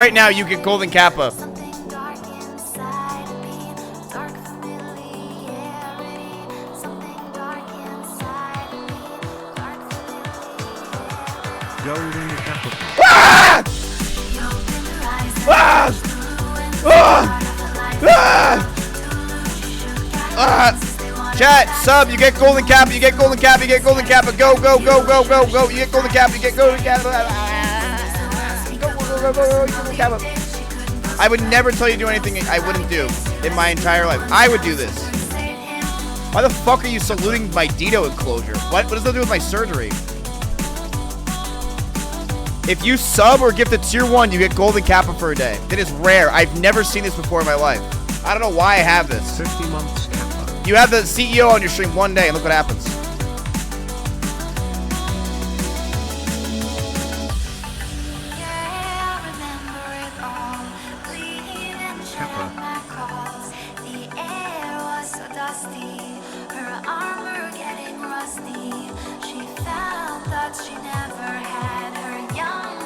Right now, you get golden kappa. Golden kappa. Ah! Ah! Ah! Ah! Chat, sub, you get golden kappa, you get golden kappa, you get golden kappa. Go, go, go, go, go, go. You get golden kappa, you get golden kappa. Go, go, go, go, go, golden kappa. I would never tell you to do anything I wouldn't do in my entire life. I would do this. Why the fuck are you saluting my Dito enclosure? What does that do with my surgery? If you sub or gift a tier 1, you get golden kappa for a day. It is rare. I've never seen this before in my life. I don't know why I have this. 50 months kappa. You have the CEO on your stream one day and look what happens.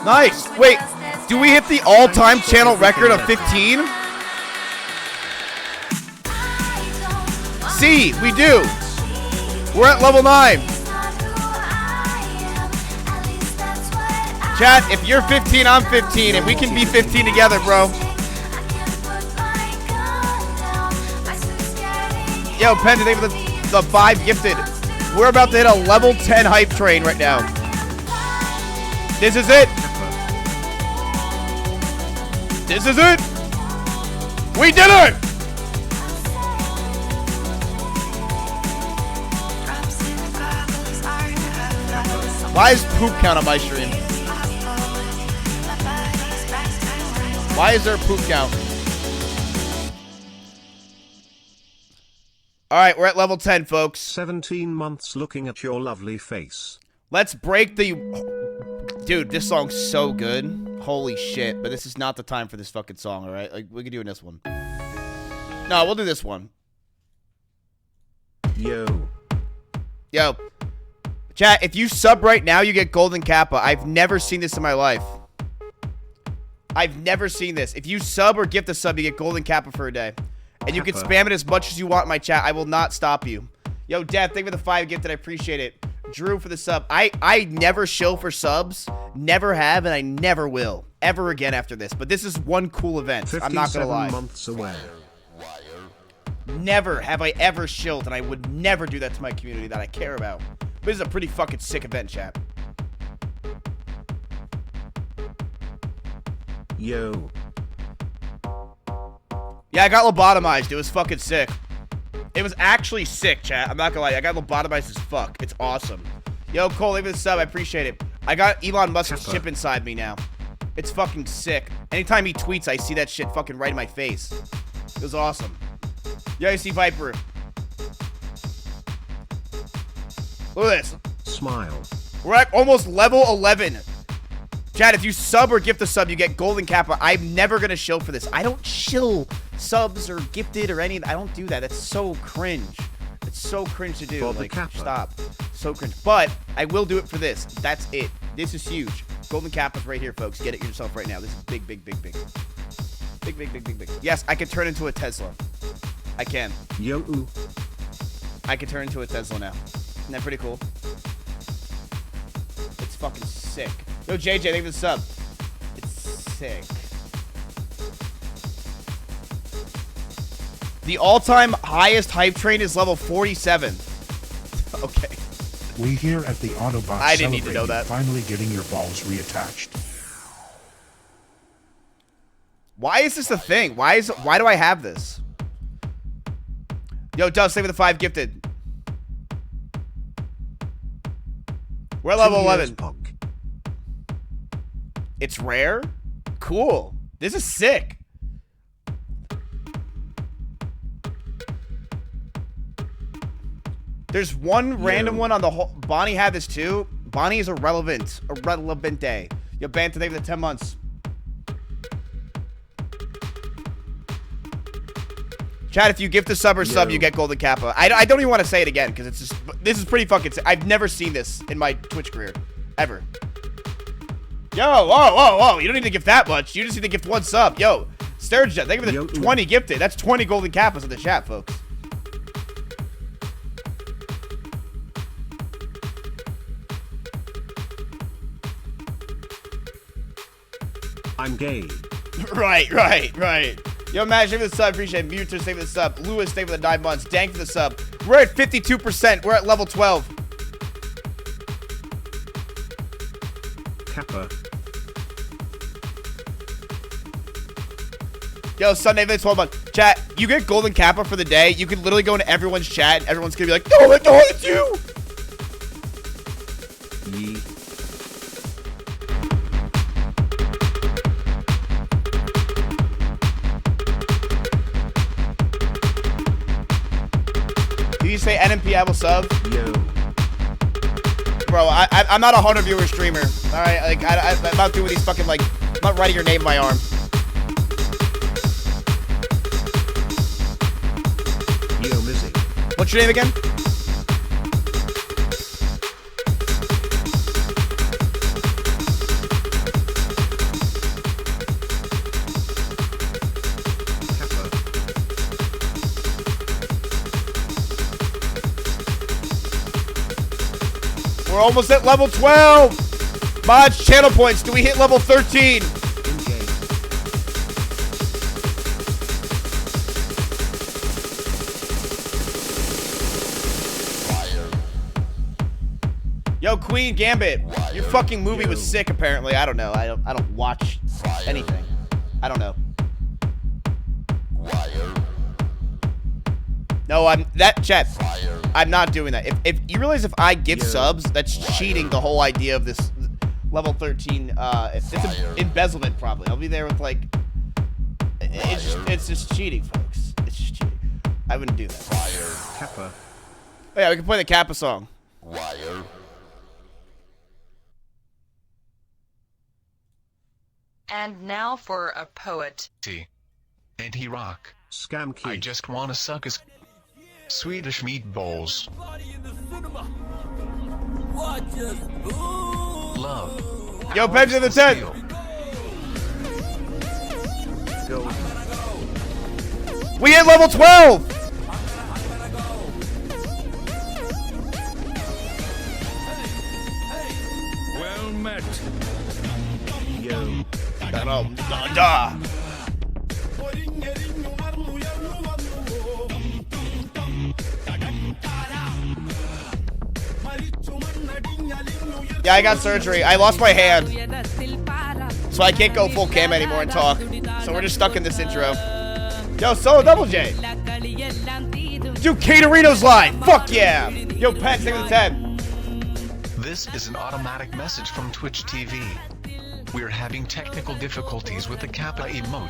Nice. Wait, do we hit the all-time channel record of 15? See, we do. We're at level 9. Chat, if you're 15, I'm 15, and we can be 15 together, bro. Yo, Pen, today for the 5 gifted. We're about to hit a level 10 hype train right now. This is it. This is it. We did it. Why is poop count on my stream? Why is there a poop count? All right, we're at level 10, folks. 17 months looking at your lovely face. Let's break the... Dude, this song's so good. Holy shit. But this is not the time for this fucking song, all right? Like, we could do this one. No, we'll do this one. Yo. Yo. Chat, if you sub right now, you get golden kappa. I've never seen this in my life. I've never seen this. If you sub or gift a sub, you get golden kappa for a day. And you can spam it as much as you want in my chat. I will not stop you. Yo, Dad, thank you for the 5 gifted. I appreciate it. Drew for the sub. I never shill for subs. Never have, and I never will. Ever again after this. But this is one cool event. I'm not going to lie. 57 months away. Never have I ever shilled, and I would never do that to my community that I care about. But this is a pretty fucking sick event, chat. Yo. Yeah, I got lobotomized. It was fucking sick. It was actually sick, chat. I'm not gonna lie. I got lobotomized as fuck. It's awesome. Yo, Cole, leave it a sub. I appreciate it. I got Elon Musk's chip inside me now. It's fucking sick. Anytime he tweets, I see that shit fucking right in my face. It was awesome. Yo, you see Viper. Look at this. Smile. We're at almost level 11. Chad, if you sub or gift a sub, you get golden kappa. I'm never going to shill for this. I don't shill subs or gifted or anything. I don't do that. That's so cringe. It's so cringe to do. For the like, kappa. stop. So cringe. But I will do it for this. That's it. This is huge. Golden kappa's right here, folks. Get it yourself right now. This is big, big, big, big. Big, big, big, big, big. Yes, I can turn into a Tesla. I can. Yo. I can turn into a Tesla now. Isn't that pretty cool? It's fucking sick. Yo, JJ, thank you for the sub. It's sick. The all-time highest hype train is level 47. Okay. We here at the Autobot I didn't need to know that. Finally getting your balls reattached. Why is this a thing? Why do I have this? Yo, Dust, thank you for the 5 gifted. We're at level 11. It's rare? Cool. This is sick. There's one random one on the whole. Bonnie had this too. Bonnie is irrelevant. Irrelevant day. Yo, ban today for the 10 months. Chad, if you gift a sub or sub, you get golden kappa. I don't even want to say it again because it's just. This is pretty fucking sick. I've never seen this in my Twitch career. Ever. Yo, whoa. You don't need to gift that much. You just need to gift one sub. Yo, Sturgeon, thank you for the 20 gifted. That's 20 golden kappas in the chat, folks. I'm gay. Right. Yo, Mash, thank you for the sub. Appreciate it. Muter, thank you for the sub. Lewis, thank you for the 9 months. Dank for the sub. We're at 52%. We're at level 12. Kappa. Yo, Sunday, thanks 12 months. Chat, you get golden kappa for the day. You can literally go into everyone's chat and everyone's gonna be like, no, it's you. Yee. Did you say NMP I will sub? Yo. Bro, I'm not a 100 viewer streamer. All right, like I'm not doing these fucking like, I'm not writing your name in my arm. Yo, Mizzy. What's your name again? Kappa. We're almost at level 12. Mods, channel points. Do we hit level 13? I'm gay. Yo, Queen Gambit, your fucking movie was sick. Apparently, I don't know. I don't watch anything. I don't know. No, chat. I'm not doing that. If you realize if I give subs, that's cheating the whole idea of this level 13. It's embezzlement probably. I'll be there with like, it's just cheating, folks. It's just cheating. I wouldn't do that. Kappa. Oh yeah, we can play the Kappa song. And now for a poet. And he rock. Scam key. I just wanna suck his Swedish meatballs. Love. Yo, Pens in the 10. Go. We hit level 12. Well met. Yo. Da. Yeah, I got surgery. I lost my hand, so I can't go full cam anymore and talk. So we're just stuck in this intro. Yo, Solo Double J. Dude, Caterino's live. Fuck yeah. Yo, Pet, take the 10. This is an automatic message from Twitch TV. We're having technical difficulties with the Kappa emote.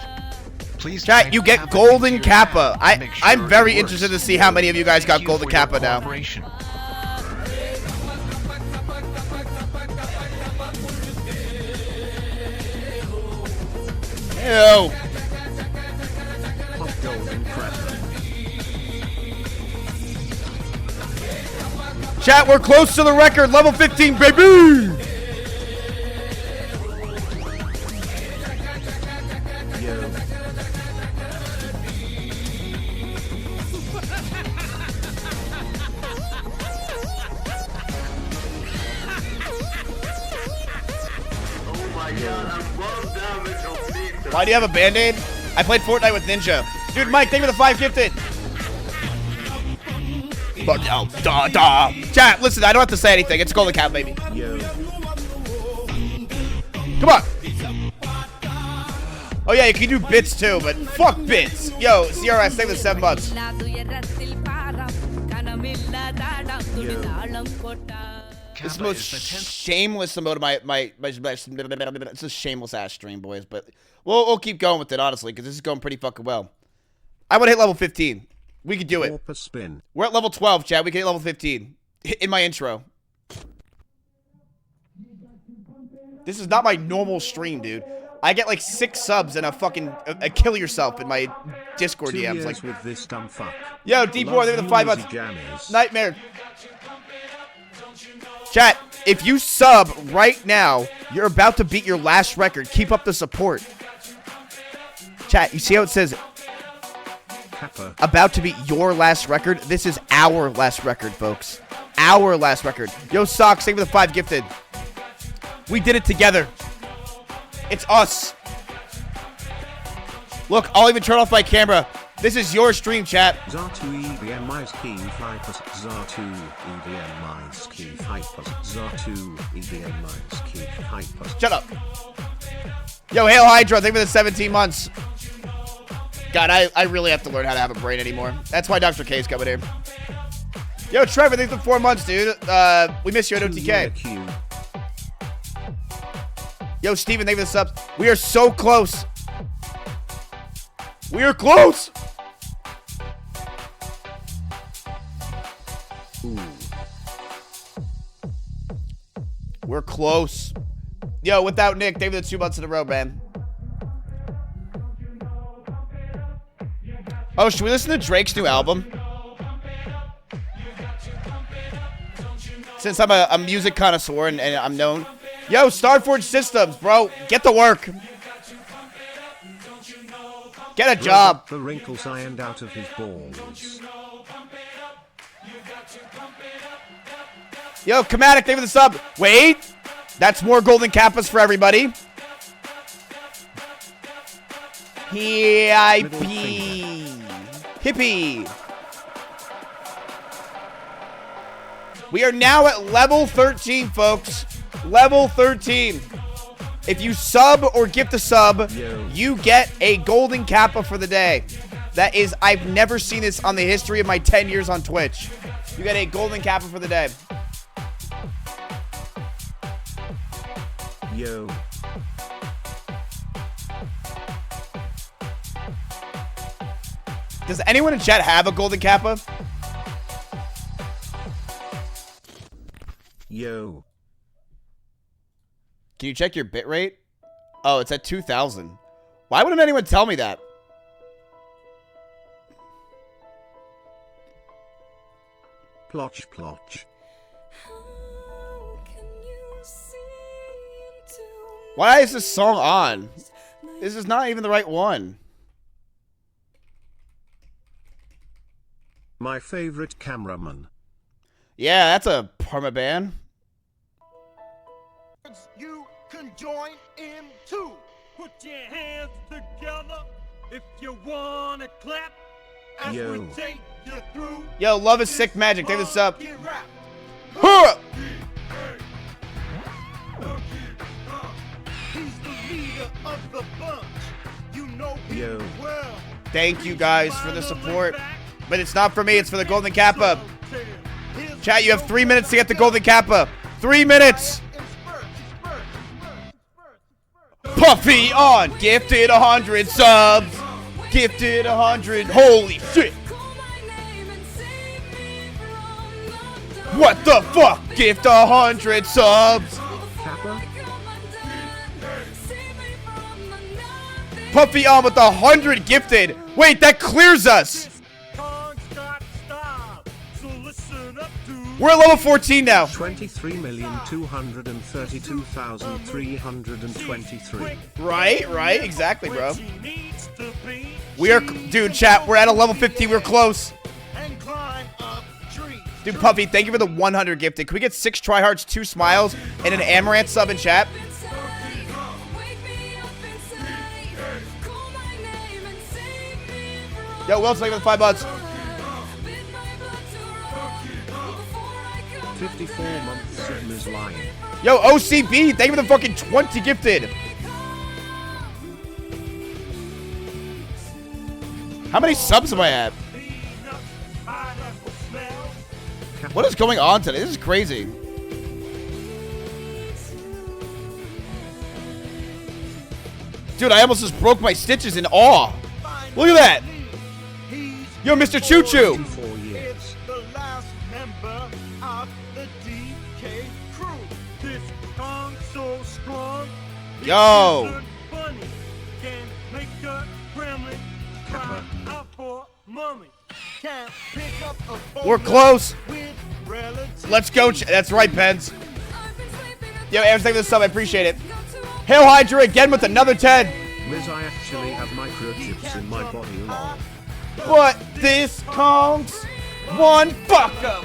Please Chat, you get golden Kappa. I'm very interested to see how many of you guys got golden Kappa now. Ew. Hot golden cracker. Chat, we're close to the record. Level 15, baby. Yo. Why do you have a band-aid? I played Fortnite with Ninja. Dude, Mike, thank you for the 5 gifted. Chat, listen, I don't have to say anything. It's golden cap, baby. Yo. Come on. Oh, yeah, you can do bits, too, but fuck bits. Yo, CRS, thank you for the 7 months. This is the most shameless emote of my it's a shameless ass stream, boys, but we'll keep going with it, honestly, because this is going pretty fucking well. I want to hit level 15. We could do it. Spin. We're at level 12, Chad. We can hit level 15. In my intro. This is not my normal stream, dude. I get like 6 subs and a fucking kill yourself in my Discord 2 DMs. years Like, with this dumb fuck. yo, D4, they're the 5 months. Jammies. Nightmare. Chat, if you sub right now, you're about to beat your last record. Keep up the support. Chat, you see how it says Kappa. about to beat your last record? This is our last record, folks. Our last record. Yo, Socks, thank you for the 5 gifted. We did it together. It's us. Look, I'll even turn off my camera. This is your stream, chat. Zatu EVM Mizkif Hypers. Zatu EVM Mizkif Hypers. Zatu EVM Mizkif Hypers. Shut up. Yo, Hail Hydra, thank you for the 17 months. God, I really have to learn how to have a brain anymore. That's why Dr. K's coming here. Yo, Trevor, thanks for 4 months, dude. We miss you at OTK. Yo, Steven, thank you for the subs. We are so close. We are close. Ooh. We're close. Yo, without Nick, thank you for the 2 months in a row, man. Oh, should we listen to Drake's new album? Since I'm a music connoisseur and I'm known. Yo, Starforge Systems, bro. Get to work. Get a job. The wrinkles ironed out of his balls. Yo, Chromatic, thank you for the sub. Wait. That's more golden kappas for everybody. Hippie. We are now at level 13, folks. Level 13. If you sub or gift a sub, you get a golden kappa for the day. That is, I've never seen this on the history of my 10 years on Twitch. You get a golden kappa for the day. Yo. Does anyone in chat have a golden kappa? Yo. Can you check your bitrate? Oh, it's at 2,000. Why wouldn't anyone tell me that? Plotch plotch. Why is this song on? This is not even the right one. My favorite cameraman. Yeah, that's a permaban. You can join in too. Put your hands together if you wanna clap. As Yo. we take you through. Yo, Love is Sick Magic. Take this up. Get rap. Huh! He's the leader of the bunch. You know him Yo. well. Thank you guys for the support. But it's not for me, it's for the golden kappa. Chat, you have 3 minutes to get the golden kappa. 3 minutes! Puffy on! Gifted 100 subs! Gifted 100. Holy shit! What the fuck? Gift 100 subs! Kappa? Puffy on with 100 gifted! Wait, that clears us! We're at level 14 now. 23,232,323. Right, exactly, bro. We are, dude, chat, we're at a level 15, we're close. Dude, Puffy, thank you for the 100 gifted. Can we get 6 tryhards, 2 smiles, and an Amaranth sub in chat? Yo, Will, thank you for the 5 months. 54 months of Ms. Lion. Yo, OCB, thank you for the fucking 20 gifted. How many subs am I at? What is going on today? This is crazy. Dude, I almost just broke my stitches in awe. Look at that. Yo, Mr. Choo Choo. 4 years. The last member of the DK crew. This song so strong. Yo. Funny. Can make a gremlin cry out for mommy. can't pick up a phone We're close. with relatives. Let's go. That's right, Pens. Yo, Aaron's taking this sub. I appreciate it. Hail Hydra again with another 10. Liz, I actually have microchips in my body, lol. But this counts one fucker.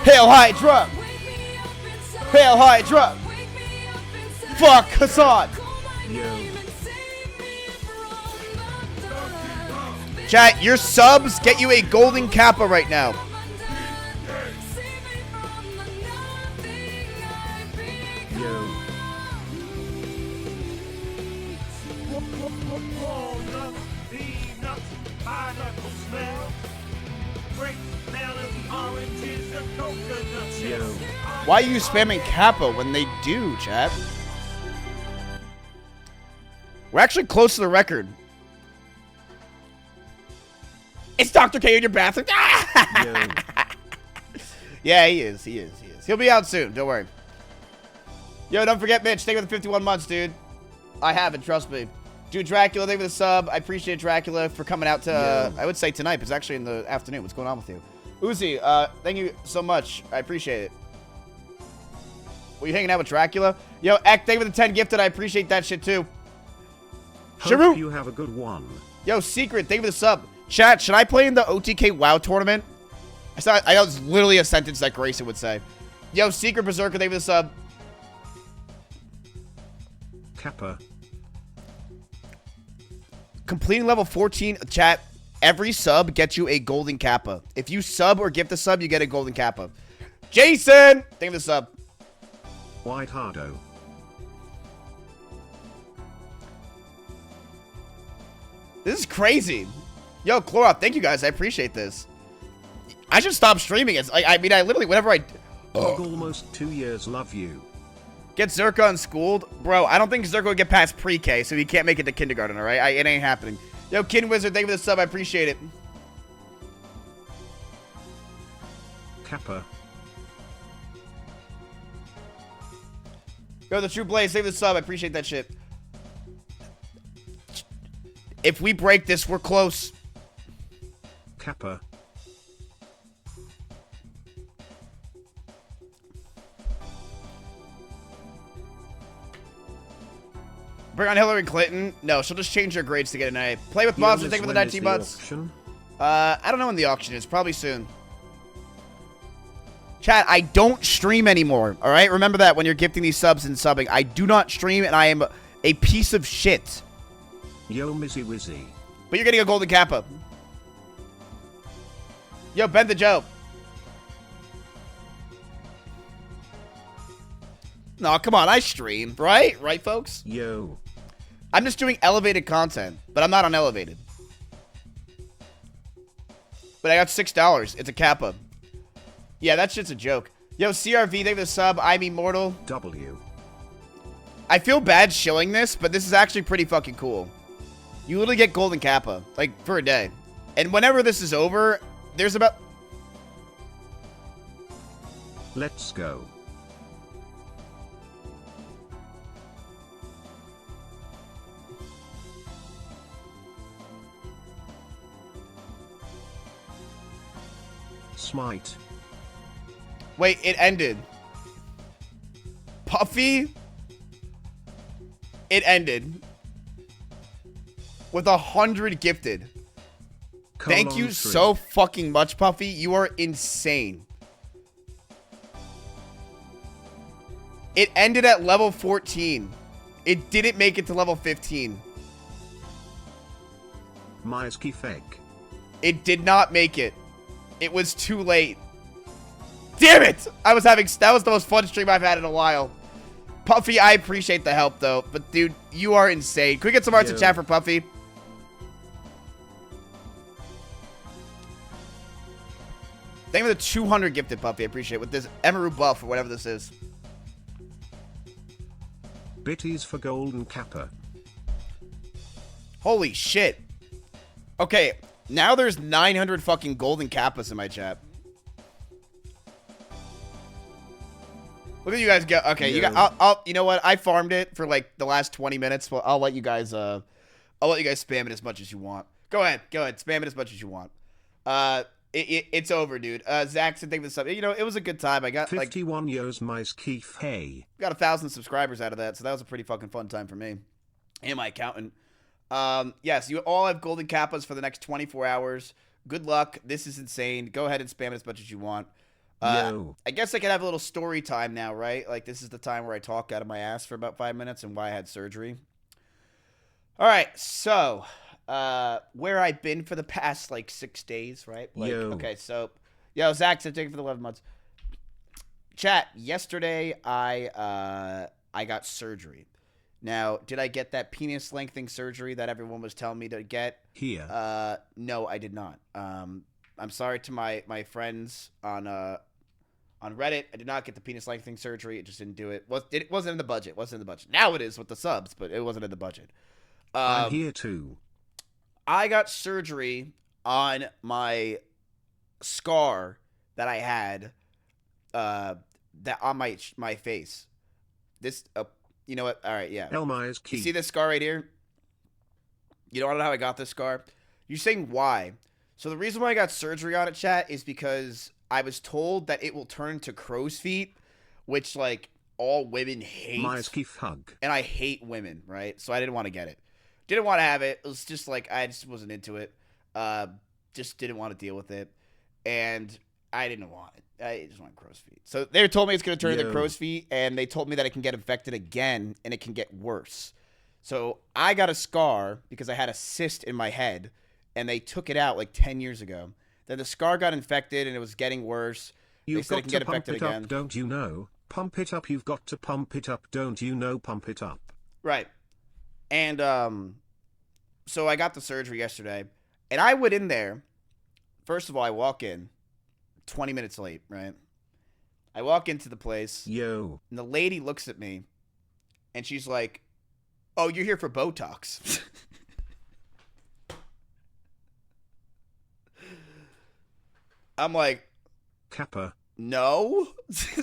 Hail Hydra. Hail Hydra. Fuck Hassan. Yo, Chat, your subs get you a golden kappa right now. yo, Walnuts, peanuts, pineapple smell. Grape, melons, oranges, and coconut yo. shells. Why are you spamming kappa when they do, chat? We're actually close to the record. It's Dr. K in your bathroom. Yo. Yeah, he is. He'll be out soon. Don't worry. Yo, don't forget Mitch. Thank you for the 51 months, dude. I have it. Trust me. Dude, Dracula, thank you for the sub. I appreciate Dracula for coming out to, I would say tonight, but it's actually in the afternoon. What's going on with you? Uzi, thank you so much. I appreciate it. Were you hanging out with Dracula? Yo, Ek, thank you for the 10 gifted. I appreciate that shit, too. Hope Sharu. you have a good one. Yo, Secret, thank you for the sub. Chat, should I play in the OTK WoW tournament? I know it's literally a sentence that Grayson would say. Yo, Secret Berserker, thank you for the sub. Kappa. Completing level 14, chat, every sub gets you a golden kappa. If you sub or gift a sub, you get a golden kappa. Jason, thank you for the sub. White Hardo. This is crazy. Yo, Cloroth, thank you guys. I appreciate this. I should stop streaming. It's like, I mean, I literally, whenever I Dog almost 2 years, love you. get Zerka unschooled, bro, I don't think Zerka would get past pre-K, so he can't make it to kindergarten, all right? It ain't happening. Yo, Kid Wizard, thank you for the sub. I appreciate it. Kappa. Yo, the True Blaze, thank you for the sub. I appreciate that shit. If we break this, we're close. Kappa. Bring on Hillary Clinton. No, she'll just change her grades to get an A. Play with Yo, monsters, Liz, thank you for the when is 19 months. auction? I don't know when the auction is. Probably soon. Chat, I don't stream anymore. All right? Remember that when you're gifting these subs and subbing. I do not stream, and I am a piece of shit. Yo, Mizzy Wizzy. But you're getting a golden kappa. Yo, Ben the Joe. No, come on. I stream, right? Right, folks? Yo. I'm just doing elevated content, but I'm not on elevated. But I got $6. It's a kappa. Yeah, that shit's a joke. Yo, CRV, they the sub. I'm immortal. W. I feel bad showing this, but this is actually pretty fucking cool. You literally get golden kappa, like, for a day. And whenever this is over, there's about... Let's go. Smite. Wait, it ended. Puffy? It ended. With 100 gifted. Thank you Colon so fucking much, Puffy. You are insane. It ended at level 14. It didn't make it to level 15. Mizkif egg. It did not make it. It was too late. Damn it! That was the most fun stream I've had in a while. Puffy, I appreciate the help, though. But, dude, you are insane. Can we get some hearts in chat for Puffy? Thank you for the 200 gifted, Puffy. I appreciate it. With this Emerald buff or whatever this is. Bitties for golden kappa. Holy shit. Okay, now there's 900 fucking golden kappas in my chat. Look at you guys go. Okay, you got. You know what? I farmed it for like the last 20 minutes. Well, I'll let you guys. I'll let you guys spam it as much as you want. Go ahead. Spam it as much as you want. It's over, dude. Zach said, "Think this up." You know, it was a good time. I got 51 years Mizkif, hey. got 1,000 subscribers out of that, so that was a pretty fucking fun time for me and my accountant. Yes, you all have golden kappas for the next 24 hours. Good luck. This is insane. Go ahead and spam it as much as you want. Yo. I guess I could have a little story time now, right? Like, this is the time where I talk out of my ass for about 5 minutes and why I had surgery. All right, so where I've been for the past, like, 6 days, right? Like, Yo. Okay, so, Zach said take it for the 11 months. Chat, yesterday I got surgery. Now, did I get that penis lengthening surgery that everyone was telling me to get? Here. No, I did not. I'm sorry to my friends on Reddit. I did not get the penis lengthening surgery. It just didn't do it. It wasn't in the budget. Now it is with the subs, but it wasn't in the budget. I'm here too. I got surgery on my scar that I had that on my face. This you know what? All right, yeah. Elmire's You key. see this scar right here? You don't know how I got this scar? You're saying why? So the reason why I got surgery on it, chat, is because I was told that it will turn to crow's feet, which, like, all women hate. Mizkif hug. And I hate women, right? So I didn't want to get it. Didn't want to have it. It was just like, I just wasn't into it. Just didn't want to deal with it. And I didn't want it. I just want crow's feet. So they told me it's going to turn into crow's feet, and they told me that it can get infected again, and it can get worse. So I got a scar because I had a cyst in my head, and they took it out like 10 years ago. Then the scar got infected, and it was getting worse. They You've said it got can to get pump infected it again. up, don't you know? Pump it up, you've got to pump it up, don't you know? Pump it up. Right. And so I got the surgery yesterday, and I went in there. First of all, I walk in 20 minutes late, right? I walk into the place, Yo. and the lady looks at me, and she's like, "Oh, you're here for Botox." I'm like, Kappa. "No."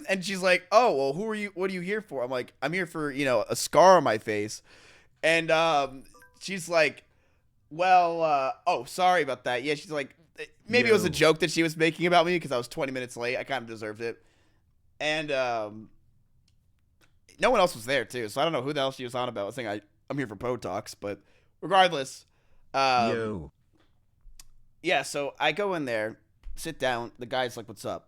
And she's like, "Oh, well, who are you? What are you here for?" I'm like, "I'm here for, a scar on my face." And she's like, "Well, oh, sorry about that." Yeah, she's like, maybe it was a Yo. joke that she was making about me because I was 20 minutes late. I kind of deserved it. And no one else was there, too, so I don't know who the hell she was on about. I was saying I'm here for Botox, but regardless. Yo. Yeah, so I go in there, sit down. The guy's like, "What's up?"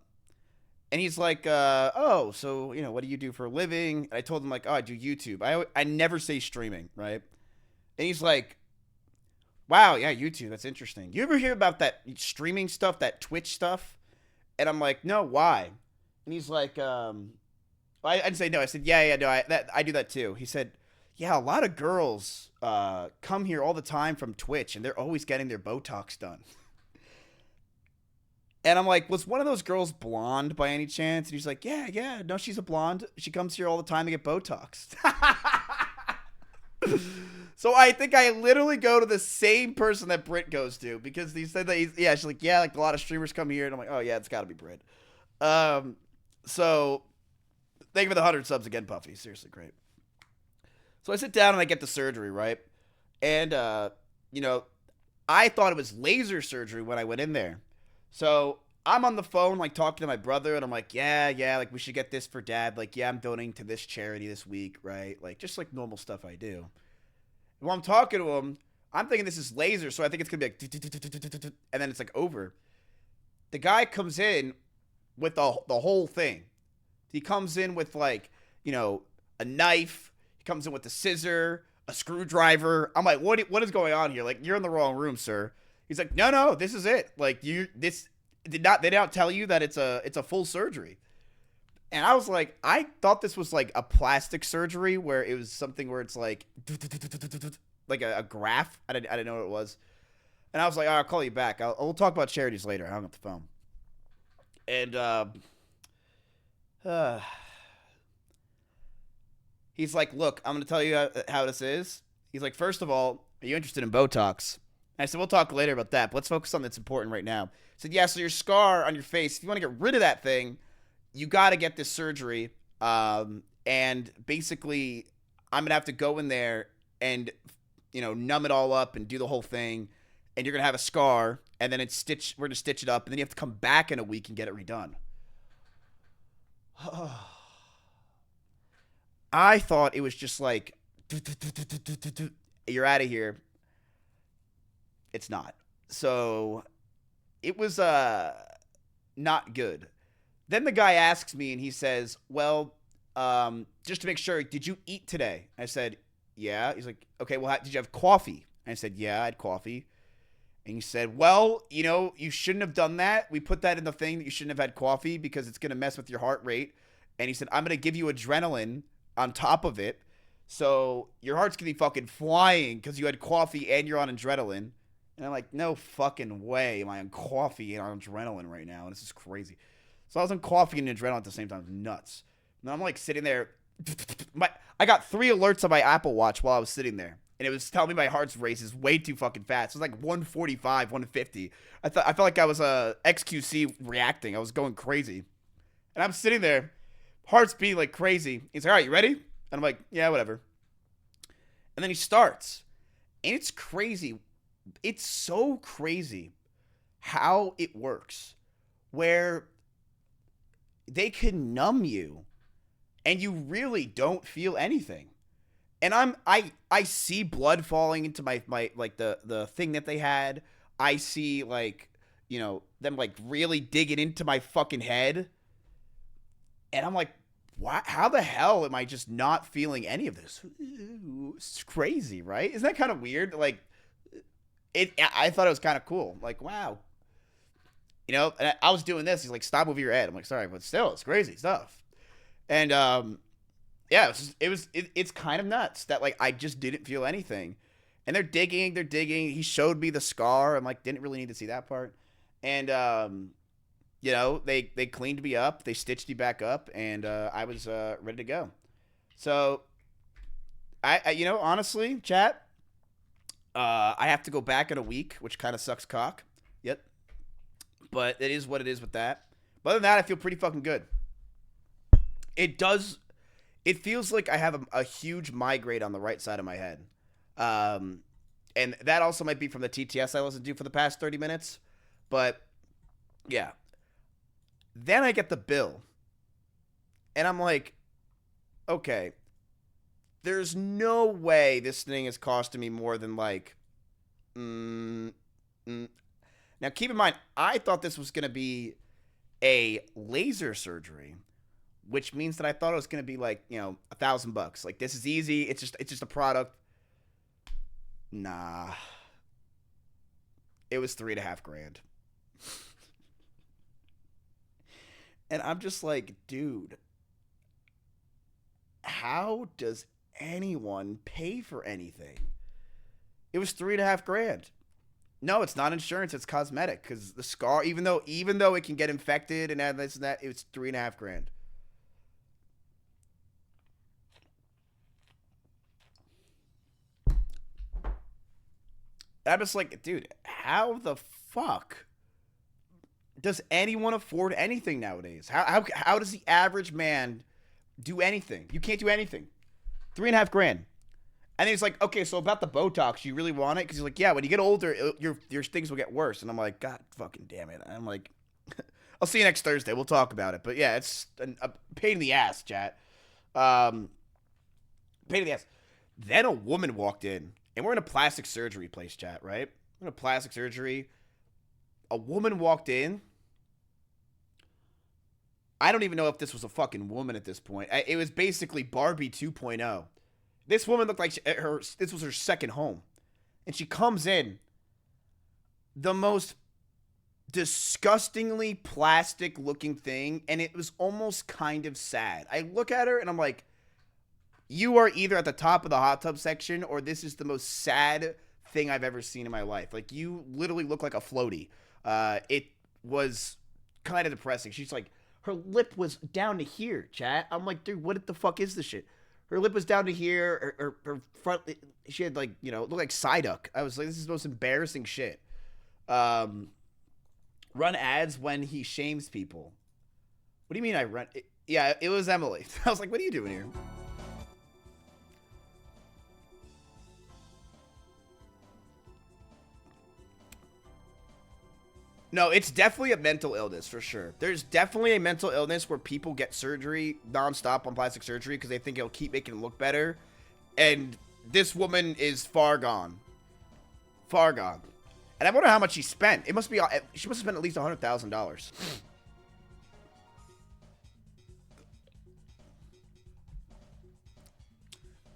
And he's like, "Oh, so, what do you do for a living?" And I told him, like, "Oh, I do YouTube." I never say streaming, right? And he's like, "Wow, yeah, YouTube, that's interesting. You ever hear about that streaming stuff, that Twitch stuff?" And I'm like, "No, why?" And he's like, I didn't say no. I said, yeah, no, I do that too. He said, "Yeah, a lot of girls come here all the time from Twitch, and they're always getting their Botox done." And I'm like, "Was one of those girls blonde by any chance?" And he's like, yeah, no, she's a blonde. She comes here all the time to get Botox. So I think I literally go to the same person that Britt goes to, because he said that she's like, "Yeah, like a lot of streamers come here." And I'm like, "Oh yeah, it's gotta be Britt." So thank you for the 100 subs again, Puffy. Seriously, great. So I sit down and I get the surgery, right? And, I thought it was laser surgery when I went in there. So I'm on the phone, like, talking to my brother, and I'm like, yeah, like, we should get this for Dad. Like, yeah, I'm donating to this charity this week, right? Like, just, like, normal stuff I do. And while I'm talking to him, I'm thinking this is laser, so I think it's going to be like, and then it's, like, over. The guy comes in with the whole thing. He comes in with, like, a knife. He comes in with a scissor, a screwdriver. I'm like, what is going on here? Like, you're in the wrong room, sir. He's like, no, this is it. Like, they did not tell you that it's a full surgery. And I was like, I thought this was like a plastic surgery where it was something where it's like a graph. I didn't know what it was. And I was like, I'll call you back. We'll talk about charities later. I hung up the phone. And he's like, "Look, I'm going to tell you how this is." He's like, "First of all, are you interested in Botox?" And I said, "We'll talk later about that, but let's focus on something that's important right now." He said, "Yeah, so your scar on your face, if you want to get rid of that thing, you got to get this surgery. And basically, I'm going to have to go in there and, numb it all up and do the whole thing. and you're gonna have a scar, and then we're gonna stitch it up, and then you have to come back in a week and get it redone. I thought it was just like, you're out of here. It's not. So it was not good. Then the guy asks me, and he says, well, just to make sure, did you eat today? I said, yeah. He's like, okay, well, did you have coffee? I said, yeah, I had coffee. And he said, well, you know, you shouldn't have done that. We put that in the thing that you shouldn't have had coffee because it's going to mess with your heart rate. And he said, I'm going to give you adrenaline on top of it. So your heart's going to be fucking flying because you had coffee and you're on adrenaline. And I'm like, no fucking way am I on coffee and on adrenaline right now. And this is crazy. So I was on coffee and adrenaline at the same time. It was nuts. And I'm like sitting there. I got 3 alerts on my Apple Watch while I was sitting there. And it was telling me my heart's rate is way too fucking fast. It was like 145, 150. I felt like I was a XQC reacting. I was going crazy. And I'm sitting there, heart's beating like crazy. He's like, all right, you ready? And I'm like, yeah, whatever. And then he starts. And it's crazy. It's so crazy how it works. Where they can numb you and you really don't feel anything. And I see blood falling into my like the thing that they had. I see like, you know, them like really digging into my fucking head. And I'm like, what? How the hell am I just not feeling any of this? It's crazy, right? Isn't that kind of weird? Like, I thought it was kind of cool. Like, wow. You know, and I was doing this. He's like, stop moving your head. I'm like, sorry, but still, it's crazy stuff. And yeah, it's kind of nuts that like I just didn't feel anything. And they're digging. He showed me the scar. I'm like, didn't really need to see that part. And you know, they cleaned me up, they stitched me back up, and I was ready to go. So I you know, honestly, chat, I have to go back in a week, which kind of sucks cock. Yep. But it is what it is with that. But other than that, I feel pretty fucking good. It feels like I have a huge migraine on the right side of my head. And that also might be from the TTS I listened to for the past 30 minutes. But, yeah. Then I get the bill. And I'm like, okay. There's no way this thing is costing me more than like... Now, keep in mind, I thought this was going to be a laser surgery, which means that I thought it was going to be like, you know, $1,000. Like, this is easy. It's just a product. Nah. It was $3,500. And I'm just like, dude, how does anyone pay for anything? It was $3,500. No, it's not insurance. It's cosmetic because the scar, even though it can get infected and have this and that, it's $3,500. I'm just like, dude, how the fuck does anyone afford anything nowadays? How does the average man do anything? You can't do anything. $3,500. And he's like, okay, so about the Botox, you really want it? Because he's like, yeah, when you get older, your things will get worse. And I'm like, God fucking damn it. And I'm like, I'll see you next Thursday. We'll talk about it. But yeah, it's a pain in the ass, chat. Pain in the ass. Then a woman walked in, and we're in a plastic surgery place, chat, right? We're in a plastic surgery. A woman walked in. I don't even know if this was a fucking woman at this point. It was basically Barbie 2.0. This woman looked like this was her second home. And she comes in. The most disgustingly plastic looking thing. And it was almost kind of sad. I look at her and I'm like, you are either at the top of the hot tub section or this is the most sad thing I've ever seen in my life. Like, you literally look like a floaty. It was kind of depressing. She's like, her lip was down to here, chat. I'm like, dude, what the fuck is this shit? Her lip was down to here. Her front, she had like, you know, looked like Psyduck. I was like, this is the most embarrassing shit. Run ads when he shames people. What do you mean I run? Yeah, it was Emily. I was like, what are you doing here? No, it's definitely a mental illness for sure. There's definitely a mental illness where people get surgery nonstop on plastic surgery because they think it'll keep making them look better. And this woman is far gone. Far gone. And I wonder how much she spent. It must be, she must have spent at least $100,000.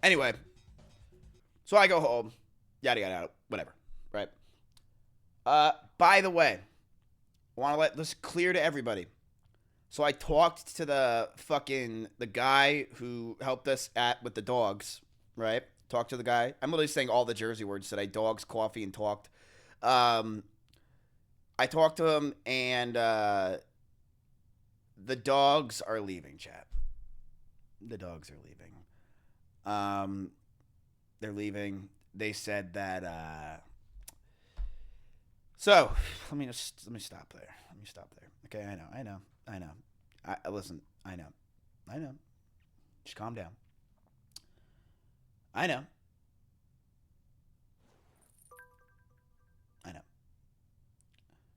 Anyway. So I go home. Yada, yada, yada. Whatever. Right? By the way, I want to let this clear to everybody. So I talked to the guy who helped us with the dogs, right? Talked to the guy. I'm literally saying all the Jersey words today. Dogs, coffee, and talked. I talked to him, and the dogs are leaving, chat. The dogs are leaving. They're leaving. They said that, so let me stop there. Let me stop there. Okay, I know. Listen, I know. Just calm down. I know.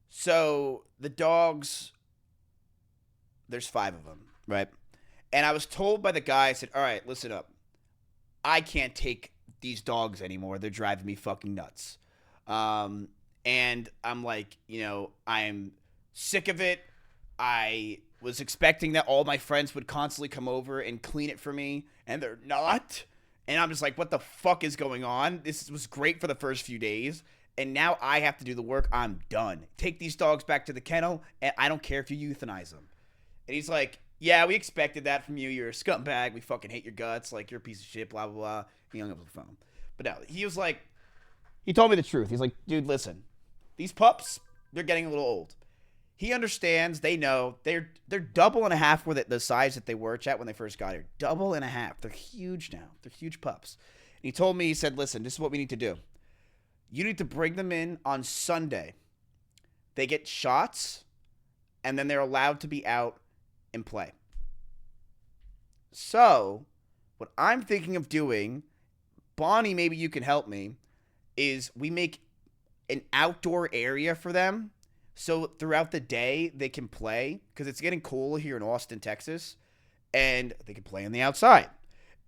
So the dogs, there's 5 of them, right? And I was told by the guy, I said, all right, listen up. I can't take these dogs anymore. They're driving me fucking nuts. And I'm like, I'm sick of it. I was expecting that all my friends would constantly come over and clean it for me, and they're not. And I'm just like, what the fuck is going on? This was great for the first few days, and now I have to do the work. I'm done. Take these dogs back to the kennel, and I don't care if you euthanize them. And he's like, yeah, we expected that from you. You're a scumbag. We fucking hate your guts. Like, you're a piece of shit, blah, blah, blah. He hung up the phone. But no, he was like, he told me the truth. He's like, dude, listen. These pups, they're getting a little old. He understands. They know. They're double and a half with the size that they were, chat, when they first got here. Double and a half. They're huge now. They're huge pups. And he told me, he said, listen, this is what we need to do. You need to bring them in on Sunday. They get shots, and then they're allowed to be out and play. So, what I'm thinking of doing, Bonnie, maybe you can help me, is we make an outdoor area for them so throughout the day they can play, because it's getting cool here in Austin, Texas, and they can play on the outside.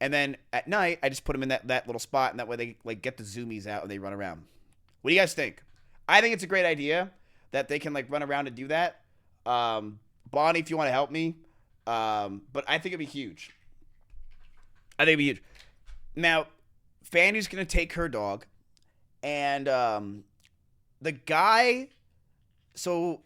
And then at night, I just put them in that little spot, and that way they like get the zoomies out and they run around. What do you guys think? I think it's a great idea that they can like run around and do that. Bonnie, if you want to help me, but I think it'd be huge. I think it'd be huge. Now, Fanny's gonna take her dog, and the guy. So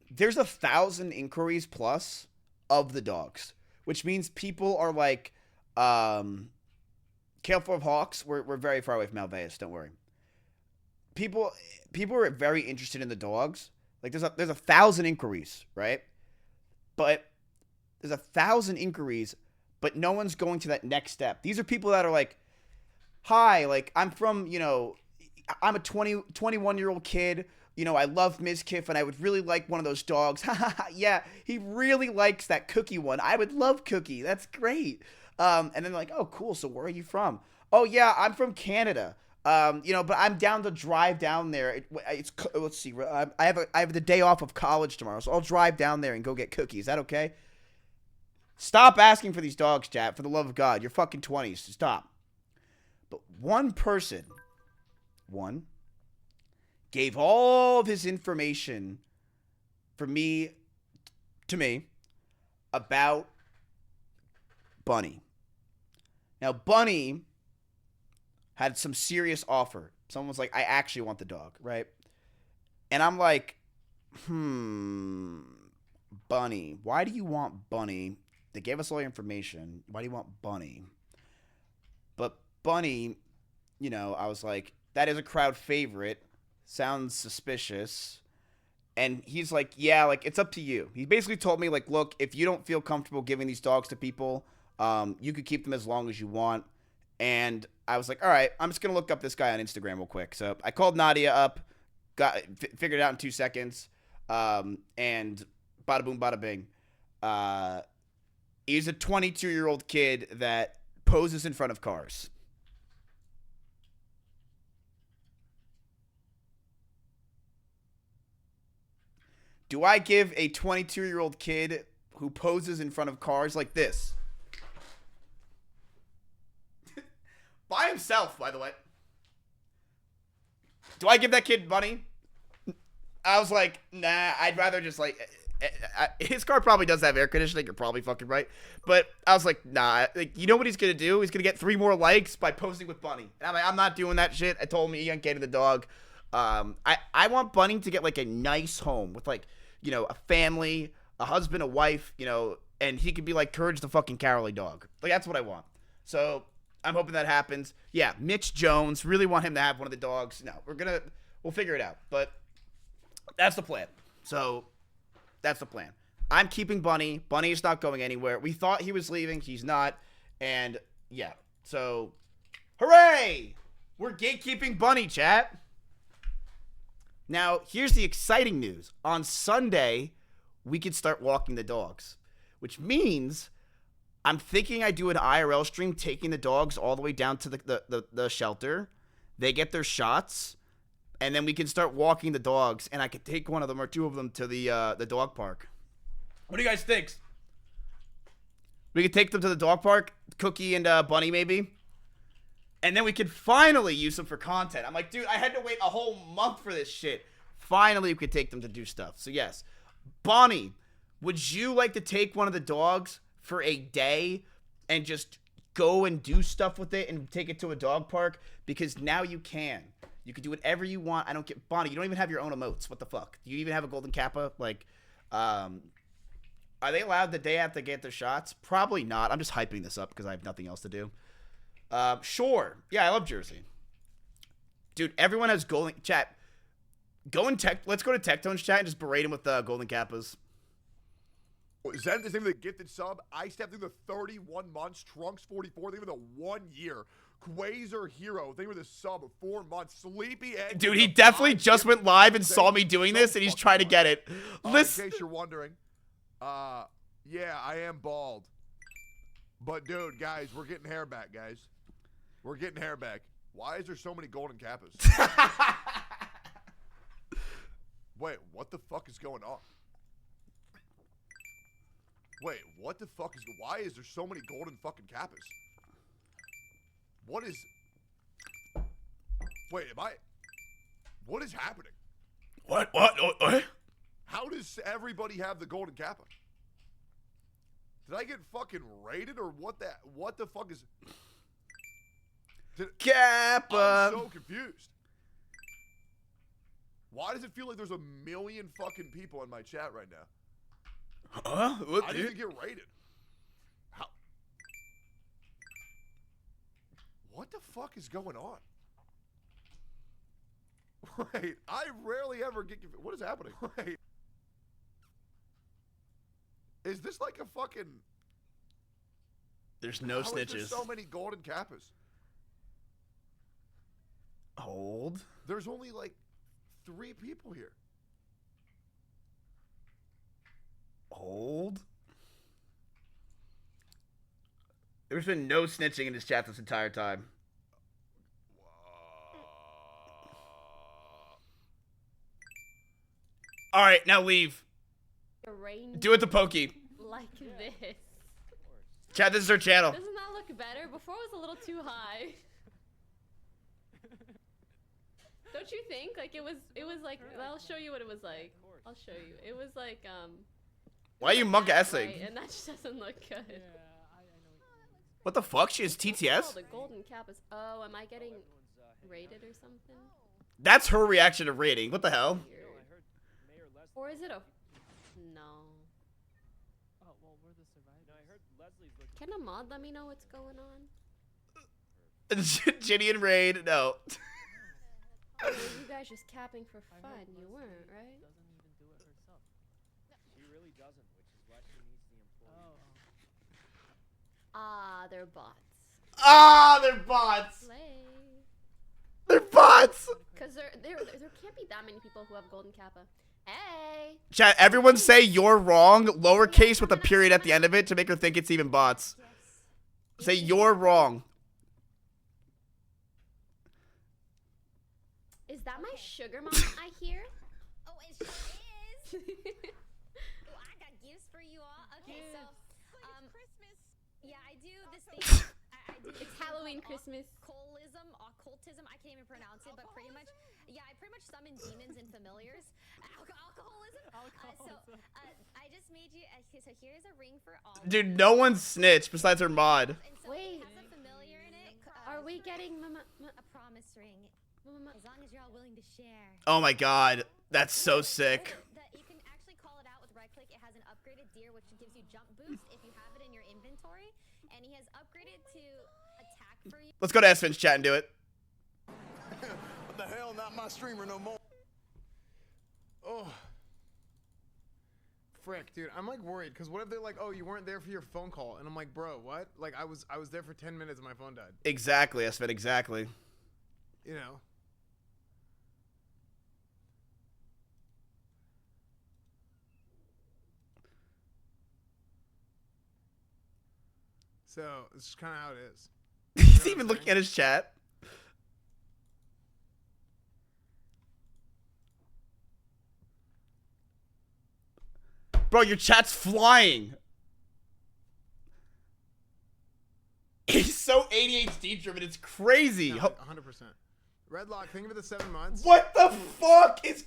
there's 1,000 inquiries plus of the dogs, which means people are like, careful of hawks. We're very far away from Alveus. Don't worry. People are very interested in the dogs. Like there's 1,000 inquiries, right? But there's 1,000 inquiries, but no one's going to that next step. These are people that are like, hi, like I'm from, I'm a 21-year-old kid. I love Mizkif, and I would really like one of those dogs. Yeah, he really likes that Cookie one. I would love Cookie. That's great. And then like, oh, cool. So where are you from? Oh, yeah, I'm from Canada. But I'm down to drive down there. Let's see. I have the day off of college tomorrow, so I'll drive down there and go get Cookie. Is that okay? Stop asking for these dogs, chat. For the love of God, you're fucking 20s. Stop. But one person, gave all of his information to me about Bunny. Now, Bunny had some serious offer. Someone was like, I actually want the dog, right? And I'm like, Bunny. Why do you want Bunny? They gave us all your information. Why do you want Bunny? But Bunny, I was like, that is a crowd favorite. Sounds suspicious. And he's like, yeah, like, it's up to you. He basically told me, like, look, if you don't feel comfortable giving these dogs to people, you could keep them as long as you want. And I was like, all right, I'm just going to look up this guy on Instagram real quick. So I called Nadia up, figured it out in 2 seconds, and bada boom, bada bing. He's a 22-year-old kid that poses in front of cars. Do I give a 22-year-old kid who poses in front of cars like this? By himself, by the way. Do I give that kid money? I was like, nah, I'd rather just like... his car probably does have air conditioning. You're probably fucking right. But I was like, nah. Like, you know what he's going to do? He's going to get 3 more likes by posing with Bunny. And I'm like, I'm not doing that shit. I told him he ain't getting the dog. I want Bunny to get like a nice home with like, you know, a family, a husband, a wife, you know, and he could be like Courage the fucking Cowardly Dog. Like, that's what I want. So I'm hoping that happens. Yeah, Mitch Jones, really want him to have one of the dogs. No, we'll figure it out. But that's the plan. So that's the plan. I'm keeping Bunny. Bunny is not going anywhere. We thought he was leaving. He's not. And yeah, so hooray! We're gatekeeping Bunny, chat. Now, here's the exciting news. On Sunday, we can start walking the dogs, which means I'm thinking I do an IRL stream taking the dogs all the way down to the shelter. They get their shots, and then we can start walking the dogs, and I could take one of them or 2 of them to the dog park. What do you guys think? We could take them to the dog park, Cookie and Bunny maybe, and then we could finally use them for content. I'm like, dude, I had to wait a whole month for this shit. Finally, we could take them to do stuff. So yes, Bonnie, would you like to take one of the dogs for a day and just go and do stuff with it and take it to a dog park? Because now you can. You can do whatever you want. I don't get Bonnie. You don't even have your own emotes. What the fuck? Do you even have a golden kappa? Like, are they allowed the day after they get their shots? Probably not. I'm just hyping this up because I have nothing else to do. Sure. Yeah, I love Jersey. Dude, everyone has golden chat. Let's go to Tectone's chat and just berate him with golden kappas. Is that the same with the gifted sub? I stepped through the 31 months. Trunks 44. They were the 1 year. Quasar Hero. They were the sub of 4 months. Sleepy Egg. Dude, he definitely just went live and saw me doing this, and he's trying to get it. Listen. In case you're wondering, yeah, I am bald. But dude, guys, we're getting hair back, guys. We're getting hair back. Why is there so many golden kappas? Wait, what the fuck is going on? Wait, what the fuck is... Why is there so many golden fucking kappas? What is... Wait, what is happening? What? How does everybody have the golden kappa? Did I get fucking raided or what the fuck is... Kappa! I'm so confused. Why does it feel like there's a million fucking people in my chat right now? Huh? What, I didn't get raided. How? What the fuck is going on? Wait, I rarely ever get confused. What is happening? Wait. Is this like a fucking... There's no How snitches. Is there so many golden kappas? Hold. There's only like 3 people here. Hold. There's been no snitching in this chat this entire time. All right, now leave. Do it to Pokey. Like this. Chat, this is her channel. Doesn't that look better? Before it was a little too high. Don't you think? Like it was like, I'll show you what it was like. I'll show you. It was like, Why are you monk-essing? right, and that just doesn't look good. What the fuck? She has Oh, TTS? the golden cap is, oh, am I getting rated or something? That's her reaction to rating. What the hell? Weird. Or is it a, no. Can a mod let me know what's going on? Ginny and Raid, no. Or were you guys just capping for fun? You weren't, right? Ah, they're bots. Ah, they're bots. Slay. They're bots. Cause there can't be that many people who have golden kappa. Hey. Chat, everyone say you're wrong, lowercase with a period at the end of it to make her think it's even bots. Say you're wrong. Is that my sugar mama I hear? Oh, it sure is. I got gifts for you all. Okay, so Christmas. Yeah, I do this thing. I do It's Halloween, Christmas. Occultism. I can't even pronounce it, but pretty much, yeah, I pretty much summon demons and familiars. Alcoholism. I just made you. So here's a ring for all. Dude, no one's snitched besides her mod. And so Wait. it has a familiar in it. Are we getting a promise ring? As long as you're all willing to share. Oh my god. That's so sick. You can actually call it out with right click. It has an upgraded deer, which gives you jump boost if you have it in your inventory. And he has upgraded to attack for you. Let's go to S-Fin's chat and do it. What the hell? Not my streamer no more. Oh. Frick, dude. I'm like worried because what if they're like, oh, you weren't there for your phone call? And I'm like, bro, what? Like I was there for 10 minutes and my phone died. Exactly, S-Fin, exactly. You know. So, it's just kind of how it is. He's even looking at his chat. Bro, your chat's flying. He's so ADHD driven, it's crazy. No, 100%. Redlock, think of it as 7 months. What the fuck is...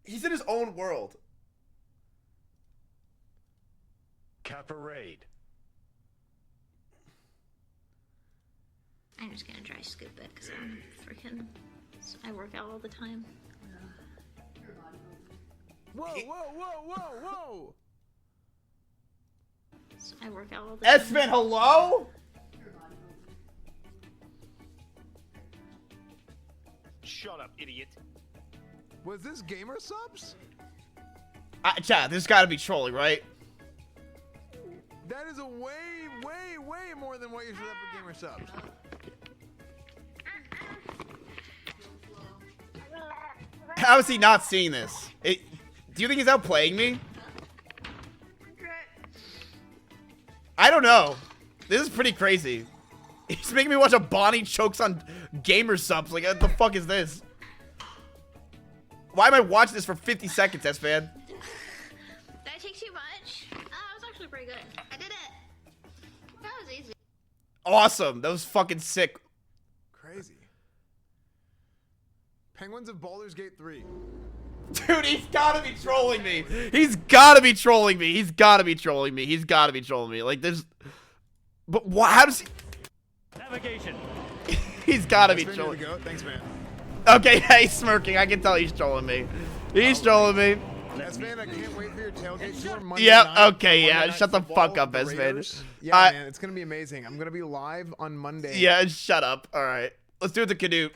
He's in his own world. Kappa raid. I'm just gonna dry scoop it because I'm freaking. I work out all the time. Whoa, whoa, whoa, whoa, whoa! I work out all the time. S-Fin, hello? Shut up, idiot. Was this gamer subs? Chat, this gotta be trolling, right? That is a way, way, way more than what you should have for gamer subs. How is he not seeing this? Do you think he's outplaying me? I don't know. This is pretty crazy. He's making me watch a Bonnie chokes on gamer subs. Like, what the fuck is this? Why am I watching this for 50 seconds, S-Fan? Did I take too much? Oh, that was actually pretty good. I did it. That was easy. Awesome. That was fucking sick. Crazy. Penguins of Baldur's Gate 3. Dude, he's gotta be trolling me. He's gotta be trolling me. He's gotta be trolling me. He's gotta be trolling me. Like, there's... But why? How does he... Navigation. He's gotta be Thanks, trolling. man, Thanks, man. Okay, yeah, he's smirking. I can tell he's trolling me. He's trolling me. S-Man, I can't wait for your tailgate tour Monday Yep, night. okay, yeah, Monday shut the night fuck football up, with the S-Man. Raiders. Yeah, man, it's gonna be amazing. I'm gonna be live on Monday. Yeah, shut up. All right, let's do it to Canute.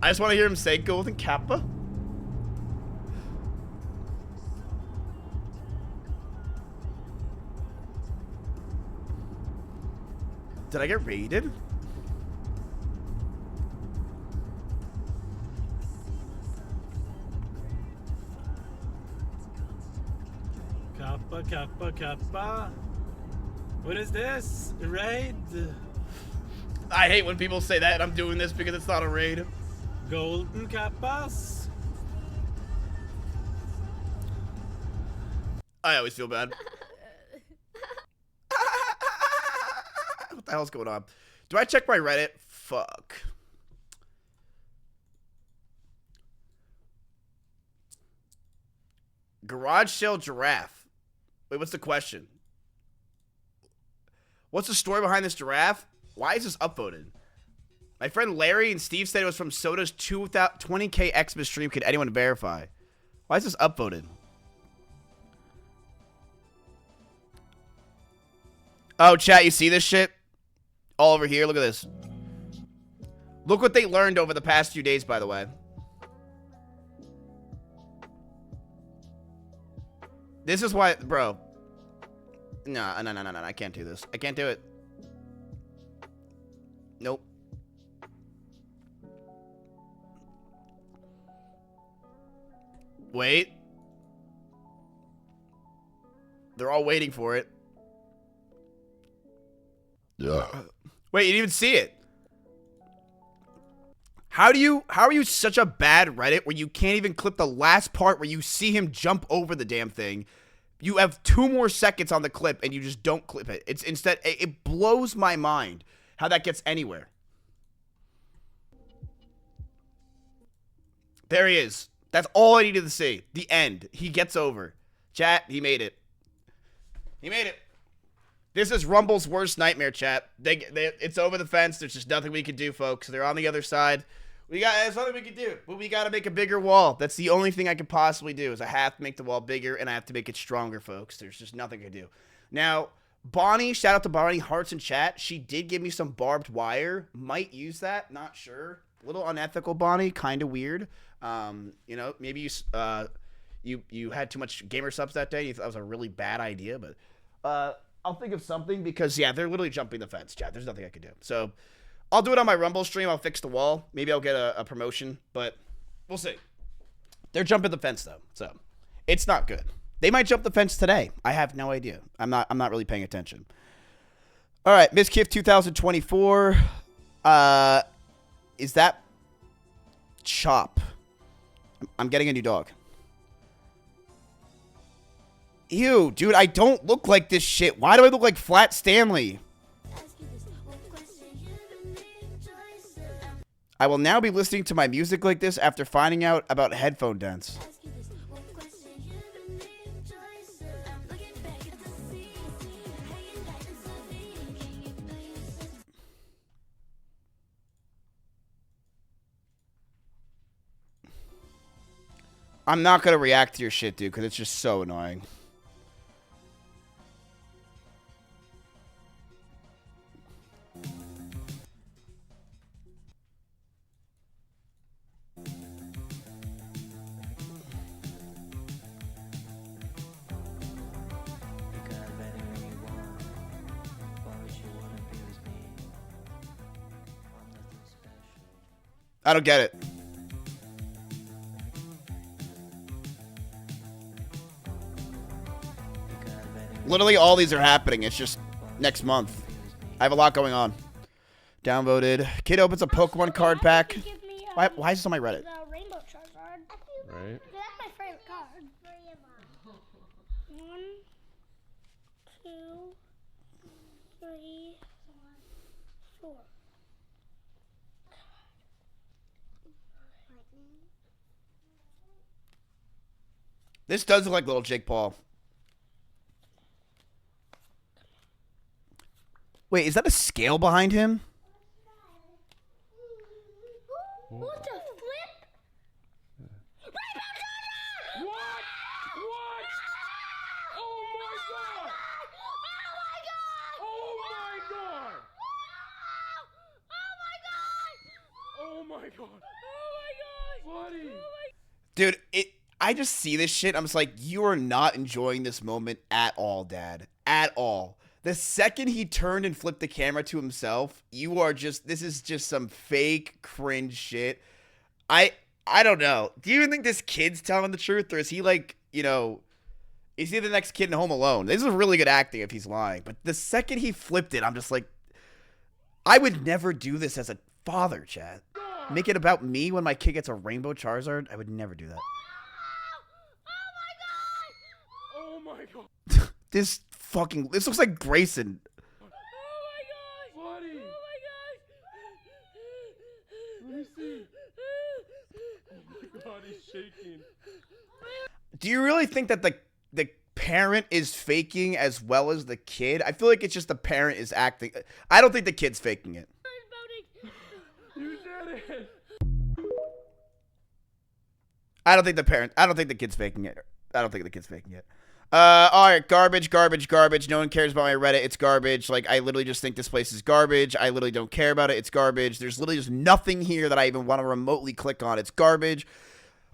I just want to hear him say Golden Kappa. Did I get raided? Kappa, Kappa, Kappa. What is this? Raid? I hate when people say that and I'm doing this because it's not a raid. Golden Kappas? I always feel bad. What the hell's going on? Do I check my Reddit? Fuck. Garage sale giraffe. Wait, what's the question? What's the story behind this giraffe? Why is this upvoted? My friend Larry and Steve said it was from Soda's 20K Xmas stream. Could anyone verify? Why is this upvoted? Oh, chat, you see this shit? All over here. Look at this. Look what they learned over the past few days, by the way. This is why, bro. No, I can't do this. I can't do it. Nope. Wait. They're all waiting for it. Wait, you didn't even see it. How are you such a bad Reddit where you can't even clip the last part where you see him jump over the damn thing? You have 2 more seconds on the clip and you just don't clip it. It's instead, it blows my mind how that gets anywhere. There he is. That's all I needed to see. The end. He gets over. Chat, he made it. He made it. This is Rumble's worst nightmare, chat. It's over the fence. There's just nothing we can do, folks. They're on the other side. There's nothing we can do. But we got to make a bigger wall. That's the only thing I could possibly do is I have to make the wall bigger and I have to make it stronger, folks. There's just nothing I can do. Now, Bonnie, shout out to Bonnie, hearts in chat. She did give me some barbed wire. Might use that. Not sure. A little unethical, Bonnie. Kind of weird. You know, maybe you had too much gamer subs that day. You thought that was a really bad idea, but I'll think of something because, yeah, they're literally jumping the fence, chat. There's nothing I can do. So I'll do it on my Rumble stream. I'll fix the wall. Maybe I'll get a promotion, but we'll see. They're jumping the fence, though, so it's not good. They might jump the fence today. I have no idea. I'm not really paying attention. All right, Mizkif 2024. Is that Chop? I'm getting a new dog. Ew, dude, I don't look like this shit. Why do I look like Flat Stanley? I will now be listening to my music like this after finding out about headphone dents. I'm not going to react to your shit, dude, because it's just so annoying. I don't get it. Literally all these are happening. It's just next month. I have a lot going on. Downvoted. Kid opens a Pokemon card pack. Why is this on my Reddit? Rainbow Charizard. Right. That's my favorite card. 1, 2, 3, 4. This does look like little Jake Paul. Wait, is that a scale behind him? What the flip? What? What? Oh my god! Oh my god! Oh my god! Oh my god! Oh my god! Buddy! Dude, I just see this shit. I'm just like, you are not enjoying this moment at all, Dad. At all. The second he turned and flipped the camera to himself, you are just, this is just some fake cringe shit. I don't know. Do you even think this kid's telling the truth? Or is he like, you know, is he the next kid in Home Alone? This is really good acting if he's lying. But the second he flipped it, I'm just like, I would never do this as a father, chat. Make it about me when my kid gets a Rainbow Charizard? I would never do that. Oh my god! This looks like Grayson. Oh my god! Buddy! Oh my god! Let me see. Oh my god, he's shaking. Do you really think that the parent is faking as well as the kid? I feel like it's just the parent is acting. I don't think the kid's faking it. You did it! I don't think the kid's faking it. I don't think the kid's faking it. All right, garbage. No one cares about my Reddit. It's garbage. Like, I literally just think this place is garbage. I literally don't care about it. It's garbage. There's literally just nothing here that I even want to remotely click on. It's garbage.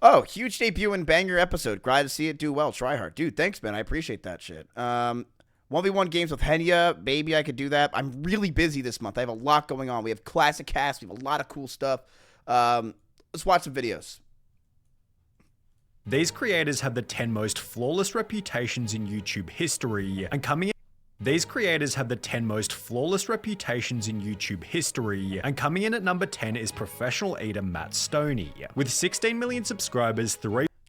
Oh, huge debut and banger episode. Glad to see it do well. Try hard. Dude, thanks, man. I appreciate that shit. 1v1 games with Henya. Maybe I could do that. I'm really busy this month. I have a lot going on. We have classic cast. We have a lot of cool stuff. Let's watch some videos. These creators have the 10 most flawless reputations in YouTube history, and coming in... These creators have the 10 most flawless reputations in YouTube history, and coming in at number 10 is professional eater Matt Stoney. With 16 million subscribers,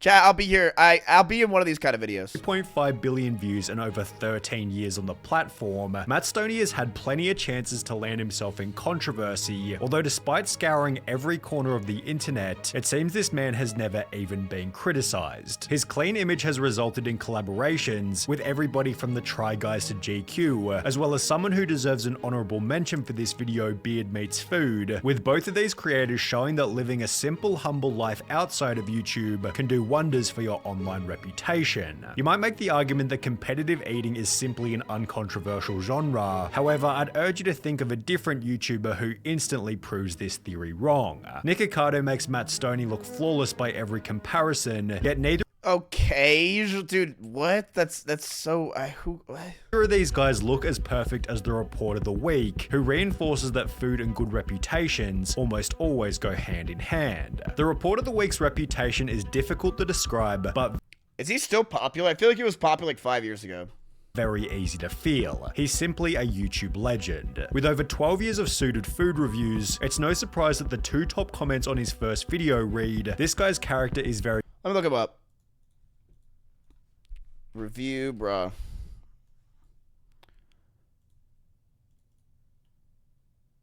Chat, I'll be here. I'll be in one of these kind of videos. 3.5 billion views and over 13 years on the platform, Matt Stoney has had plenty of chances to land himself in controversy, although despite scouring every corner of the internet, it seems this man has never even been criticized. His clean image has resulted in collaborations with everybody from the Try Guys to GQ, as well as someone who deserves an honorable mention for this video, Beard Meets Food, with both of these creators showing that living a simple, humble life outside of YouTube can do wonders for your online reputation. You might make the argument that competitive eating is simply an uncontroversial genre. However, I'd urge you to think of a different YouTuber who instantly proves this theory wrong. Nick Ocado makes Matt Stoney look flawless by every comparison, yet neither dude, what? That's so. What? Neither of these guys look as perfect as the report of the week, who reinforces that food and good reputations almost always go hand in hand. The report of the week's reputation is difficult to describe, but is he still popular? I feel like he was popular like 5 years ago. Very easy to feel. He's simply a YouTube legend. With over 12 years of suited food reviews, it's no surprise that the 2 top comments on his first video read, "This guy's character is very..." Let me look him up. Review, bruh.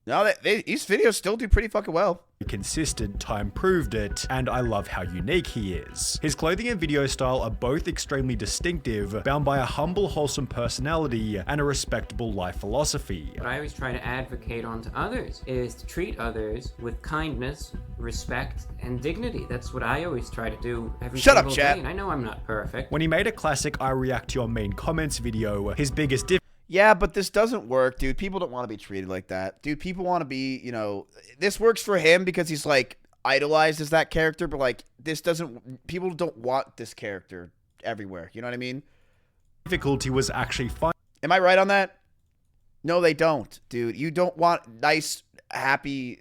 No, these videos still do pretty fucking well. Consistent, time proved it, and I love how unique he is. His clothing and video style are both extremely distinctive, bound by a humble, wholesome personality and a respectable life philosophy. What I always try to advocate onto others is to treat others with kindness, respect, and dignity. That's what I always try to do every single day, and I know I'm not perfect. When he made a classic I React to Your Mean Comments video, his biggest yeah, but this doesn't work, dude. People don't want to be treated like that. Dude, people want to be, you know, this works for him because he's like idolized as that character, but like this doesn't, people don't want this character everywhere. You know what I mean? Difficulty was actually fun. Am I right on that? No, they don't, dude. You don't want nice, happy,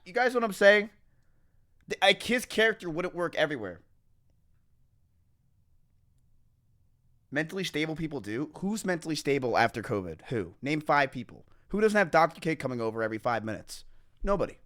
you guys know what I'm saying? Like his character wouldn't work everywhere. Mentally stable people do? Who's mentally stable after COVID? Who? Name 5 people. Who doesn't have Dr. K coming over every 5 minutes? Nobody.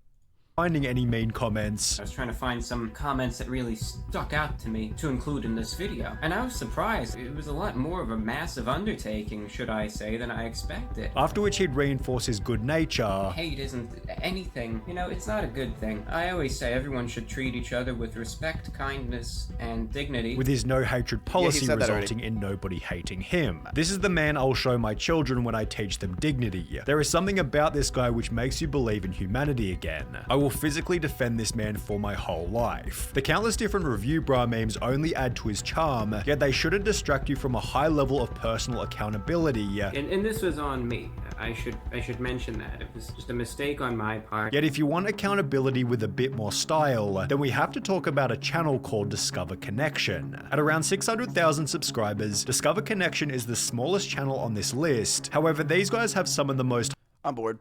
Finding any mean comments. I was trying to find some comments that really stuck out to me to include in this video, and I was surprised. It was a lot more of a massive undertaking, should I say, than I expected. After which he'd reinforce his good nature. Hate isn't anything. You know, it's not a good thing. I always say everyone should treat each other with respect, kindness, and dignity. With his no hatred policy resulting in nobody hating him. This is the man I'll show my children when I teach them dignity. There is something about this guy which makes you believe in humanity again. I will physically defend this man for my whole life. The countless different review bra memes only add to his charm, yet they shouldn't distract you from a high level of personal accountability. And this was on me. I should mention that. It was just a mistake on my part. Yet if you want accountability with a bit more style, then we have to talk about a channel called Discover Connection. At around 600,000 subscribers, Discover Connection is the smallest channel on this list. However, these guys have some of the most... I'm bored.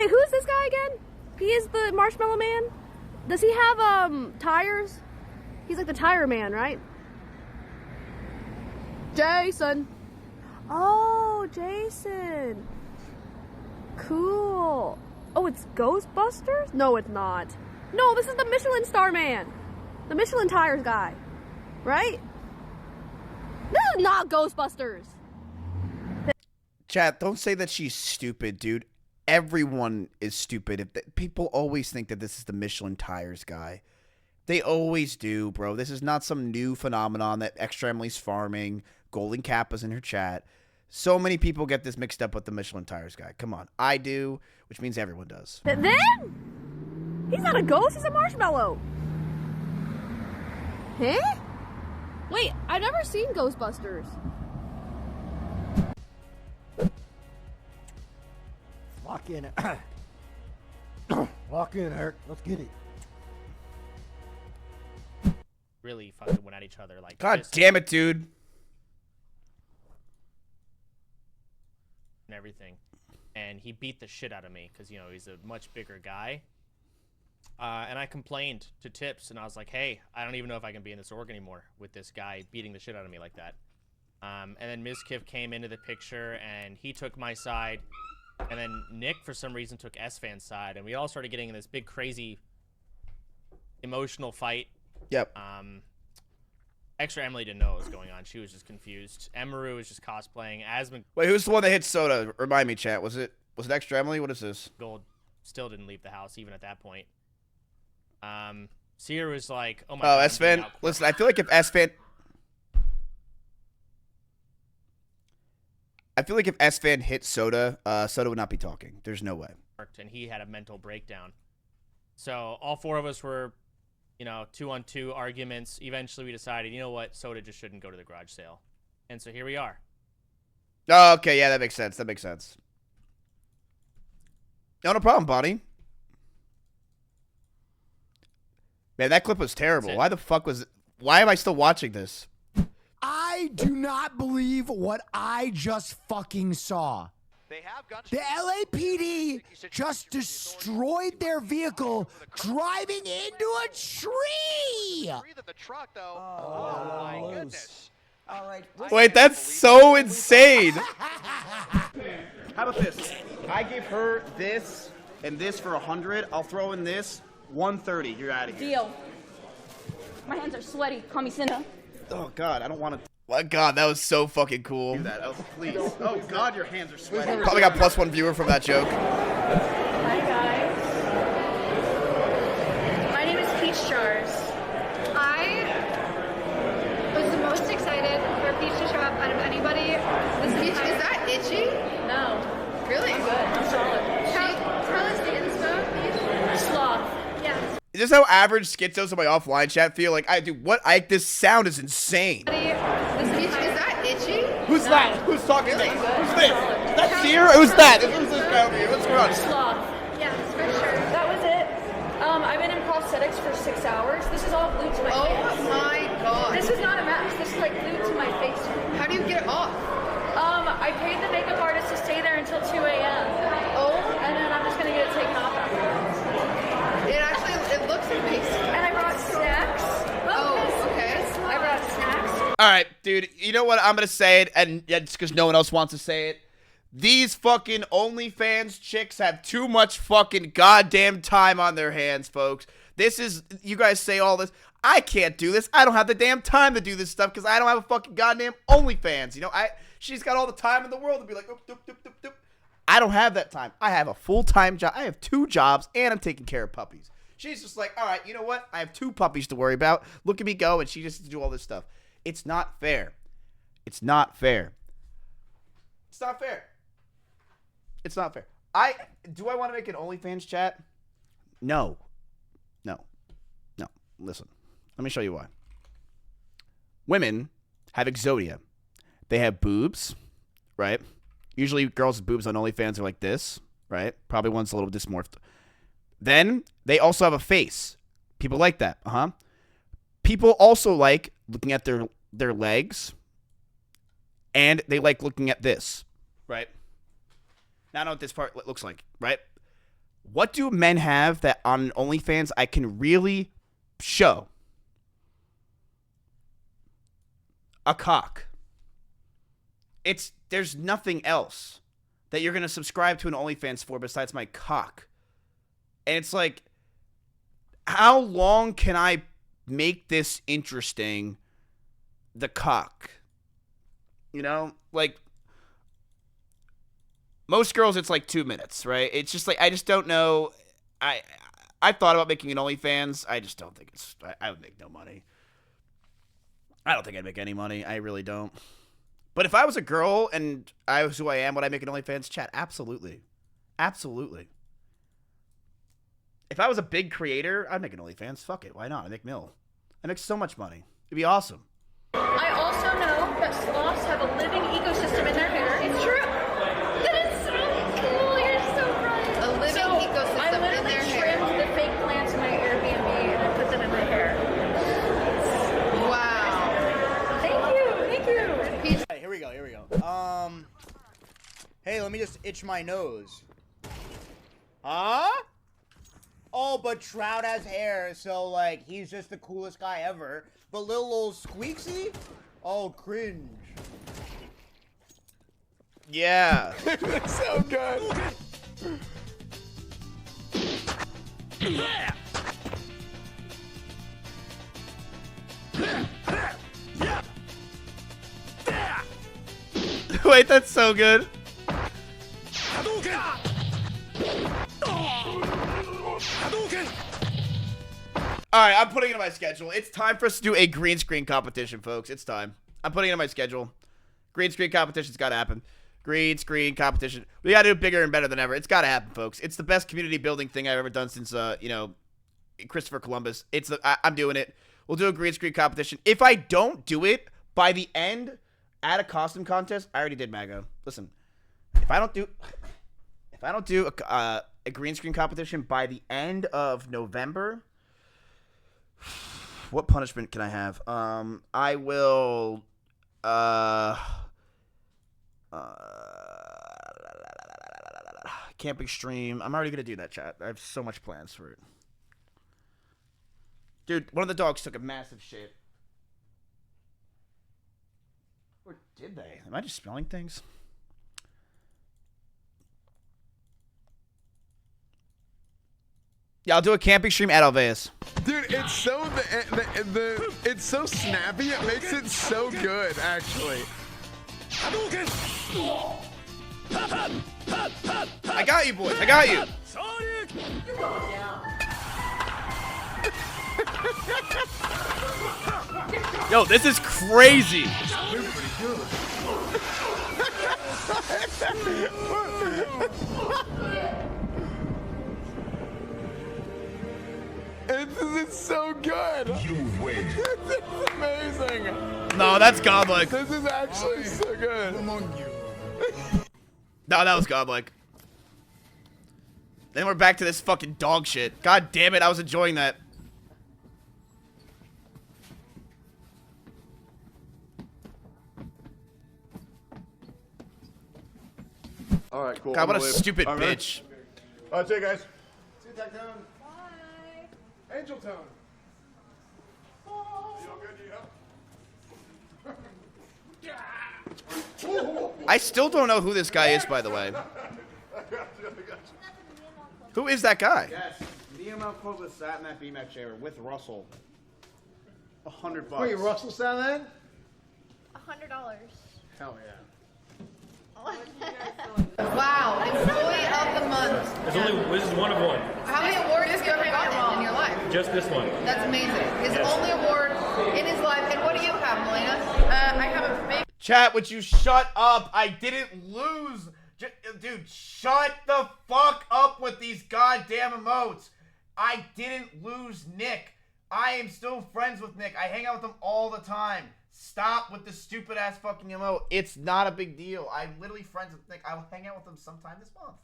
Hey, who's this guy again? He is the Marshmallow Man? Does he have, tires? He's like the tire man, right? Jason! Oh, Jason! Cool. Oh, it's Ghostbusters? No, it's not. No, this is the Michelin Star Man. The Michelin Tires guy. Right? This is not Ghostbusters. Chat, don't say that she's stupid, dude. Everyone is stupid. People always think that this is the Michelin Tires guy. They always do, bro. This is not some new phenomenon that Extra Emily's farming. Golden Kappa's in her chat. So many people get this mixed up with the Michelin Tires guy. Come on. I do, which means everyone does. Then? He's not a ghost, he's a marshmallow. Huh? Wait, I've never seen Ghostbusters. Lock in. Lock in, Eric. Let's get it. Really fucking went at each other like. God damn it, dude. And everything, and he beat the shit out of me because you know he's a much bigger guy. And I complained to Tips, and I was like, hey, I don't even know if I can be in this org anymore with this guy beating the shit out of me like that. And then Mizkif came into the picture, and he took my side. And then Nick, for some reason, took S-Fan's side. And we all started getting in this big, crazy, emotional fight. Yep. Extra Emily didn't know what was going on. She was just confused. Emeru was just cosplaying. Asmund Wait, who's the one that hit Soda? Remind me, chat. Was it Extra Emily? What is this? Gold still didn't leave the house, even at that point. Seer was like, oh my god. Oh, S-Fan? Listen, I feel like if S-Fan... hit Soda, Soda would not be talking. There's no way. And he had a mental breakdown. So all four of us were, you know, 2-on-2 arguments. Eventually we decided, you know what, Soda just shouldn't go to the garage sale. And so here we are. Oh, okay, yeah, that makes sense. That makes sense. No problem, Bonnie. Man, that clip was terrible. Why the fuck was... Why am I still watching this? I do not believe what I just fucking saw. The LAPD just destroyed their vehicle driving into a tree. Oh, my goodness. All right. Wait, that's so insane. How about this? I give her this and this for 100. I'll throw in this 130. You're out of here. Deal. My hands are sweaty. Call me Cinna. Oh God, I don't want to. My God, that was so fucking cool. Do that. Oh, please. Oh God, your hands are sweaty. Probably got +1 viewer from that joke. Hi guys. My name is Peach Jars. I was the most excited for Peach to show up out of anybody. Peach, is that itchy? No. Really? I'm good. I'm solid. Tell us the inspo, Peach. Sloth. Yes. Is this how average schizos in my offline chat feel? Like, this sound is insane. Is that itchy? Who's that? Who's talking to me? Who's this? Is that Seer? Who's that? Who's this guy over here? What's going on? Sloth. Yes, for sure. That was it. I've been in prosthetics for 6 hours. This is all glued to my face. Oh my god. This is not a mask. This is like glued to my face. How do you get it off? I paid the makeup artist to stay there until 2 a.m. Oh. And then I'm just gonna get it taken off afterwards. It looks amazing. And I brought snacks. Oh, okay. I brought snacks. All right, dude. You know what? I'm gonna say it, and it's because no one else wants to say it. These fucking OnlyFans chicks have too much fucking goddamn time on their hands, folks. This is, you guys say all this. I can't do this. I don't have the damn time to do this stuff because I don't have a fucking goddamn OnlyFans. You know, she's got all the time in the world to be like, oop, doop, doop, doop, doop. I don't have that time. I have a full-time job. I have 2 jobs, and I'm taking care of puppies. She's just like, all right, you know what? I have 2 puppies to worry about. Look at me go, and she just has to do all this stuff. It's not fair. It's not fair. It's not fair. It's not fair. Do I want to make an OnlyFans chat? No. No. No. Listen. Let me show you why. Women have exodia. They have boobs, right? Usually girls' boobs on OnlyFans are like this, right? Probably one's a little dysmorphed. Then they also have a face. People like that, People also like looking at their legs, and they like looking at this, right? Now I know what this part looks like, right? What do men have that on OnlyFans I can really show? A cock. There's nothing else that you're gonna subscribe to an OnlyFans for besides my cock. And it's like, how long can I make this interesting? The cock. You know? Like, most girls, it's like 2 minutes, right? It's just like, I just don't know. I thought about making an OnlyFans. I just don't think I would make no money. I don't think I'd make any money. I really don't. But if I was a girl and I was who I am, would I make an OnlyFans chat? Absolutely. Absolutely. If I was a big creator, I'd make an OnlyFans. Fuck it. Why not? I make mil. I make so much money. It'd be awesome. I also know that sloths have a living ecosystem in their hair. It's true. That is so cool. You're so right. A living ecosystem in their hair. I literally trimmed the fake plants in my Airbnb and I put them in my hair. Wow. Thank you. Hey, here we go. Hey, let me just itch my nose. Huh? oh, but Trout has hair, so like he's just the coolest guy ever. But little old Squeaksy, oh, cringe. Yeah. That's so good. Wait, that's so good. Alright, I'm putting it in my schedule. It's time for us to do a green screen competition, folks. It's time. I'm putting it in my schedule. Green screen competition's gotta happen. Green screen competition. We gotta do it bigger and better than ever. It's gotta happen, folks. It's the best community building thing I've ever done since, you know, Christopher Columbus. I'm doing it. We'll do a green screen competition. If I don't do it by the end at a costume contest, I already did Mago. Listen, if I don't do a green screen competition by the end of November, what punishment can I have? I will camping stream. I'm already gonna do that, chat. I have so much plans for it. Dude, one of the dogs took a massive shit. Or did they? Am I just spelling things? Yeah, I'll do a camping stream at Alveus. Dude, it's so it's so snappy. It makes it so good, actually. I got you, boys. I got you. Yo, this is crazy. It's so good. You win. This is amazing. No, that's godlike. This is actually so good. No, that was godlike. Then we're back to this fucking dog shit. God damn it, I was enjoying that. All right, cool. God, what a I'm gonna leave. stupid All right, bitch. All right, see you guys. See you, Tectone. Bye. Angel Tone. I still don't know who this guy is, by the way. Who is that guy? Yes, me and my was sat in that BMX chair with Russell. $100. Wait, Russell sat in? $100. Hell yeah. Wow, employee of the month. This is one of one. How many awards have you ever gotten in your life? Just this one. That's amazing. His Yes. only award in his life. And what do you have, Melina? I have a big. Chat, would you shut up? I didn't lose. Dude, shut the fuck up with these goddamn emotes. I didn't lose Nick. I am still friends with Nick. I hang out with him all the time. Stop with the stupid ass fucking emote. It's not a big deal. I'm literally friends with Nick. I will hang out with him sometime this month.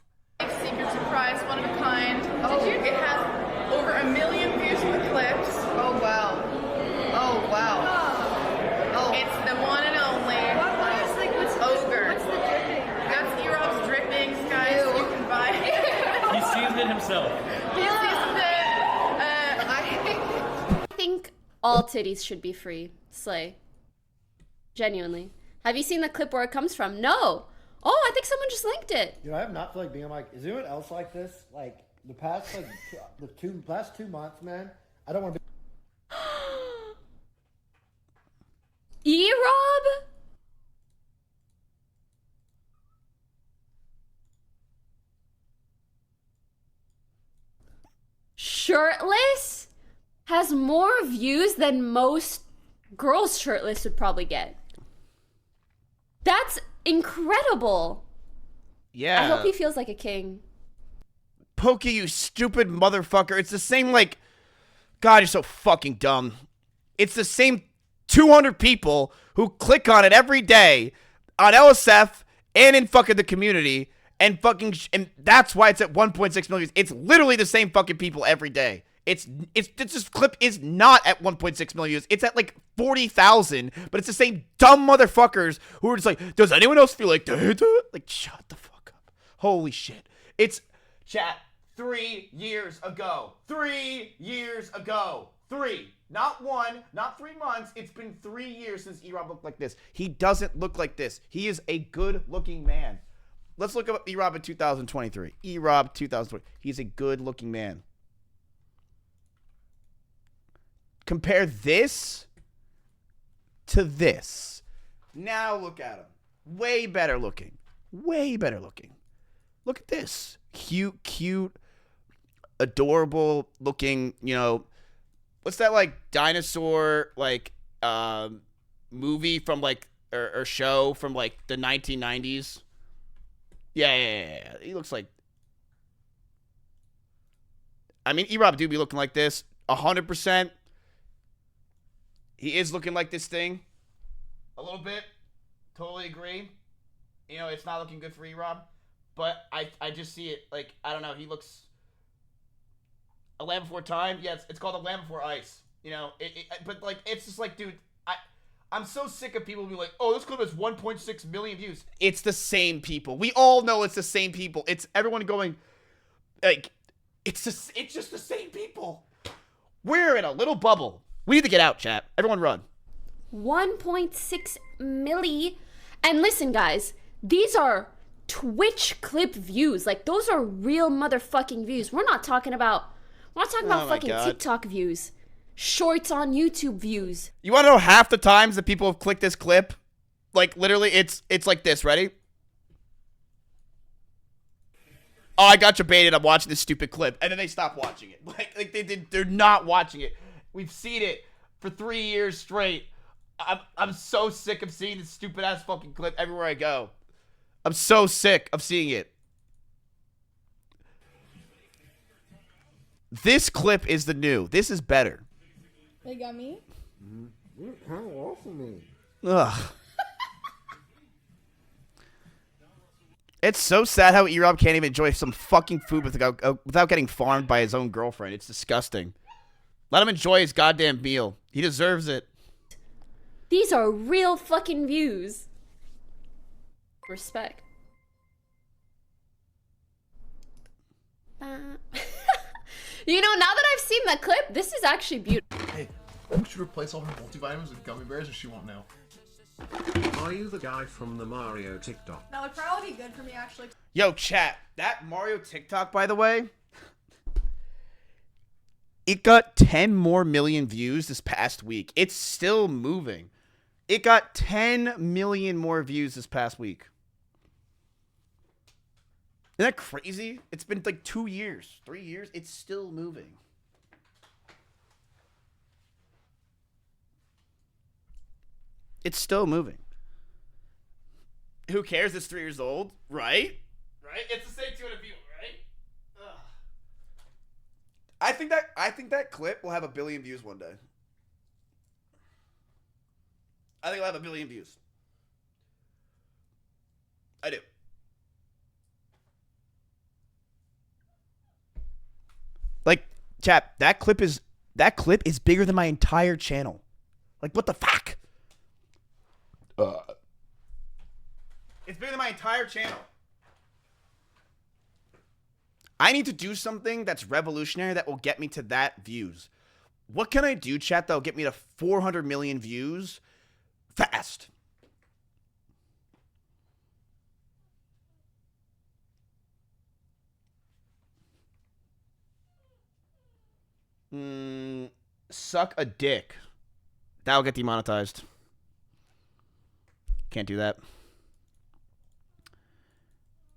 Secret surprise, one of a kind. Oh, it has over 1 million views for the clips. Oh wow. Oh wow. Oh, it's the one and only. What's Ogre. What's the dripping? That's Erob's drippings, guys. You can buy. He seasoned it himself. He seasoned it. I think all titties should be free. Slay. Genuinely. Have you seen the clip where it comes from? No. Oh, I think someone just linked it. Dude, I have not feel like being like, is anyone else like this? Like the past like last 2 months, man. I don't want to be. E-Rob? Shirtless has more views than most girls shirtless would probably get. That's incredible. Yeah. I hope he feels like a king. Pokey, you stupid motherfucker. It's the same, like... God, you're so fucking dumb. It's the same 200 people who click on it every day on LSF and in fucking the community and fucking... and that's why it's at 1.6 million. It's literally the same fucking people every day. It's this clip is not at 1.6 million views. It's at like 40,000, but it's the same dumb motherfuckers who are just like, does anyone else feel like that? Like, shut the fuck up. Holy shit. It's chat 3 years ago. 3 years ago. 3. Not 1, not 3 months. It's been 3 years since E-Rob looked like this. He doesn't look like this. He is a good-looking man. Let's look up E-Rob in 2023. E-Rob 2020. He's a good-looking man. Compare this to this. Now look at him. Way better looking. Way better looking. Look at this. Cute, adorable looking, you know, what's that like dinosaur like movie from like or show from like the 1990s? Yeah. He looks like, I mean, E-Rob do be looking like this 100%. He is looking like this thing a little bit. Totally agree. You know, it's not looking good for E-Rob, but I just see it like, I don't know. He looks a Land Before Time. Yeah, it's called A Land Before Ice. You know, but like, it's just like, dude, I'm so sick of people being like, oh, this clip has 1.6 million views. It's the same people. We all know it's the same people. It's everyone going, like, it's just the same people. We're in a little bubble. We need to get out, chat. Everyone run. 1.6 milli. And listen, guys, these are Twitch clip views. Like, those are real motherfucking views. We're not talking about fucking TikTok views. Shorts on YouTube views. You want to know half the times that people have clicked this clip? Like, literally, it's like this. Ready? Oh, I got you baited. I'm watching this stupid clip. And then they stop watching it. Like they're not watching it. We've seen it for 3 years straight. I'm so sick of seeing this stupid ass fucking clip everywhere I go. I'm so sick of seeing it. This clip is the new. This is better. They got me? Kind of awesome, me. Ugh. It's so sad how E-Rob can't even enjoy some fucking food without getting farmed by his own girlfriend. It's disgusting. Let him enjoy his goddamn meal. He deserves it. These are real fucking views. Respect. You know, now that I've seen the clip, this is actually beautiful. Hey, we should replace all her multivitamins with gummy bears or she won't know. Are you the guy from the Mario TikTok? That would probably be good for me, actually. Yo, chat. That Mario TikTok, by the way, it got 10 more million views this past week. It's still moving. It got 10 million more views this past week. Isn't that crazy? It's been like 2 years, 3 years. It's still moving. It's still moving. Who cares? It's 3 years old, right? Right? It's the same 200 views, right? Ugh. I think that clip will have 1 billion views one day. I think it'll have 1 billion views. I do. Like, chat, that clip is bigger than my entire channel. Like, what the fuck? It's bigger than my entire channel. I need to do something that's revolutionary that will get me to that views. What can I do, chat, that'll get me to 400 million views fast? Suck a dick. That'll get demonetized. Can't do that.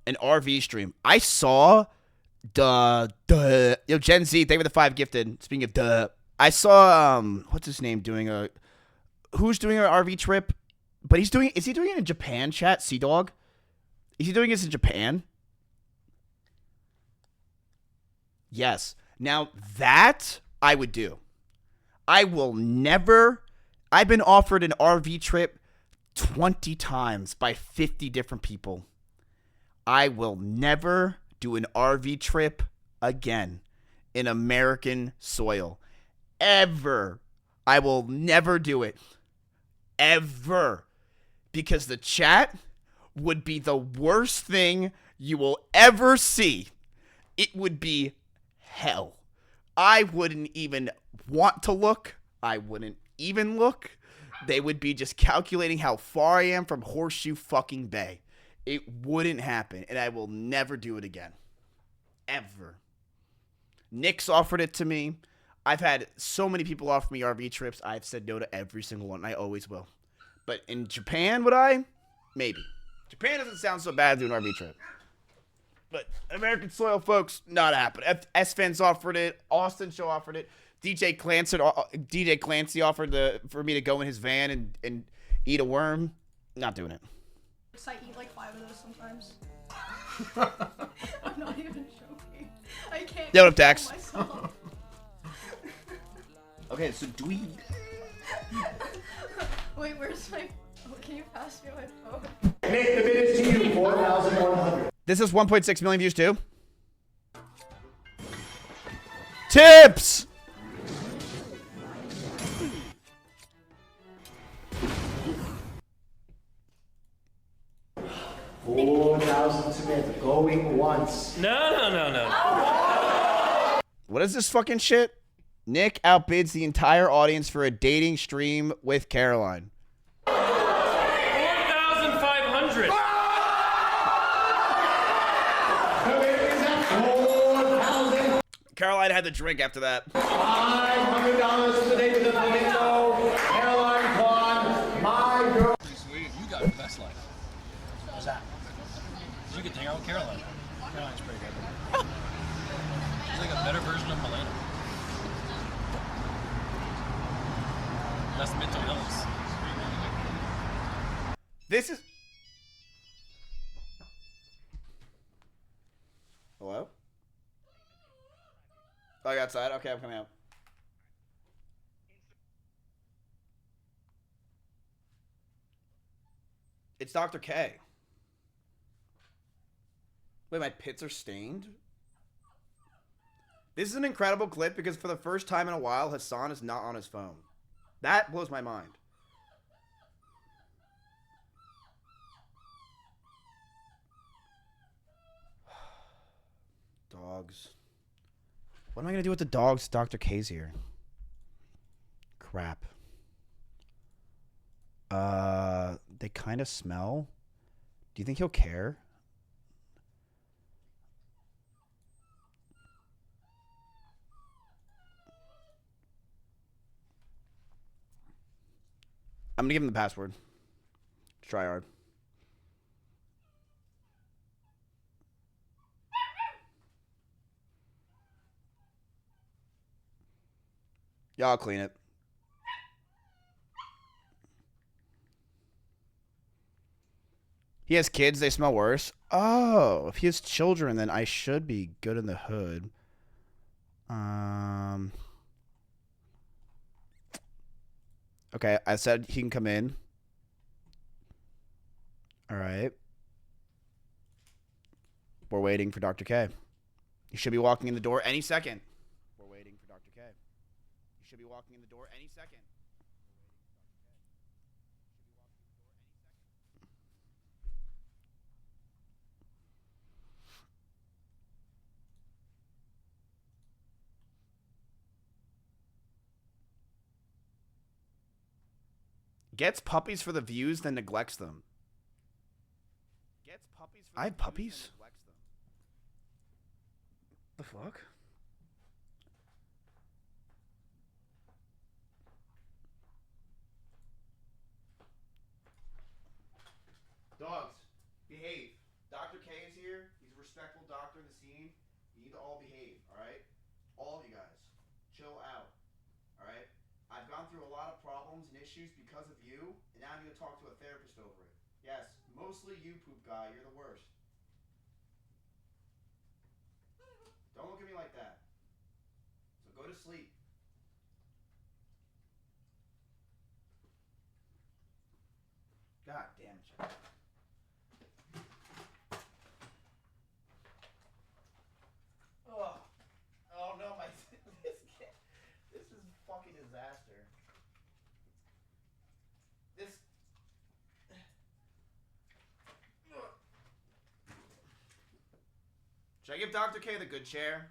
An RV stream. I saw yo, Gen Z, thank you for the 5 gifted. Speaking of I saw what's his name doing who's doing an RV trip? But is he doing it in Japan, chat? Sea Dog? Is he doing this in Japan? Yes. Now that I would do. I've been offered an RV trip 20 times by 50 different people. I will never do an RV trip again in American soil. Ever. I will never do it. Ever. Because the chat would be the worst thing you will ever see. it would be hell. I wouldn't even want to look. I wouldn't even look. They would be just calculating how far I am from Horseshoe fucking Bay. It wouldn't happen, and I will never do it again. Ever. Nick's offered it to me. I've had so many people offer me RV trips. I've said no to every single one, and I always will. But in Japan, would I? Maybe. Japan doesn't sound so bad to do an RV trip. But American soil, folks, not happening. S-Fans offered it. Austin Show offered it. DJ Clancy offered for me to go in his van and eat a worm. Not doing it. I eat like 5 of those sometimes. I'm not even joking. I can't. Yo, what up, Dax? Myself. Okay, so do we... Wait, where's my... Oh, can you pass me my phone? Nick, the bid is to you, 4,100. This is 1.6 million views, too. Tips! $4,000 going once. No. What is this fucking shit? Nick outbids the entire audience for a dating stream with Caroline. 4,500. Caroline had the drink after that. $500 for the date of the flamingo. Caroline Kwan, my girl. Sweet, you got the best life. What's that? You get to hang out with Caroline. Caroline's pretty good. She's like a better version of Milena. Less mental illness. This is... Hello? Oh, you're outside? Okay, I'm coming out. It's Dr. K. Wait, my pits are stained? This is an incredible clip because for the first time in a while, Hassan is not on his phone. That blows my mind. Dogs. What am I going to do with the dogs? Dr. K's here. Crap. They kind of smell. Do you think he'll care? I'm going to give him the password. Try hard. Yeah, I'll clean it. He has kids, they smell worse. Oh, if he has children, then I should be good in the hood. Okay, I said he can come in. All right. We're waiting for Dr. K. He should be walking in the door any second. We're waiting for Dr. K. He should be walking in the door any second. Gets puppies for the views, then neglects them. Gets puppies for I have puppies? The fuck? Dogs, behave. Dr. K is here. He's a respectful doctor in the scene. You need to all behave, alright? All of you guys. Chill out. Alright? I've gone through a lot of problems and issues because of you, and now I need to talk to a therapist over it. Yes, mostly you, poop guy. You're the worst. Don't look at me like that. So go to sleep. God damn it, Chuck. Oh no, my this is fucking disaster. This Should I give Dr. K the good chair?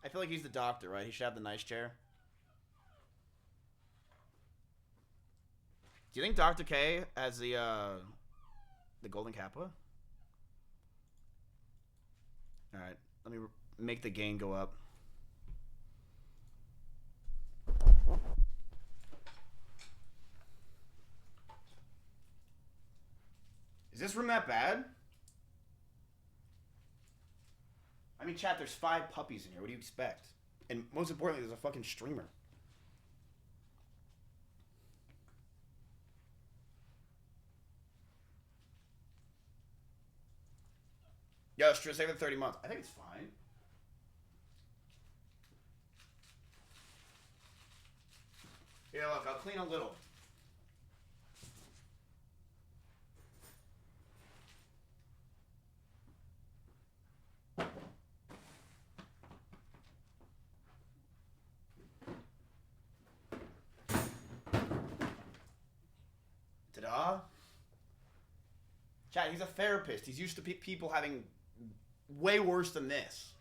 I feel like he's the doctor, right? He should have the nice chair. Do you think Dr. K has the golden kappa? All right, let me make the gain go up. Is this room that bad? I mean, chat, there's 5 puppies in here. What do you expect? And most importantly, there's a fucking streamer. Yo, save the 30 months. I think it's fine. Yeah, look, I'll clean a little. Ta-da. Chat, he's a therapist. He's used to people having way worse than this.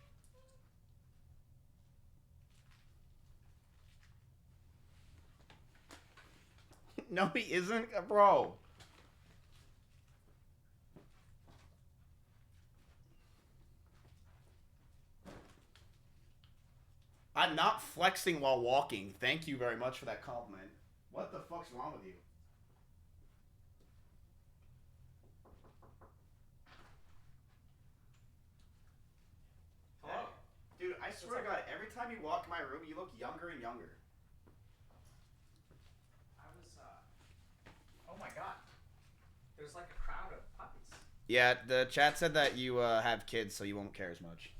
No, he isn't, bro. I'm not flexing while walking. Thank you very much for that compliment. What the fuck's wrong with you? Hello? Dude, I swear to God, every time you walk in my room, you look younger and younger. Oh my god. There's like a crowd of puppies. Yeah, the chat said that you have kids, so you won't care as much.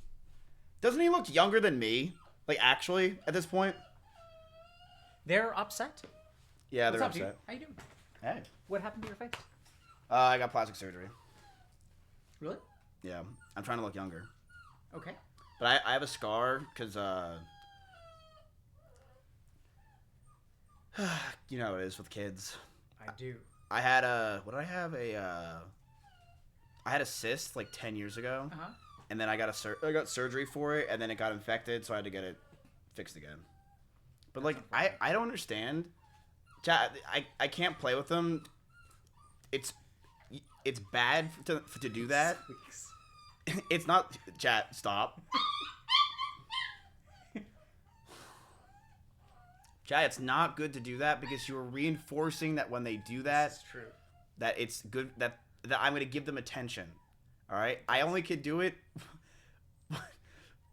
Doesn't he look younger than me? Like, actually, at this point? They're upset. Yeah, What's they're up, dude? upset. How you doing? Hey. What happened to your face? I got plastic surgery. Really? Yeah, I'm trying to look younger. Okay. But I have a scar, because, you know how it is with kids. I do. I had a, what did I have? I had a cyst, like, 10 years ago. Uh-huh. And then I got surgery for it, and then it got infected, so I had to get it fixed again. But, like, I don't understand. Chat, I can't play with them. It's bad to do that. It's not... Chat, stop. Chat, it's not good to do that because you're reinforcing that when they do that... This is true. That it's good... That I'm going to give them attention. All right? I only could do it...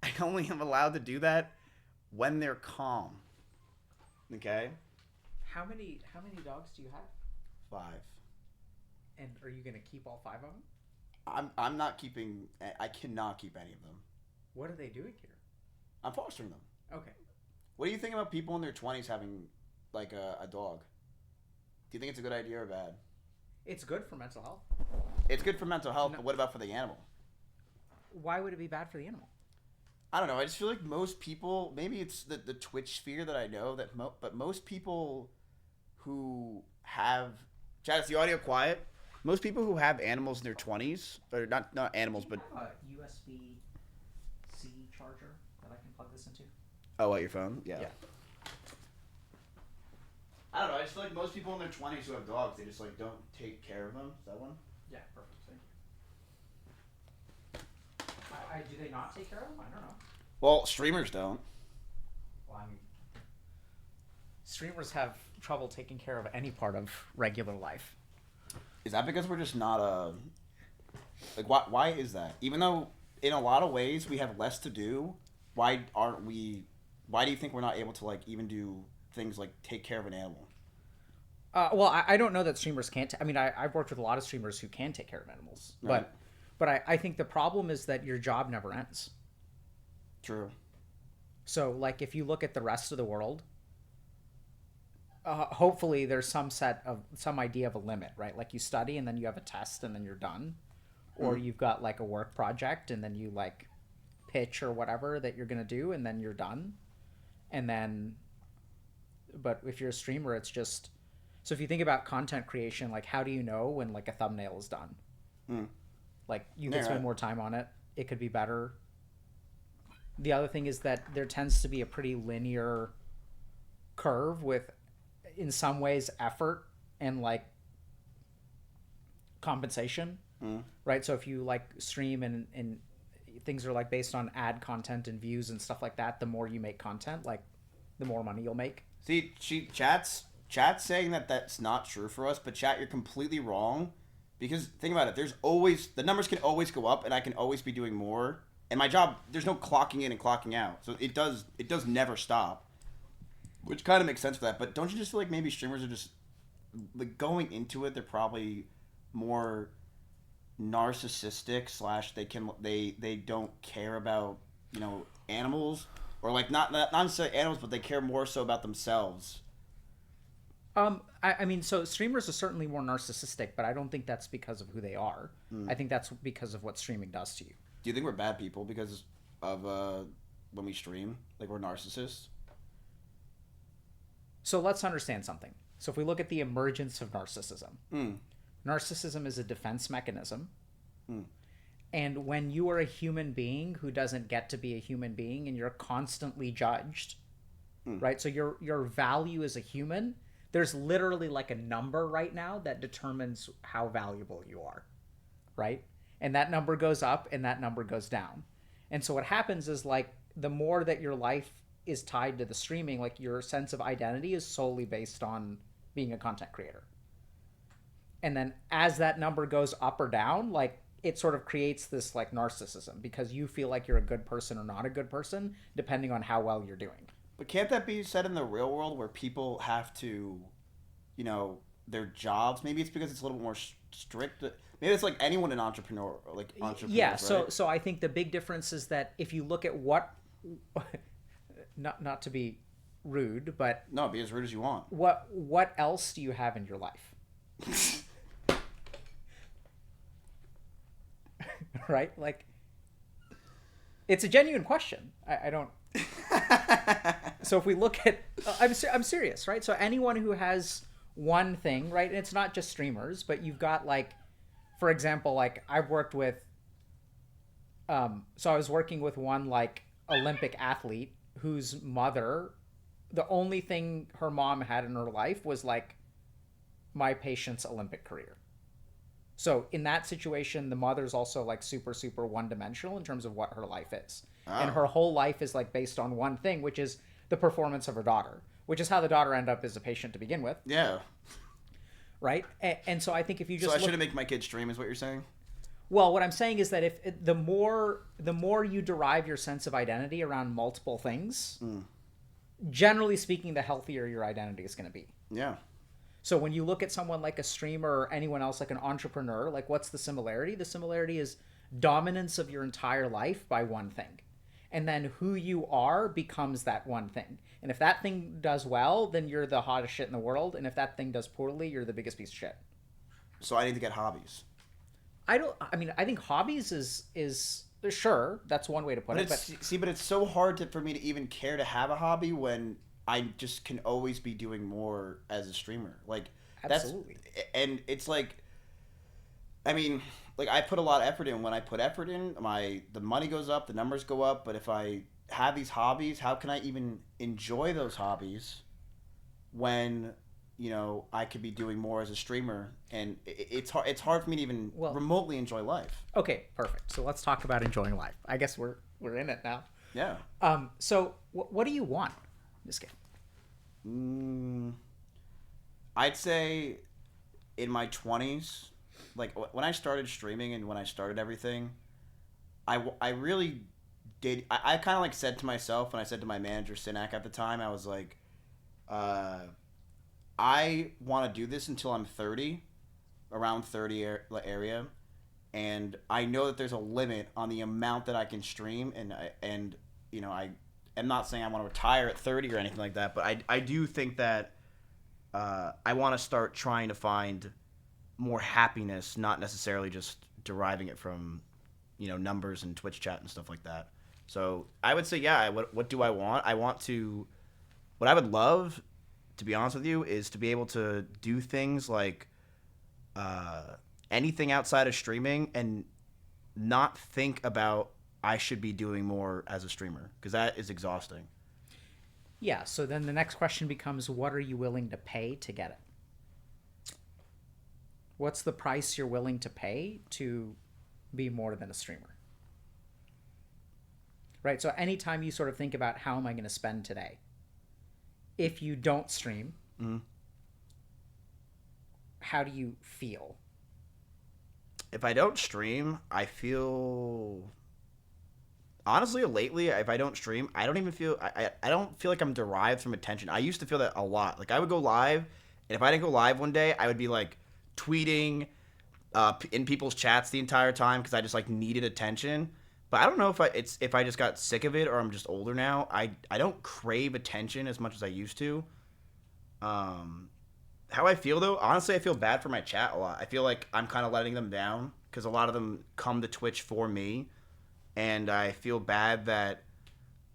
I only am allowed to do that when they're calm. Okay? How many dogs do you have? 5. And are you gonna keep all 5 of them? I'm not keeping... I cannot keep any of them. What are they doing here? I'm fostering them. Okay. What do you think about people in their 20s having, like, a dog? Do you think it's a good idea or bad? It's good for mental health. It's good for mental health, but what about for the animal? Why would it be bad for the animal? I don't know. I just feel like most people... Maybe it's the Twitch sphere that I know, but most people who have... Chad, is the audio quiet? Most people who have animals in their 20s, or not animals, but... I have a USB-C charger that I can plug this into. Oh, what, your phone? Yeah. Yeah. I don't know. I just feel like most people in their 20s who have dogs, they just, like, don't take care of them. Is that one? Yeah, perfect. Thank you. Do they not take care of them? I don't know. Well, streamers don't. Well, I mean, streamers have trouble taking care of any part of regular life. Is that because we're just not like, why is that? Even though in a lot of ways we have less to do, why do you think we're not able to, like, even do things like take care of an animal? Well, I don't know that streamers can't. I mean, I've worked with a lot of streamers who can take care of animals, Right. but I think the problem is that your job never ends. True. So, like, if you look at the rest of the world, hopefully there's some idea of a limit, right? Like, you study and then you have a test and then you're done, or you've got, like, a work project and then you, like, pitch or whatever that you're gonna do and then you're done, and then. But if you're a streamer, it's just. So if you think about content creation, like, how do you know when, like, a thumbnail is done? Like, you could spend more time on it. It could be better. The other thing is that there tends to be a pretty linear curve with, in some ways, effort and like compensation, right? So if you like stream and things are like based on ad content and views and stuff like that, the more you make content, like the more money you'll make. See, chat's saying that that's not true for us, but chat, you're completely wrong. Because think about it, the numbers can always go up, and I can always be doing more. And my job, there's no clocking in and clocking out, so it does never stop, which kind of makes sense for that. But don't you just feel like maybe streamers are just like going into it? They're probably more narcissistic / they don't care about animals, or like not necessarily animals, but they care more so about themselves. I mean, so streamers are certainly more narcissistic, but I don't think that's because of who they are. I think that's because of what streaming does to you. Do you think we're bad people because of when we stream? Like we're narcissists? So let's understand something. So if we look at the emergence of narcissism, narcissism is a defense mechanism. And when you are a human being who doesn't get to be a human being and you're constantly judged, right? So your value as a human, there's literally like a number right now that determines how valuable you are, right? And that number goes up and that number goes down. And so what happens is like the more that your life is tied to the streaming, like your sense of identity is solely based on being a content creator. And then as that number goes up or down, like it sort of creates this like narcissism because you feel like you're a good person or not a good person depending on how well you're doing. But can't that be said in the real world where people have to, their jobs? Maybe it's because it's a little bit more strict. Maybe it's like anyone an entrepreneur, like entrepreneurs. Yeah. Right? So I think the big difference is that if you look at what, not to be rude, but no, be as rude as you want. What else do you have in your life? Right? Like, it's a genuine question. I don't. So if we look at, I'm serious, right? So anyone who has one thing, right? And it's not just streamers, but you've got like, for example, like I've worked with, so I was working with one like Olympic athlete whose mother, the only thing her mom had in her life was like my patient's Olympic career. So in that situation, the mother's also like super, super one-dimensional in terms of what her life is. And her whole life is like based on one thing, which is the performance of her daughter, which is how the daughter ended up as a patient to begin with. Yeah. Right? And so I think if you just So I shouldn't make my kid stream is what you're saying? Well, what I'm saying is that if the more you derive your sense of identity around multiple things, generally speaking, the healthier your identity is going to be. Yeah. So when you look at someone like a streamer or anyone else like an entrepreneur, like what's the similarity? The similarity is dominance of your entire life by one thing. And then who you are becomes that one thing. And if that thing does well, then you're the hottest shit in the world. And if that thing does poorly, you're the biggest piece of shit. So I need to get hobbies. I think hobbies is sure, that's one way to put it. But it's so hard for me to even care to have a hobby when I just can always be doing more as a streamer. Like, absolutely. And it's like, I mean, like I put a lot of effort in. When I put effort in, the money goes up, the numbers go up. But if I have these hobbies, how can I even enjoy those hobbies when I could be doing more as a streamer? And it's hard for me to even remotely enjoy life. Okay, perfect. So let's talk about enjoying life. I guess we're in it now. Yeah. So what do you want this game? I'd say in my 20s, like when I started streaming and when I started everything, I really did. I kind of like said to myself, and I said to my manager Sinak at the time, I was like, I want to do this until I'm 30, around 30 area, and I know that there's a limit on the amount that I can stream, and I'm not saying I want to retire at 30 or anything like that, but I do think that I want to start trying to find more happiness, not necessarily just deriving it from, numbers and Twitch chat and stuff like that. So I would say, yeah, what do I want? What I would love, to be honest with you, is to be able to do things like anything outside of streaming and not think about I should be doing more as a streamer, because that is exhausting. Yeah, so then the next question becomes, what are you willing to pay to get it? What's the price you're willing to pay to be more than a streamer? Right, so anytime you sort of think about how am I going to spend today, if you don't stream, how do you feel? If I don't stream, I feel... Honestly, lately, if I don't stream, I don't even feel... I don't feel like I'm derived from attention. I used to feel that a lot. Like, I would go live, and if I didn't go live one day, I would be, like, tweeting in people's chats the entire time because I just, like, needed attention. But I don't know if I just got sick of it or I'm just older now. I don't crave attention as much as I used to. How I feel, though, honestly, I feel bad for my chat a lot. I feel like I'm kind of letting them down because a lot of them come to Twitch for me. And I feel bad that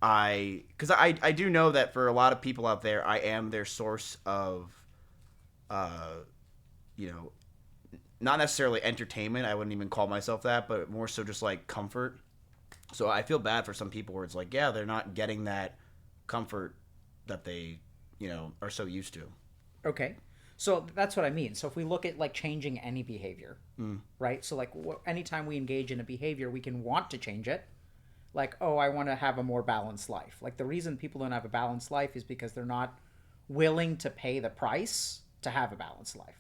because I do know that for a lot of people out there, I am their source of, not necessarily entertainment. I wouldn't even call myself that, but more so just like comfort. So I feel bad for some people where it's like, yeah, they're not getting that comfort that they, are so used to. Okay. So that's what I mean. So if we look at like changing any behavior, right? So like anytime we engage in a behavior, we can want to change it. Like, oh, I want to have a more balanced life. Like the reason people don't have a balanced life is because they're not willing to pay the price to have a balanced life.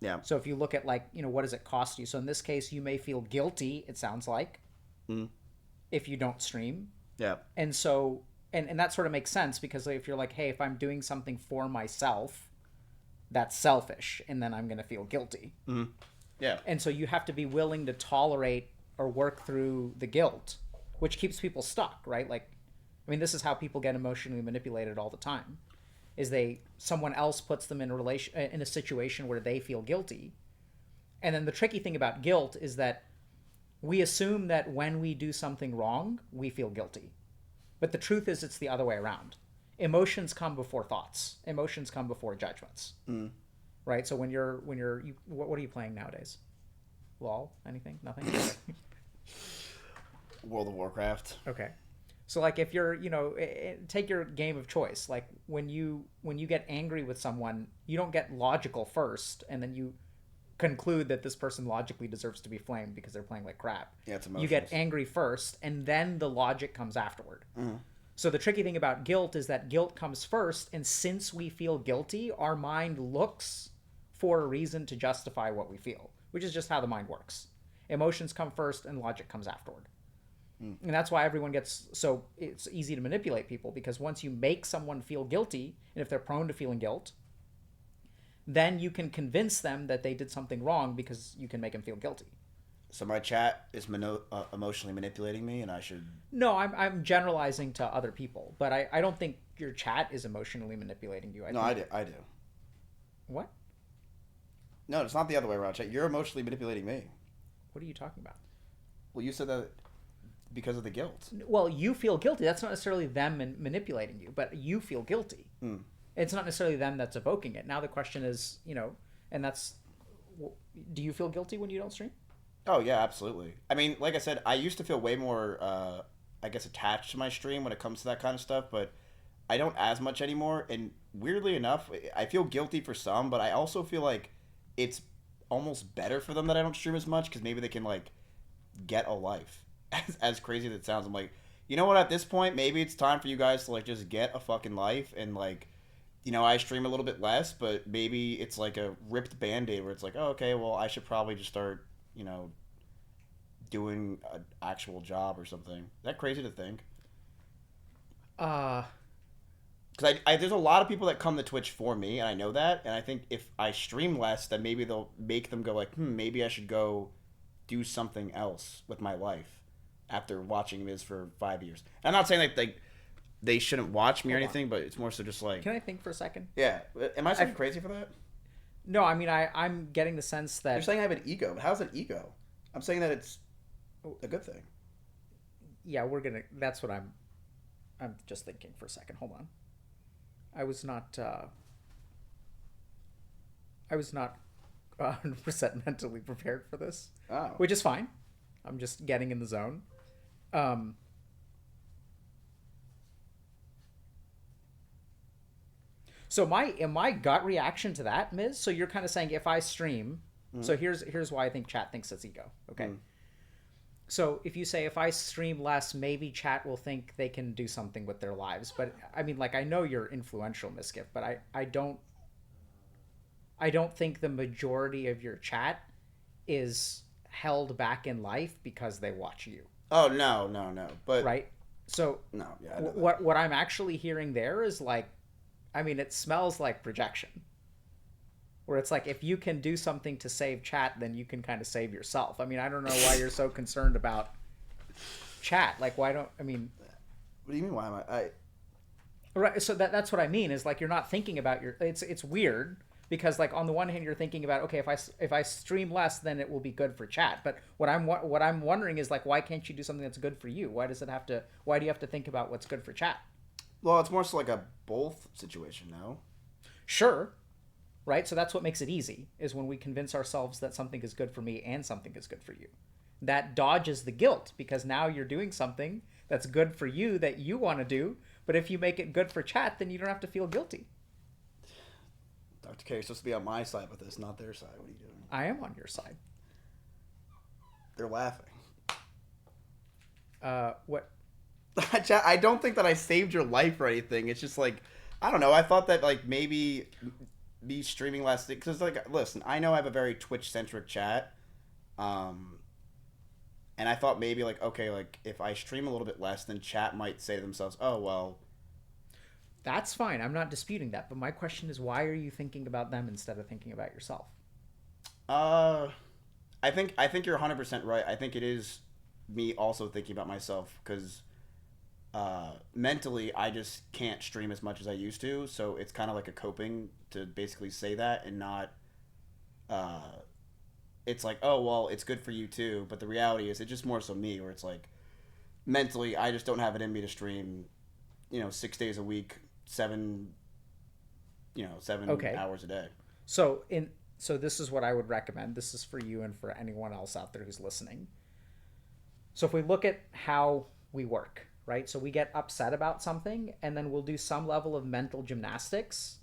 Yeah. So if you look at like, what does it cost you? So in this case, you may feel guilty, it sounds like, if you don't stream. Yeah. And so, and that sort of makes sense because if you're like, hey, if I'm doing something for myself, that's selfish, and then I'm going to feel guilty. Yeah. And so you have to be willing to tolerate or work through the guilt, which keeps people stuck, right? Like, I mean, this is how people get emotionally manipulated all the time, is someone else puts them in a situation where they feel guilty. And then the tricky thing about guilt is that we assume that when we do something wrong, we feel guilty. But the truth is it's the other way around. Emotions come before thoughts. Emotions come before judgments. Right? So what are you playing nowadays? LOL? Anything? Nothing? World of Warcraft. Okay. So like if you're, take your game of choice. Like when you get angry with someone, you don't get logical first and then you conclude that this person logically deserves to be flamed because they're playing like crap. Yeah, it's emotions. You get angry first and then the logic comes afterward. So the tricky thing about guilt is that guilt comes first, and since we feel guilty, our mind looks for a reason to justify what we feel, which is just how the mind works. Emotions come first and logic comes afterward. And that's why so it's easy to manipulate people, because once you make someone feel guilty, and if they're prone to feeling guilt, then you can convince them that they did something wrong because you can make them feel guilty. So my chat is emotionally manipulating me, and I should... No, I'm generalizing to other people, but I don't think your chat is emotionally manipulating you. I do. What? No, it's not the other way around, chat. You're emotionally manipulating me. What are you talking about? Well, you said that because of the guilt. Well, you feel guilty. That's not necessarily them manipulating you, but you feel guilty. It's not necessarily them that's evoking it. Now the question is, and that's, do you feel guilty when you don't stream? Oh, yeah, absolutely. I mean, like I said, I used to feel way more, attached to my stream when it comes to that kind of stuff, but I don't as much anymore. And weirdly enough, I feel guilty for some, but I also feel like it's almost better for them that I don't stream as much because maybe they can, get a life. As crazy as it sounds, I'm like, you know what, at this point, maybe it's time for you guys to, just get a fucking life and, I stream a little bit less, but maybe it's like a ripped Band-Aid where it's like, oh, okay, well, I should probably just start doing an actual job or something. Is that crazy to think? Because there's a lot of people that come to Twitch for me, and I know that, and I think if I stream less, then maybe they'll make them go maybe I should go do something else with my life after watching Miz for 5 years. And I'm not saying they shouldn't watch me or anything, but it's more so just Can I think for a second? Yeah. Am I so crazy for that? No, I mean, I'm getting the sense that... You're saying I have an ego, but how's an ego? I'm saying that it's a good thing. Yeah, that's what I'm just thinking for a second. Hold on. I was not 100% mentally prepared for this, which is fine. I'm just getting in the zone. So my gut reaction to that, Miz, so you're kind of saying if I stream, so here's why I think chat thinks it's ego. Okay. So if you say if I stream less, maybe chat will think they can do something with their lives. But I mean, like, I know you're influential, Mizkif, but I don't think the majority of your chat is held back in life because they watch you. Oh, no. But right. So no, yeah. What I'm actually hearing there is like, I mean, it smells like projection. Where it's like, if you can do something to save chat, then you can kind of save yourself. I mean, I don't know why you're so concerned about chat. Like, why don't, I mean... What do you mean, why am I... Right, so that's what I mean, is like, you're not thinking about your... It's weird, because like, on the one hand, you're thinking about, okay, if I stream less, then it will be good for chat. But what I'm wondering is like, why can't you do something that's good for you? Why do you have to think about what's good for chat? Well, it's more so like a both situation, no? Sure. Right? So that's what makes it easy, is when we convince ourselves that something is good for me and something is good for you. That dodges the guilt, because now you're doing something that's good for you that you want to do, but if you make it good for chat, then you don't have to feel guilty. Dr. K, you're supposed to be on my side with this, not their side. What are you doing? I am on your side. They're laughing. What? I don't think that I saved your life or anything. It's just like, I don't know. I thought that like maybe... me streaming less, because like, listen, I know I have a very Twitch centric chat, and I thought maybe like, okay, like if I stream a little bit less, then chat might say to themselves, oh well, that's fine, I'm not disputing that, but my question is, why are you thinking about them instead of thinking about yourself? I think you're 100% right. I think it is me also thinking about myself, because mentally I just can't stream as much as I used to, so it's kind of like a coping to basically say that, and not it's like, oh well, it's good for you too, but the reality is it's just more so me, where it's like mentally I just don't have it in me to stream 6 days a week, 7 okay. hours a day. So this is what I would recommend. This is for you and for anyone else out there who's listening. So if we look at how we work, right? So we get upset about something, and then we'll do some level of mental gymnastics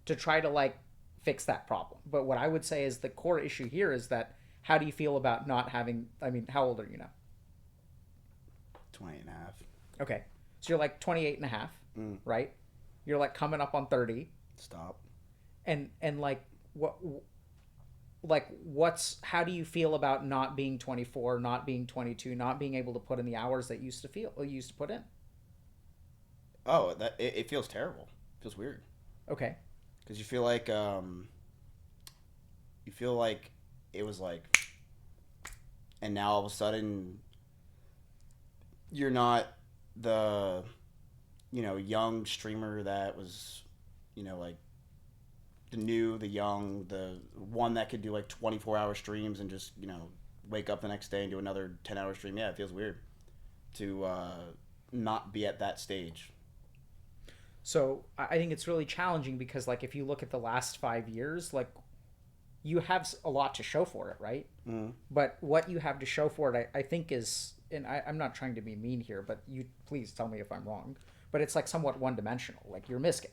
to try to like fix that problem. But what I would say is the core issue here is that, how do you feel about not having, I mean, how old are you now? 28 and a half. Okay. So you're like 28 and a half, right? You're like coming up on 30. Stop. And like, how do you feel about not being 24, not being 22, not being able to put in the hours that you used to put in? Oh, it feels terrible. It feels weird. Okay. Because you feel like it was like, and now all of a sudden you're not the young streamer that was like the young, the one that could do like 24-hour streams and just wake up the next day and do another 10-hour stream. Yeah, it feels weird to not be at that stage. So I think it's really challenging, because like, if you look at the last 5 years, like, you have a lot to show for it, right? But what you have to show for it, I think is, and I'm not trying to be mean here, but you please tell me if I'm wrong, but it's like somewhat one-dimensional. Like, you're Mizkif.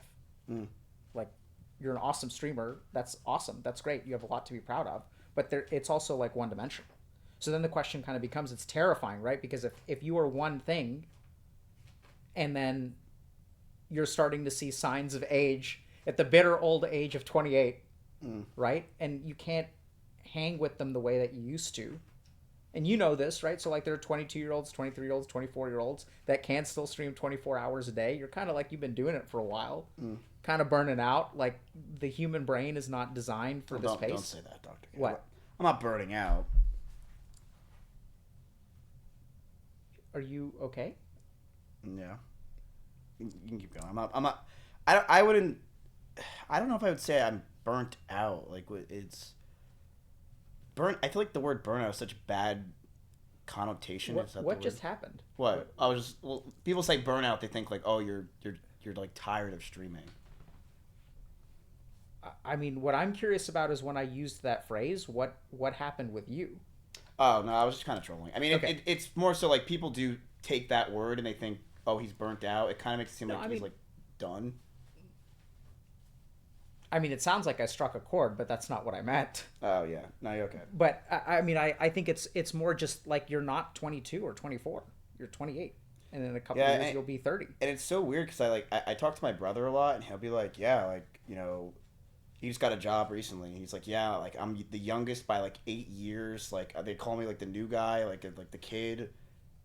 Like, you're an awesome streamer. That's awesome. That's great. You have a lot to be proud of. But it's also like one-dimensional. So then the question kind of becomes, it's terrifying, right? Because if you are one thing, and then you're starting to see signs of age at the bitter old age of 28, right? And you can't hang with them the way that you used to. And you know this, right? So like, there are 22-year-olds, 23-year-olds, 24-year-olds that can still stream 24 hours a day. You're kind of like, you've been doing it for a while, kind of burning out. Like, the human brain is not designed for this pace. Don't say that, Dr. K. What? I'm not burning out. Are you okay? Yeah. You can keep going. I wouldn't, I don't know if I would say I'm burnt out. Like, it's burnt. I feel like the word burnout is such a bad connotation. What just happened? What? People say burnout, they think like, oh, you're like tired of streaming. I mean, what I'm curious about is, when I used that phrase, what happened with you? Oh, no, I was just kind of trolling. I mean, okay. it's more so like, people do take that word and they think, oh, he's burnt out. It kind of makes it seem No, like I he's mean- like done. I mean, it sounds like I struck a chord, but that's not what I meant. Oh yeah, no, you're okay. But I mean, I think it's more just like you're not 22 or 24. You're 28, and in a couple years and- you'll be 30. And it's so weird because I talk to my brother a lot, and he'll be like, yeah, like, you know, he just got a job recently, and he's like, yeah, like I'm the youngest by like 8 years. Like they call me like the new guy, like the kid,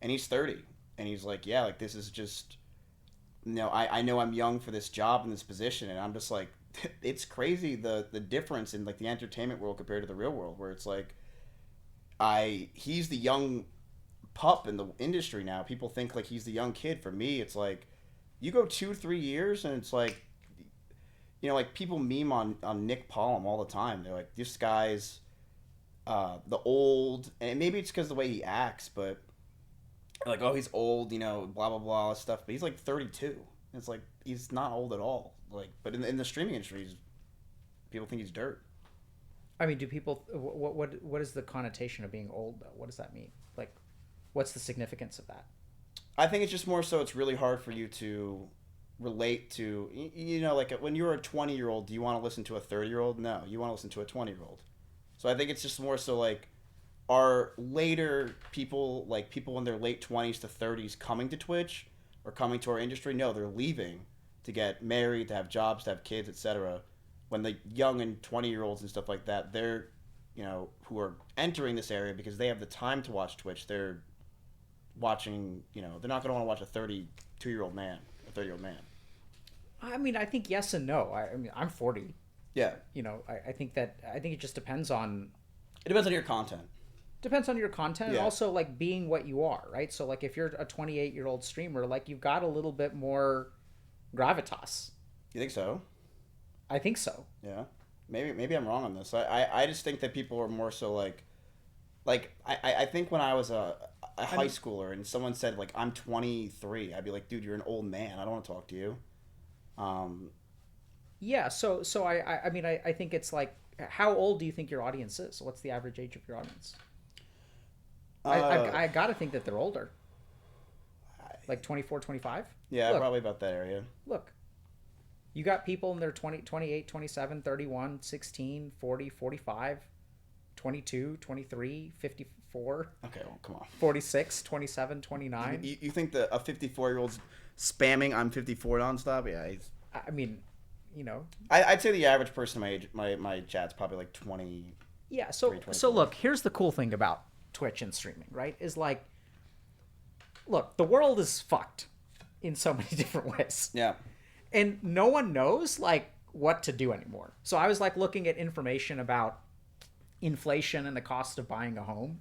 and he's 30, and he's like, yeah, like this is just, you know, I know I'm young for this job and this position, and I'm just like, it's crazy the difference in like the entertainment world compared to the real world, where it's like, he's the young pup in the industry now. People think like he's the young kid. For me, it's like, you go 2-3 years, and it's like, you know, like people meme on Nick Pollum all the time. They're like, this guy's the old, and maybe it's because of the way he acts, but like, oh, he's old, you know, blah blah blah stuff. But he's like 32. It's like he's not old at all. Like, but in the streaming industry, people think he's dirt. I mean, do people what is the connotation of being old though? What does that mean? Like, what's the significance of that? I think it's just more so it's really hard for you to relate to, you know, like when you're a 20-year-old, do you want to listen to a 30-year-old? No, you want to listen to a 20-year-old. So I think it's just more so like, are later people, like people in their late 20s to 30s coming to Twitch or coming to our industry? No, they're leaving to get married, to have jobs, to have kids, etc. When the young and 20-year-olds and stuff like that, they're, you know, who are entering this area because they have the time to watch Twitch, they're watching, you know, they're not going to want to watch a 32-year-old man, a 30-year-old man. I mean, I think yes and no. I mean, I'm 40. Yeah. You know, I think it just depends on... It depends on your content. Depends on your content, Yeah. and also like being what you are, right? So like if you're a 28-year-old streamer, like you've got a little bit more gravitas. You think so? I think so. Yeah. Maybe I'm wrong on this. I just think that people are more so like I think when I was a high schooler and someone said like I'm 23, I'd be like, dude, you're an old man. I don't want to talk to you. Yeah. So I mean I think it's like, how old do you think your audience is? What's the average age of your audience? I gotta think that they're older. Like 24, 25? Yeah, Look, probably about that area. Look, you got people in their 20, 28, 27, 31, 16, 40, 45, 22, 23, 54. Okay, well, come on. 46, 27, 29. You think that a 54-year-old's spamming I'm 54 nonstop? Yeah, I mean, you know. I'd say the average person my chat's probably like 20. Yeah, so look, here's the cool thing about Twitch and streaming, right? Is like, look, the world is fucked in so many different ways. Yeah. And no one knows like what to do anymore. So I was like looking at information about inflation and the cost of buying a home.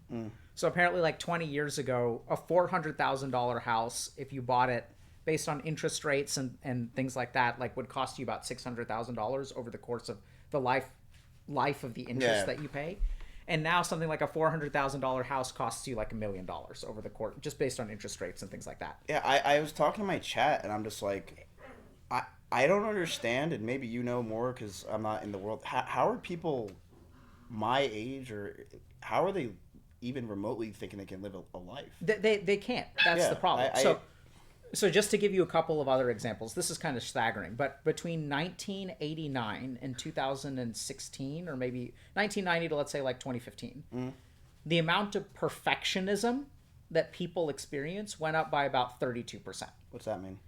So apparently like 20 years ago, a $400,000 house, if you bought it based on interest rates and things like that, like would cost you about $600,000 over the course of the life of the interest that you pay. And now something like a $400,000 house costs you like $1 million over the course, just based on interest rates and things like that. Yeah, I was talking to my chat, and I'm just like, I don't understand, and maybe you know more because I'm not in the world. How are people my age, or how are they even remotely thinking they can live a life? They can't. That's the problem. So just to give you a couple of other examples, this is kind of staggering, but between 1989 and 2016, or maybe 1990 to let's say like 2015, the amount of perfectionism that people experience went up by about 32%. What's that mean?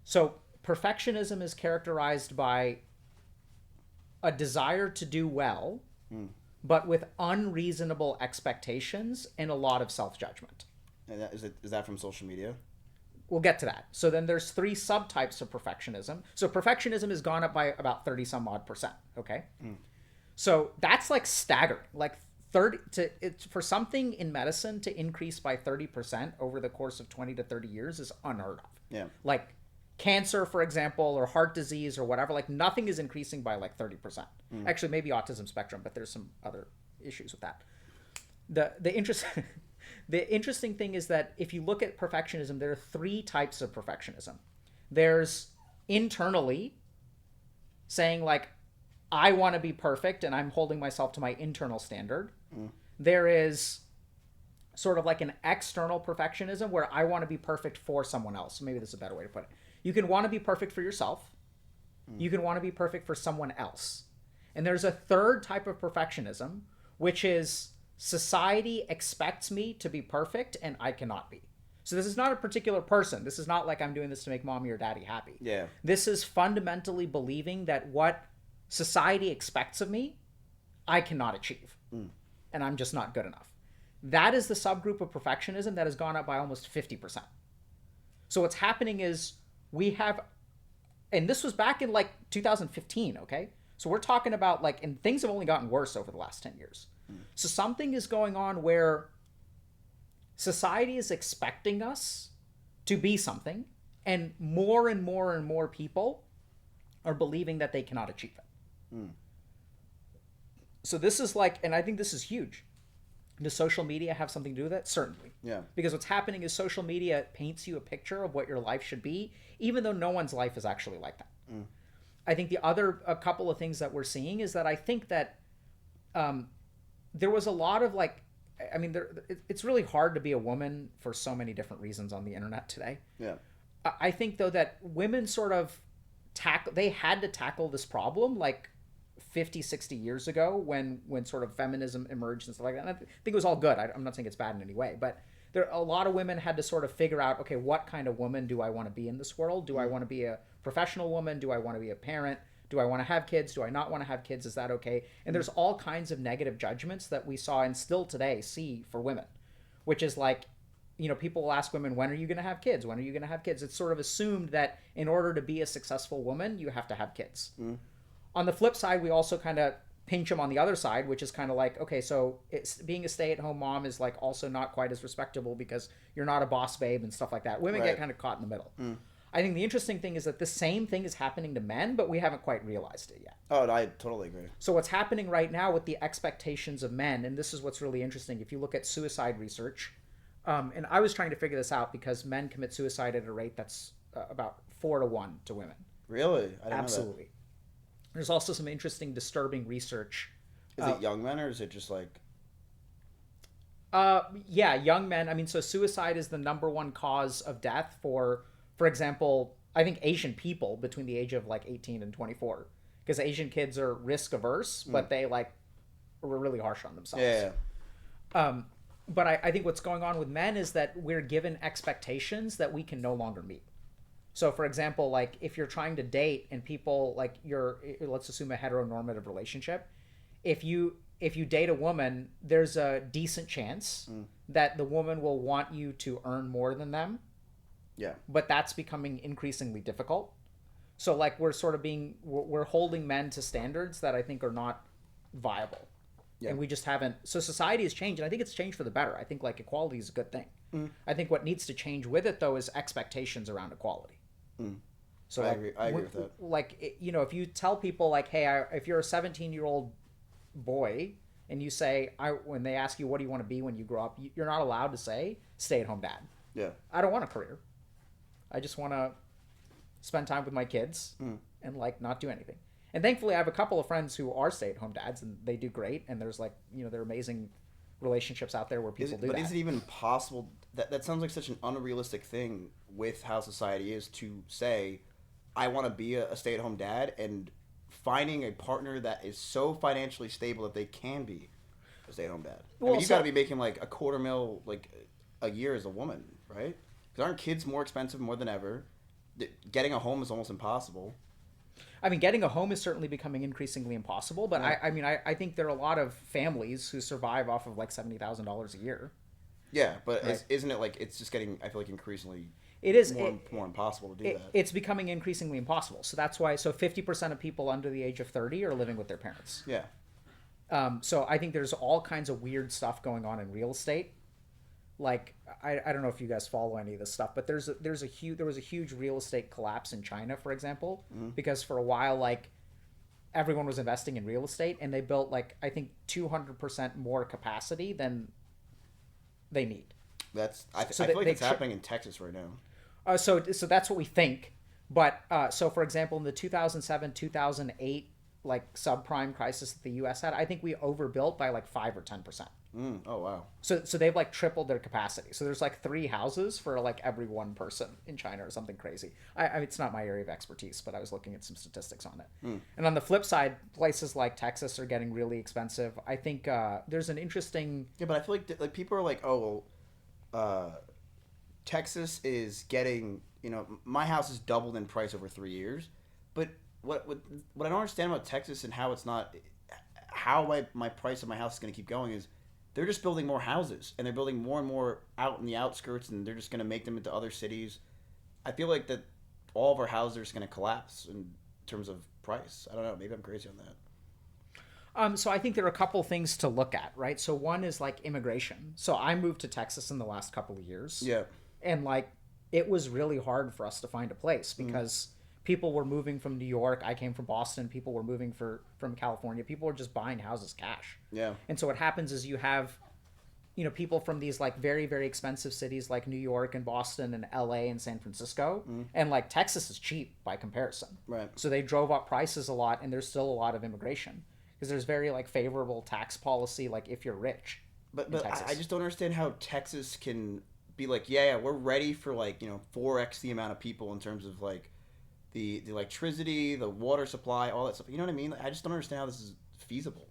So perfectionism is characterized by a desire to do well, but with unreasonable expectations and a lot of self-judgment. And is that from social media? We'll get to that. So then there's 3 subtypes of perfectionism. So perfectionism has gone up by about 30 some odd %. Okay. So that's like staggering. Like for something in medicine to increase by 30% over the course of 20 to 30 years is unheard of. Yeah. Like cancer, for example, or heart disease or whatever, like nothing is increasing by like 30%. Actually, maybe autism spectrum, but there's some other issues with that. The interesting thing is that if you look at perfectionism, there are 3 types of perfectionism. There's internally saying like, I want to be perfect and I'm holding myself to my internal standard. There is sort of like an external perfectionism where I want to be perfect for someone else. Maybe this is a better way to put it. You can want to be perfect for yourself. You can want to be perfect for someone else. And there's a third type of perfectionism, which is society expects me to be perfect and I cannot be. So this is not a particular person. This is not like I'm doing this to make mommy or daddy happy. Yeah. This is fundamentally believing that what society expects of me, I cannot achieve. And I'm just not good enough. That is the subgroup of perfectionism that has gone up by almost 50%. So what's happening is we have, and this was back in like 2015, okay? So we're talking about like, and things have only gotten worse over the last 10 years. So something is going on where society is expecting us to be something, and more and more people are believing that they cannot achieve it. So this is like, and I think this is huge. Does social media have something to do with it? Certainly. Yeah. Because what's happening is social media paints you a picture of what your life should be, even though no one's life is actually like that. I think a couple of things that we're seeing is that I think that there was a lot of like, I mean, it's really hard to be a woman for so many different reasons on the internet today. Yeah. I think though that women sort of they had to tackle this problem like 50, 60 years ago when sort of feminism emerged and stuff like that. And I think it was all good. I'm not saying it's bad in any way, but a lot of women had to sort of figure out, okay, what kind of woman do I want to be in this world? Do I want to be a professional woman? Do I want to be a parent? Do I want to have kids? Do I not want to have kids? Is that okay? And there's all kinds of negative judgments that we saw and still today see for women, which is like, you know, people will ask women, when are you going to have kids? When are you going to have kids? It's sort of assumed that in order to be a successful woman, you have to have kids. On the flip side, we also kind of pinch them on the other side, which is kind of like, okay, so being a stay-at-home mom is like also not quite as respectable because you're not a boss babe and stuff like that. Women get kind of caught in the middle. I think the interesting thing is that the same thing is happening to men, but we haven't quite realized it yet. Oh, I totally agree. So what's happening right now with the expectations of men, and this is what's really interesting, if you look at suicide research, and I was trying to figure this out because men commit suicide at a rate that's about 4-1 to women. Really? I didn't know that. Absolutely. There's also some interesting, disturbing research. Is it young men or is it just like... Yeah, young men. I mean, so suicide is the #1 cause of death for example, I think Asian people between the age of like 18 and 24. Because Asian kids are risk averse, but they like were really harsh on themselves. Yeah. But I think what's going on with men is that we're given expectations that we can no longer meet. So for example, like if you're trying to date and people like let's assume a heteronormative relationship, if you date a woman, there's a decent chance that the woman will want you to earn more than them. Yeah. But that's becoming increasingly difficult. So like we're holding men to standards that I think are not viable. Yeah. And we just haven't. So society has changed, and I think it's changed for the better. I think like equality is a good thing. I think what needs to change with it though is expectations around equality. So I agree with that. Like, you know, if you tell people like, hey, if you're a 17-year-old boy and you say, when they ask you what do you want to be when you grow up, you're not allowed to say stay-at-home dad. Yeah. I don't want a career. I just want to spend time with my kids and like not do anything. And thankfully I have a couple of friends who are stay-at-home dads and they do great. And there's like, you know, there are amazing relationships out there where people do that. But is it even possible? That sounds like such an unrealistic thing with how society is to say, I want to be a stay-at-home dad, and finding a partner that is so financially stable that they can be a stay-at-home dad. Well, I mean, you got to be making like $250,000 like a year as a woman, right? Because aren't kids more expensive more than ever? Getting a home is almost impossible. I mean, getting a home is certainly becoming increasingly impossible, but yeah. I think there are a lot of families who survive off of like $70,000 a year. Yeah, but isn't it like it's just getting, I feel like increasingly more impossible to do that. It's becoming increasingly impossible. So that's why, 50% of people under the age of 30 are living with their parents. Yeah. So I think there's all kinds of weird stuff going on in real estate. Like, I don't know if you guys follow any of this stuff, but there was a huge real estate collapse in China, for example, because for a while, like, everyone was investing in real estate, and they built, like, I think 200% more capacity than they need. I feel like it's happening in Texas right now. So that's what we think. But, so for example, in the 2007-2008 like subprime crisis that the U.S. had, I think we overbuilt by like 5 or 10%. Oh wow. So they've like tripled their capacity. So there's like 3 houses for like every one person in China or something crazy. I mean, it's not my area of expertise, but I was looking at some statistics on it. And on the flip side, places like Texas are getting really expensive. I think there's an interesting. Yeah, but I feel like people are like, oh, well, Texas is getting, my house has doubled in price over 3 years, but what I don't understand about Texas and how it's not, how my price of my house is going to keep going is they're just building more houses and they're building more and more out in the outskirts and they're just going to make them into other cities. I feel like that all of our houses are just going to collapse in terms of price. I don't know. Maybe I'm crazy on that. So I think there are a couple things to look at, right? So one is like immigration. So I moved to Texas in the last couple of years. Yeah. And like, it was really hard for us to find a place because people were moving from New York. I came from Boston. People were moving from California. People were just buying houses cash. Yeah. And so what happens is you have, people from these like very, very expensive cities like New York and Boston and LA and San Francisco. And like Texas is cheap by comparison. Right. So they drove up prices a lot and there's still a lot of immigration because there's very like favorable tax policy, like if you're rich. But I just don't understand how Texas can be like, yeah, we're ready for like, 4x the amount of people in terms of like the electricity, the water supply, all that stuff. You know what I mean? I just don't understand how this is feasible.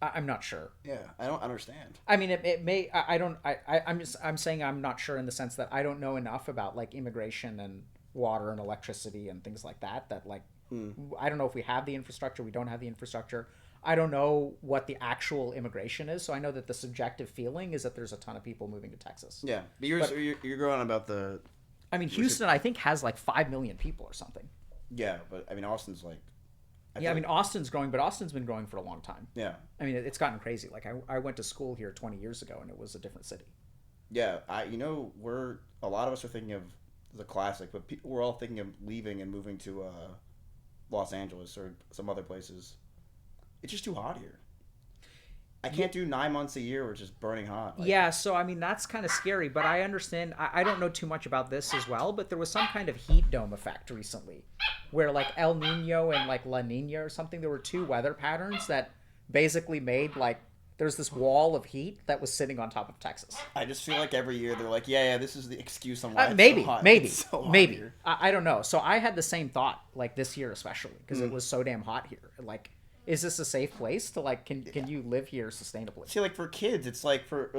I'm not sure. Yeah, I don't understand. I mean, it may. I'm saying I'm not sure in the sense that I don't know enough about like immigration and water and electricity and things like that. That like, I don't know if we have the infrastructure. We don't have the infrastructure. I don't know what the actual immigration is. So I know that the subjective feeling is that there's a ton of people moving to Texas. Yeah, but you're going on about the. I mean, Houston, I think, has like 5 million people or something. Yeah, but I mean, Austin's like. Austin's growing, but Austin's been growing for a long time. Yeah. I mean, it's gotten crazy. Like, I went to school here 20 years ago, and it was a different city. Yeah, we're a lot of us are thinking of the classic, but we're all thinking of leaving and moving to Los Angeles or some other places. It's just too hot here. I can't do 9 months a year. We're just burning hot. Yeah, so I mean that's kind of scary, but I understand. I don't know too much about this as well, but there was some kind of heat dome effect recently, where like El Nino and like La Nina or something. There were 2 weather patterns that basically made like there's this wall of heat that was sitting on top of Texas. I just feel like every year they're like, yeah, this is the excuse on why it's maybe, so hot. maybe, It's so hot maybe. here. I don't know. So I had the same thought like this year especially because it was so damn hot here. Like. Is this a safe place to like? Can you live here sustainably? See, like for kids, it's like for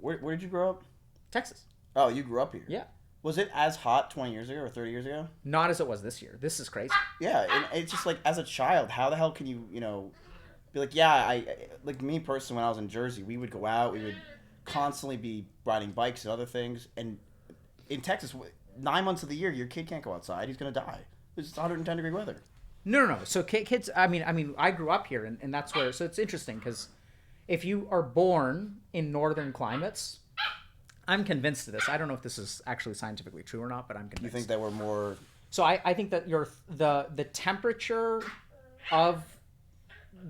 where did you grow up? Texas. Oh, you grew up here. Yeah. Was it as hot 20 years ago or 30 years ago? Not as it was this year. This is crazy. Yeah, and it's just like as a child, how the hell can you be like, yeah, I like me personally when I was in Jersey, we would go out, we would constantly be riding bikes and other things, and in Texas, 9 months of the year, your kid can't go outside; he's gonna die. It's 110 degree weather. No. So kids, I mean, I grew up here, and that's where. So it's interesting because if you are born in northern climates, I'm convinced of this. I don't know if this is actually scientifically true or not, but I'm convinced. You think that we're more? So I think that the temperature of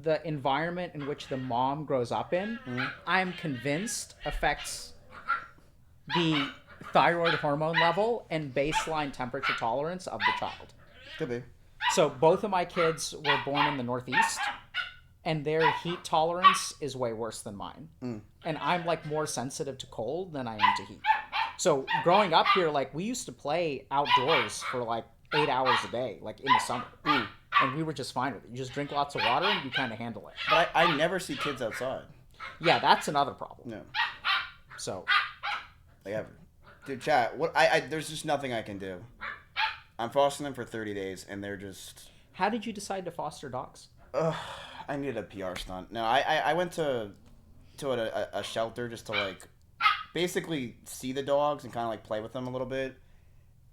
the environment in which the mom grows up in, I'm convinced affects the thyroid hormone level and baseline temperature tolerance of the child. Could be. So both of my kids were born in the Northeast, and their heat tolerance is way worse than mine. And I'm like more sensitive to cold than I am to heat. So growing up here, like we used to play outdoors for like 8 hours a day, like in the summer. And we were just fine with it. You just drink lots of water and you kind of handle it. But I never see kids outside. Yeah, that's another problem. No. So. Like ever. Dude, chat, there's just nothing I can do. I'm fostering them for 30 days, and they're just... How did you decide to foster dogs? I needed a PR stunt. No, I went to a shelter just to, like, basically see the dogs and kind of, like, play with them a little bit.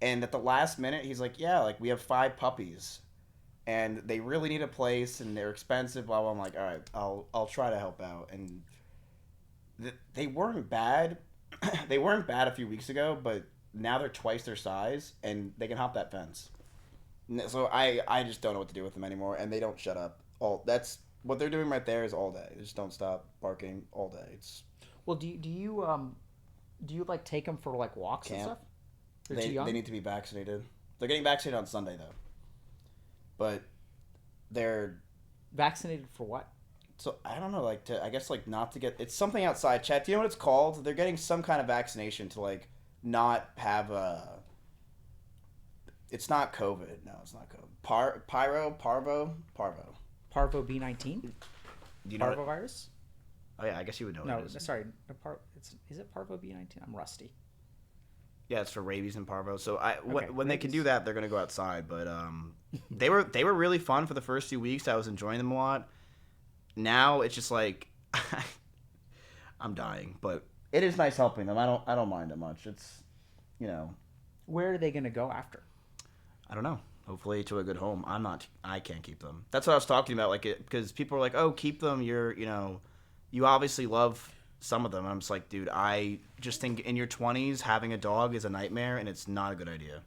And at the last minute, he's like, yeah, like, we have 5 puppies. And they really need a place, and they're expensive, blah, blah. I'm like, all right, I'll try to help out. And they weren't bad. They weren't bad a few weeks ago, but... Now they're twice their size, and they can hop that fence. So I just don't know what to do with them anymore, and they don't shut up. That's what they're doing right there is all day. They just don't stop barking all day. It's well. Do you like take them for like walks and stuff? They're too young? They need to be vaccinated. They're getting vaccinated on Sunday though, but they're Vaccinated for what? So I don't know, like I guess like not to get. It's something outside. Chat. Do you know what it's called? They're getting some kind of vaccination to like not have a. It's not COVID. No, it's not COVID. Parvo. Parvo B19. Do you know Parvovirus? Oh yeah, I guess you would know. No, what it is. sorry. Is it Parvo B19? I'm rusty. Yeah, it's for rabies and parvo. So when rabies. they can do that, they're gonna go outside. But they were really fun for the first few weeks. I was enjoying them a lot. Now it's just like I'm dying, but it is nice helping them. I don't mind it much. It's, you know. Where are they gonna go after? I don't know. Hopefully to a good home. I can't keep them. That's what I was talking about. Like because people are like, oh, keep them. You obviously love some of them. I'm just like, dude, I just think in your 20s having a dog is a nightmare, and it's not a good idea.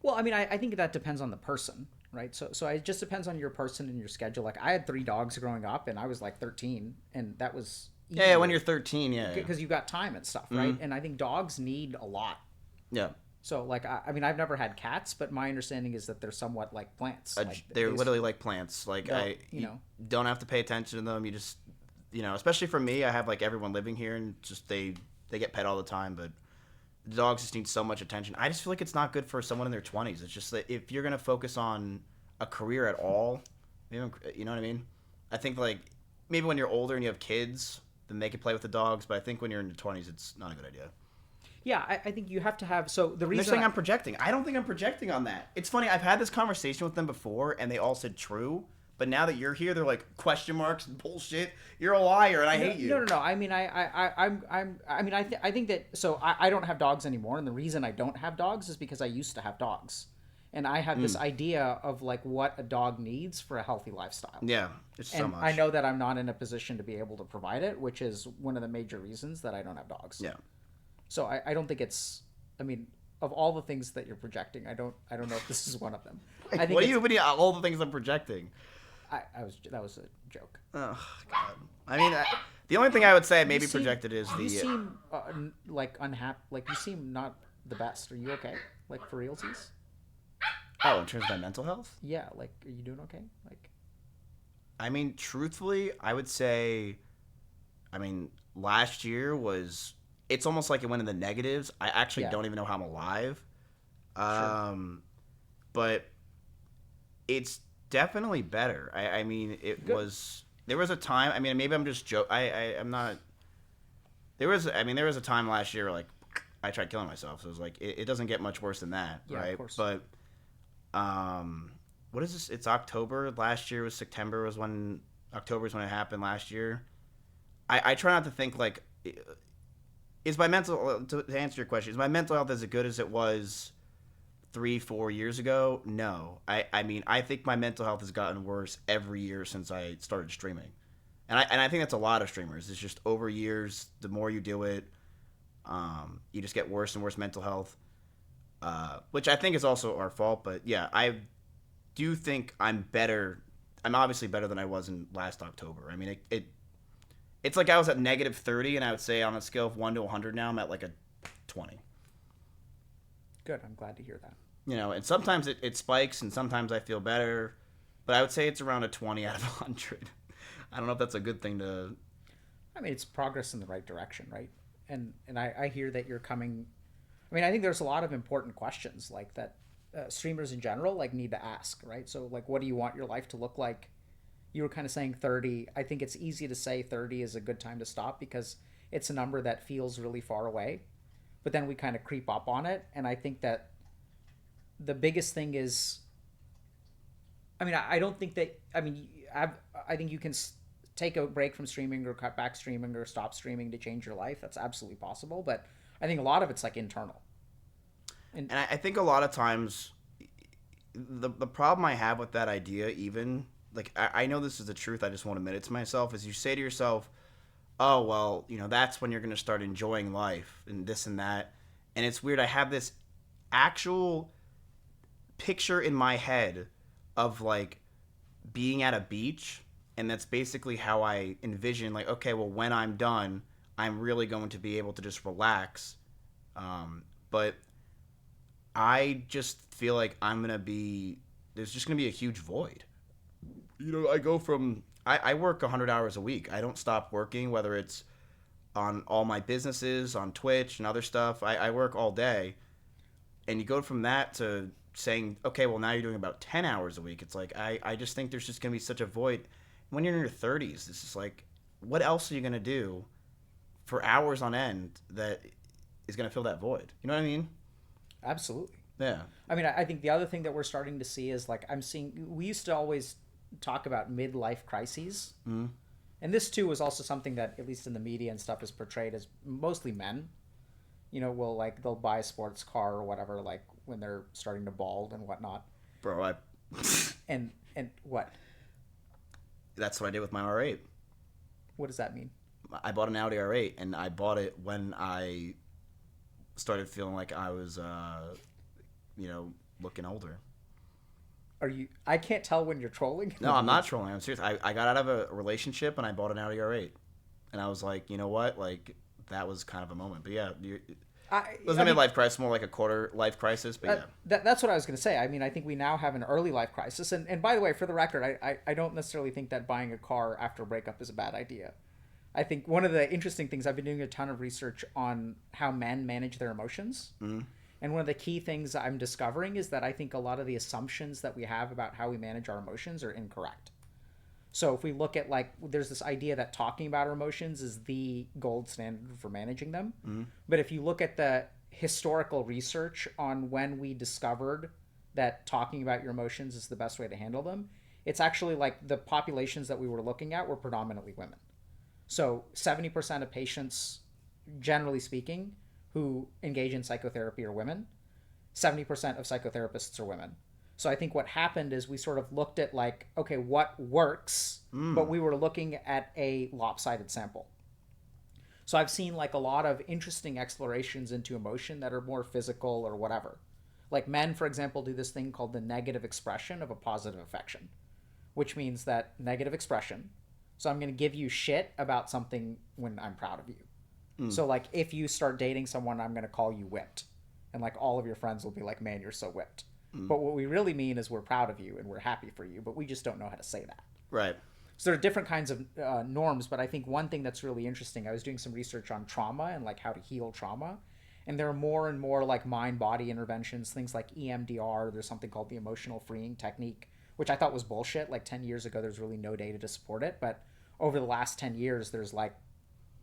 Well, I mean, I think that depends on the person, right? So it just depends on your person and your schedule. Like, I had 3 dogs growing up, and I was like 13, and that was easier. Yeah, when you're 13, yeah. Because you got time and stuff, right? And I think dogs need a lot. Yeah. So, like, I mean, I've never had cats, but my understanding is that they're somewhat like plants. They're literally like plants. Like, you don't have to pay attention to them. You just, especially for me, I have, like, everyone living here, and just they get pet all the time, but the dogs just need so much attention. I just feel like it's not good for someone in their 20s. It's just that if you're going to focus on a career at all, you know what I mean? I think, like, maybe when you're older and you have kids, then they can play with the dogs, but I think when you're in your 20s, it's not a good idea. Yeah, I think you have to have. So the reason they're saying I'm projecting. I don't think I'm projecting on that. It's funny. I've had this conversation with them before, and they all said true. But now that you're here, they're like question marks and bullshit. You're a liar, and I hate you. No. I mean, I think that. So I don't have dogs anymore, and the reason I don't have dogs is because I used to have dogs, and I have this idea of like what a dog needs for a healthy lifestyle. Yeah, it's so much. I know that I'm not in a position to be able to provide it, which is one of the major reasons that I don't have dogs. Yeah. So I don't think it's. I mean, of all the things that you're projecting, I don't know if this is one of them. I think what do you mean all the things I'm projecting? That was a joke. Oh God! I mean, the only thing I would say maybe projected is you seem like unhappy. Like you seem not the best. Are you okay? Like for realsies? Oh, in terms of my mental health? Yeah. Like, are you doing okay? Like, I mean, truthfully, I would say, last year was. It's almost like it went in the negatives. I actually don't even know how I'm alive. But it's definitely better. I mean, it Good. Was... There was a time... I mean, maybe I'm just joking. I'm not... There was a time last year where, like, I tried killing myself. So it was like, it doesn't get much worse than that, right? Of course. But, what is this? It's October. Last year was September October is when it happened last year. I try not to think, like... to answer your question, is my mental health as good as it was 3-4 years ago? No. I mean, I think my mental health has gotten worse every year since I started streaming. And I think that's a lot of streamers. It's just over years, the more you do it, you just get worse and worse mental health, which I think is also our fault. But yeah, I do think I'm better. I'm obviously better than I was in last October. I mean, it's like I was at -30, and I would say on a scale of 1 to 100 now, I'm at like a 20. Good. I'm glad to hear that. And sometimes it spikes, and sometimes I feel better, but I would say it's around a 20 out of 100. I don't know if that's a good thing to... I mean, it's progress in the right direction, right? And I hear that you're coming... I mean, I think there's a lot of important questions like that streamers in general like need to ask, right? So, like, what do you want your life to look like? You were kind of saying 30. I think it's easy to say 30 is a good time to stop because it's a number that feels really far away. But then we kind of creep up on it. And I think that the biggest thing is, I mean, I don't think that, I mean, I think you can take a break from streaming or cut back streaming or stop streaming to change your life. That's absolutely possible. But I think a lot of it's like internal. And I think a lot of times the problem I have with that idea even... Like, I know this is the truth, I just won't admit it to myself, is you say to yourself, oh, well, that's when you're going to start enjoying life and this and that. And it's weird. I have this actual picture in my head of, like, being at a beach, and that's basically how I envision, like, okay, well, when I'm done, I'm really going to be able to just relax. But I just feel like there's just going to be a huge void. I go from I work 100 hours a week. I don't stop working, whether it's on all my businesses, on Twitch and other stuff. I work all day. And you go from that to saying, okay, well, now you're doing about 10 hours a week. It's like, I just think there's just going to be such a void. When you're in your 30s, it's just like, what else are you going to do for hours on end that is going to fill that void? You know what I mean? Absolutely. Yeah. I mean, I think the other thing that we're starting to see is like we used to always talk about midlife crises. Mm-hmm. And this too was also something that, at least in the media and stuff, is portrayed as mostly men. You know, they'll buy a sports car or whatever, like when they're starting to bald and whatnot. Bro, and what? That's what I did with my R8. What does that mean? I bought an Audi R8, and I bought it when I started feeling like I was, looking older. Are you? I can't tell when you're trolling. No, I'm not trolling. I'm serious. I got out of a relationship, and I bought an Audi R8. And I was like, you know what? Like, that was kind of a moment. But yeah, it wasn't a midlife crisis, more like a quarter life crisis. But yeah. That's what I was going to say. I mean, I think we now have an early life crisis. And by the way, for the record, I don't necessarily think that buying a car after a breakup is a bad idea. I think one of the interesting things, I've been doing a ton of research on how men manage their emotions. Mm-hmm. And one of the key things I'm discovering is that I think a lot of the assumptions that we have about how we manage our emotions are incorrect. So if we look at, like, there's this idea that talking about our emotions is the gold standard for managing them. Mm-hmm. But if you look at the historical research on when we discovered that talking about your emotions is the best way to handle them, it's actually like the populations that we were looking at were predominantly women. So 70% of patients, generally speaking, who engage in psychotherapy are women. 70% of psychotherapists are women. So I think what happened is we sort of looked at, like, okay, what works, but we were looking at a lopsided sample. So I've seen, like, a lot of interesting explorations into emotion that are more physical or whatever. Like, men, for example, do this thing called the negative expression of a positive affection, which means that negative expression. So I'm going to give you shit about something when I'm proud of you. So, like, if you start dating someone, I'm going to call you whipped. And, like, all of your friends will be like, man, you're so whipped. But what we really mean is we're proud of you and we're happy for you, but we just don't know how to say that. Right. So there are different kinds of norms, but I think one thing that's really interesting, I was doing some research on trauma and, like, how to heal trauma. And there are more and more, like, mind-body interventions, things like EMDR. There's something called the emotional freeing technique, which I thought was bullshit. Like, 10 years ago, there's really no data to support it. But over the last 10 years, there's, like,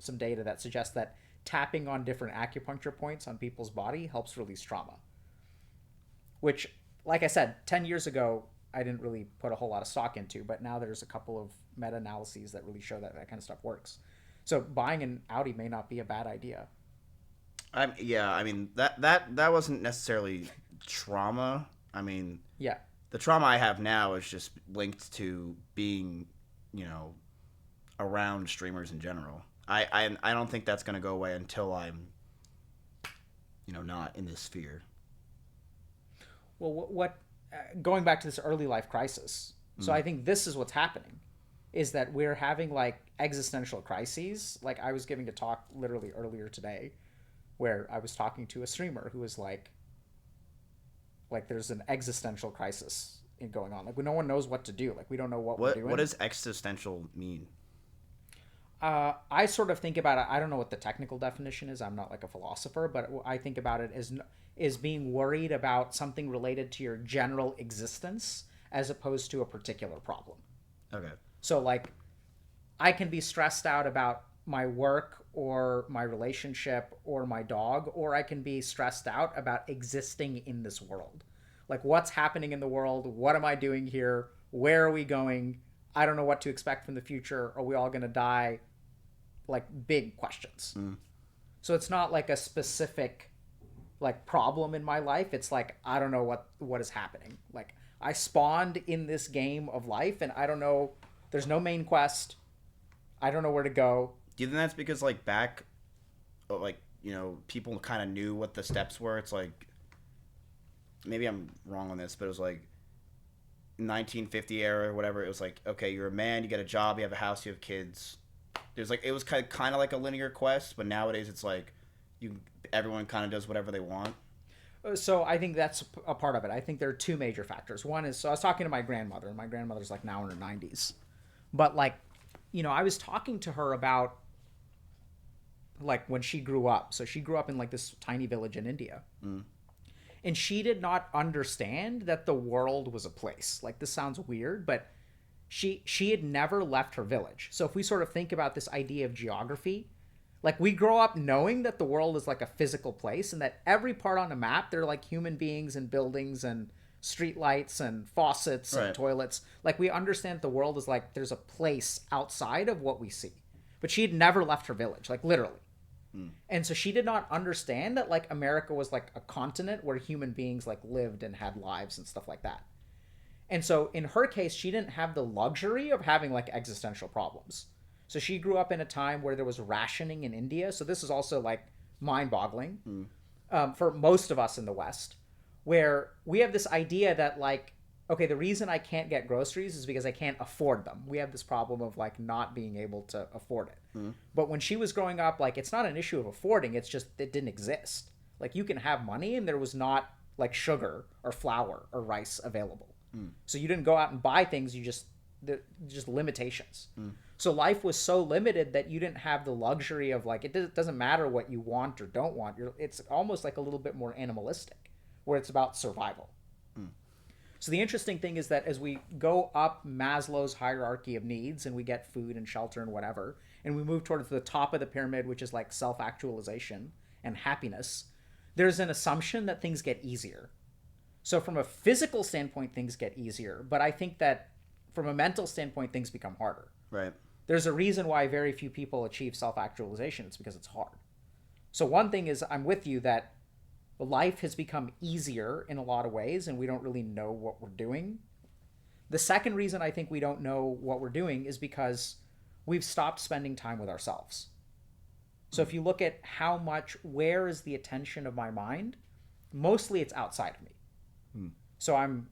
some data that suggests that tapping on different acupuncture points on people's body helps release trauma. Which, like I said, 10 years ago, I didn't really put a whole lot of stock into, but now there's a couple of meta-analyses that really show that that kind of stuff works. So buying an Audi may not be a bad idea. Yeah, I mean, that wasn't necessarily trauma. I mean, yeah, the trauma I have now is just linked to being, around streamers in general. I don't think that's going to go away until I'm, not in this sphere. Well, going back to this early life crisis. So I think this is what's happening, is that we're having, like, existential crises. Like, I was giving a talk literally earlier today where I was talking to a streamer who was like there's an existential crisis going on. Like, no one knows what to do. Like, we don't know what we're doing. What does existential mean? I sort of think about it. I don't know what the technical definition is. I'm not, like, a philosopher, but I think about it as being worried about something related to your general existence as opposed to a particular problem. Okay. So, like, I can be stressed out about my work or my relationship or my dog, or I can be stressed out about existing in this world. Like, what's happening in the world? What am I doing here? Where are we going? I don't know what to expect from the future. Are we all going to die? Like, big questions. So it's not like a specific, like, problem in my life. It's like, I don't know what is happening. Like, I spawned in this game of life and I don't know, there's no main quest. I don't know where to go. Do you think that's because, like, back, like, people kind of knew what the steps were? It's like, maybe I'm wrong on this, but it was like 1950 era or whatever. It was like, okay, you're a man, you get a job, you have a house, you have kids. There's, like, it was kind of like a linear quest, but nowadays it's like everyone kind of does whatever they want. So I think that's a part of it. I think there are two major factors. One is, so I was talking to my grandmother, and my grandmother's, like, now in her 90s. But like, you know, I was talking to her about like when she grew up. So she grew up in like this tiny village in India. And she did not understand that the world was a place. Like, this sounds weird, but she had never left her village. So if we sort of think about this idea of geography, like we grow up knowing that the world is like a physical place and that every part on a map, they're like human beings and buildings and streetlights and faucets and toilets. Like, we understand the world is like there's a place outside of what we see. But she had never left her village, like literally. And so she did not understand that like America was like a continent where human beings like lived and had lives and stuff like that. And so in her case, she didn't have the luxury of having like existential problems. So she grew up in a time where there was rationing in India. So this is also like mind-boggling for most of us in the West, where we have this idea that like, okay, the reason I can't get groceries is because I can't afford them. We have this problem of like not being able to afford it. But when she was growing up, like, it's not an issue of affording, it's just it didn't exist. Like, you can have money and there was not like sugar or flour or rice available. So you didn't go out and buy things, you just limitations. So life was so limited that you didn't have the luxury of like, it doesn't matter what you want or don't want. It's almost like a little bit more animalistic, where it's about survival. So the interesting thing is that as we go up Maslow's hierarchy of needs and we get food and shelter and whatever, and we move towards the top of the pyramid, which is like self-actualization and happiness, there's an assumption that things get easier. So from a physical standpoint, things get easier. But I think that from a mental standpoint, things become harder. Right. There's a reason why very few people achieve self-actualization. It's because it's hard. So one thing is, I'm with you that life has become easier in a lot of ways, and we don't really know what we're doing. The second reason I think we don't know what we're doing is because we've stopped spending time with ourselves. So if you look at where is the attention of my mind, mostly it's outside of me. So I'm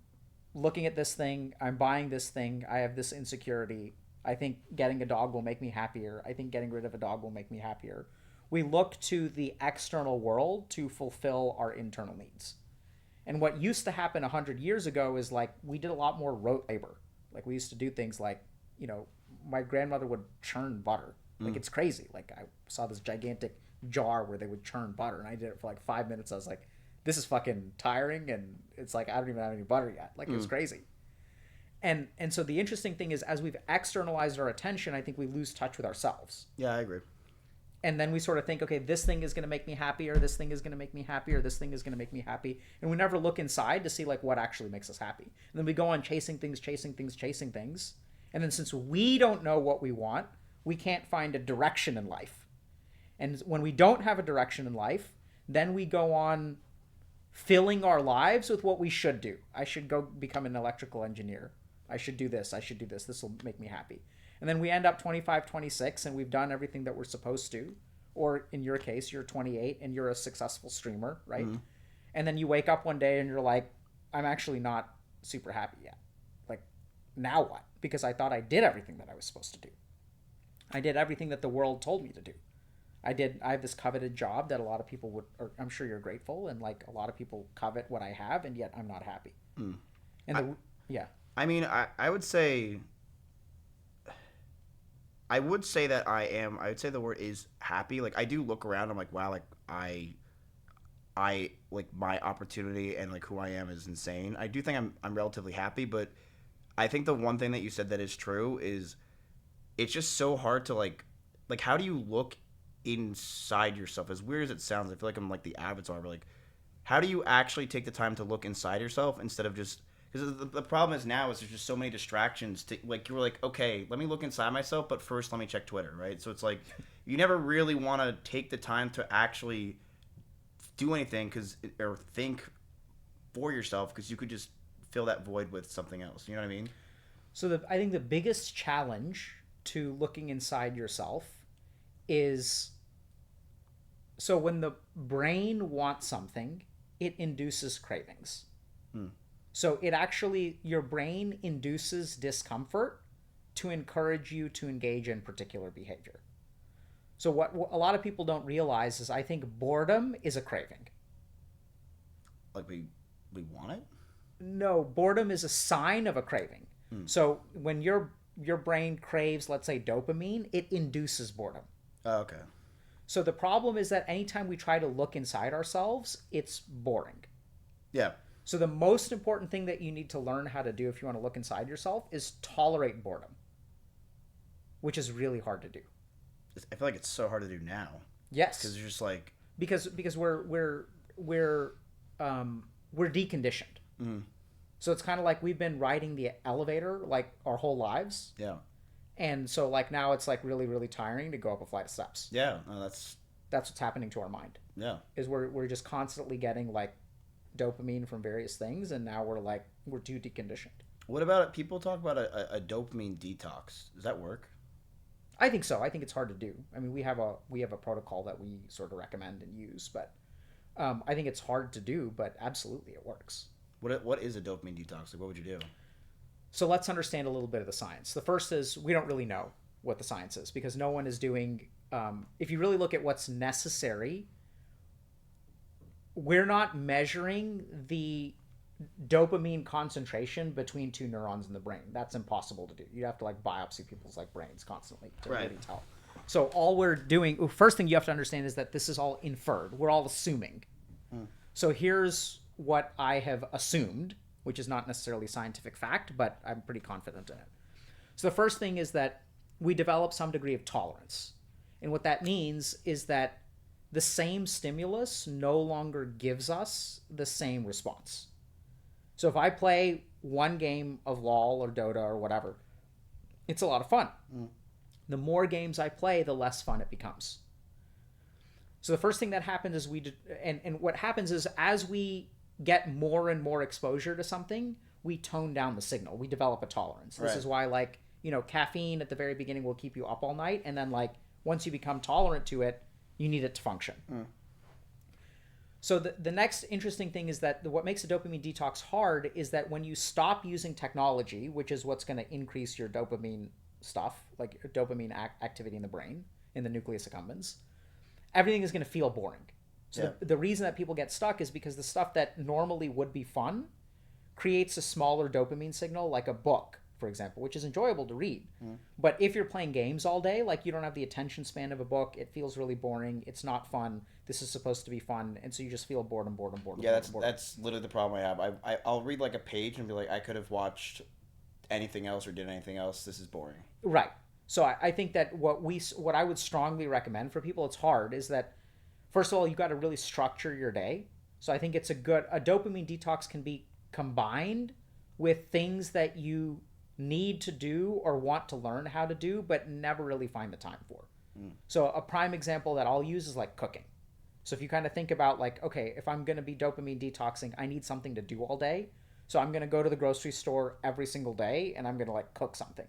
looking at this thing, I'm buying this thing, I have this insecurity. I think getting a dog will make me happier. I think getting rid of a dog will make me happier. We look to the external world to fulfill our internal needs. And what used to happen 100 years ago is like we did a lot more rote labor. Like we used to do things like, you know, my grandmother would churn butter. Like it's crazy. Like I saw this gigantic jar where they would churn butter and I did it for like 5 minutes. I was like, this is fucking tiring and it's like I don't even have any butter yet. Like it was crazy. And so the interesting thing is as we've externalized our attention, I think we lose touch with ourselves. Yeah, I agree. And then we sort of think, okay, this thing is going to make me happy, or this thing is going to make me happy, or this thing is going to make me happy. And we never look inside to see like what actually makes us happy. And then we go on chasing things. And then since we don't know what we want, we can't find a direction in life. And when we don't have a direction in life, then we go on filling our lives with what we should do. I should go become an electrical engineer. I should do this. I should do this. This will make me happy. And then we end up 25, 26, and we've done everything that we're supposed to. Or in your case, you're 28 and you're a successful streamer, right? And then you wake up one day and you're like, I'm actually not super happy yet. Like, now what? Because I thought I did everything that I was supposed to do. I did everything that the world told me to do. I have this coveted job that a lot of people would, or I'm sure you're grateful, and like a lot of people covet what I have, and yet I'm not happy. And I mean, I would say that I would say the word is happy. Like I do look around, I'm like, wow, like I like my opportunity and like who I am is insane. I do think I'm relatively happy, but I think the one thing that you said that is true is it's just so hard to like how do you look inside yourself? As weird as it sounds, I feel like I'm like the avatar, but like how do you actually take the time to look inside yourself instead of just, because the problem is now is there's just so many distractions to like, you're like, okay, let me look inside myself, but first let me check Twitter, right? So it's like you never really want to take the time to actually do anything or think for yourself, because you could just fill that void with something else. You know what I mean? So I think the biggest challenge to looking inside yourself is, so when the brain wants something, it induces cravings. So it actually, your brain induces discomfort to encourage you to engage in particular behavior. So what a lot of people don't realize is I think boredom is a craving. Like we want it? No, boredom is a sign of a craving. So when you're your brain craves, let's say, dopamine, it induces boredom. Oh, okay. So the problem is that anytime we try to look inside ourselves, it's boring. Yeah. So the most important thing that you need to learn how to do if you want to look inside yourself is tolerate boredom, which is really hard to do. I feel like it's so hard to do now. Yes. Because you're just like... Because we're deconditioned. Mm. So it's kind of like we've been riding the elevator like our whole lives. Yeah. And so like now it's like really, really tiring to go up a flight of steps. Yeah. No, that's what's happening to our mind. Yeah. Is we're just constantly getting like dopamine from various things, and now we're too deconditioned. What about people talk about a dopamine detox? Does that work? I think so. I think it's hard to do. I mean, we have a protocol that we sort of recommend and use, but I think it's hard to do, but absolutely it works. What is a dopamine detox? Like, what would you do? So let's understand a little bit of the science. The first is we don't really know what the science is because no one is doing. If you really look at what's necessary, we're not measuring the dopamine concentration between two neurons in the brain. That's impossible to do. You have to like biopsy people's like brains constantly to really tell. So all we're doing, first thing you have to understand is that this is all inferred. We're all assuming. So here's what I have assumed, which is not necessarily scientific fact, but I'm pretty confident in it. So the first thing is that we develop some degree of tolerance. And what that means is that the same stimulus no longer gives us the same response. So if I play one game of LOL or Dota or whatever, it's a lot of fun. The more games I play, the less fun it becomes. So the first thing that happens is and what happens is as we get more and more exposure to something, we tone down the signal. We develop a tolerance. This is why like, caffeine at the very beginning will keep you up all night. And then like once you become tolerant to it, you need it to function. So the next interesting thing is that what makes a dopamine detox hard is that when you stop using technology, which is what's going to increase your dopamine stuff, like your dopamine activity in the brain, in the nucleus accumbens, everything is going to feel boring. So the reason that people get stuck is because the stuff that normally would be fun creates a smaller dopamine signal, like a book, for example, which is enjoyable to read. But if you're playing games all day, like you don't have the attention span of a book, it feels really boring. It's not fun. This is supposed to be fun. And so you just feel boredom. Yeah, that's literally the problem I have. I'll read like a page and be like, I could have watched anything else or did anything else. This is boring. Right. So I think that what I would strongly recommend for people, it's hard, is that first of all, you've got to really structure your day. So I think it's a dopamine detox can be combined with things that you need to do or want to learn how to do, but never really find the time for. So a prime example that I'll use is like cooking. So if you kind of think about like, okay, if I'm going to be dopamine detoxing, I need something to do all day. So I'm going to go to the grocery store every single day and I'm going to like cook something.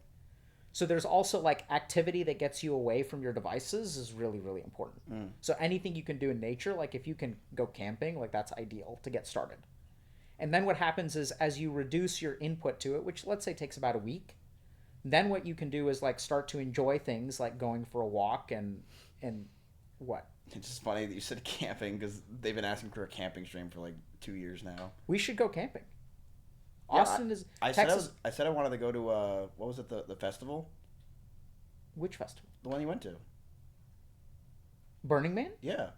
So there's also like activity that gets you away from your devices is really, really important. So anything you can do in nature, like if you can go camping, like that's ideal to get started. And then what happens is as you reduce your input to it, which let's say takes about a week, then what you can do is like start to enjoy things like going for a walk and what? It's just funny that you said camping because they've been asking for a camping stream for like 2 years now. We should go camping. Yeah, Austin is I Texas. said I wanted to go to what was it, the festival? Which festival? The one you went to. Burning Man? Yeah.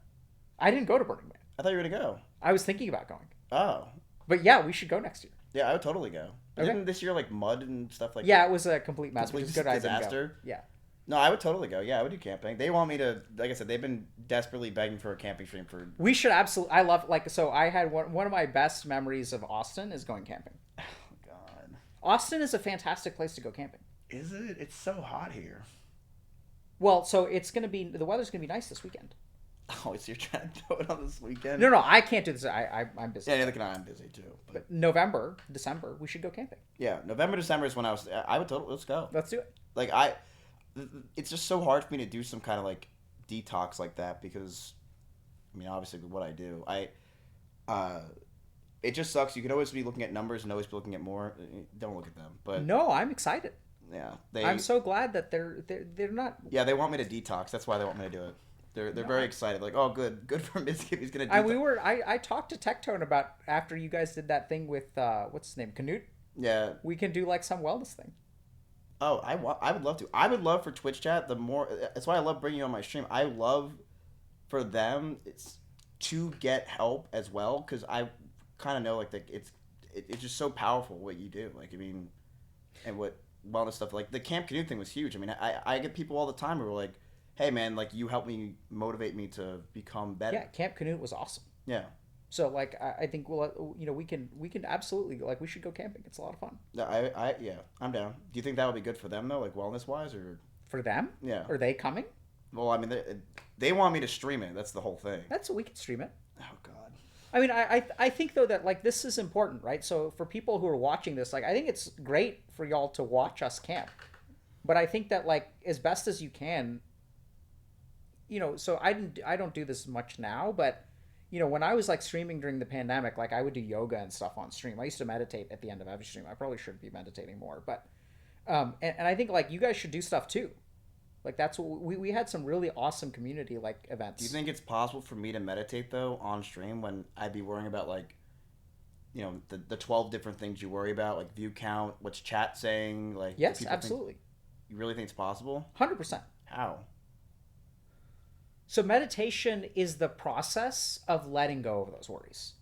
I didn't go to Burning Man. I thought you were gonna go. I was thinking about going. Oh. But yeah, we should go next year. Yeah, I would totally go. But Okay. Didn't this year like mud and stuff like that? Yeah, it was a complete mess, which is good. Disaster. I didn't go. Yeah. No, I would totally go. Yeah, I would do camping. They want me to, like I said, they've been desperately begging for a camping stream for. We should absolutely. I love so I had one of my best memories of Austin is going camping. Oh God. Austin is a fantastic place to go camping. Is it? It's so hot here. Well, so the weather's gonna be nice this weekend. Oh, so you're trying to do it on this weekend? No, I can't do this. I'm busy. Yeah, neither can I. I'm busy too. But November, December, we should go camping. Yeah, November, December is when I would totally, let's go. Let's do it. Like it's just so hard for me to do some kind of like detox like that because, I mean, obviously with what I do, it just sucks. You can always be looking at numbers and always be looking at more. Don't look at them. But no, I'm excited. Yeah, I'm so glad that they're not. Yeah, they want me to detox. That's why they want me to do it. They're very excited. Like, oh, good for Mizkif. He's gonna. I talked to Tectone about after you guys did that thing with what's his name, Canute. Yeah. We can do like some wellness thing. Oh, I would love to. I would love for Twitch chat. That's why I love bringing you on my stream. I love for them to get help as well, because I kind of know like it's just so powerful what you do. Like, I mean, and what wellness stuff, like the Camp Canoe thing was huge. I mean, I get people all the time who are like, hey man, like you helped me motivate me to become better. Yeah, Camp Canoe was awesome. Yeah. So like I think we can absolutely we should go camping. It's a lot of fun. Yeah, I'm down. Do you think that would be good for them though, like wellness wise, or for them? Yeah. Are they coming? Well, I mean, they want me to stream it. That's the whole thing. We can stream it. Oh God. I mean, I think though that like this is important, right? So for people who are watching this, like I think it's great for y'all to watch us camp, but I think that like as best as you can, so I don't do this much now, but when I was like streaming during the pandemic, like I would do yoga and stuff on stream. I used to meditate at the end of every stream. I probably should be meditating more, but and I think like you guys should do stuff too. Like that's what we had some really awesome community like events. Do you think it's possible for me to meditate though on stream when I'd be worrying about like, the 12 different things you worry about, like view count, what's chat saying, like yes, absolutely. You really think it's possible? 100%. How? So meditation is the process of letting go of those worries.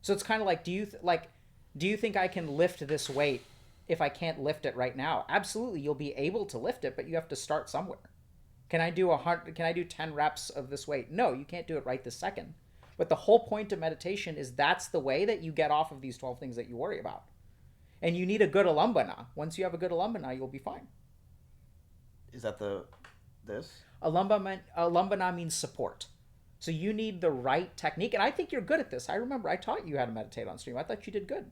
So it's kind of like, do you think I can lift this weight if I can't lift it right now? Absolutely, you'll be able to lift it, but you have to start somewhere. Can I do 10 reps of this weight? No, you can't do it right this second. But the whole point of meditation is that's the way that you get off of these 12 things that you worry about. And you need a good alambana. Once you have a good alambana, you'll be fine. Is that this? Alambana means support. So you need the right technique, and I think you're good at this. I remember I taught you how to meditate on stream. I thought you did good.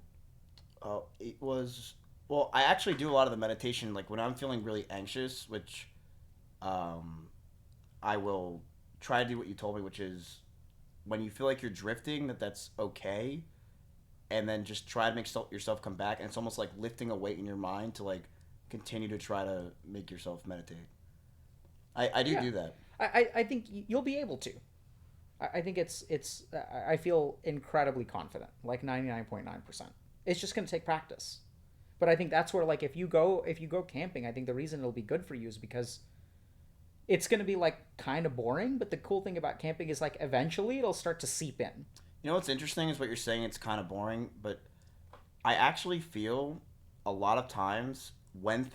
It was, well, I actually do a lot of the meditation like when I'm feeling really anxious, which I will try to do what you told me, which is when you feel like you're drifting, that's okay, and then just try to make yourself come back, and it's almost like lifting a weight in your mind to like continue to try to make yourself meditate. I do that. I think you'll be able to. I think I feel incredibly confident, like 99.9%. It's just going to take practice. But I think that's where, like, if you go camping, I think the reason it'll be good for you is because it's going to be like kind of boring, but the cool thing about camping is like eventually it'll start to seep in. You know what's interesting is what you're saying, it's kind of boring, but I actually feel a lot of times when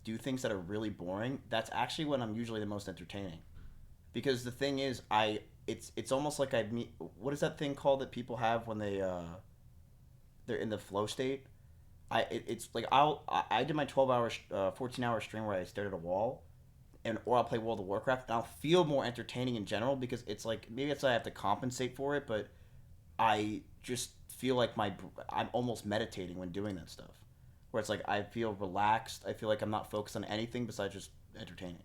do things that are really boring, that's actually when I'm usually the most entertaining. Because the thing is, it's almost like I meet, what is that thing called that people have when they're in the flow state? It's like I did my 14-hour stream where I stared at a wall, or I'll play World of Warcraft, and I'll feel more entertaining in general because it's like, maybe it's I have to compensate for it, but I just feel like I'm almost meditating when doing that stuff. Where it's like I feel relaxed. I feel like I'm not focused on anything besides just entertaining.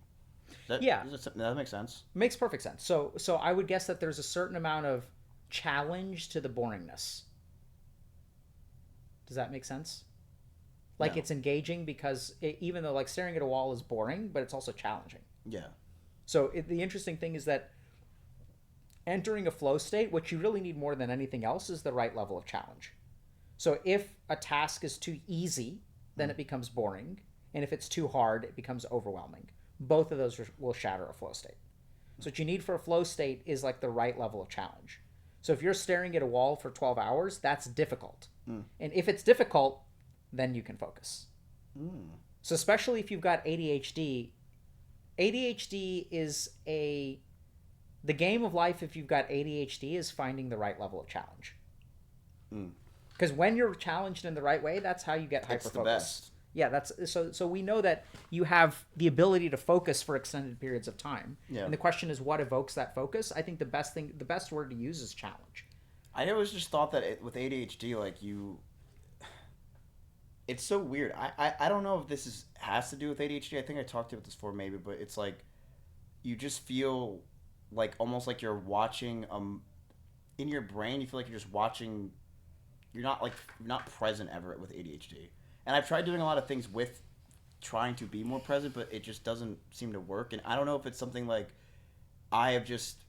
Does that make sense? Makes perfect sense. So I would guess that there's a certain amount of challenge to the boringness. Does that make sense? Like it's engaging because even though like staring at a wall is boring, but it's also challenging. Yeah. So the interesting thing is that entering a flow state, what you really need more than anything else is the right level of challenge. So if a task is too easy, then it becomes boring. And if it's too hard, it becomes overwhelming. Both of those will shatter a flow state. So what you need for a flow state is like the right level of challenge. So if you're staring at a wall for 12 hours, that's difficult. And if it's difficult, then you can focus. So especially if you've got ADHD is the game of life if you've got ADHD is finding the right level of challenge. Because when you're challenged in the right way, that's how you get hyper-focused. The best. Yeah, that's so we know that you have the ability to focus for extended periods of time. Yeah. And the question is what evokes that focus? I think the best word to use is challenge. I always just thought that with ADHD, like it's so weird. I don't know if this has to do with ADHD. I think I talked about this before maybe, but it's like you just feel like almost like you're watching in your brain. You feel like you're just watching. You're not present ever with ADHD. And I've tried doing a lot of things with trying to be more present, but it just doesn't seem to work. And I don't know if it's something like I have just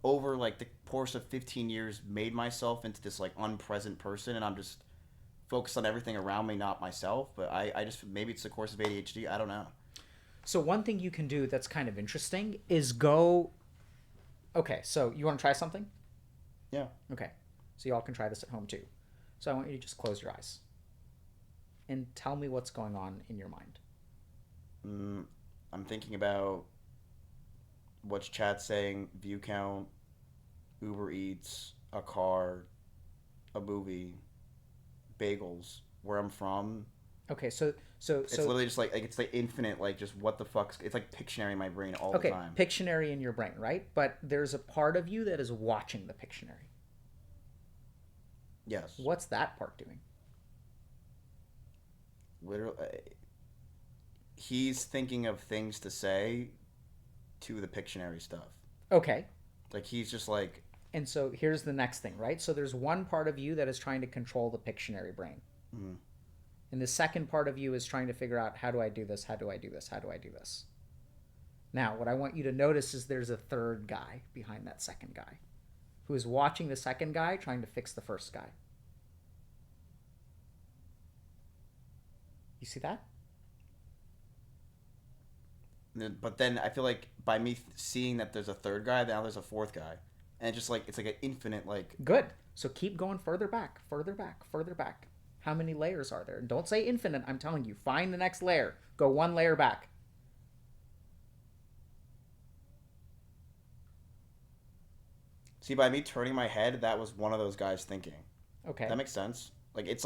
over like the course of 15 years made myself into this like unpresent person, and I'm just focus on everything around me, not myself. But I just, maybe it's the course of ADHD. I don't know. So one thing you can do that's kind of interesting is go. Okay, so you want to try something? Yeah. Okay, so y'all can try this at home too. So I want you to just close your eyes and tell me what's going on in your mind. I'm thinking about what's chat saying, view count, Uber Eats, a car, a movie, bagels, where I'm from. Okay, so it's literally just like it's like infinite, like just what the fuck's, it's like Pictionary in my brain all the time. Okay, Pictionary in your brain, right? But there's a part of you that is watching the Pictionary. Yes. What's that part doing? Literally, he's thinking of things to say to the Pictionary stuff. Okay. Like he's just like. And so here's the next thing, right? So there's one part of you that is trying to control the Pictionary brain. Mm-hmm. And the second part of you is trying to figure out, how do I do this? How do I do this? How do I do this? Now, what I want you to notice is there's a third guy behind that second guy who is watching the second guy trying to fix the first guy. You see that? But then I feel like by me seeing that there's a third guy, now there's a fourth guy. And it's just like, it's like an infinite, like... Good. So keep going further back, further back, further back. How many layers are there? Don't say infinite. I'm telling you, find the next layer. Go one layer back. See, by me turning my head, that was one of those guys thinking. Okay. That makes sense. Like it's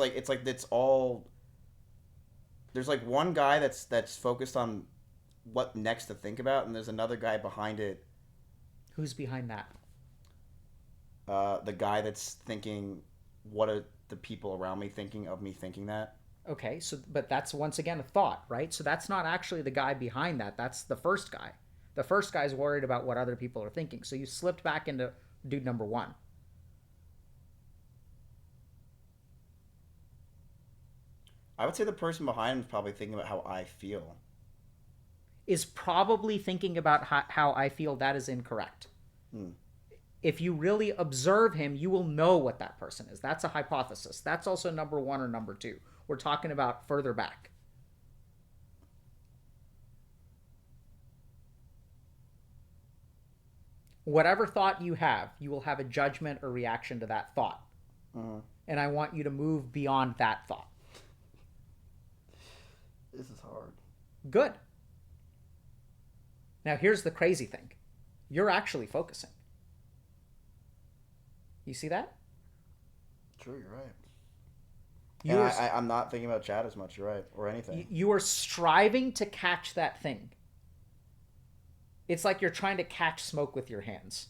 all. There's like one guy that's focused on what next to think about, and there's another guy behind it. Who's behind that? The guy that's thinking, what are the people around me thinking of me thinking that? Okay, so but that's once again a thought, right? So that's not actually the guy behind that. That's the first guy. The first guy's worried about what other people are thinking. So you slipped back into dude number one. I would say the person behind him is probably thinking about how I feel. Is probably thinking about how I feel. That is incorrect. If you really observe him, you will know what that person is. That's a hypothesis. That's also number one or number two. We're talking about further back. Whatever thought you have, you will have a judgment or reaction to that thought. And I want you to move beyond that thought. This is hard. Good. Now here's the crazy thing. You're actually focusing. You see that? True, you're right. I'm not thinking about chat as much, you're right, or anything. You are striving to catch that thing. It's like you're trying to catch smoke with your hands.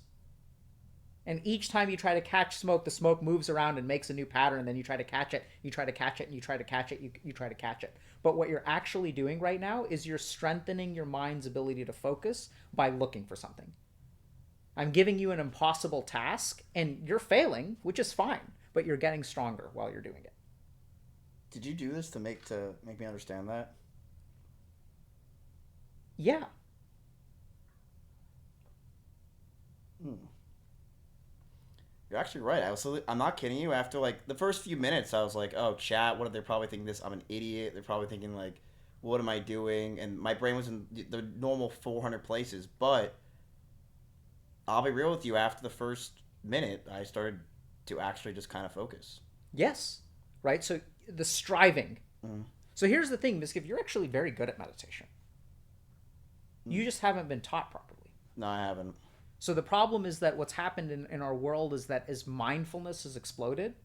And each time you try to catch smoke, the smoke moves around and makes a new pattern, and then you try to catch it, you try to catch it, and you try to catch it, you try to catch it. But what you're actually doing right now is you're strengthening your mind's ability to focus by looking for something. I'm giving you an impossible task, and you're failing, which is fine, but you're getting stronger while you're doing it. Did you do this to make me understand that? Yeah. You're actually right. I'm not kidding you. After like the first few minutes, I was like, "Oh, chat. What are they probably thinking? This? I'm an idiot." They're probably thinking like, "What am I doing?" And my brain was in the normal 400 places. But I'll be real with you. After the first minute, I started to actually just kind of focus. Yes. Right. So the striving. So here's the thing, Mizkif, you're actually very good at meditation. You just haven't been taught properly. No, I haven't. So the problem is that what's happened in our world is that as mindfulness has exploded,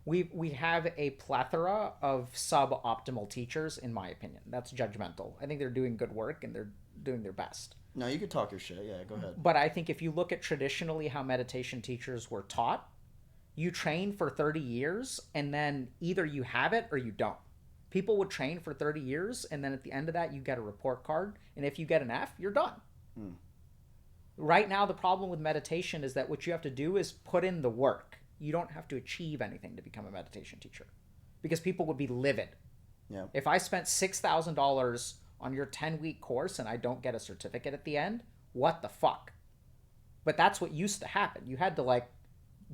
we have a plethora of suboptimal teachers, in my opinion. That's judgmental. I think they're doing good work and they're doing their best. No, you could talk your shit. Yeah, go ahead. But I think if you look at traditionally how meditation teachers were taught, you train for 30 years and then either you have it or you don't. People would train for 30 years and then at the end of that you get a report card, and if you get an F, you're done. Right now, the problem with meditation is that what you have to do is put in the work. You don't have to achieve anything to become a meditation teacher because people would be livid. Yeah. If I spent $6,000 on your 10-week course and I don't get a certificate at the end, what the fuck? But that's what used to happen. You had to like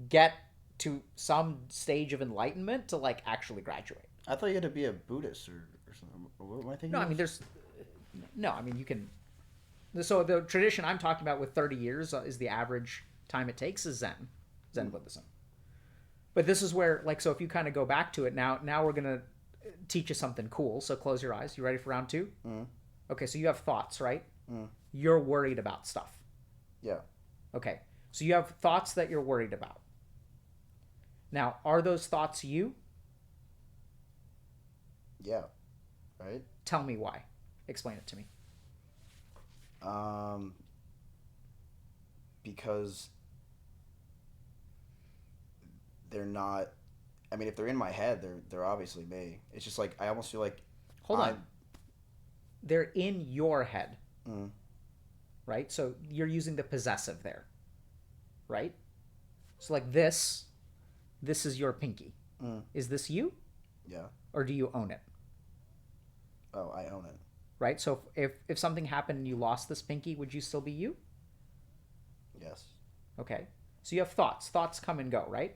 get to some stage of enlightenment to like actually graduate. I thought you had to be a Buddhist or something. What am I thinking? No, I mean you can. So the tradition I'm talking about with 30 years is the average time it takes is Zen Buddhism. But this is where, like, so if you kind of go back to it now we're gonna teach you something cool. So close your eyes. You ready for round 2? Okay, so you have thoughts, right? You're worried about stuff. Yeah. Okay, so you have thoughts that you're worried about. Now, are those thoughts you? Yeah. Right? Tell me why. Explain it to me. Because they're not. I mean, if they're in my head, they're obviously me. It's just like I almost feel like. Hold on. They're in your head. Right? So you're using the possessive there. Right? So like this is your pinky. Is this you? Yeah. Or do you own it? Oh, I own it. Right? So if something happened and you lost this pinky, would you still be you? Yes. Okay. So you have thoughts. Thoughts come and go, right?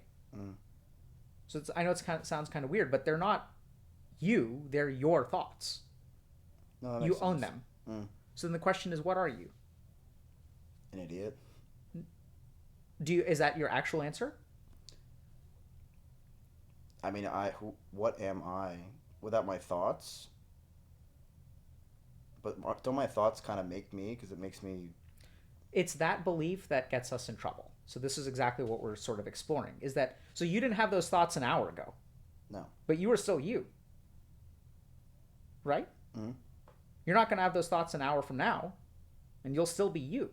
So I know sounds kind of weird, but they're not you. They're your thoughts. No, that you makes own sense. them. So then the question is, what are you? An idiot. Is that your actual answer? I mean, what am I without my thoughts? But don't my thoughts kind of make me? Because it makes me. It's that belief that gets us in trouble. So this is exactly what we're sort of exploring. Is that so? You didn't have those thoughts an hour ago. No. But you were still you. Right? You're not going to have those thoughts an hour from now, and you'll still be you.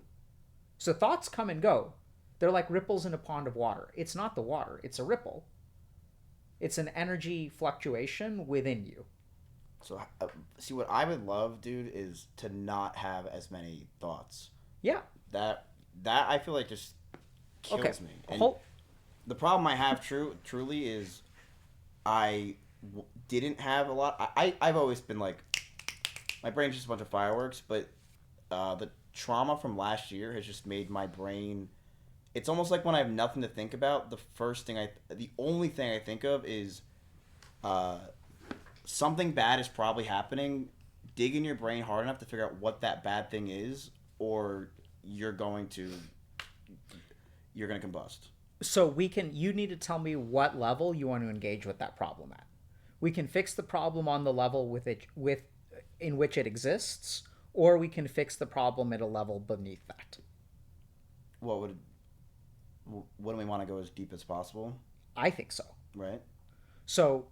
So thoughts come and go. They're like ripples in a pond of water. It's not the water. It's a ripple. It's an energy fluctuation within you. So, see, what I would love, dude, is to not have as many thoughts. Yeah. That I feel like just kills me. And Hold, the problem I have truly is I didn't have a lot. I've always been like, my brain's just a bunch of fireworks, but the trauma from last year has just made my brain. It's almost like when I have nothing to think about, the only thing I think of is something bad is probably happening. Dig in your brain hard enough to figure out what that bad thing is, or you're going to combust. So you need to tell me what level you want to engage with that problem at. We can fix the problem on the level in which it exists, or we can fix the problem at a level beneath that. Wouldn't we want to go as deep as possible? I think so. Right. So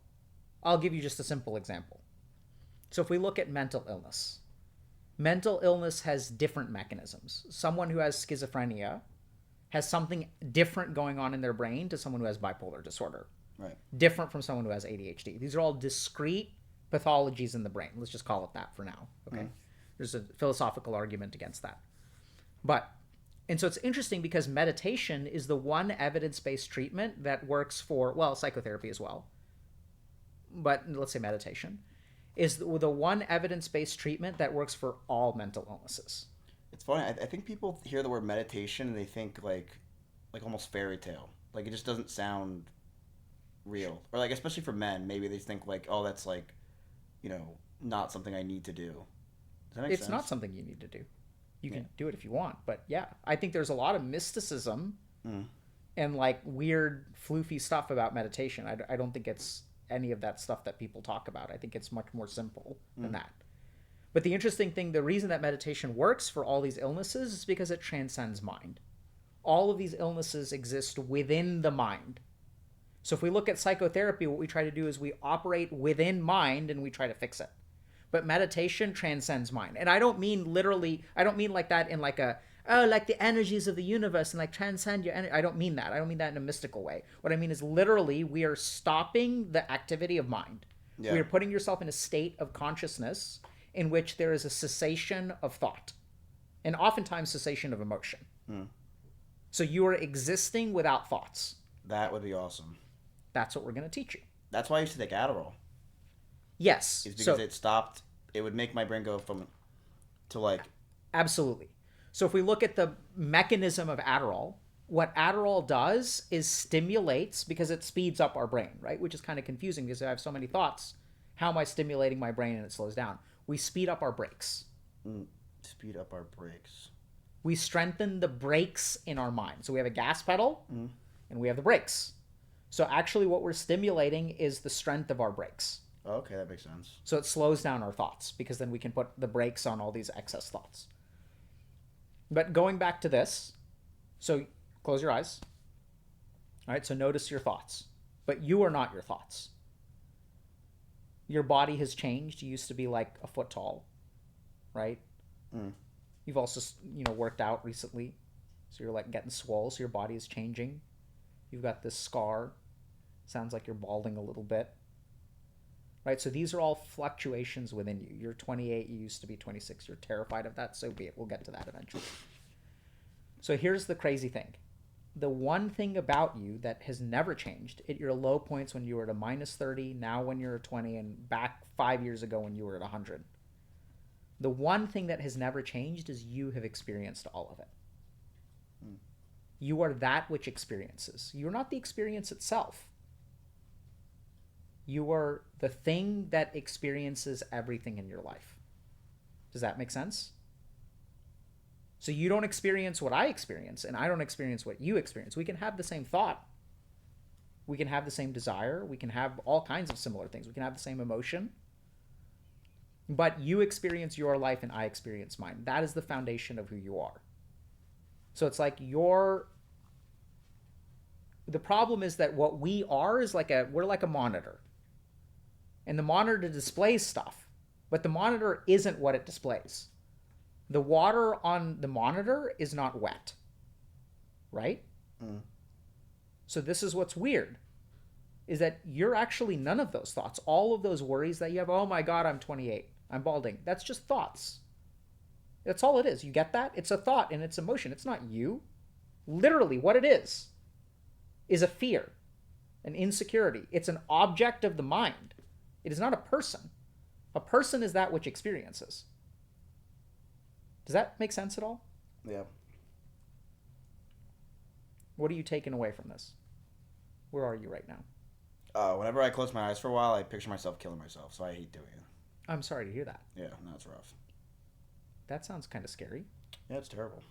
I'll give you just a simple example. So if we look at mental illness has different mechanisms. Someone who has schizophrenia has something different going on in their brain to someone who has bipolar disorder. Right. Different from someone who has ADHD. These are all discrete pathologies in the brain. Let's just call it that for now. Okay. There's a philosophical argument against that. And so it's interesting because meditation is the one evidence-based treatment that works for, psychotherapy as well. But let's say meditation is the one evidence-based treatment that works for all mental illnesses. It's funny. I think people hear the word meditation and they think like almost fairy tale. Like it just doesn't sound real. Or like, especially for men, maybe they think like, oh, that's like, not something I need to do. Does that make sense? It's not something you need to do. You can do it if you want. But yeah, I think there's a lot of mysticism and like weird floofy stuff about meditation. I don't think it's any of that stuff that people talk about. I think it's much more simple than that. But the interesting thing, the reason that meditation works for all these illnesses is because it transcends mind. All of these illnesses exist within the mind. So if we look at psychotherapy, what we try to do is we operate within mind and we try to fix it. But meditation transcends mind. And I don't mean literally, I don't mean like that in like like the energies of the universe and like transcend your energy. I don't mean that. I don't mean that in a mystical way. What I mean is literally we are stopping the activity of mind. Yeah. We are putting yourself in a state of consciousness in which there is a cessation of thought and oftentimes cessation of emotion. So you are existing without thoughts. That would be awesome. That's what we're going to teach you. That's why I used to take Adderall. Yes. It's because it stopped. It would make my brain go to like. Absolutely. So if we look at the mechanism of Adderall, what Adderall does is stimulates, because it speeds up our brain, right? Which is kind of confusing because I have so many thoughts. How am I stimulating my brain and it slows down? We speed up our brakes. Speed up our brakes. We strengthen the brakes in our mind. So we have a gas pedal and we have the brakes. So actually what we're stimulating is the strength of our brakes. Okay, that makes sense. So it slows down our thoughts because then we can put the brakes on all these excess thoughts. But going back to this, so close your eyes. All right, so notice your thoughts. But you are not your thoughts. Your body has changed. You used to be like a foot tall, right? You've also, worked out recently. So you're like getting swole, so your body is changing. You've got this scar. Sounds like you're balding a little bit. Right, so these are all fluctuations within you. You're 28, you used to be 26. You're terrified of that, so be it. We'll get to that eventually. So here's the crazy thing. The one thing about you that has never changed, at your low points when you were at a -30, now when you're at 20, and back 5 years ago when you were at 100, the one thing that has never changed is you have experienced all of it. You are that which experiences. You're not the experience itself. You are the thing that experiences everything in your life. Does that make sense? So you don't experience what I experience, and I don't experience what you experience. We can have the same thought. We can have the same desire. We can have all kinds of similar things. We can have the same emotion. But you experience your life and I experience mine. That is the foundation of who you are. So it's like the problem is that what we are is we're like a monitor. And the monitor displays stuff, but the monitor isn't what it displays. The water on the monitor is not wet, right? So this is what's weird, is that you're actually none of those thoughts. All of those worries that you have, oh my God, I'm 28, I'm balding. That's just thoughts. That's all it is. You get that? It's a thought and it's emotion. It's not you. Literally what it is a fear, an insecurity. It's an object of the mind. It is not a person. A person is that which experiences. Does that make sense at all? Yeah. What are you taking away from this? Where are you right now? Whenever I close my eyes for a while, I picture myself killing myself, so I hate doing it. I'm sorry to hear that. Yeah, no, it's rough. That sounds kind of scary. Yeah, it's terrible.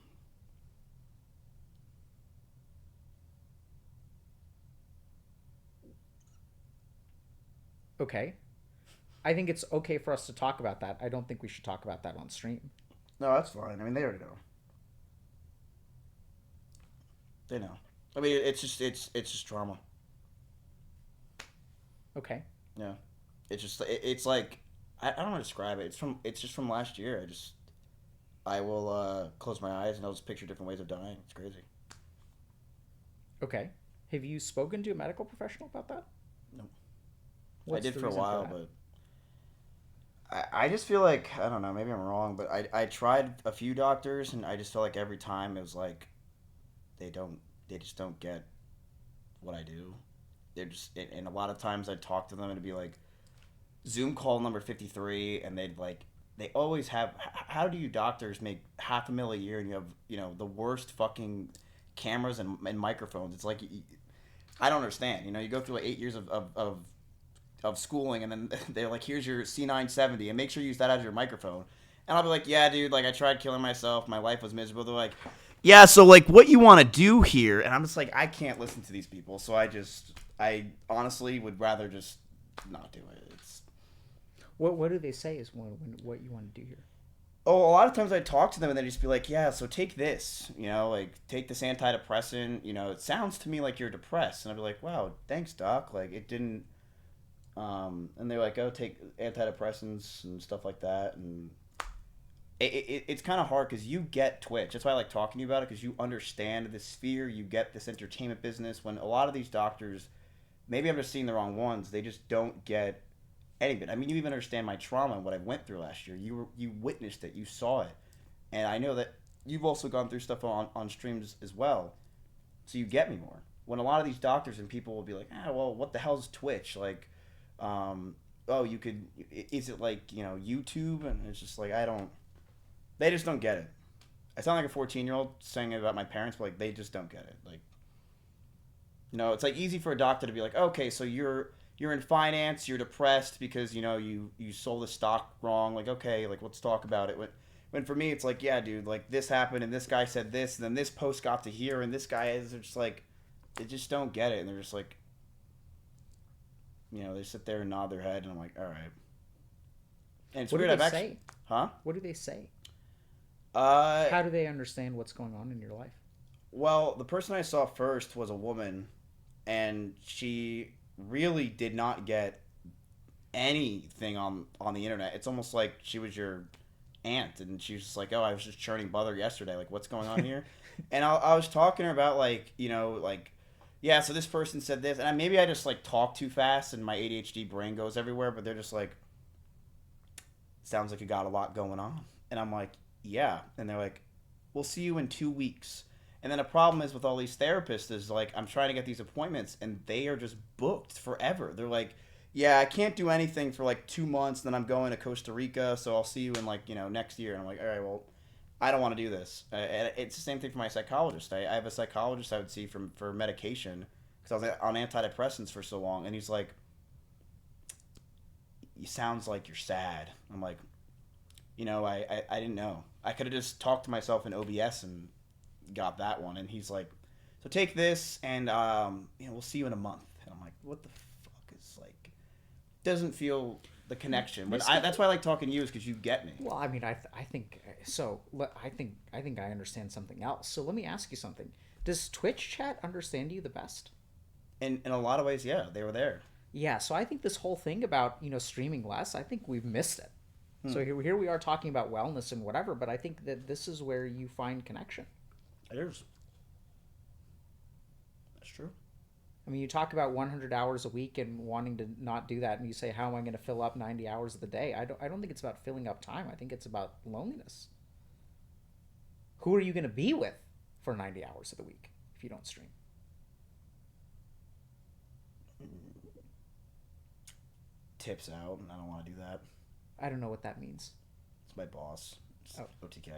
Okay. I think it's okay for us to talk about that. I don't think we should talk about that on stream. No, that's fine. I mean, they already know. They know. I mean, it's just trauma. Okay. Yeah. It's like I don't know how to describe it. It's just from last year. I will close my eyes and I'll just picture different ways of dying. It's crazy. Okay. Have you spoken to a medical professional about that? No. What's I did the for a reason while, that? but I just feel like, I don't know, maybe I'm wrong, but I tried a few doctors and I just felt like every time it was like they just don't get what I do. They're just, and a lot of times I'd talk to them and it'd be like Zoom call number 53, and they always have, how do you doctors make $500,000 a year and you have, the worst fucking cameras and microphones? It's like, I don't understand. You go through like 8 years of schooling, and then they're like, here's your C970 and make sure you use that as your microphone. And I'll be like, yeah, dude, like I tried killing myself. My life was miserable. They're like, yeah, so like what you want to do here? And I'm just like, I can't listen to these people. So I honestly would rather just not do it. What do they say is what you want to do here? Oh, a lot of times I talk to them and they just be like, yeah, so take this, like take this antidepressant. It sounds to me like you're depressed. And I'd be like, wow, thanks, doc. Like it didn't. And they're like, oh, take antidepressants and stuff like that. And it's kind of hard because you get Twitch. That's why I like talking to you about it, because you understand this sphere. You get this entertainment business. When a lot of these doctors, maybe I'm just seeing the wrong ones, they just don't get any of it. I mean, you even understand my trauma and what I went through last year. You witnessed it. You saw it. And I know that you've also gone through stuff on streams as well. So you get me more. When a lot of these doctors and people will be like, well, what the hell's Twitch? Like, you could, is it like, YouTube? And it's just like, they just don't get it. I sound like a 14-year-old saying it about my parents, but like they just don't get it. Like, you know, it's like easy for a doctor to be like, okay, so you're in finance, you're depressed because you sold the stock wrong. Like, okay, like let's talk about it. When for me, it's like, yeah, dude, like this happened and this guy said this, and then this post got to here, and this guy is just like, they just don't get it, and they're just like, they sit there and nod their head, and I'm like, all right. And it's what weird. do they say? Huh? What do they say? How do they understand what's going on in your life? Well, the person I saw first was a woman, and she really did not get anything on the internet. It's almost like she was your aunt, and she was just like, oh, I was just churning butter yesterday. Like, what's going on here? And I was talking to her about, like, yeah, so this person said this, and maybe I just, like, talk too fast, and my ADHD brain goes everywhere, but they're just like, sounds like you got a lot going on. And I'm like, yeah. And they're like, we'll see you in 2 weeks. And then the problem is with all these therapists is, like, I'm trying to get these appointments, and they are just booked forever. They're like, yeah, I can't do anything for, like, 2 months, then I'm going to Costa Rica, so I'll see you in, like, next year. And I'm like, all right, well, I don't want to do this. It's the same thing for my psychologist. I have a psychologist I would see for medication because I was on antidepressants for so long, and he's like, "You sounds like you're sad." I'm like, I didn't know. I could have just talked to myself in OBS and got that one. And he's like, "So take this, and we'll see you in a month." And I'm like, "What the fuck is like?" Doesn't feel the connection, but that's why I like talking to you, is because you get me. Well, I mean, I think so. I think I understand something else. So let me ask you something. Does Twitch chat understand you the best? In a lot of ways, yeah, they were there. Yeah, so I think this whole thing about streaming less, I think we've missed it. So here we are talking about wellness and whatever, but I think that this is where you find connection. It is. That's true. I mean, you talk about 100 hours a week and wanting to not do that, and you say, how am I going to fill up 90 hours of the day? I don't think it's about filling up time. I think it's about loneliness. Who are you going to be with for 90 hours of the week if you don't stream? Tips out, and I don't want to do that. I don't know what that means. It's my boss. It's OTK.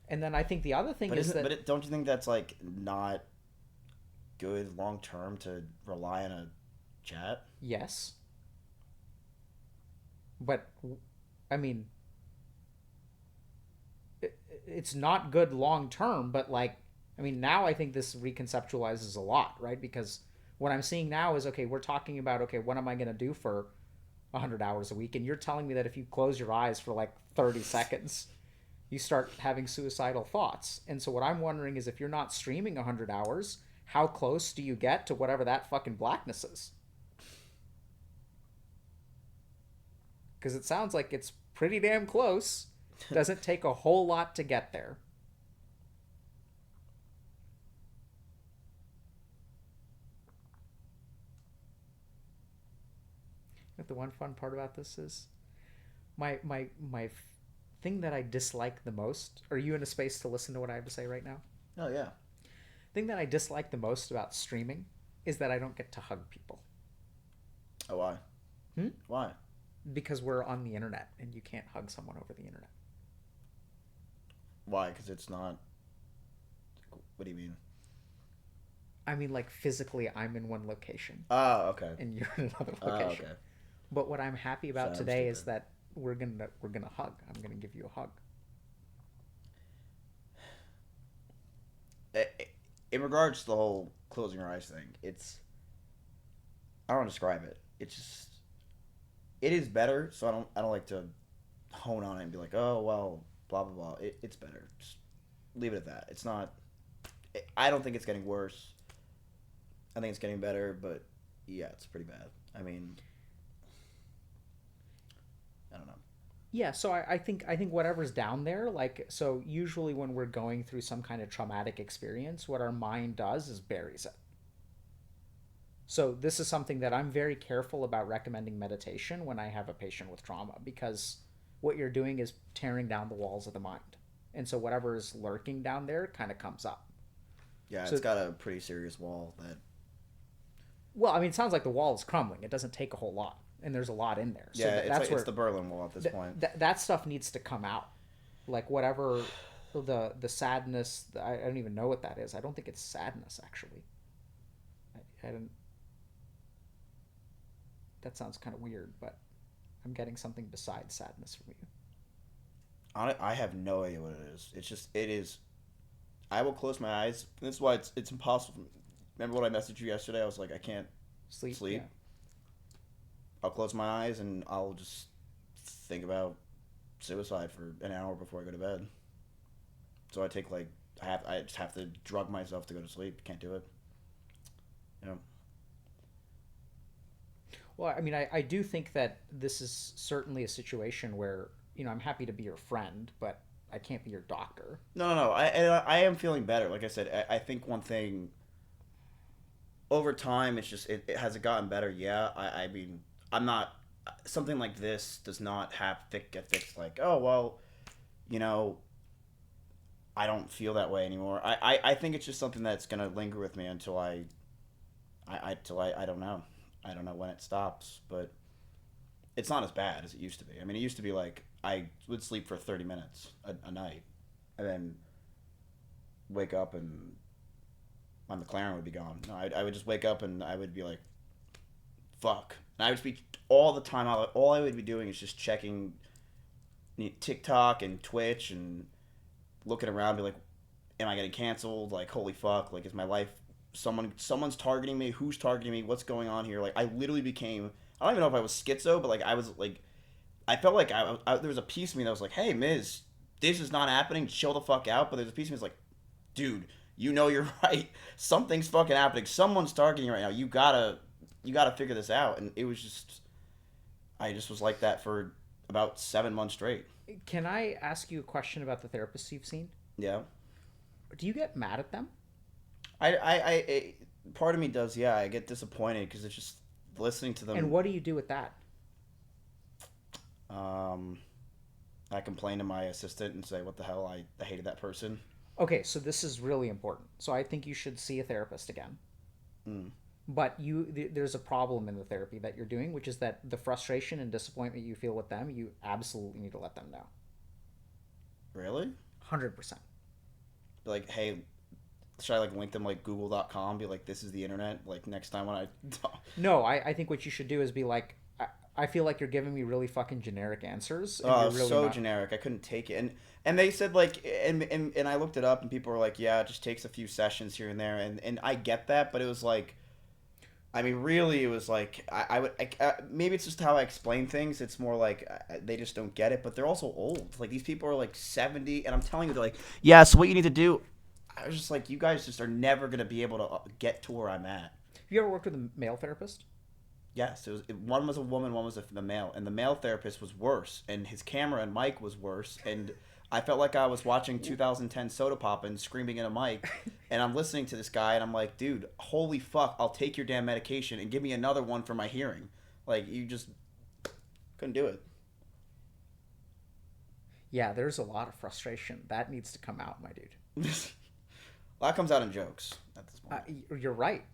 And then I think the other thing is that... But don't you think that's, like, not good long term to rely on a chat? Yes. But, I mean, it's not good long term, but, like, I mean, now I think this reconceptualizes a lot, right? Because what I'm seeing now is, okay, we're talking about, okay, what am I going to do for 100 hours a week? And you're telling me that if you close your eyes for, like, 30 seconds, you start having suicidal thoughts. And so what I'm wondering is, if you're not streaming 100 hours, how close do you get to whatever that fucking blackness is? Because it sounds like it's pretty damn close. Doesn't take a whole lot to get there. But the one fun part about this is my thing that I dislike the most. Are you in a space to listen to what I have to say right now? Oh, yeah. Thing that I dislike the most about streaming is that I don't get to hug people. Oh, why? Why? Because we're on the internet and you can't hug someone over the internet. Why? Because it's not... What do you mean? I mean, like, physically, I'm in one location. Oh, okay. And you're in another location. Okay. But what I'm happy about today is that we're gonna hug. I'm gonna give you a hug. In regards to the whole closing your eyes thing, I don't describe it. It's just, it is better. So I don't like to hone on it and be like, oh well, blah blah blah. It's better. Just leave it at that. It's not. I don't think it's getting worse. I think it's getting better, but yeah, it's pretty bad. I mean, I don't know. Yeah, so I think whatever's down there, like, so usually when we're going through some kind of traumatic experience, what our mind does is buries it. So this is something that I'm very careful about recommending meditation when I have a patient with trauma, because what you're doing is tearing down the walls of the mind. And so whatever is lurking down there kind of comes up. Yeah, it's got a pretty serious wall that... Well, I mean, it sounds like the wall is crumbling. It doesn't take a whole lot. And there's a lot in there. So yeah, it's the Berlin Wall at this point. That stuff needs to come out. Like, whatever the sadness. I don't even know what that is. I don't think it's sadness actually. I don't. That sounds kind of weird, but I'm getting something besides sadness from you. I have no idea what it is. It is. I will close my eyes. This is why it's impossible for me. Remember what I messaged you yesterday? I was like, I can't sleep. Yeah. I'll close my eyes and I'll just think about suicide for an hour before I go to bed. So I take I just have to drug myself to go to sleep. Can't do it. Yeah. Well, I mean, I do think that this is certainly a situation where, I'm happy to be your friend, but I can't be your doctor. No. I am feeling better. Like I said, I think one thing, over time, it's just, has it gotten better? Yeah. I mean, I'm not, something like this does not get fixed like, oh, well, I don't feel that way anymore. I think it's just something that's going to linger with me until I don't know. I don't know when it stops, but it's not as bad as it used to be. I mean, it used to be like I would sleep for 30 minutes a night and then wake up and my McLaren would be gone. No, I would just wake up and I would be like, fuck. And I would be all the time. All I would be doing is just checking TikTok and Twitch and looking around, be like, am I getting canceled? Like, holy fuck. Like, is my life... Someone's targeting me. Who's targeting me? What's going on here? Like, I literally became... I don't even know if I was schizo, but, like, I was, like... I felt like there was a piece of me that was like, hey, Miz, this is not happening. Chill the fuck out. But there's a piece of me that's like, dude, you're right. Something's fucking happening. Someone's targeting you right now. You gotta figure this out. And it was just... I just was like that for about 7 months straight. Can I ask you a question about the therapists you've seen? Yeah. Do you get mad at them? I part of me does, yeah. I get disappointed because it's just listening to them. And what do you do with that? I complain to my assistant and say, what the hell, I hated that person. Okay, so this is really important. So I think you should see a therapist again. But there's a problem in the therapy that you're doing, which is that the frustration and disappointment you feel with them, you absolutely need to let them know. Really? 100%. Like, hey... Should I link them google.com, be like, this is the internet, next time when I... No, I think what you should do is be like, I feel like you're giving me really fucking generic answers. And you're really not... generic. I couldn't take it. And they said and I looked it up and people were like, yeah, it just takes a few sessions here and there. And I get that, but it was like, I mean, really, it was like, maybe it's just how I explain things. It's more like they just don't get it, but they're also old. Like, these people are 70 and I'm telling you, they're like, yeah, so what you need to do... I was just like, you guys just are never going to be able to get to where I'm at. Have you ever worked with a male therapist? Yes. One was a woman, one was a male. And the male therapist was worse. And his camera and mic was worse. And I felt like I was watching 2010 Soda Pop and screaming in a mic. And I'm listening to this guy and I'm like, dude, holy fuck, I'll take your damn medication and give me another one for my hearing. Like, you just couldn't do it. Yeah, there's a lot of frustration. That needs to come out, my dude. Well, that comes out in jokes at this point. You're right.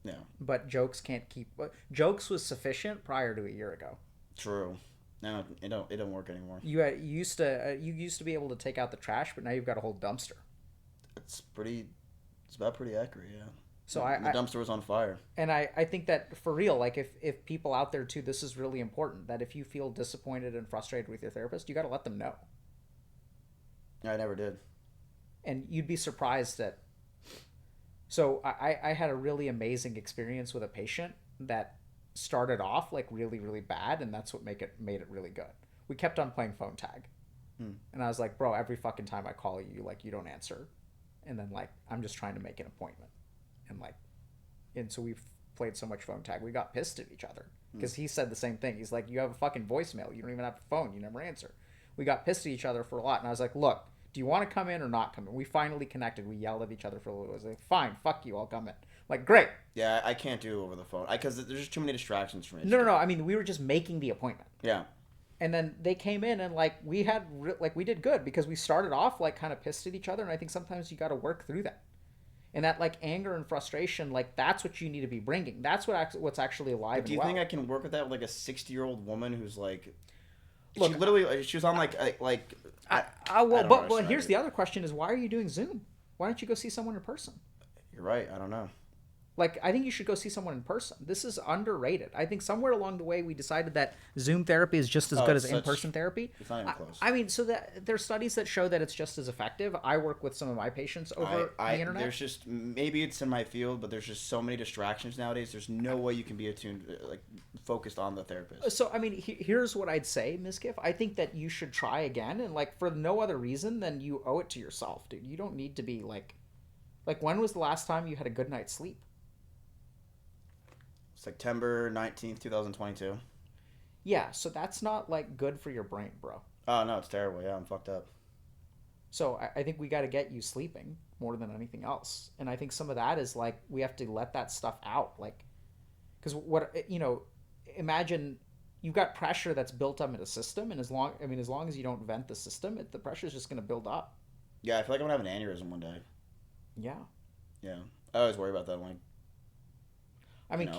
Yeah. But jokes can't keep... Jokes was sufficient prior to a year ago. True. No, it don't work anymore. You used to be able to take out the trash, but now you've got a whole dumpster. It's about pretty accurate, yeah. So the dumpster was on fire. And I think that for real, like if people out there too, this is really important, that if you feel disappointed and frustrated with your therapist, you got to let them know. I never did. And you'd be surprised that... So I had a really amazing experience with a patient that started off really, really bad, and that's what made it really good. We kept on playing phone tag. And I was like, bro, every fucking time I call you, you don't answer. And then I'm just trying to make an appointment. And so we've played so much phone tag, we got pissed at each other. Because he said the same thing. He's like, you have a fucking voicemail. You don't even have a phone. You never answer. We got pissed at each other for a lot. And I was like, look, do you want to come in or not come in? We finally connected. We yelled at each other for a little bit. I was like, fine, fuck you, I'll come in. Like, great. Yeah, I can't do it over the phone. Because there's just too many distractions for me. No. I mean, we were just making the appointment. Yeah. And then they came in and we did good because we started off kind of pissed at each other. And I think sometimes you got to work through that. And that anger and frustration, that's what you need to be bringing. That's what's actually alive. But do you think I can work with that with a 60-year-old woman who's Look, she literally, she was on But here's the other question: is why are you doing Zoom? Why don't you go see someone in person? You're right. I don't know. Like, I think you should go see someone in person. This is underrated. I think somewhere along the way we decided that Zoom therapy is just as good as in-person therapy. It's not even close. I mean, so that there's studies that show that it's just as effective. I work with some of my patients over the internet. There's just, maybe it's in my field, but there's just so many distractions nowadays. There's no way you can be attuned, focused on the therapist. So, I mean, here's what I'd say, Mizkif. I think that you should try again, and for no other reason than you owe it to yourself, dude. You don't need to be like when was the last time you had a good night's sleep? September 19th, 2022. Yeah, so that's not good for your brain, bro. Oh no, it's terrible. Yeah, I'm fucked up. So I think we got to get you sleeping more than anything else, and I think some of that is we have to let that stuff out, because imagine you've got pressure that's built up in a system, and as long as you don't vent the system, the pressure is just going to build up. Yeah, I feel like I'm gonna have an aneurysm one day. Yeah. Yeah, I always worry about that.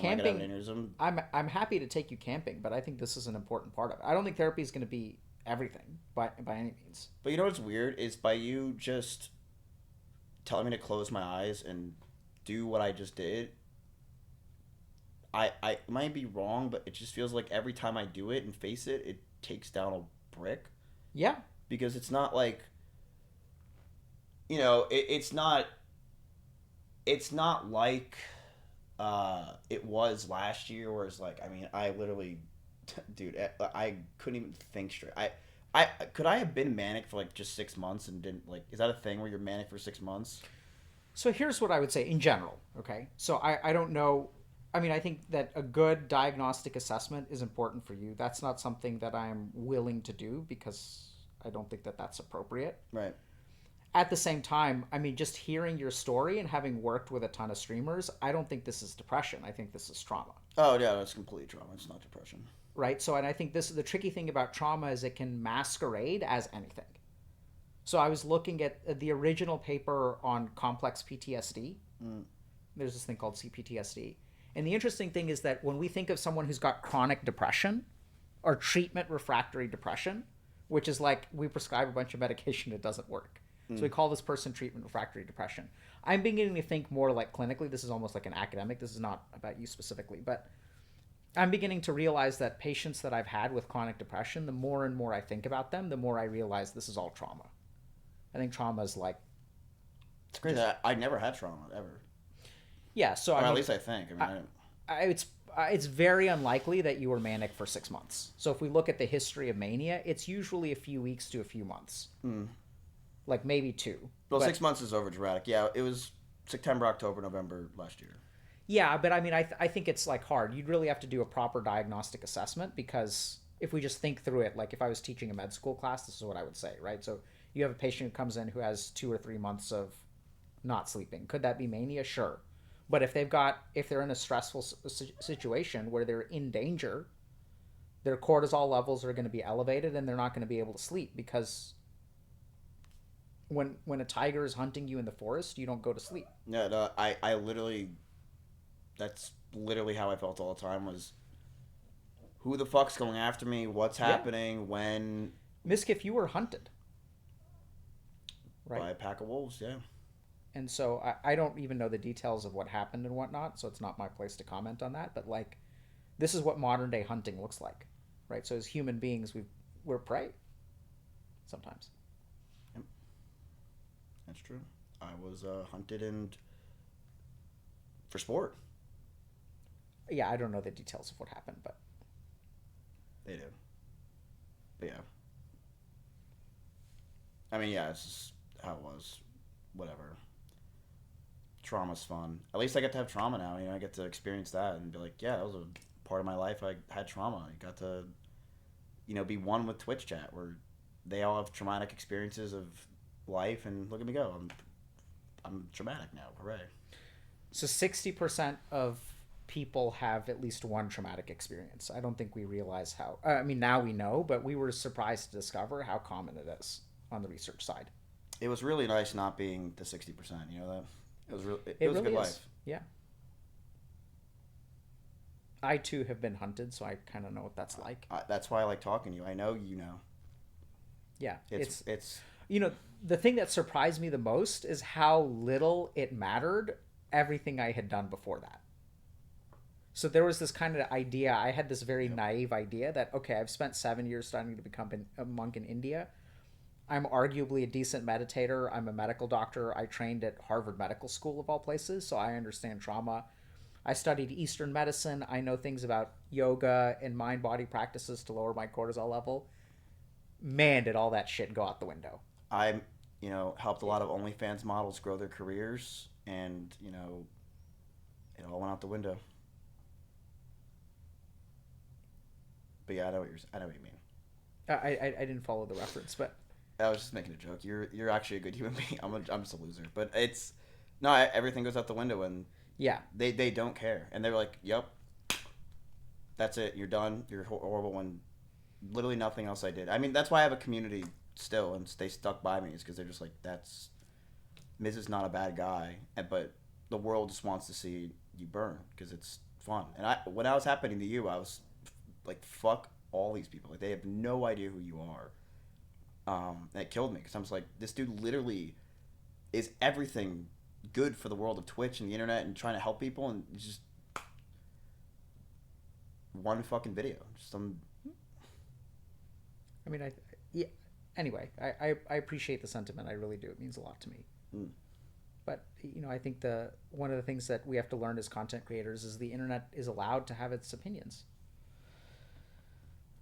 Camping. I'm happy to take you camping, but I think this is an important part of it. I don't think therapy is going to be everything by any means. But you know what's weird is by you just telling me to close my eyes and do what I just did. I might be wrong, but it just feels like every time I do it and face it, it takes down a brick. Yeah. Because it's not it's not like it was last year, where it's I literally, dude, I couldn't even think straight. Could I have been manic for just 6 months and didn't is that a thing where you're manic for 6 months? So here's what I would say in general. Okay. So I don't know. I mean, I think that a good diagnostic assessment is important for you. That's not something that I'm willing to do because I don't think that that's appropriate. Right. At the same time, I mean, just hearing your story and having worked with a ton of streamers, I don't think this is depression. I think this is trauma. Oh, yeah, that's completely trauma. It's not depression. Right? So, and I think the tricky thing about trauma is it can masquerade as anything. So I was looking at the original paper on complex PTSD. There's this thing called CPTSD. And the interesting thing is that when we think of someone who's got chronic depression or treatment refractory depression, which is we prescribe a bunch of medication, it doesn't work. So we call this person treatment refractory depression. I'm beginning to think more clinically. This is almost like an academic. This is not about you specifically, but I'm beginning to realize that patients that I've had with chronic depression, the more and more I think about them, the more I realize this is all trauma. I think trauma is It's crazy. I never had trauma ever. Yeah, so at least I think. It's very unlikely that you were manic for 6 months. So if we look at the history of mania, it's usually a few weeks to a few months. Maybe 2. Well, 6 months is over dramatic. Yeah, it was September, October, November last year. Yeah, but I mean, I think it's hard. You'd really have to do a proper diagnostic assessment, because if we just think through it, if I was teaching a med school class, this is what I would say, right? So you have a patient who comes in who has 2 or 3 months of not sleeping. Could that be mania? Sure. But if they're in a stressful situation where they're in danger, their cortisol levels are going to be elevated and they're not going to be able to sleep, because when a tiger is hunting you in the forest, you don't go to sleep. No, I literally, that's literally how I felt all the time, was who the fuck's going after me? What's happening? When? Mizkif, you were hunted. Right. By a pack of wolves, yeah. And so I don't even know the details of what happened and whatnot, so it's not my place to comment on that. But this is what modern day hunting looks like, right? So as human beings, we're prey sometimes. Yep. That's true. I was hunted and for sport. Yeah, I don't know the details of what happened, but they do. But yeah. I mean, yeah, it's just how it was. Whatever. Trauma's fun. At least I get to have trauma now. I get to experience that and be yeah, that was a part of my life. I had trauma. I got to, be one with Twitch chat, where they all have traumatic experiences of life, and look at me go. I'm traumatic now. Hooray. So 60% of people have at least one traumatic experience. I don't think we realize how. Now we know, but we were surprised to discover how common it is on the research side. It was really nice not being the 60%. That it was it was really a good is. life. Yeah. I too have been hunted, so I kind of know what that's like. That's why I like talking to you. I know you know. Yeah, it's you know, the thing that surprised me the most is how little it mattered everything I had done before that. So there was this kind of idea, I had this very naive idea that, okay, I've spent 7 years studying to become a monk in India. I'm arguably a decent meditator. I'm a medical doctor. I trained at Harvard Medical School of all places, so I understand trauma. I studied Eastern medicine. I know things about yoga and mind-body practices to lower my cortisol level. Man, did all that shit go out the window. I, helped a lot of OnlyFans models grow their careers, and, it all went out the window. But yeah, I know what you mean. I didn't follow the reference, but I was just making a joke. You're actually a good human being. I'm just a loser. But everything goes out the window, and yeah, they don't care, and they're like, "Yep, that's it. You're done. You're horrible." And literally nothing else I did. I mean, that's why I have a community still, and they stuck by me. Is because they're just like, Miz is not a bad guy, but the world just wants to see you burn because it's fun. And when I was happening to you, I was like, fuck all these people. Like, they have no idea who you are. And it killed me because I was like, this dude literally is everything good for the world of Twitch and the internet and trying to help people, and it's just one fucking video. Anyway, I appreciate the sentiment. I really do. It means a lot to me. But I think one of the things that we have to learn as content creators is the internet is allowed to have its opinions.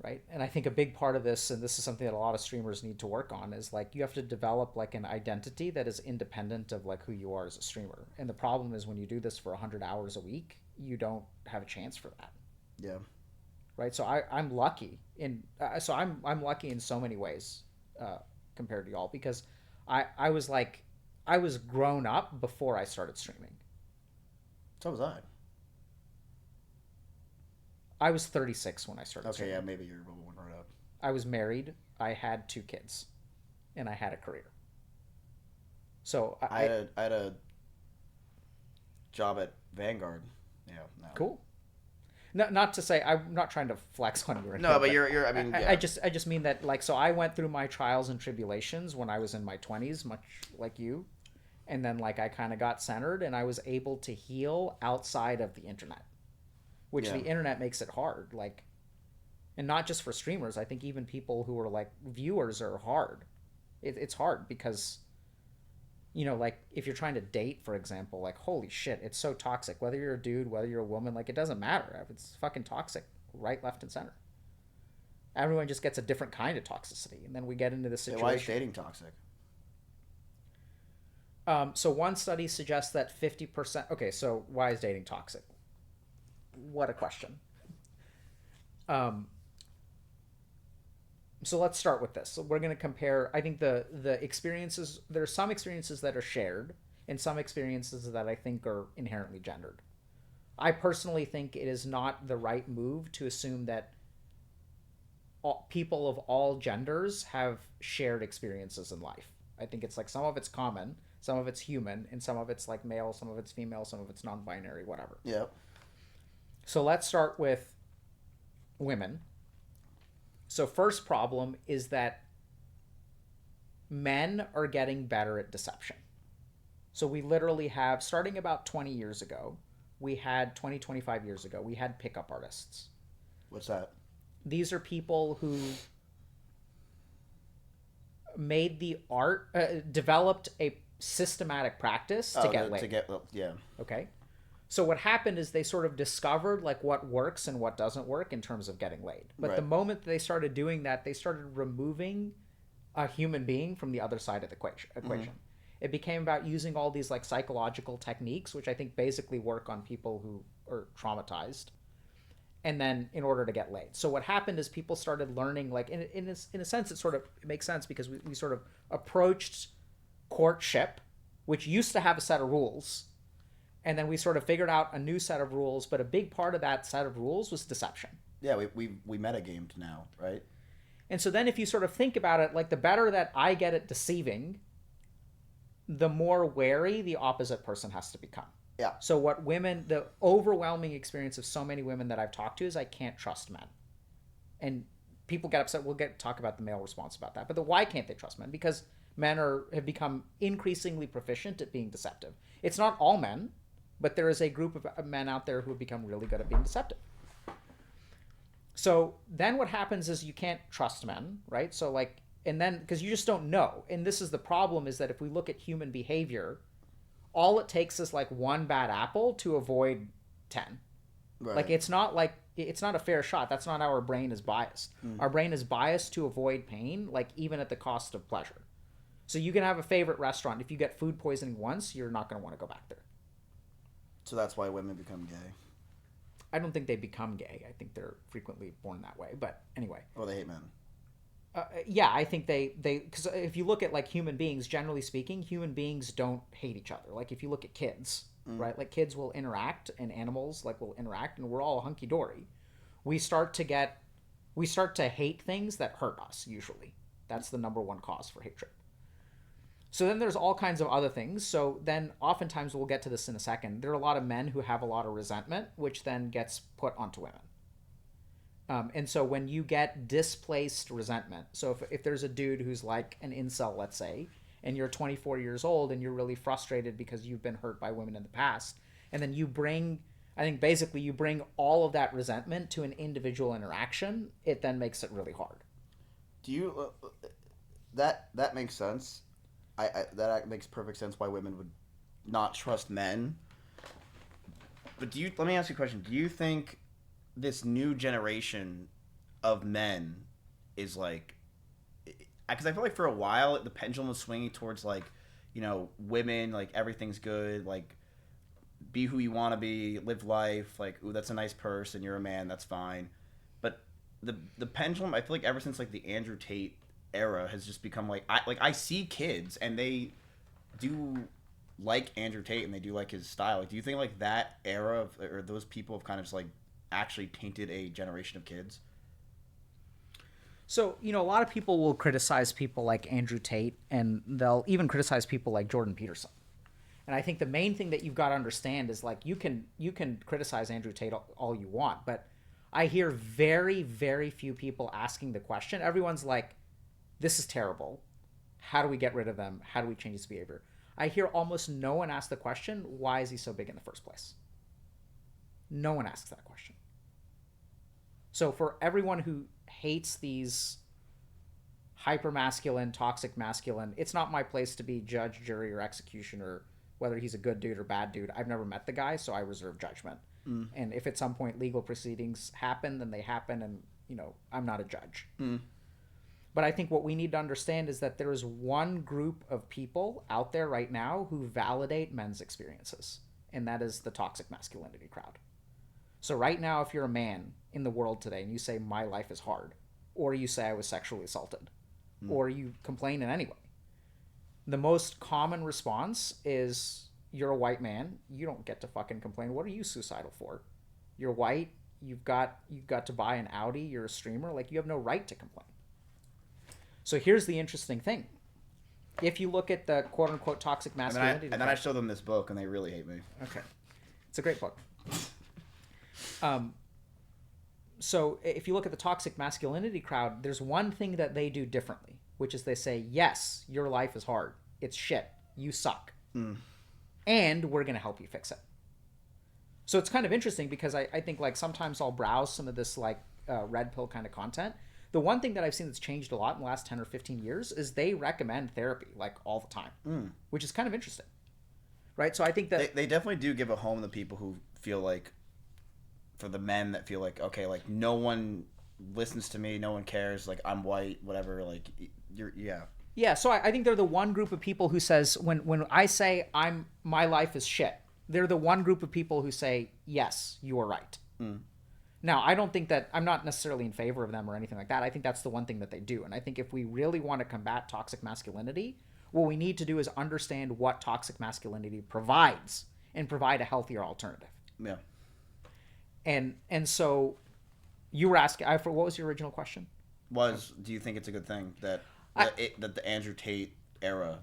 Right? And I think a big part of this, and this is something that a lot of streamers need to work on, is like you have to develop like an identity that is independent of like who you are as a streamer. And the problem is when you do this for 100 hours a week, you don't have a chance for that. Yeah. Right? So I'm lucky I'm lucky in so many ways compared to y'all, because I was grown up before I started streaming. So was I. I was 36 when I started streaming. Okay, yeah, maybe you're one right up. I was married. I had 2 kids, and I had a career. So I had a job at Vanguard. Yeah. No. Cool. No, not to say I'm not trying to flex on you. No, but you're. I mean, yeah. I just mean that like, so I went through my trials and tribulations when I was in my 20s, much like you, and then like I kind of got centered, and I was able to heal outside of the internet. Which the internet makes it hard, like, and not just for streamers. I think even people who are like viewers are hard. It's hard because, like if you're trying to date, for example, like holy shit, it's so toxic. Whether you're a dude, whether you're a woman, like it doesn't matter. It's fucking toxic, right, left, and center. Everyone just gets a different kind of toxicity, and then we get into the situation. Why is dating toxic? So one study suggests that 50%. Okay, so why is dating toxic? What a question. So let's start with this. So we're going to compare, I think the experiences, there are some experiences that are shared and some experiences that I think are inherently gendered. I personally think it is not the right move to assume that people of all genders have shared experiences in life. I think it's like some of it's common, some of it's human, and some of it's like male, some of it's female, some of it's non-binary, whatever. Yeah. So let's start with women. So first problem is that men are getting better at deception. So we literally have, starting about 20 years ago, 25 years ago, we had pickup artists. What's that? These are people who made the art, developed a systematic practice to get laid. Yeah. Okay. So what happened is they sort of discovered like what works and what doesn't work in terms of getting laid. But the moment they started doing that, they started removing a human being from the other side of the equation. Mm-hmm. It became about using all these like psychological techniques, which I think basically work on people who are traumatized, and then in order to get laid. So what happened is people started learning, like in a sense, it makes sense because we sort of approached courtship, which used to have a set of rules. And then we sort of figured out a new set of rules, but a big part of that set of rules was deception. Yeah, we metagamed now, right? And so then if you sort of think about it, like the better that I get at deceiving, the more wary the opposite person has to become. Yeah. So what women, the overwhelming experience of so many women that I've talked to is I can't trust men. And people get upset. We'll talk about the male response about that. But why can't they trust men? Because men have become increasingly proficient at being deceptive. It's not all men, but there is a group of men out there who have become really good at being deceptive. So then what happens is you can't trust men, right? So like, and then, because you just don't know. And this is the problem, is that if we look at human behavior, all it takes is like one bad apple to avoid 10. Right. Like, it's not a fair shot. That's not how our brain is biased. Our brain is biased to avoid pain, like even at the cost of pleasure. So you can have a favorite restaurant. If you get food poisoning once, you're not going to want to go back there. So that's why women become gay. I don't think they become gay. I think they're frequently born that way. But anyway. Or they hate men. Yeah, I think they because if you look at like human beings, generally speaking, human beings don't hate each other. Like if you look at kids, right? Like kids will interact, and animals like will interact, and we're all hunky dory. We start to hate things that hurt us. Usually, that's the number one cause for hatred. So then there's all kinds of other things. So then oftentimes, we'll get to this in a second, there are a lot of men who have a lot of resentment, which then gets put onto women. And so when you get displaced resentment, so if there's a dude who's like an incel, let's say, and you're 24 years old and you're really frustrated because you've been hurt by women in the past, and then you bring all of that resentment to an individual interaction, it then makes it really hard. Do you, that makes sense. That makes perfect sense why women would not trust men. But let me ask you a question. Do you think this new generation of men is like, because I feel like for a while the pendulum was swinging towards like, you know, women, like everything's good, like be who you want to be, live life, like, ooh, that's a nice person, you're a man, that's fine. But the pendulum, I feel like ever since like the Andrew Tate era has just become like, I see kids and they do like Andrew Tate and they do like his style. Like, do you think like that era or those people have kind of just like actually tainted a generation of kids? So, you know, a lot of people will criticize people like Andrew Tate, and they'll even criticize people like Jordan Peterson. And I think the main thing that you've got to understand is like you can criticize Andrew Tate all you want, but I hear very, very few people asking the question. Everyone's like, this is terrible. How do we get rid of them? How do we change his behavior? I hear almost no one ask the question, why is he so big in the first place? No one asks that question. So for everyone who hates these hyper-masculine, toxic masculine, it's not my place to be judge, jury, or executioner, whether he's a good dude or bad dude. I've never met the guy, so I reserve judgment. And if at some point legal proceedings happen, then they happen, and, you know, I'm not a judge. But I think what we need to understand is that there is one group of people out there right now who validate men's experiences, and that is the toxic masculinity crowd. So right now, if you're a man in the world today and you say, my life is hard, or you say I was sexually assaulted, or you complain in any way, the most common response is, you're a white man, you don't get to fucking complain. What are you suicidal for? You're white, you've got to buy an Audi, you're a streamer, like you have no right to complain. So here's the interesting thing. If you look at the quote-unquote toxic masculinity... And then I show them this book, and they really hate me. Okay. It's a great book. So if you look at the toxic masculinity crowd, there's one thing that they do differently, which is they say, yes, your life is hard. It's shit. You suck. And we're going to help you fix it. So it's kind of interesting because I think like sometimes I'll browse some of this like red pill kind of content. The one thing that I've seen that's changed a lot in the last 10 or 15 years is they recommend therapy like all the time, which is kind of interesting. Right? So I think that... They definitely do give a home to people who feel like, for the men that feel like, okay, like no one listens to me, no one cares, like I'm white, whatever, like yeah. Yeah, so I think they're the one group of people who says, when I say my life is shit, they're the one group of people who say, yes, you are right. Now, I don't think that, I'm not necessarily in favor of them or anything like that. I think that's the one thing that they do. And I think if we really want to combat toxic masculinity, what we need to do is understand what toxic masculinity provides and provide a healthier alternative. Yeah. And so you were asking, what was your original question? Do you think it's a good thing that the Andrew Tate era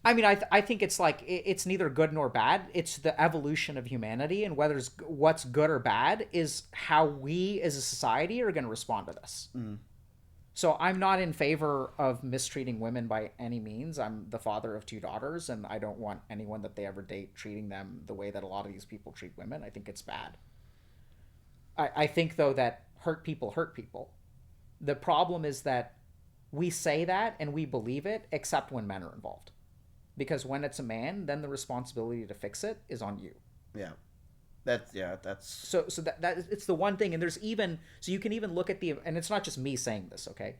I mean, I think it's like it's neither good nor bad. It's the evolution of humanity, and whether what's good or bad is how we as a society are going to respond to this. So I'm not in favor of mistreating women by any means. I'm the father of 2 daughters, and I don't want anyone that they ever date treating them the way that a lot of these people treat women. I think it's bad. I think, though, that hurt people hurt people. The problem is that we say that and we believe it, except when men are involved. Because when it's a man, then the responsibility to fix it is on you. Yeah. That's so that it's the one thing. And there's even, so you can even look at and it's not just me saying this, okay?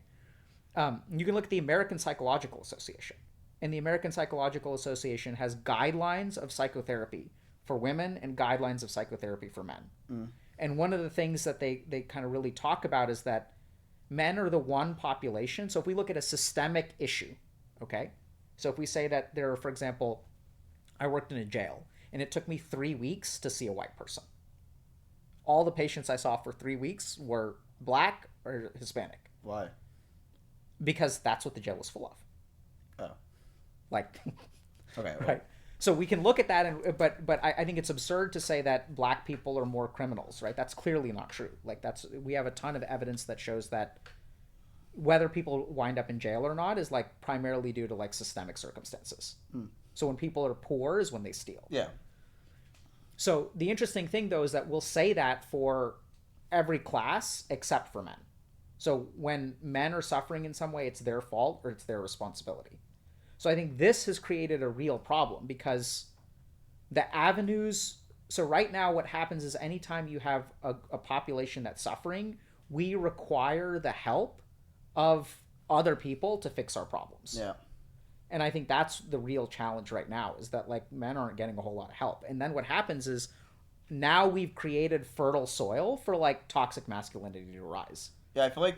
You can look at the American Psychological Association. And the American Psychological Association has guidelines of psychotherapy for women and guidelines of psychotherapy for men. And one of the things that they kind of really talk about is that men are the one population. So if we look at a systemic issue, okay? So if we say that there are, for example, I worked in a jail and it took me 3 weeks to see a white person. All the patients I saw for 3 weeks were black or Hispanic. Why? Because that's what the jail was full of. Oh. Like, okay. Right. So we can look at that, but I think it's absurd to say that black people are more criminals, right? That's clearly not true. Like we have a ton of evidence that shows that whether people wind up in jail or not is like primarily due to like systemic circumstances. So when people are poor is when they steal. Yeah. So the interesting thing though is that we'll say that for every class except for men. So when men are suffering in some way, it's their fault or it's their responsibility. So I think this has created a real problem because the avenues. So right now what happens is anytime you have a population that's suffering, we require the help of other people to fix our problems. Yeah. And I think that's the real challenge right now is that like men aren't getting a whole lot of help. And then what happens is now we've created fertile soil for like toxic masculinity to rise. Yeah, I feel like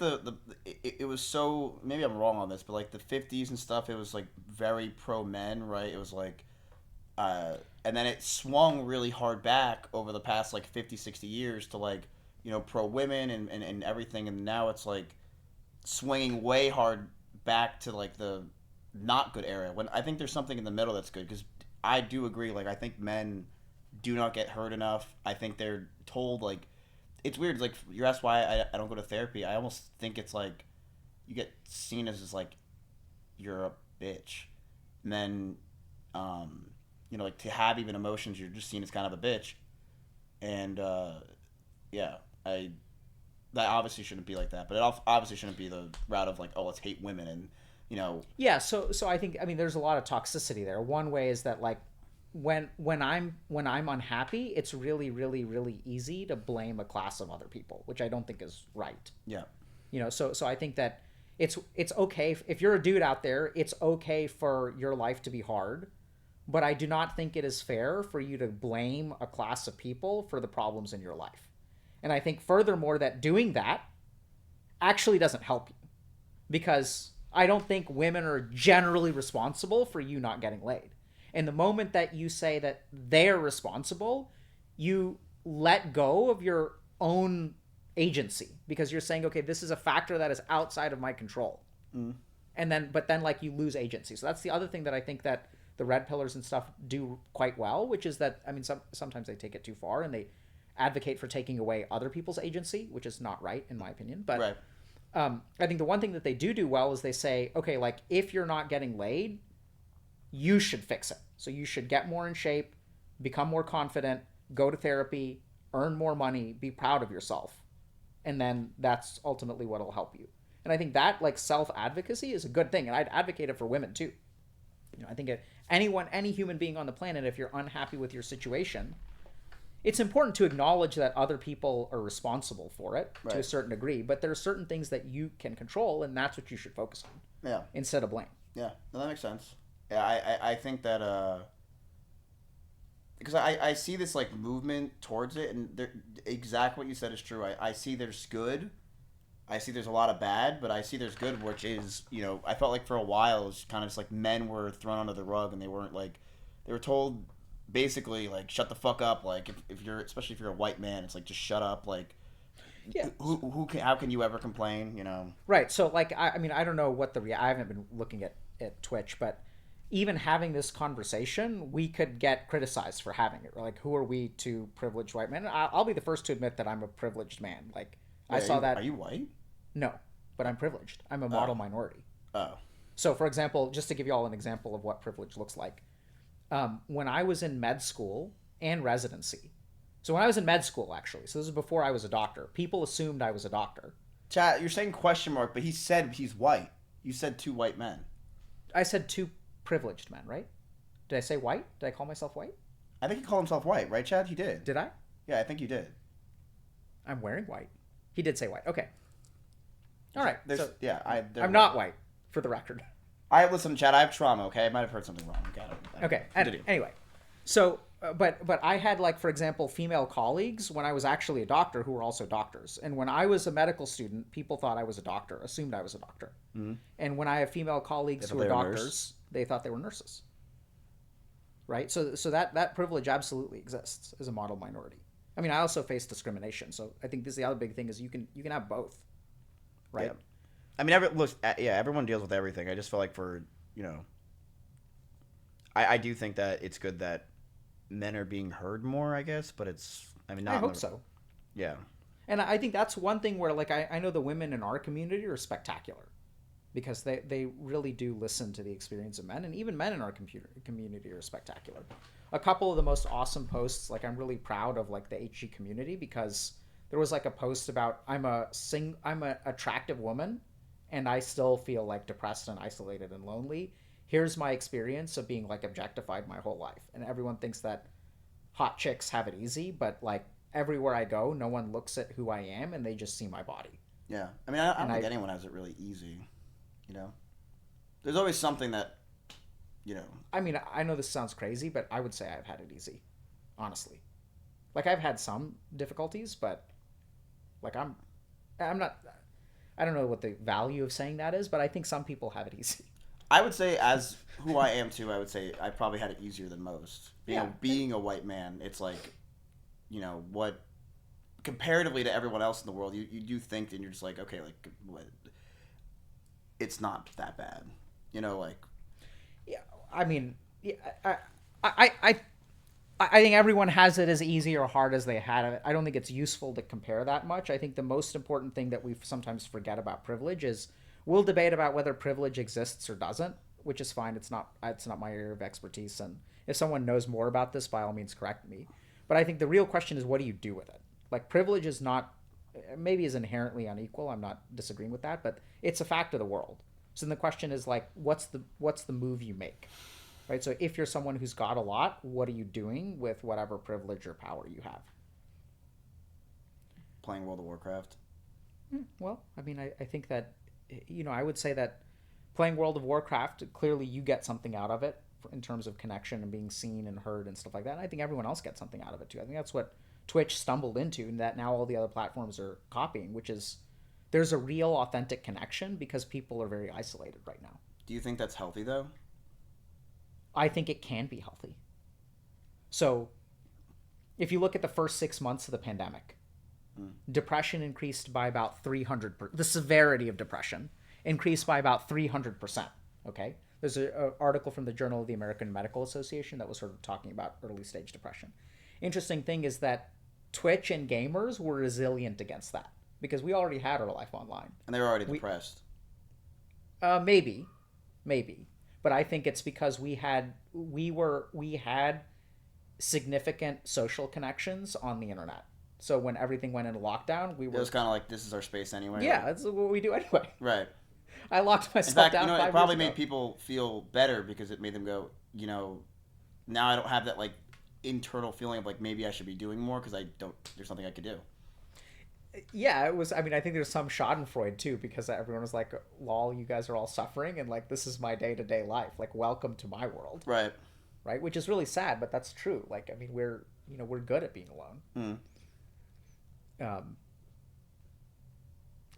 it was so, maybe I'm wrong on this, but like the 50s and stuff, it was like very pro men, right? It was like, and then it swung really hard back over the past like 50, 60 years to like, you know, pro women and everything. And now it's like swinging way hard back to like the not good area. When I think there's something in the middle that's good because I do agree. Like I think men do not get hurt enough. I think they're told like, it's weird. Like you're asked why I don't go to therapy. I almost think it's like you get seen as like you're a bitch, and then you know, like to have even emotions, you're just seen as kind of a bitch, and yeah, that obviously shouldn't be like that. But it obviously shouldn't be the route of like, oh, let's hate women and you know. Yeah. So I think there's a lot of toxicity there. One way is that like. When I'm unhappy, it's really, really, really easy to blame a class of other people, which I don't think is right. Yeah. You know, so I think that it's okay if you're a dude out there, it's okay for your life to be hard, but I do not think it is fair for you to blame a class of people for the problems in your life. And I think furthermore that doing that actually doesn't help you because I don't think women are generally responsible for you not getting laid. And the moment that you say that they're responsible, you let go of your own agency because you're saying, okay, this is a factor that is outside of my control. And then, but then like you lose agency. So that's the other thing that I think that the red pillars and stuff do quite well, which is that, I mean, sometimes they take it too far and they advocate for taking away other people's agency, which is not right in my opinion. But right. I think the one thing that they do well is they say, okay, like if you're not getting laid, you should fix it. So you should get more in shape, become more confident, go to therapy, earn more money, be proud of yourself. And then that's ultimately what will help you. And I think that like self-advocacy is a good thing. And I'd advocate it for women too. You know, I think any human being on the planet, if you're unhappy with your situation, it's important to acknowledge that other people are responsible for it to a certain degree. But there are certain things that you can control, and that's what you should focus on. Yeah. Instead of blame. Yeah, no, that makes sense. Yeah, I think that because I see this like movement towards it, and exactly what you said is true. I see there's good, I see there's a lot of bad, but I see there's good, which is, you know, I felt like for a while it was kind of just like men were thrown under the rug and they weren't like, they were told basically like shut the fuck up, like if you're, especially if you're a white man, it's like just shut up, like. Yeah. How can you ever complain, you know? Right. So like I mean I don't know what I haven't been looking at Twitch, but even having this conversation, we could get criticized for having it. Like, who are we to privileged white men? I'll be the first to admit that I'm a privileged man. Like, I saw that. Are you white? No, but I'm privileged. I'm a model minority. Oh. So, for example, just to give you all an example of what privilege looks like, when I was in med school and residency, so when I was in med school, actually, so this is before I was a doctor, people assumed I was a doctor. Chat, you're saying question mark, but he said he's white. You said 2 white men. I said 2 privileged men, right? Did I say white? Did I call myself white? I think he called himself white, right, Chad? He did. Did I? Yeah, I think you did. I'm wearing white. He did say white. Okay. All right. So yeah, I'm not white, for the record. Listen, Chad, I have trauma, okay? I might have heard something wrong. Okay. Anyway, so, but I had, like, for example, female colleagues when I was actually a doctor who were also doctors. And when I was a medical student, people thought I was a doctor, assumed I was a doctor. Mm-hmm. And when I have female colleagues who are doctors, they thought they were nurses. Right? So that privilege absolutely exists as a model minority. I mean, I also face discrimination. So I think this is the other big thing is you can have both. Right? Yeah. I mean, everyone deals with everything. I just feel like I do think that it's good that men are being heard more, I guess, but not. I hope so. Yeah. And I think that's one thing where, like, I know the women in our community are spectacular because they really do listen to the experience of men, and even men in our community are spectacular. A couple of the most awesome posts, like, I'm really proud of, like, the HG community because there was, like, a post about I'm an attractive woman and I still feel, like, depressed and isolated and lonely. Here's my experience of being, like, objectified my whole life. And everyone thinks that hot chicks have it easy, but, like, everywhere I go, no one looks at who I am and they just see my body. Yeah. I mean, I don't think anyone has it really easy, There's always something that, I mean, I know this sounds crazy, but I would say I've had it easy, honestly. Like, I've had some difficulties, but, like, I'm not, I don't know what the value of saying that is, but I think some people have it easy. I would say, as who I am too, I would say I probably had it easier than most. Being a white man, it's like, what, comparatively to everyone else in the world, you do think, and you're just like, okay, like, what? It's not that bad, like. Yeah, I mean, I think everyone has it as easy or hard as they had it. I don't think it's useful to compare that much. I think the most important thing that we sometimes forget about privilege is we'll debate about whether privilege exists or doesn't, which is fine. It's not my area of expertise. And if someone knows more about this, by all means, correct me. But I think the real question is, what do you do with it? Like, privilege is not, maybe is inherently unequal. I'm not disagreeing with that, but it's a fact of the world. So then the question is, like, what's the move you make? Right? So if you're someone who's got a lot, what are you doing with whatever privilege or power you have? Playing World of Warcraft. Well, I mean, I think that, I would say that playing World of Warcraft, clearly you get something out of it in terms of connection and being seen and heard and stuff like that. And I think everyone else gets something out of it too. I think that's what Twitch stumbled into, and that now all the other platforms are copying, which is there's a real authentic connection because people are very isolated right now. Do you think that's healthy though? I think it can be healthy. So if you look at the first 6 months of the pandemic, depression increased by about 300%. The severity of depression increased by about 300%. Okay? There's an article from the Journal of the American Medical Association that was sort of talking about early stage depression. Interesting thing is that Twitch and gamers were resilient against that because we already had our life online. And they were already depressed. Maybe. But I think it's because we had significant social connections on the internet. So when everything went into lockdown, it was kind of like, this is our space anyway. Yeah, that's what we do anyway. Right. I locked myself down 5 years ago. It probably made people feel better because it made them go, now I don't have that, like, internal feeling of, like, maybe I should be doing more because there's something I could do. Yeah, it was, I mean, I think there's some Schadenfreude too, because everyone was like, lol, you guys are all suffering, and, like, this is my day-to-day life. Like, welcome to my world. Right. Right? Which is really sad, but that's true. Like, I mean, we're good at being alone.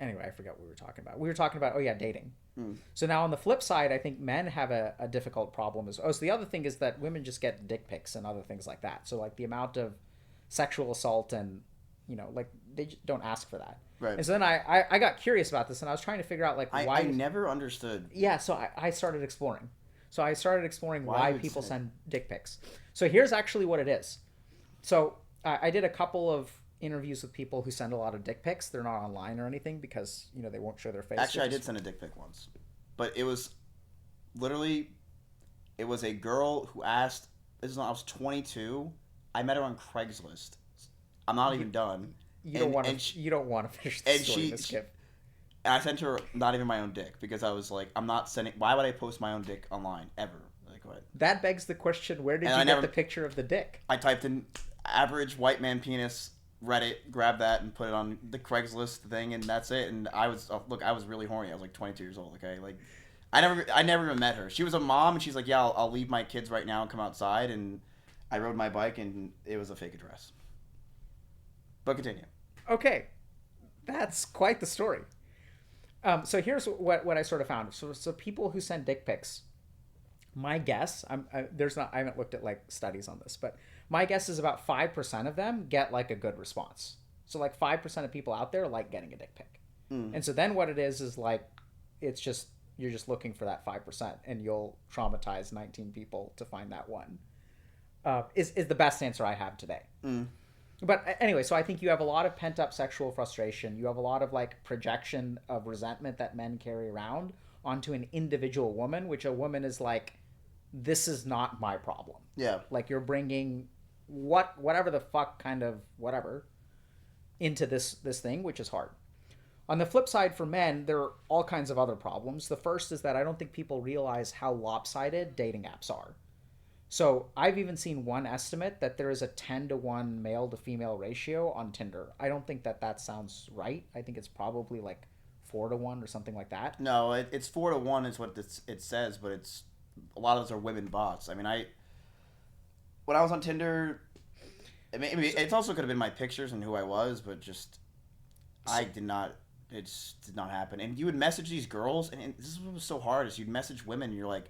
Anyway, I forgot what we were talking about. We were talking about, dating. So now on the flip side, I think men have a difficult problem. So the other thing is that women just get dick pics and other things like that. So, like, the amount of sexual assault and, like, they just don't ask for that. Right. And so then I got curious about this, and I was trying to figure out, like, why... I never understood. Yeah, so I started exploring. So I started exploring why would people say- send dick pics. So here's actually what it is. So I did a couple of interviews with people who send a lot of dick pics. They're not online or anything because, you know, they won't show their face. Actually, I did send a dick pic once, but it was literally, it was a girl who asked. This is when I was 22. I met her on Craigslist. I'm not even done. You don't want to. You don't want to finish the and story, she, Mizkif. and I sent her not even my own dick because I was like, I'm not sending. Why would I post my own dick online ever? Like what? That begs the question: where did And you I get never- the picture of the dick? I typed in average white man penis Reddit, grabbed that and put it on the Craigslist thing, and that's it. And I was I was really horny. I was like 22 years old. Okay, like I never even met her. She was a mom, and she's like, yeah, I'll leave my kids right now and come outside. And I rode my bike, and it was a fake address. But continue. Okay, that's quite the story. So here's what I sort of found. So people who send dick pics, my guess, I haven't looked at like studies on this, but my guess is about 5% of them get like a good response. So like 5% of people out there like getting a dick pic. And so then what it is like, it's just, you're just looking for that 5% and you'll traumatize 19 people to find that one. Is the best answer I have today. But anyway, so I think you have a lot of pent up sexual frustration. You have a lot of like projection of resentment that men carry around onto an individual woman, which a woman is like, this is not my problem. Yeah. Like you're bringing whatever the fuck kind of whatever into this thing, which is hard. On the flip side, for men, there are all kinds of other problems. The first is that I don't think people realize how lopsided dating apps are. So I've even seen one estimate that there is a 10-to-1 male to female ratio on Tinder. I don't think that sounds right. I think it's probably like 4-to-1 or something like that. No, it's 4-to-1 is what it says, but it's a lot of those are women bots. I mean, when I was on Tinder, it also could have been my pictures and who I was, but just it just did not happen. And you would message these girls, and this is what was so hard is you'd message women, and you're like,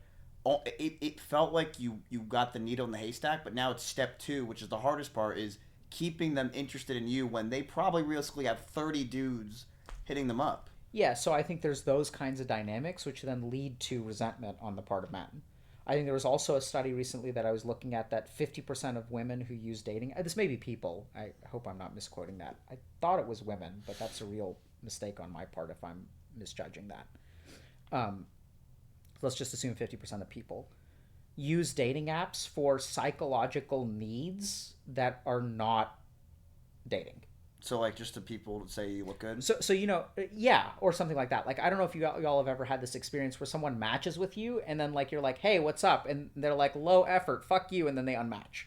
oh, it felt like you got the needle in the haystack, but now it's step 2, which is the hardest part, is keeping them interested in you when they probably realistically have 30 dudes hitting them up. Yeah, so I think there's those kinds of dynamics which then lead to resentment on the part of men. I think there was also a study recently that I was looking at that 50% of women who use dating, this may be people, I hope I'm not misquoting that. I thought it was women, but that's a real mistake on my part if I'm misjudging that. Let's just assume 50% of people use dating apps for psychological needs that are not dating. So like just to people to say you look good? So you know, yeah, or something like that. Like I don't know if y'all have ever had this experience where someone matches with you and then like you're like, hey, what's up? And they're like, low effort, fuck you, and then they unmatch.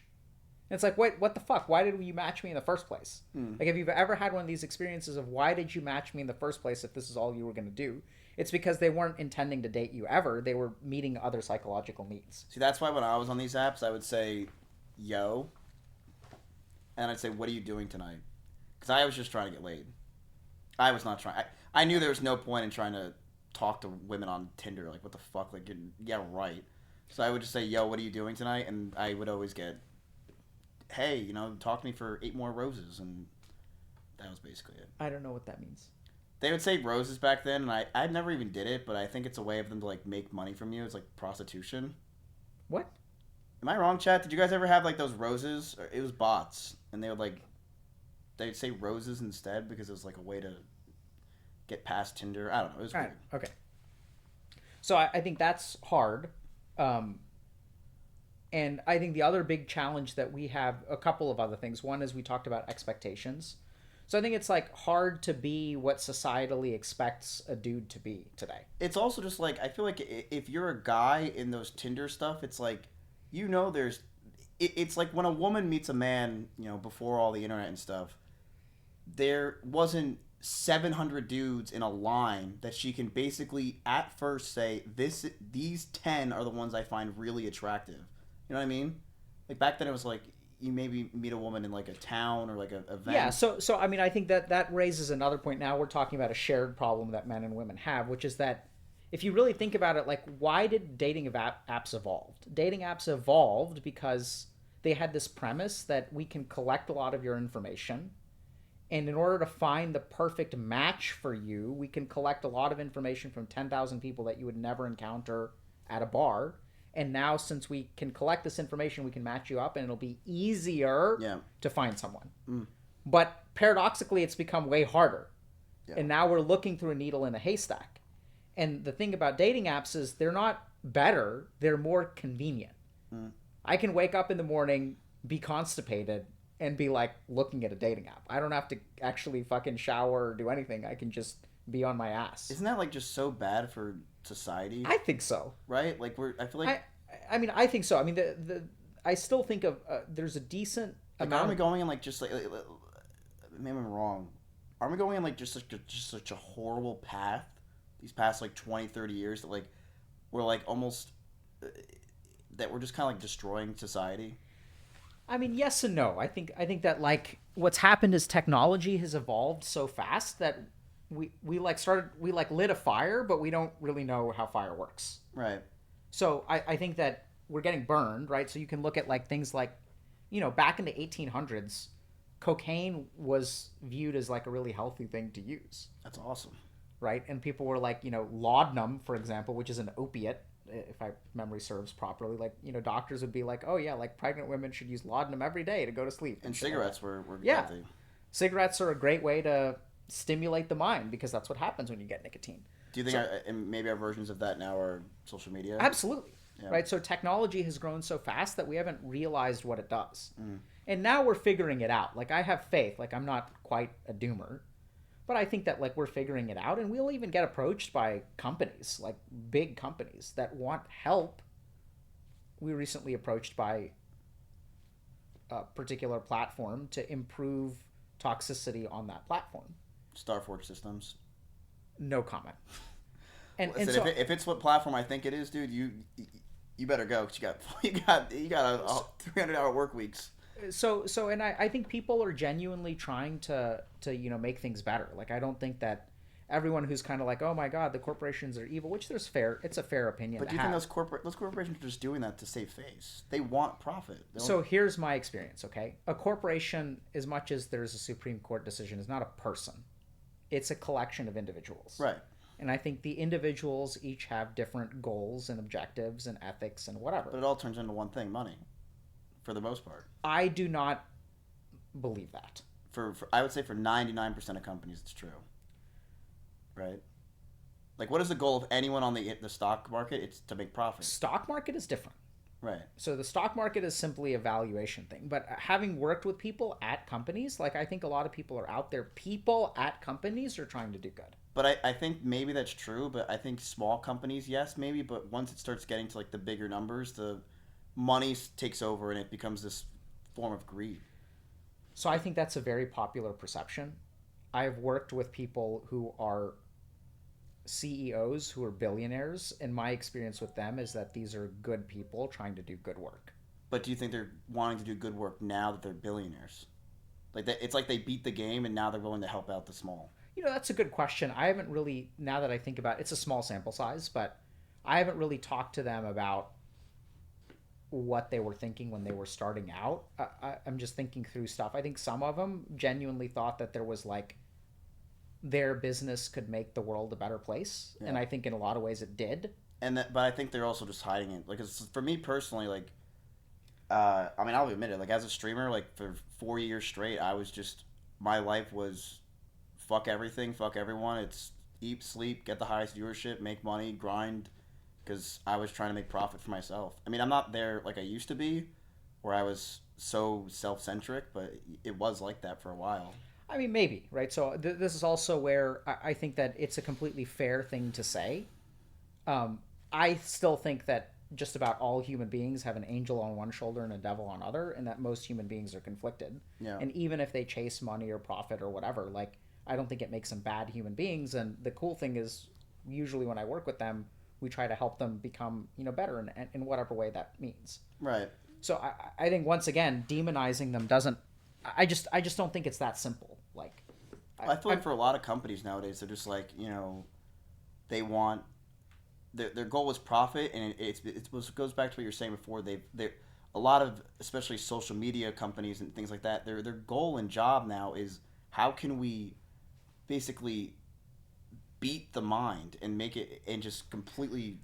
And it's like, wait, what the fuck? Why did you match me in the first place? Like if you've ever had one of these experiences of why did you match me in the first place if this is all you were going to do? It's because they weren't intending to date you ever. They were meeting other psychological needs. See, that's why when I was on these apps, I would say, yo, and I'd say, what are you doing tonight? Because I was just trying to get laid. I was not trying. I knew there was no point in trying to talk to women on Tinder. Like, what the fuck? Like, yeah, right. So I would just say, yo, what are you doing tonight? And I would always get, hey, you know, talk to me for 8 more roses. And that was basically it. I don't know what that means. They would say roses back then, and I never even did it, but I think it's a way of them to, like, make money from you. It's like prostitution. What? Am I wrong, chat? Did you guys ever have, like, those roses? It was bots, and they would, like, they'd say roses instead because it was, like, a way to get past Tinder. I don't know. It was weird. Right. Okay. So I think that's hard. And I think the other big challenge that we have, a couple of other things. One is we talked about expectations. So I think it's like hard to be what societally expects a dude to be today. It's also just like, I feel like if you're a guy in those Tinder stuff, it's like, you know, it's like when a woman meets a man, you know, before all the internet and stuff, there wasn't 700 dudes in a line that she can basically at first say, these 10 are the ones I find really attractive. You know what I mean? Like back then it was like, you maybe meet a woman in like a town or like a event. Yeah, so I mean, I think that raises another point. Now we're talking about a shared problem that men and women have, which is that if you really think about it, like why did dating apps evolve? Dating apps evolved because they had this premise that we can collect a lot of your information, and in order to find the perfect match for you, we can collect a lot of information from 10,000 people that you would never encounter at a bar, And now, since we can collect this information, we can match you up, and it'll be easier to find someone. But paradoxically, it's become way harder. And now we're looking through a needle in a haystack. And the thing about dating apps is they're not better, they're more convenient. I can wake up in the morning, be constipated, and be like looking at a dating app. I don't have to actually fucking shower or do anything. I can just be on my ass. Isn't that like just so bad for society? I think so. Right? Like I feel like I mean, I think so. I mean, I still think of there's a decent amount. Aren't we going in like just like maybe I'm wrong. Aren't we going in like just such a horrible path these past like 20, 30 years that like we're like almost that we're just kind of like destroying society? I mean, yes and no. I think that like what's happened is technology has evolved so fast that we lit a fire, but we don't really know how fire works. Right. So I think that we're getting burned, right? So you can look at like things like, back in the 1800s, cocaine was viewed as like a really healthy thing to use. That's awesome. Right? And people were like, laudanum, for example, which is an opiate, if my memory serves properly, like, doctors would be like, oh yeah, like pregnant women should use laudanum every day to go to sleep. And cigarettes were yeah. healthy. Cigarettes are a great way to stimulate the mind because that's what happens when you get nicotine. Do you think and maybe our versions of that now are social media? Absolutely. Yeah. Right? So technology has grown so fast that we haven't realized what it does. And now we're figuring it out. Like, I have faith. Like, I'm not quite a doomer. But I think that, like, we're figuring it out. And we'll even get approached by companies, like big companies that want help. We were recently approached by a particular platform to improve toxicity on that platform. Starforge Systems. No comment. And Listen, so, if it's what platform I think it is, dude, you better go. 'Cause you got a 300-hour work weeks. So and I think people are genuinely trying to make things better. Like, I don't think that everyone who's kind of like, oh my god, the corporations are evil, which it's a fair opinion. But do you think those corporations are just doing that to save face? They want profit. So here's my experience. Okay, a corporation, as much as there's a Supreme Court decision, is not a person. It's a collection of individuals. Right. And I think the individuals each have different goals and objectives and ethics and whatever. But it all turns into one thing: money, for the most part. I do not believe that. For I would say for 99% of companies, it's true. Right? Like, what is the goal of anyone on the stock market? It's to make profit. Stock market is different. Right. So the stock market is simply a valuation thing. But having worked with people at companies, like, I think a lot of people are out there. People at companies are trying to do good. But I think maybe that's true. But I think small companies, yes, maybe. But once it starts getting to like the bigger numbers, the money takes over and it becomes this form of greed. So I think that's a very popular perception. I've worked with people who are CEOs who are billionaires, and my experience with them is that these are good people trying to do good work. But do you think they're wanting to do good work now that they're billionaires? Like that, it's like they beat the game and now they're willing to help out the small. That's a good question. I haven't really, now that I think about it, it's a small sample size, but I haven't really talked to them about what they were thinking when they were starting out. I'm just thinking through stuff. I think some of them genuinely thought that there was like their business could make the world a better place, and I think in a lot of ways it did. But I think they're also just hiding it. Like, for me personally, like, I mean, I'll admit it. Like, as a streamer, like for 4 years straight, I was just, my life was fuck everything, fuck everyone. It's eat, sleep, get the highest viewership, make money, grind. Because I was trying to make profit for myself. I mean, I'm not there like I used to be, where I was so self-centric, but it was like that for a while. I mean, maybe, right? So this is also where I think that it's a completely fair thing to say. I still think that just about all human beings have an angel on one shoulder and a devil on other, and that most human beings are conflicted. Yeah. And even if they chase money or profit or whatever, like, I don't think it makes them bad human beings. And the cool thing is, usually when I work with them, we try to help them become, better in whatever way that means. Right. So I think, once again, demonizing them doesn't. I just don't think it's that simple. Like, I feel like for a lot of companies nowadays, they're just like, they want their goal is profit, and it goes back to what you were saying before. They a lot of, especially social media companies and things like that. Their goal and job now is how can we basically beat the mind and make it and just completely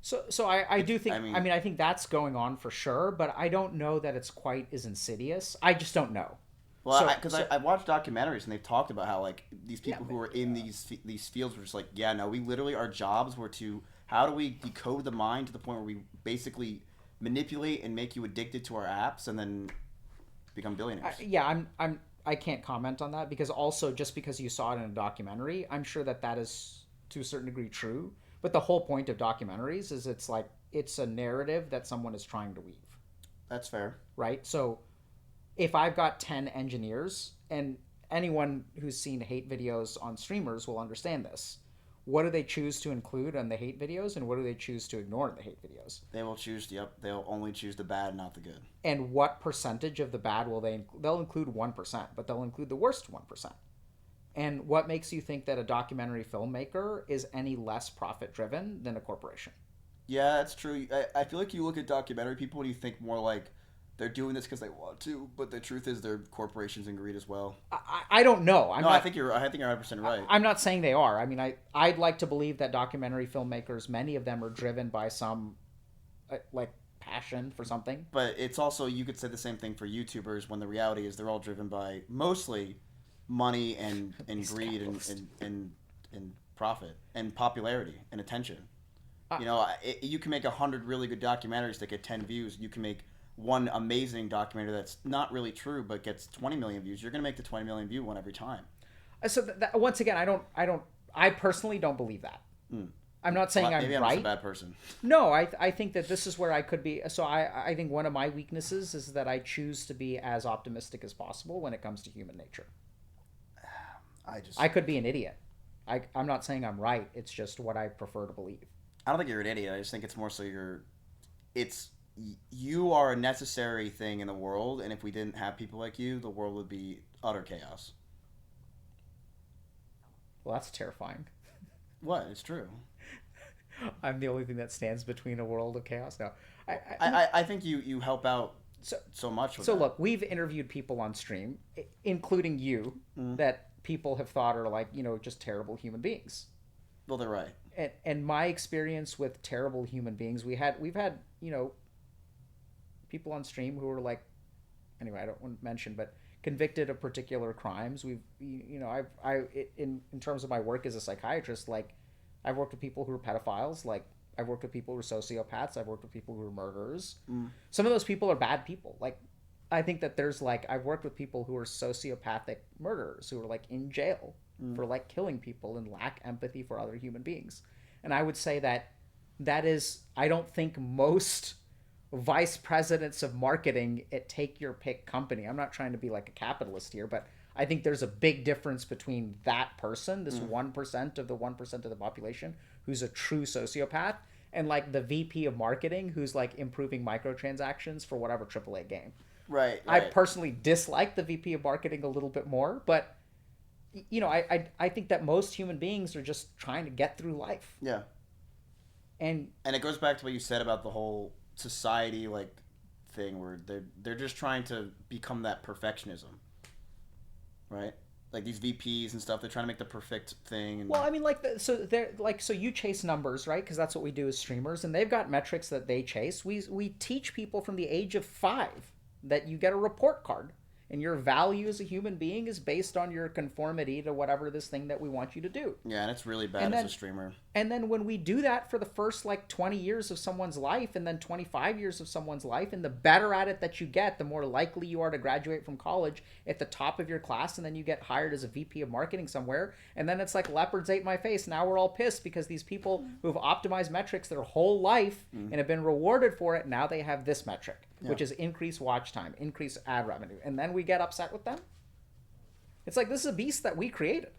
So I do think, I mean, I think that's going on for sure, but I don't know that it's quite as insidious. I just don't know. Well, because I've watched documentaries and they've talked about how like these people who are in these fields were just like, yeah, no, we literally, our jobs were to, how do we decode the mind to the point where we basically manipulate and make you addicted to our apps and then become billionaires. I can't comment on that because also just because you saw it in a documentary, I'm sure that is to a certain degree true. But the whole point of documentaries is it's a narrative that someone is trying to weave. That's fair. Right? So if I've got 10 engineers, and anyone who's seen hate videos on streamers will understand this, what do they choose to include on the hate videos and what do they choose to ignore in the hate videos? They will choose, they'll only choose the bad, not the good. And what percentage of the bad will they'll include 1%, but they'll include the worst 1%. And what makes you think that a documentary filmmaker is any less profit driven than a corporation? Yeah, that's true. I feel like you look at documentary people and you think more like they're doing this because they want to, but the truth is they're corporations and greed as well. I don't know. I think you're 100% right. I'm not saying they are. I mean, I'd like to believe that documentary filmmakers, many of them are driven by some like passion for something. But it's also, you could say the same thing for YouTubers when the reality is they're all driven by mostly money and greed and profit and popularity and attention. You can make 100 really good documentaries that get 10 views. You can make one amazing documentary that's not really true but gets 20 million views. You're going to make the 20 million view one every time. So once again, I personally don't believe that. I'm not saying maybe I'm right. right. Just a bad person. No, I think that this is where I could be. So I think one of my weaknesses is that I choose to be as optimistic as possible when it comes to human nature. I could be an idiot. I'm not saying I'm right. It's just what I prefer to believe. I don't think you're an idiot. I just think it's more so you are a necessary thing in the world, and if we didn't have people like you, the world would be utter chaos. Well, that's terrifying. What? It's true. I'm the only thing that stands between a world of chaos. No, I think you help out so much with that. Look, we've interviewed people on stream, including you, that people have thought are like, just terrible human beings. Well, they're right. And my experience with terrible human beings, we've had people on stream who were like, anyway, I don't want to mention, but convicted of particular crimes. We've, in terms of my work as a psychiatrist, like I've worked with people who are pedophiles, like I've worked with people who are sociopaths, I've worked with people who are murderers. Some of those people are bad people. Like, I think that there's like, I've worked with people who are sociopathic murderers who are like in jail for like killing people and lack empathy for other human beings. And I would say that is, I don't think most vice presidents of marketing at take your pick company. I'm not trying to be like a capitalist here, but I think there's a big difference between that person, this 1% of the 1% of the population who's a true sociopath, and like the VP of marketing who's like improving microtransactions for whatever AAA game. Right. I personally dislike the VP of marketing a little bit more, but I think that most human beings are just trying to get through life. Yeah. And it goes back to what you said about the whole society thing where they're just trying to become that perfectionism. Right? Like these VPs and stuff, they're trying to make the perfect thing. And well, I mean, so you chase numbers, right? Because that's what we do as streamers, and they've got metrics that they chase. We teach people from the age of 5 that you get a report card, and your value as a human being is based on your conformity to whatever this thing that we want you to do. Yeah, and it's really bad as a streamer. And then when we do that for the first 20 years of someone's life and then 25 years of someone's life, and the better at it that you get, the more likely you are to graduate from college at the top of your class, and then you get hired as a VP of marketing somewhere, and then it's like leopards ate my face. Now we're all pissed because these people who have optimized metrics their whole life and have been rewarded for it, now they have this metric, which is increased watch time, increased ad revenue, and then we get upset with them. It's like, this is a beast that we created.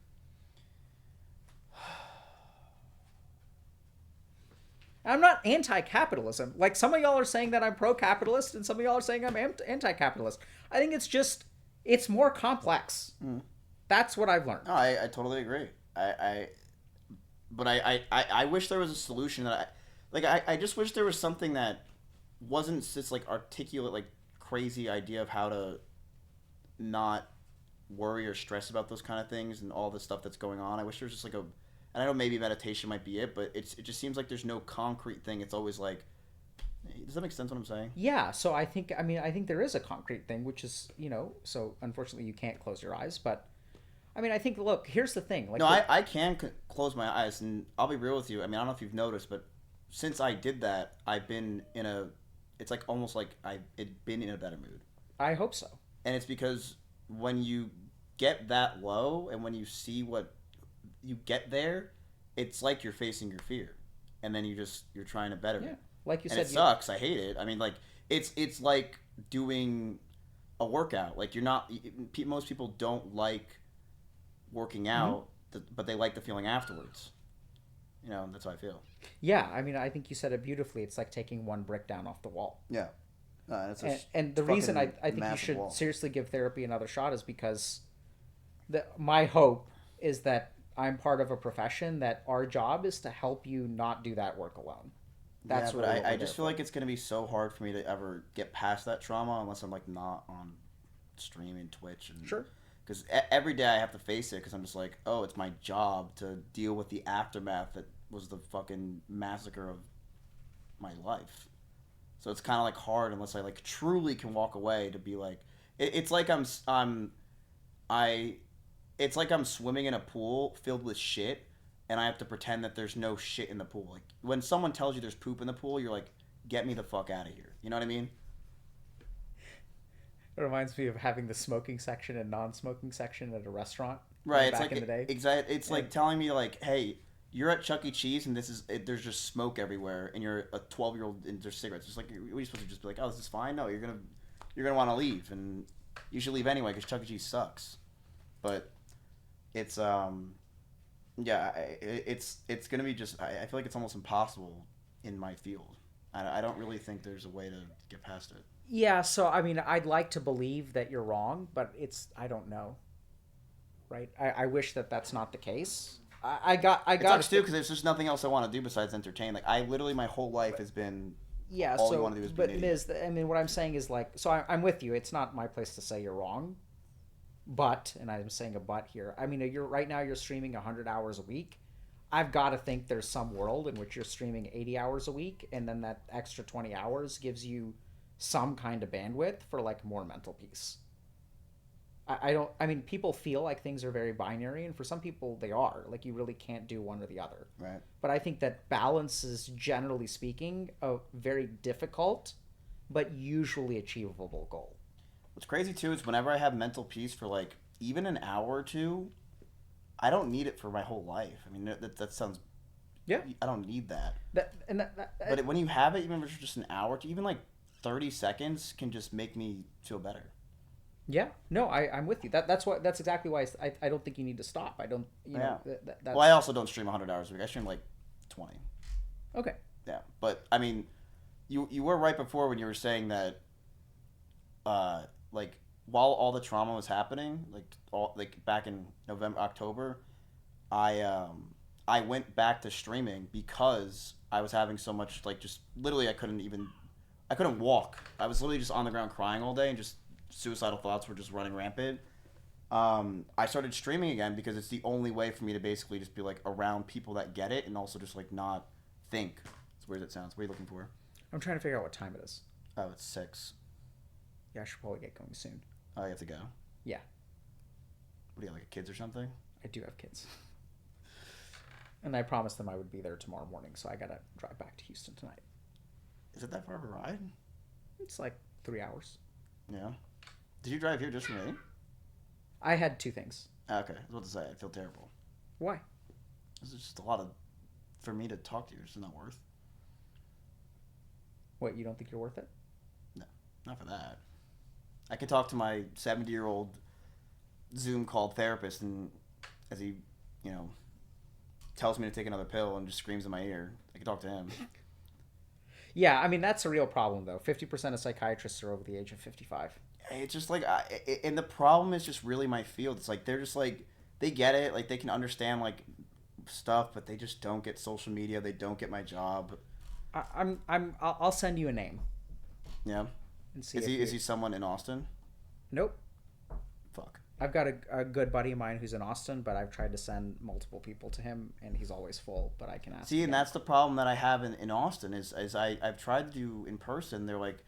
I'm not anti-capitalism. Like, some of y'all are saying that I'm pro-capitalist, and some of y'all are saying I'm anti-capitalist. I think it's more complex. That's what I've learned. No, I totally agree. But I wish there was a solution that I just wish there was something that wasn't this articulate, crazy idea of how to not worry or stress about those kind of things and all the stuff that's going on. I wish there was just And I know maybe meditation might be it, but it just seems like there's no concrete thing. It's always like, does that make sense what I'm saying? Yeah, so I think there is a concrete thing, which is, so unfortunately you can't close your eyes, but I think, look, here's the thing. Like, no, I can close my eyes, and I'll be real with you. I don't know if you've noticed, but since I did that, I've been it's like almost like I've been in a better mood. I hope so. And it's because when you get that low and when you see what you get there, it's like you're facing your fear, and then you're trying to better it. Like you and said, it sucks. I hate it. Like it's like doing a workout. Like most people don't like working out, but they like the feeling afterwards. That's how I feel. Yeah, I think you said it beautifully. It's like taking one brick down off the wall. Yeah. And the reason I think you should seriously give therapy another shot is because my hope is that I'm part of a profession that our job is to help you not do that work alone. That's but I just feel like it's going to be so hard for me to ever get past that trauma unless I'm like not on stream and Twitch. And, sure. Because every day I have to face it because I'm just like, oh, it's my job to deal with the aftermath that was the fucking massacre of my life. So it's kind of like hard unless I like truly can walk away to be like, it's like it's like I'm swimming in a pool filled with shit, and I have to pretend that there's no shit in the pool. Like when someone tells you there's poop in the pool, you're like, get me the fuck out of here. You know what I mean? It reminds me of having the smoking section and non-smoking section at a restaurant. Right. Back in the day. Exactly. It's like telling me like, hey, you're at Chuck E. Cheese and there's just smoke everywhere, and you're a 12-year-old and there's cigarettes. It's like, what are you supposed to just be like, oh, this is fine? No, you're gonna want to leave, and you should leave anyway because Chuck E. Cheese sucks. But it's it's gonna be just. I feel like it's almost impossible in my field. I don't really think there's a way to get past it. Yeah, so I'd like to believe that you're wrong, but I don't know. Right? I wish that that's not the case. I got it sucks too because there's just nothing else I want to do besides entertain. Like I literally my whole life has been. Yeah. All you want to do is be an idiot. Miz, what I'm saying is like, so I'm with you. It's not my place to say you're wrong, but, and I'm saying a but here. Right now you're streaming 100 hours a week. I've got to think there's some world in which you're streaming 80 hours a week, and then that extra 20 hours gives you some kind of bandwidth for like more mental peace. People feel like things are very binary, and for some people they are. Like you really can't do one or the other. Right. But I think that balance is, generally speaking, a very difficult but usually achievable goal. What's crazy too is whenever I have mental peace for like even an hour or two, I don't need it for my whole life. That sounds. Yeah. I don't need that. But when you have it, even if it's just an hour to even like 30 seconds, can just make me feel better. Yeah, no, I'm with you. That's exactly why I don't think you need to stop. I don't, know. Well, I also don't stream 100 hours a week. I stream like 20. Okay. Yeah, but you were right before when you were saying that, like while all the trauma was happening, like back in November, October, I went back to streaming because I was having so much like just literally I couldn't walk. I was literally just on the ground crying all day and just. Suicidal thoughts were just running rampant. I started streaming again because it's the only way for me to basically just be like around people that get it and also just like not think. As weird as it sounds. What are you looking for? I'm trying to figure out what time it is. Oh, it's 6. Yeah, I should probably get going soon. Oh, you have to go? Yeah. What do you have, like kids or something? I do have kids. And I promised them I would be there tomorrow morning, so I gotta drive back to Houston tonight. Is it that far of a ride? It's like 3 hours. Yeah. Did you drive here just for me? I had 2 things. Okay, I was about to say, I feel terrible. Why? This is just a lot for me to talk to you. It's not worth. What, you don't think you're worth it? No, not for that. I could talk to my 70-year-old Zoom called therapist, and as he, tells me to take another pill and just screams in my ear, I could talk to him. Yeah, that's a real problem, though. 50% of psychiatrists are over the age of 55. It's just like, and the problem is just really my field. It's like they're just like they get it, like they can understand like stuff, but they just don't get social media. They don't get my job. I'll send you a name. Yeah. And see is he someone in Austin? Nope. Fuck. I've got a good buddy of mine who's in Austin, but I've tried to send multiple people to him, and he's always full. But I can ask. See, and that's the problem that I have in Austin is I've tried to do in person. They're like,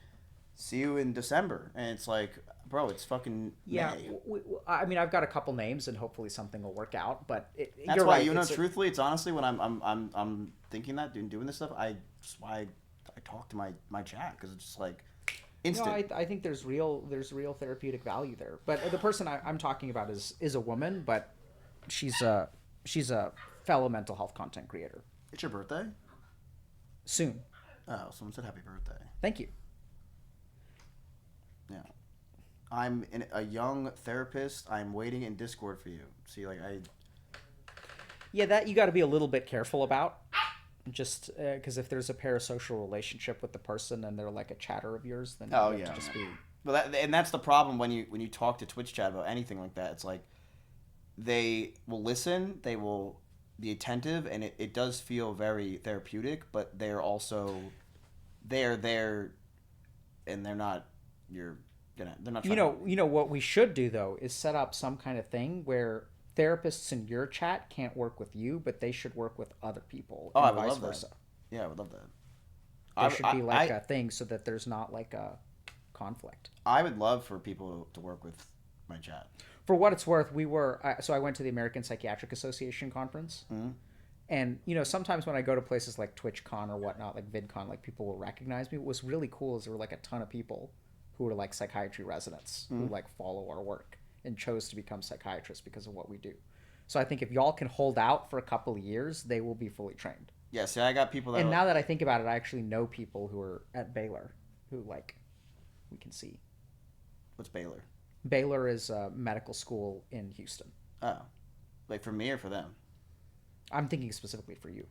see you in December, and it's like, bro, it's fucking May. I mean, I've got a couple names, and hopefully something will work out. But That's you're why right, truthfully, it's honestly when I'm thinking that doing this stuff, that's why I talk to my chat because it's just like instant. No, I think there's real therapeutic value there. But the person I'm talking about is a woman, but she's a fellow mental health content creator. It's your birthday? Soon. Oh, someone said happy birthday. Thank you. Yeah. I'm a young therapist. I'm waiting in Discord for you. See, like Yeah, that you got to be a little bit careful about. Just because if there's a parasocial relationship with the person and they're like a chatter of yours, then you have to just be. Well, that's the problem when you talk to Twitch chat about anything like that. It's like they will listen, they will be attentive, and it does feel very therapeutic. But they're there, and they're not. They're not. Trying You know what we should do though is set up some kind of thing where therapists in your chat can't work with you, but they should work with other people. Oh, and I would vice love versa. that. Yeah, I would love that. There should be like a thing so that there's not like a conflict. I would love for people to work with my chat. For what it's worth, I went to the American Psychiatric Association conference. Mm-hmm. And, sometimes when I go to places like TwitchCon or whatnot, like VidCon, like people will recognize me. What was really cool is there were like a ton of people who were like psychiatry residents who like follow our work and chose to become psychiatrists because of what we do. So I think if y'all can hold out for a couple of years, they will be fully trained. Yeah, see, I got people that... And now that I think about it, I actually know people who are at Baylor who, like, we can see. What's Baylor? Baylor is a medical school in Houston. Oh. Like for me or for them? I'm thinking specifically for you.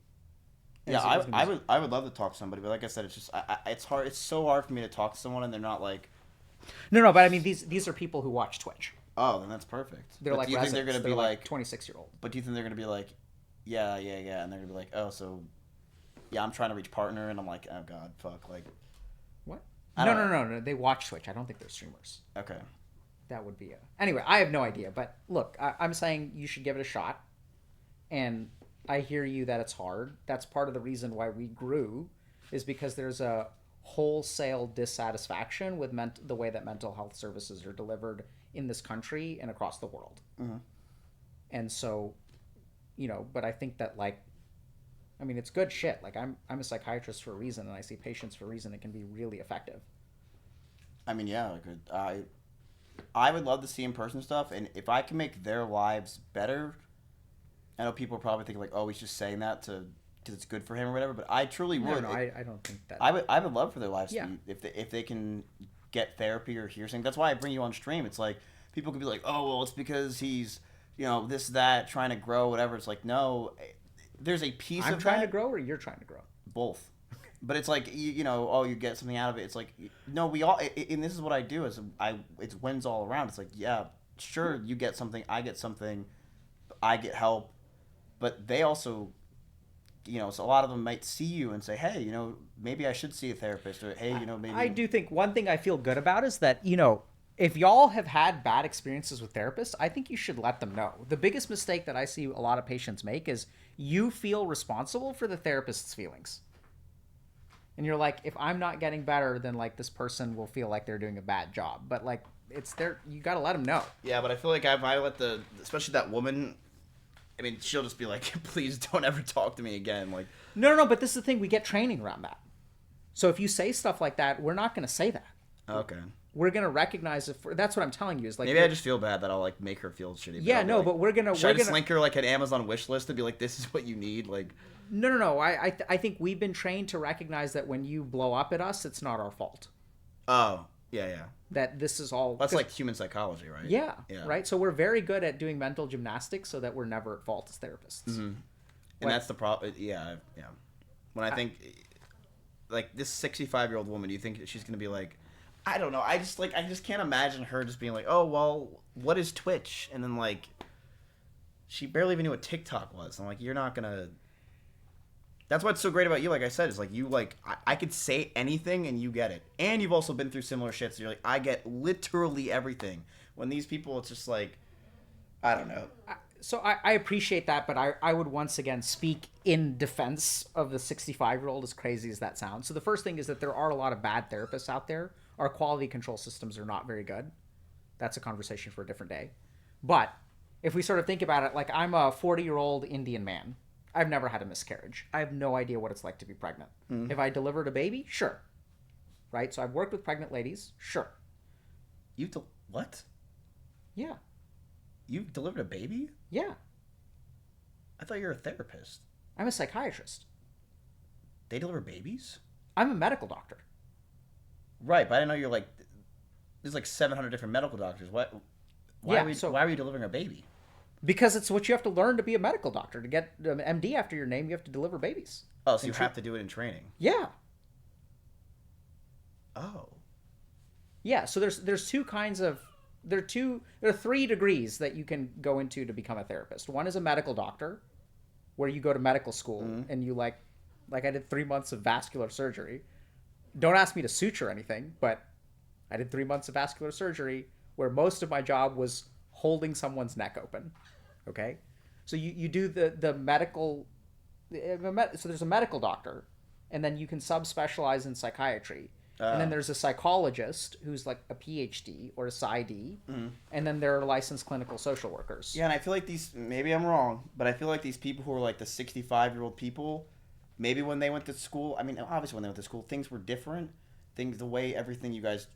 Yeah, I would love to talk to somebody, but like I said, it's just it's hard. It's so hard for me to talk to someone and they're not like. No, but I mean these are people who watch Twitch. Oh, then that's perfect. They're like do you think they're gonna be like 26-year-old? But do you think they're gonna be like, yeah, and they're gonna be like, oh, so, yeah, I'm trying to reach partner, and I'm like, oh god, fuck, like. What? No. They watch Twitch. I don't think they're streamers. Okay. That would be Anyway, I have no idea, but look, I'm saying you should give it a shot, and I hear you that it's hard. That's part of the reason why we grew, is because there's a wholesale dissatisfaction with the way that mental health services are delivered in this country and across the world. Mm-hmm. And so, but I think that it's good shit. Like I'm a psychiatrist for a reason, and I see patients for a reason. It can be really effective. I mean, yeah, I would love to see in-person stuff, and if I can make their lives better, I know people are probably thinking like, oh, he's just saying that because it's good for him or whatever, but I truly would. No, I don't think that. I would love for their lives to be, if they can get therapy or hear something. That's why I bring you on stream. It's like people could be like, oh, well, it's because he's this, that, trying to grow, whatever. It's like, no, there's a piece I'm trying to grow, or you're trying to grow. Both. But it's like you get something out of it. It's like, no, we all, and this is what I do is it's wins all around. It's like, yeah, sure, you get something, I get something, I get help, but they also, so a lot of them might see you and say, hey, maybe I should see a therapist, or hey, maybe. I do think one thing I feel good about is that if y'all have had bad experiences with therapists, I think you should let them know. The biggest mistake that I see a lot of patients make is you feel responsible for the therapist's feelings. And you're like, if I'm not getting better, then like this person will feel like they're doing a bad job. But like you got to let them know. Yeah, but I feel like if I let especially that woman, I mean, she'll just be like, please don't ever talk to me again. Like, no, but this is the thing. We get training around that. So if you say stuff like that, we're not going to say that. Okay. We're going to recognize that's what I'm telling you is like. Maybe I just feel bad that I'll like make her feel shitty. Yeah, no, but we're going to. Should I just link her like an Amazon wish list to be like, this is what you need? Like. No. I think we've been trained to recognize that when you blow up at us, it's not our fault. Oh, yeah. That this is all... That's like human psychology, right? Yeah, right? So we're very good at doing mental gymnastics so that we're never at fault as therapists. Mm-hmm. And that's the problem. Yeah. When I think, like, this 65-year-old woman, do you think she's going to be like... I don't know. I just can't imagine her just being like, oh, well, what is Twitch? And then, like, she barely even knew what TikTok was. I'm like, you're not going to... That's what's so great about you, like I said, is like you I could say anything and you get it. And you've also been through similar shit, so you're like, I get literally everything. When these people, it's just like, I don't know. So I appreciate that, but I would once again speak in defense of the 65-year-old, as crazy as that sounds. So the first thing is that there are a lot of bad therapists out there. Our quality control systems are not very good. That's a conversation for a different day. But if we sort of think about it, like I'm a 40-year-old Indian man. I've never had a miscarriage. I have no idea what it's like to be pregnant. Mhm. Have I delivered a baby? Sure. Right? So I've worked with pregnant ladies? Sure. What? Yeah. You've delivered a baby? Yeah. I thought you were a therapist. I'm a psychiatrist. They deliver babies? I'm a medical doctor. Right, but I didn't know you're like... There's like 700 different medical doctors. Why are you delivering a baby? Because it's what you have to learn to be a medical doctor. To get an MD after your name, you have to deliver babies. Oh, so you have to do it in training? Yeah. Oh. Yeah, so there's two kinds of... There are 3 degrees that you can go into to become a therapist. One is a medical doctor, where you go to medical school and you like I did 3 months of vascular surgery. Don't ask me to suture anything, but I did 3 months of vascular surgery where most of my job was holding someone's neck open. Okay? So you do the medical... So there's a medical doctor, and then you can subspecialize in psychiatry. And then there's a psychologist who's like a PhD or a PsyD, and then there are licensed clinical social workers. Yeah, and I feel like maybe I'm wrong, but I feel like these people who are like the 65-year-old people, maybe when they went to school, I mean, obviously when they went to school, things were different. The way everything you guys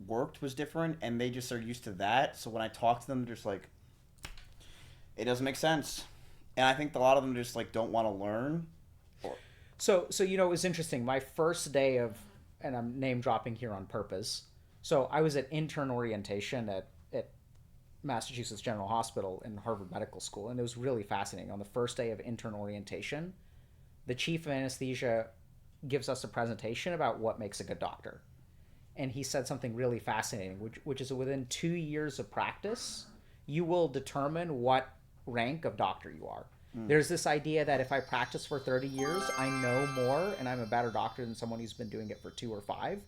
worked was different, and they just are used to that. So when I talk to them, they're just like, it doesn't make sense. And I think a lot of them just like don't want to learn. So it was interesting. My first day of... and I'm name dropping here on purpose. So I was at intern orientation at Massachusetts General Hospital in Harvard Medical School, and it was really fascinating. On the first day of intern orientation, the chief of anesthesia gives us a presentation about what makes a good doctor. And he said something really fascinating, which is within 2 years of practice, you will determine what rank of doctor you are. There's this idea that if I practice for 30 years, I know more and I'm a better doctor than someone who's been doing it for 2 or 5.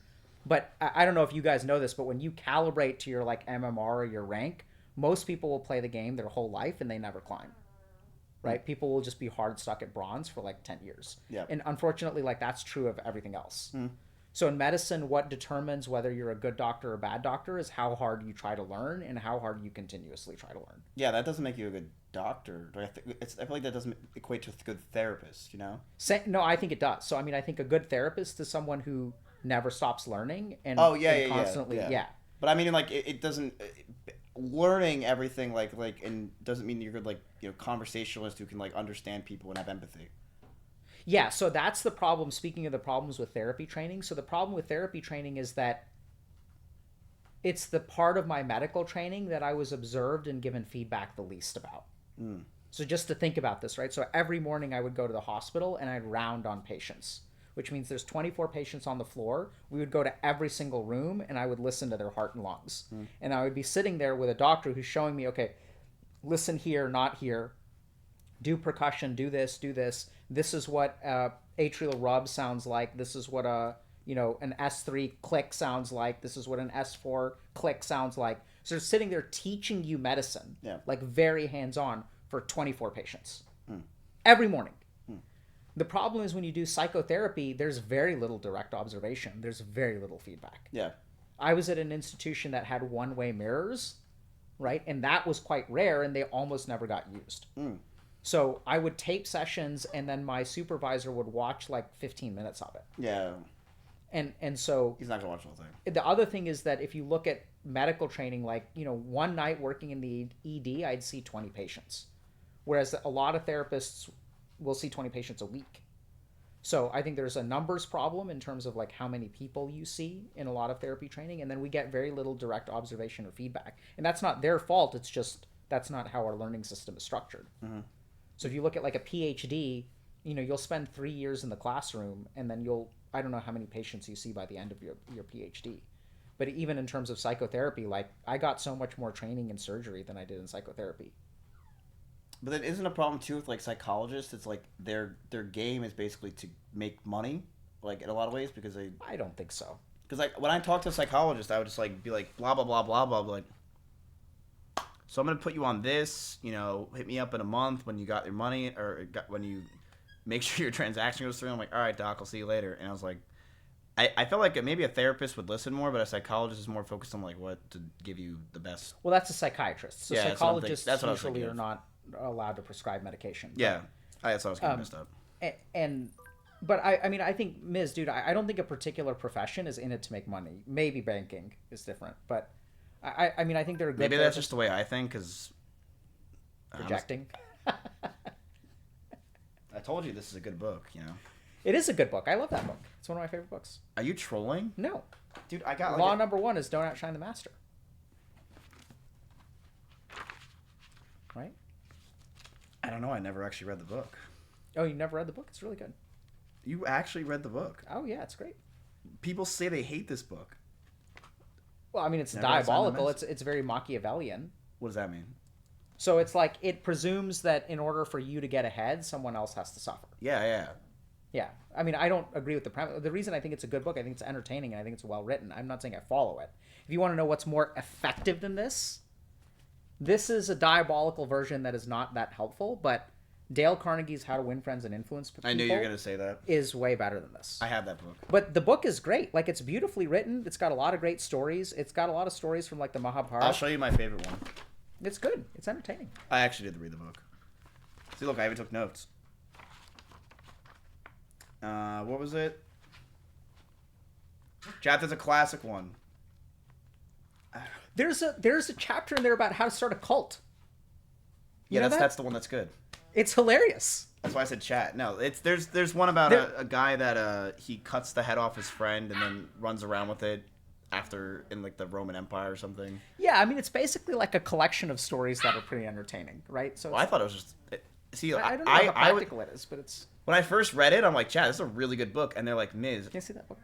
But I don't know if you guys know this, but when you calibrate to your like MMR or your rank, most people will play the game their whole life and they never climb. Right? People will just be hard stuck at bronze for like 10 years. Yeah. And unfortunately, like that's true of everything else. So in medicine, what determines whether you're a good doctor or a bad doctor is how hard you try to learn and how hard you continuously try to learn. Yeah, that doesn't make you a good doctor. I feel like that doesn't equate to a good therapist, you know? No, I think it does. So, I mean, I think a good therapist is someone who never stops learning and, constantly... Yeah. But I mean, like, it doesn't... learning everything, and doesn't mean you're a good, conversationalist who can, understand people and have empathy. Yeah, so that's the problem. Speaking of the problems with therapy training, so the problem with therapy training is that it's the part of my medical training that I was observed and given feedback the least about. So just to think about this, right? So every morning I would go to the hospital and I'd round on patients, which means there's 24 patients on the floor. We would go to every single room and I would listen to their heart and lungs. And I would be sitting there with a doctor who's showing me, okay, listen here, not here. Do percussion, do this, do this. This is what atrial rub sounds like. This is what an S3 click sounds like. This is what an S4 click sounds like. So they're sitting there teaching you medicine, like very hands-on for 24 patients every morning. The problem is when you do psychotherapy, there's very little direct observation. There's very little feedback. Yeah. I was at an institution that had one-way mirrors, right? And that was quite rare, and they almost never got used. So I would tape sessions, and then my supervisor would watch like 15 minutes of it. Yeah. And so... He's not going to watch the whole thing. The other thing is that if you look at medical training, one night working in the ED, I'd see 20 patients. Whereas a lot of therapists will see 20 patients a week. So I think there's a numbers problem in terms of how many people you see in a lot of therapy training, and then we get very little direct observation or feedback. And that's not their fault, it's just that's not how our learning system is structured. So if you look at a PhD, you'll spend 3 years in the classroom, and then I don't know how many patients you see by the end of your PhD. But even in terms of psychotherapy, I got so much more training in surgery than I did in psychotherapy. But then isn't a problem too with psychologists? It's their game is basically to make money, in a lot of ways, because they... I don't think so. Because when I talk to a psychologist, I would just be blah blah blah blah blah, So I'm gonna put you on this. You know, hit me up in a month when you got your money, or when you make sure your transaction goes through. I'm like, all right, doc, I'll see you later. And I was like, I felt like maybe a therapist would listen more, but a psychologist is more focused on like what to give you the best. Well, that's a psychiatrist. So Yeah, psychologists that's what I was usually thinking are not allowed to prescribe medication. Yeah, that's what I was getting messed up. But I mean, I think, Ms. Dude, I don't think a particular profession is in it to make money. Maybe banking is different, but I mean, I think they're a good. Maybe that's just the way I think, because projecting. I told you this is a good book. You know, it is a good book. I love that book. It's one of my favorite books. Are you trolling? No, dude. I got law number 1 is don't outshine the master. Right? I don't know. I never actually read the book. Oh, you never read the book? It's really good. You actually read the book? Oh yeah, it's great. People say they hate this book. Well, I mean, it's Never diabolical. It's very Machiavellian. What does that mean? So it's like it presumes that in order for you to get ahead, someone else has to suffer. Yeah. Yeah. I mean, I don't agree with the premise. The reason I think it's a good book, I think it's entertaining, and I think it's well written. I'm not saying I follow it. If you want to know what's more effective than this is a diabolical version that is not that helpful, but Dale Carnegie's How to Win Friends and Influence People. I knew you were going to say that. Is way better than this. I have that book. But the book is great. Like, it's beautifully written. It's got a lot of great stories. It's got a lot of stories from, like, the Mahabharata. I'll show you my favorite one. It's good. It's entertaining. I actually did read the book. See, look, I even took notes. What was it? Chat, there's a classic one. There's a chapter in there about how to start a cult. Yeah, that's the one that's good. It's hilarious. That's why I said chat. No, there's one about a guy that he cuts the head off his friend and then runs around with it after in like the Roman Empire or something. Yeah, I mean it's basically like a collection of stories that are pretty entertaining, right? So I thought it was just see. I don't know how practical it is, but it's. When I first read it, I'm like, chat, this is a really good book, and they're like, Miz. Can you see that book?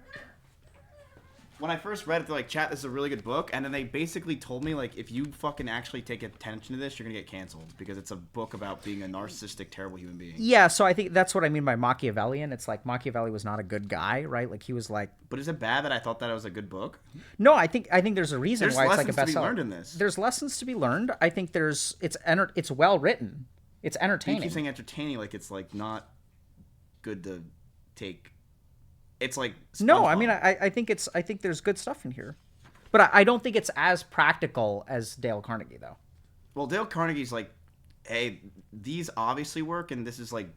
When I first read it, they're like, chat, this is a really good book. And then they basically told me, like, if you fucking actually take attention to this, you're going to get canceled. Because it's a book about being a narcissistic, terrible human being. Yeah, so I think that's what I mean by Machiavellian. It's like Machiavelli was not a good guy, right? Like, he was like... But is it bad that I thought that it was a good book? No, I think there's a reason why it's like a bestseller. There's lessons to be learned in this. There's lessons to be learned. I think it's well written. It's entertaining. You keep saying entertaining like it's, like, not good to take... It's like no, I mean I think there's good stuff in here, but I don't think it's as practical as Dale Carnegie though. Well, Dale Carnegie's like, hey, these obviously work, and this is like,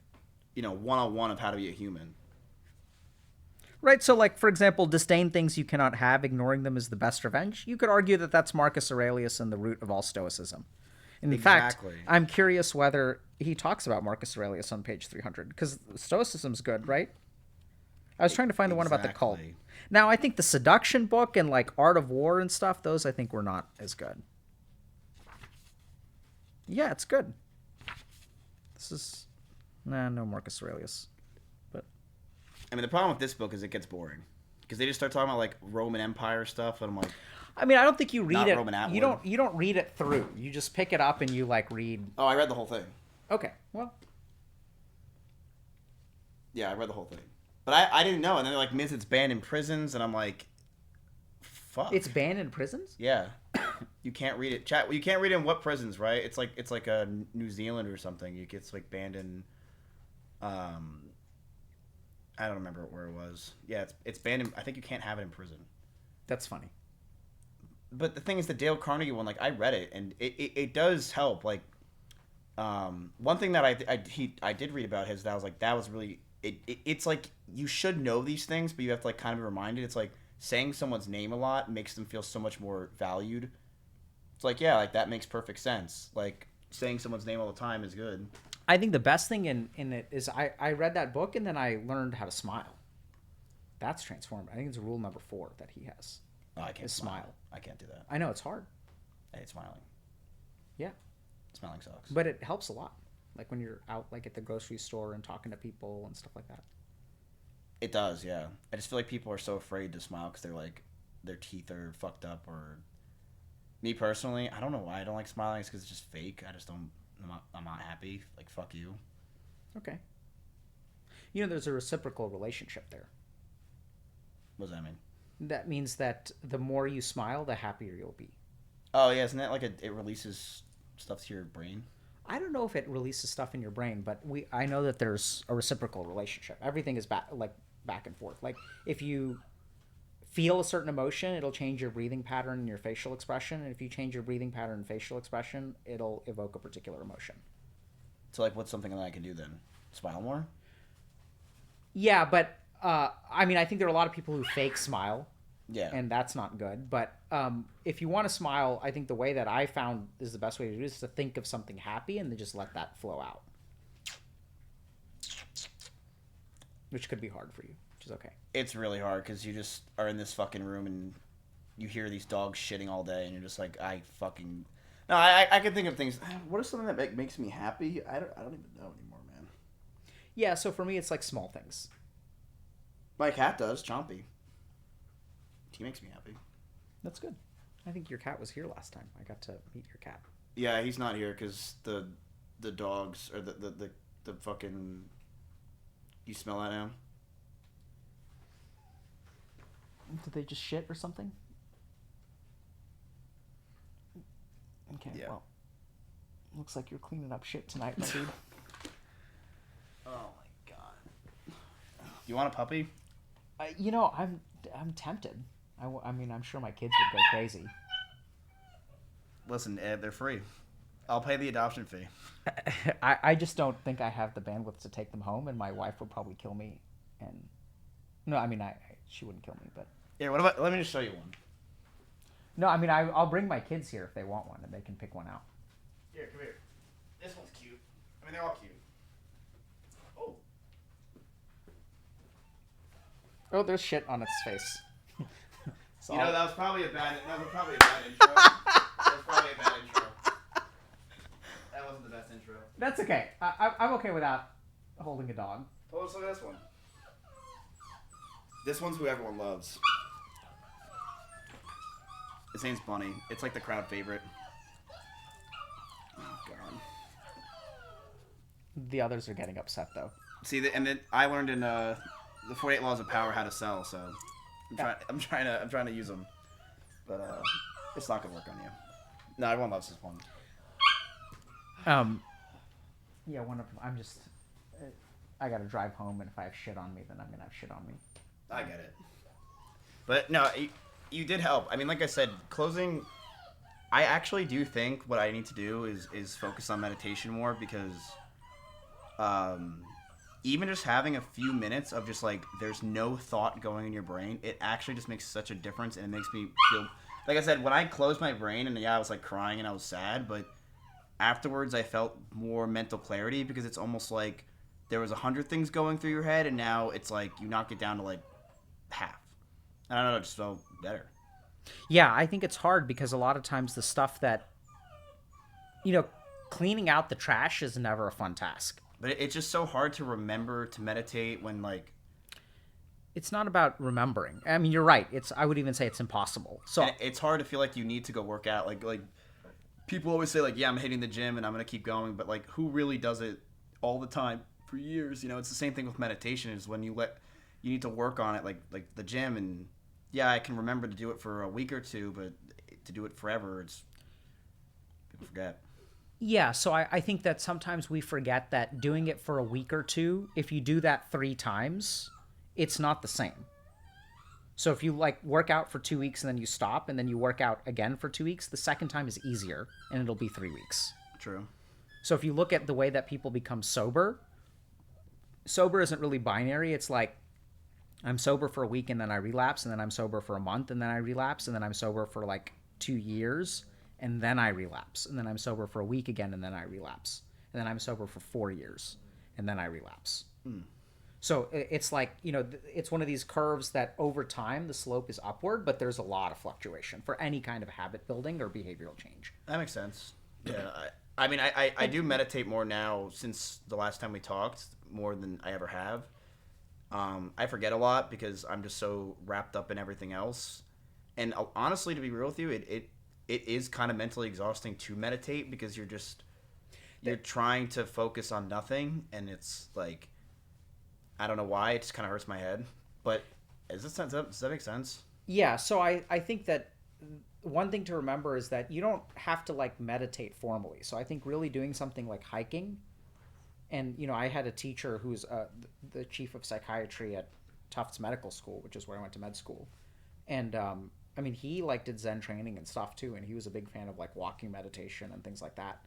you know, 101 of how to be a human. Right. So, like for example, disdain things you cannot have, ignoring them is the best revenge. You could argue that that's Marcus Aurelius and the root of all Stoicism. In fact, I'm curious whether he talks about Marcus Aurelius on page 300 because Stoicism's good, right? I was trying to find the one about the cult. Now, I think the seduction book and like Art of War and stuff, those I think were not as good. Yeah, it's good. This is no Marcus Aurelius. But I mean, the problem with this book is it gets boring because they just start talking about like Roman Empire stuff, and I'm like, I mean, I don't think you read it. Roman you don't read it through. You just pick it up and you like read. Oh, I read the whole thing. Okay, well. Yeah, I read the whole thing. But I didn't know, and then they're like, Miz, it's banned in prisons, and I'm like, fuck. It's banned in prisons? Yeah. You can't read it. Chat, you can't read it in what prisons, right? It's like a New Zealand or something. It's like banned in, I don't remember where it was. Yeah, it's banned in, I think you can't have it in prison. That's funny. But the thing is, the Dale Carnegie one, like, I read it, and it does help. Like, one thing that I did read about his, that was like, that was really... It's like you should know these things, but you have to like kind of be reminded. It's like saying someone's name a lot makes them feel so much more valued. It's like, yeah, like that makes perfect sense. Like saying someone's name all the time is good. I think the best thing in it is I read that book and then I learned how to smile. That's transformative. I think it's rule number 4 that he has. Oh, I can't smile. I can't do that. I know it's hard. I hate smiling. Yeah. Smiling sucks. But it helps a lot. Like when you're out like at the grocery store and talking to people and stuff like that. It does, yeah. I just feel like people are so afraid to smile because they're like, their teeth are fucked up. Or me personally, I don't know why I don't like smiling. It's because it's just fake. I just don't. I'm not happy. Like fuck you. Okay. You know, there's a reciprocal relationship there. What does that mean? That means that the more you smile, the happier you'll be. Oh yeah, isn't that like it releases stuff to your brain? I don't know if it releases stuff in your brain, but I know that there's a reciprocal relationship. Everything is back and forth. Like if you feel a certain emotion, it'll change your breathing pattern and your facial expression. And if you change your breathing pattern and facial expression, it'll evoke a particular emotion. So like, what's something that I can do then? Smile more? Yeah, but I mean, I think there are a lot of people who fake smile. Yeah. And that's not good. But if you want to smile, I think the way that I found is the best way to do it is to think of something happy and then just let that flow out. Which could be hard for you, which is okay. It's really hard because you just are in this fucking room and you hear these dogs shitting all day and you're just like, No, I can think of things. What is something that makes me happy? I don't even know anymore, man. Yeah, so for me, it's like small things. My cat does, Chompy. He makes me happy. That's good. I think your cat was here last time. I got to meet your cat. Yeah, he's not here because the dogs or the fucking. You smell that now? Did they just shit or something? Okay, yeah. Well, looks like you're cleaning up shit tonight, my dude. Oh my god. You want a puppy? You know, I'm tempted. I mean, I'm sure my kids would go crazy. Listen, Ed, they're free. I'll pay the adoption fee. I just don't think I have the bandwidth to take them home, and my wife would probably kill me. And no, I mean, she wouldn't kill me, but yeah. What about? Let me just show you one. No, I mean, I'll bring my kids here if they want one, and they can pick one out. Here, come here. This one's cute. I mean, they're all cute. Oh. Oh, there's shit on its face. You know, that was probably a bad intro. That was probably a bad intro. That wasn't the best intro. That's okay. I'm okay without holding a dog. Oh, let's look at this one. This one's who everyone loves. His name's Bunny. It's like the crowd favorite. Oh, God. The others are getting upset, though. See, and then I learned in the 48 Laws of Power how to sell, so I'm trying to use them, but it's not gonna work on you. No, everyone loves this one. Yeah, one of them. I'm just. I gotta drive home, and if I have shit on me, then I'm gonna have shit on me. I get it. But no, you did help. I mean, like I said, closing. I actually do think what I need to do is focus on meditation more because, even just having a few minutes of just like there's no thought going in your brain, it actually just makes such a difference, and it makes me feel. Like I said, when I closed my brain, and yeah, I was like crying and I was sad, but afterwards I felt more mental clarity because it's almost like there was 100 things going through your head, and now it's like you knock it down to like half. I don't know, it just felt better. Yeah, I think it's hard because a lot of times the stuff that, cleaning out the trash is never a fun task. But it's just so hard to remember to meditate when like. It's not about remembering. I mean, you're right. I would even say it's impossible. So and it's hard to feel like you need to go work out. Like people always say like, yeah, I'm hitting the gym and I'm gonna keep going, but like, who really does it all the time for years? It's the same thing with meditation. Is when you need to work on it, like the gym. And yeah, I can remember to do it for a week or two, but to do it forever, people forget. Yeah, so I think that sometimes we forget that doing it for a week or two, if you do that 3 times, it's not the same. So if you work out for 2 weeks and then you stop and then you work out again for 2 weeks, the second time is easier and it'll be 3 weeks. True. So if you look at the way that people become sober isn't really binary. It's like I'm sober for a week and then I relapse, and then I'm sober for a month and then I relapse, and then I'm sober for 2 years and then I relapse, and then I'm sober for a week again and then I relapse, and then I'm sober for 4 years and then I relapse. So it's like, it's one of these curves that over time the slope is upward, but there's a lot of fluctuation for any kind of habit building or behavioral change. That makes sense. Yeah. I mean, I do meditate more now since the last time we talked, more than I ever have. I forget a lot because I'm just so wrapped up in everything else. And honestly, to be real with you, it is kind of mentally exhausting to meditate because you're trying to focus on nothing, and it's like, I don't know why, it just kind of hurts my head. But does that make sense? Yeah, so I think that one thing to remember is that you don't have to like meditate formally. So I think really doing something like hiking, and I had a teacher who's the chief of psychiatry at Tufts Medical School, which is where I went to med school, and I mean he like did Zen training and stuff too, and he was a big fan of like walking meditation and things like that.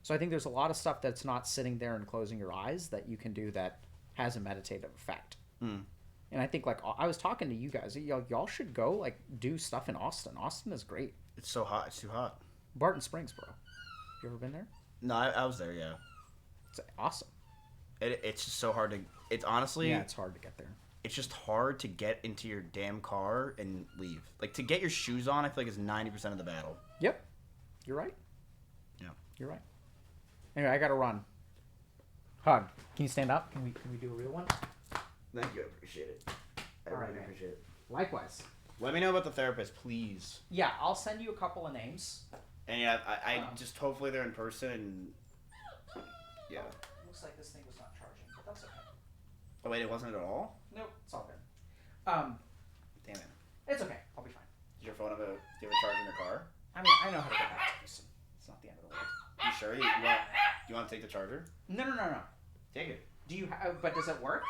So I think there's a lot of stuff that's not sitting there and closing your eyes that you can do that has a meditative effect. And I think like I was talking to you guys, y'all should go like do stuff in Austin. Austin is great. It's so hot. It's too hot. Barton Springs, bro. You ever been there? No, I was there. Yeah. It's awesome. It's just so hard to. It's honestly. Yeah, it's hard to get there. It's just hard to get into your damn car and leave. Like to get your shoes on, I feel like is 90% of the battle. Yep. You're right. Yeah. You're right. Anyway, I gotta run. Hug. Can you stand up? Can we do a real one? Thank you. I appreciate it. I All right, really man. appreciate it. Likewise. Let me know about the therapist, please. Yeah, I'll send you a couple of names. And yeah, I just hopefully they're in person and yeah. Looks like this thing was not charging, but that's okay. Oh wait, it wasn't at all? Nope, it's all good. Damn it. It's okay. I'll be fine. Does your phone do you have a charger in your car? I mean, I know how to get back to Houston. It's not the end of the world. You sure? Do you want to take the charger? No. Take it. Do you? But does it work?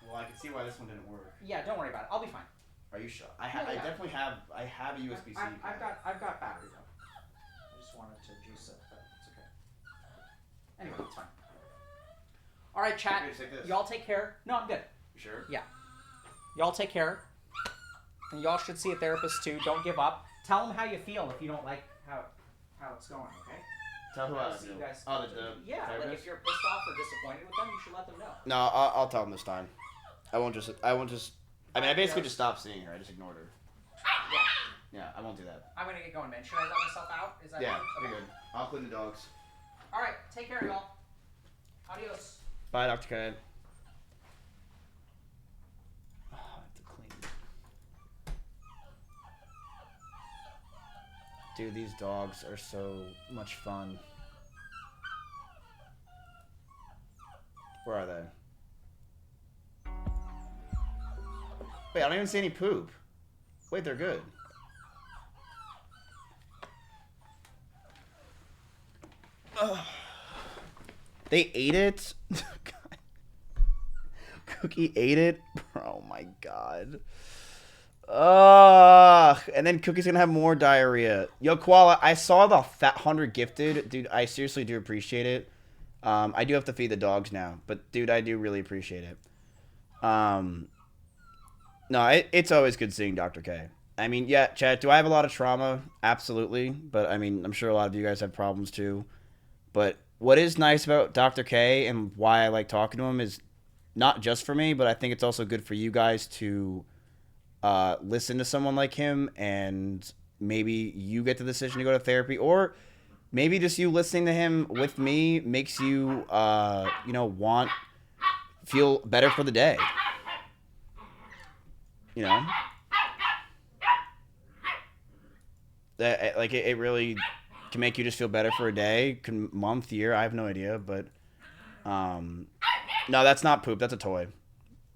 Well, I can see why this one didn't work. Yeah, don't worry about it. I'll be fine. Are you sure? Yeah. I definitely have. I have a USB-C. I've got battery though. I just wanted to juice it, but it's okay. Anyway, it's fine. All right, chat. Y'all take care. No, I'm good. You sure? Yeah. Y'all take care. And y'all should see a therapist too. Don't give up. Tell them how you feel if you don't like how it's going. Okay. Tell who I'll see you guys. the Yeah, like therapist? if you're pissed off or disappointed with them, you should let them know. No, I'll tell them this time. I won't just. I mean, I basically just stopped seeing her. I just ignored her. Yeah, I won't do that. I'm gonna get going, man. Should I let myself out? Is that Yeah, good? be good. I'll clean the dogs. All right, take care, y'all. Adios. Bye, Dr. Kane. Oh, I have to clean. Dude, these dogs are so much fun. Where are they? Wait, I don't even see any poop. Wait, they're good. Ugh. They ate it? Cookie ate it? Oh my god. And then Cookie's gonna have more diarrhea. Yo, Koala, I saw the Fat 100 gifted. Dude, I seriously do appreciate it. I do have to feed the dogs now. But, dude, I do really appreciate it. No, it's always good seeing Dr. K. I mean, yeah, Chad, do I have a lot of trauma? Absolutely. But, I mean, I'm sure a lot of you guys have problems, too. But what is nice about Dr. K and why I like talking to him is not just for me, but I think it's also good for you guys to listen to someone like him, and maybe you get the decision to go to therapy, or maybe just you listening to him with me makes you, feel better for the day. You know? That, like, it really can make you just feel better for a day, month, year, I have no idea, but, no, that's not poop, that's a toy.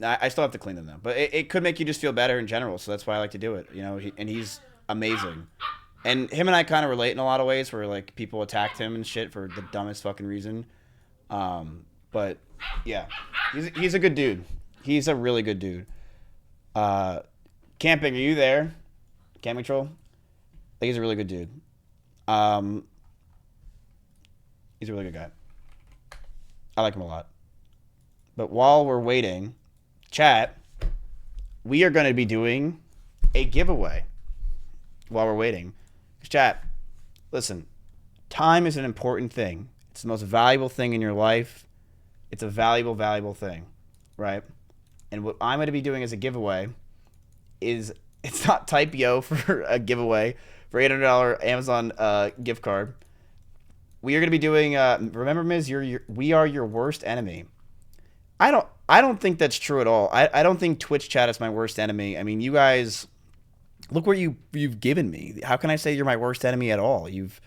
I still have to clean them, though, but it could make you just feel better in general, so that's why I like to do it, and he's amazing. And him and I kind of relate in a lot of ways where, like, people attacked him and shit for the dumbest fucking reason. But, yeah, he's a good dude. He's a really good dude. Camping, are you there? Camping Troll? I think he's a really good dude. He's a really good guy. I like him a lot. But while we're waiting, chat, we are going to be doing a giveaway while we're waiting. Chat, listen, time is an important thing. It's the most valuable thing in your life. It's a valuable, valuable thing, right? And what I'm going to be doing as a giveaway is, it's not type yo for a giveaway for $800 Amazon gift card. We are going to be doing, remember, Miz, we are your worst enemy. I don't think that's true at all. I don't think Twitch chat is my worst enemy. I mean, you guys, look what you've given me. How can I say you're my worst enemy at all? You've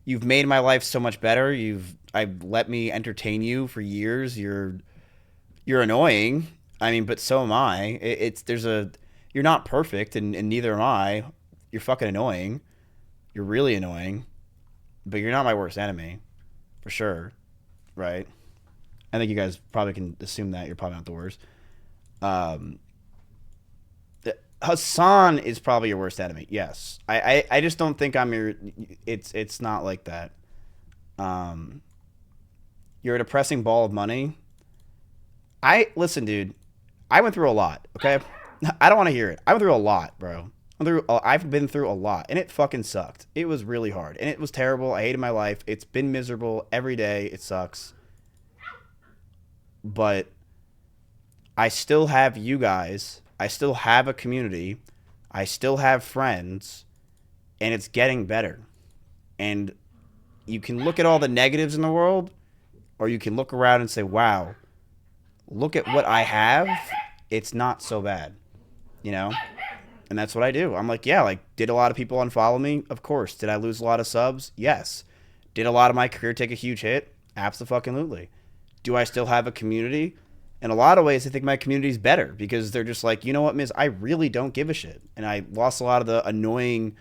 made my life so much better. I've let me entertain you for years. You're annoying. I mean, but so am I. You're not perfect, and neither am I. You're fucking annoying. You're really annoying, but you're not my worst enemy, for sure, right? I think you guys probably can assume that you're probably not the worst. Hassan is probably your worst enemy. Yes, I just don't think I'm your. It's not like that. You're a depressing ball of money. Listen, dude. I went through a lot. Okay, I don't want to hear it. I went through a lot, bro. I've been through a lot, and it fucking sucked. It was really hard, and it was terrible. I hated my life. It's been miserable every day. It sucks. But I still have you guys. I still have a community. I still have friends, and it's getting better. And you can look at all the negatives in the world, or you can look around and say, wow, look at what I have. It's not so bad, you know? And that's what I do. I'm like, yeah, like, did a lot of people unfollow me? Of course. Did I lose a lot of subs? Yes. Did a lot of my career take a huge hit? Absolutely. Do I still have a community? In a lot of ways, I think my community is better because they're just like, you know what, Miz, I really don't give a shit. And I lost a lot of the annoying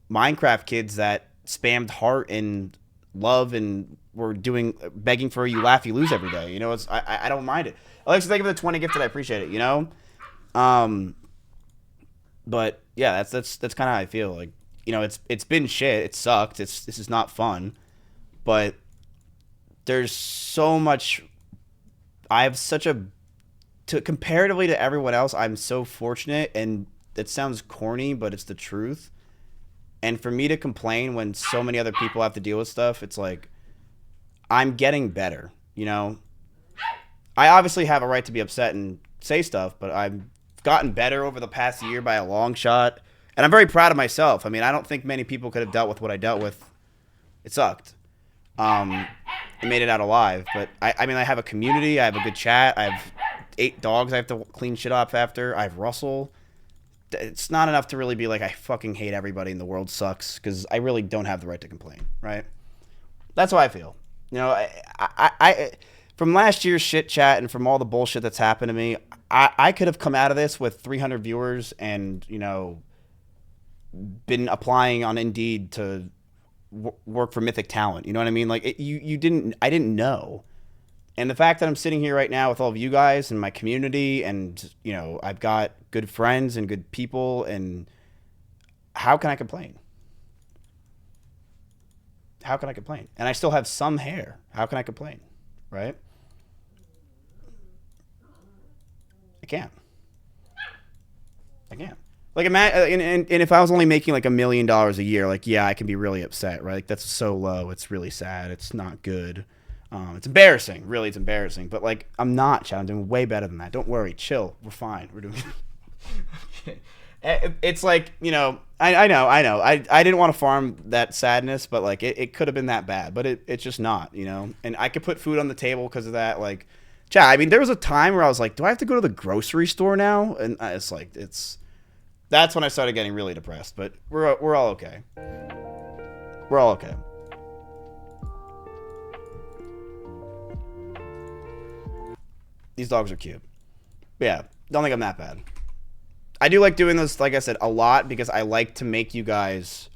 Minecraft kids that spammed heart and love and were begging for you laugh, you lose every day. You know, I don't mind it. Alexa, thank you for the 20 gifted. I appreciate it, you know? But yeah, that's kind of how I feel. Like, you know, it's been shit. It sucked. This is not fun. But there's so much. I have such comparatively to everyone else, I'm so fortunate, and it sounds corny, but it's the truth. And for me to complain when so many other people have to deal with stuff, it's like, I'm getting better, you know? I obviously have a right to be upset and say stuff, but I've gotten better over the past year by a long shot. And I'm very proud of myself. I mean, I don't think many people could have dealt with what I dealt with. It sucked. I made it out alive. But, I mean, I have a community. I have a good chat. I have 8 dogs I have to clean shit up after. I have Russell. It's not enough to really be like, I fucking hate everybody and the world sucks. Because I really don't have the right to complain, right? That's how I feel. You know, I from last year's shit chat and from all the bullshit that's happened to me, I could have come out of this with 300 viewers and, you know, been applying on Indeed to work for Mythic Talent. You know what I mean? Like, I didn't know. And the fact that I'm sitting here right now with all of you guys and my community and, you know, I've got good friends and good people, and how can I complain? How can I complain? And I still have some hair. How can I complain? Right? I can't. Like, imagine, and if I was only making like $1 million a year, like, yeah, I can be really upset, right? Like, that's so low. It's really sad. It's not good. It's embarrassing. Really, it's embarrassing. But, like, I'm not, Chad. I'm doing way better than that. Don't worry. Chill. We're fine. We're doing... It's like, you know, I know. I didn't want to farm that sadness, but, like, it could have been that bad. But it's just not, you know? And I could put food on the table because of that. Like, Chad, I mean, there was a time where I was like, do I have to go to the grocery store now? And it's like, that's when I started getting really depressed. But we're all okay. We're all okay. These dogs are cute. But yeah, don't think I'm that bad. I do like doing this, like I said, a lot because I like to make you guys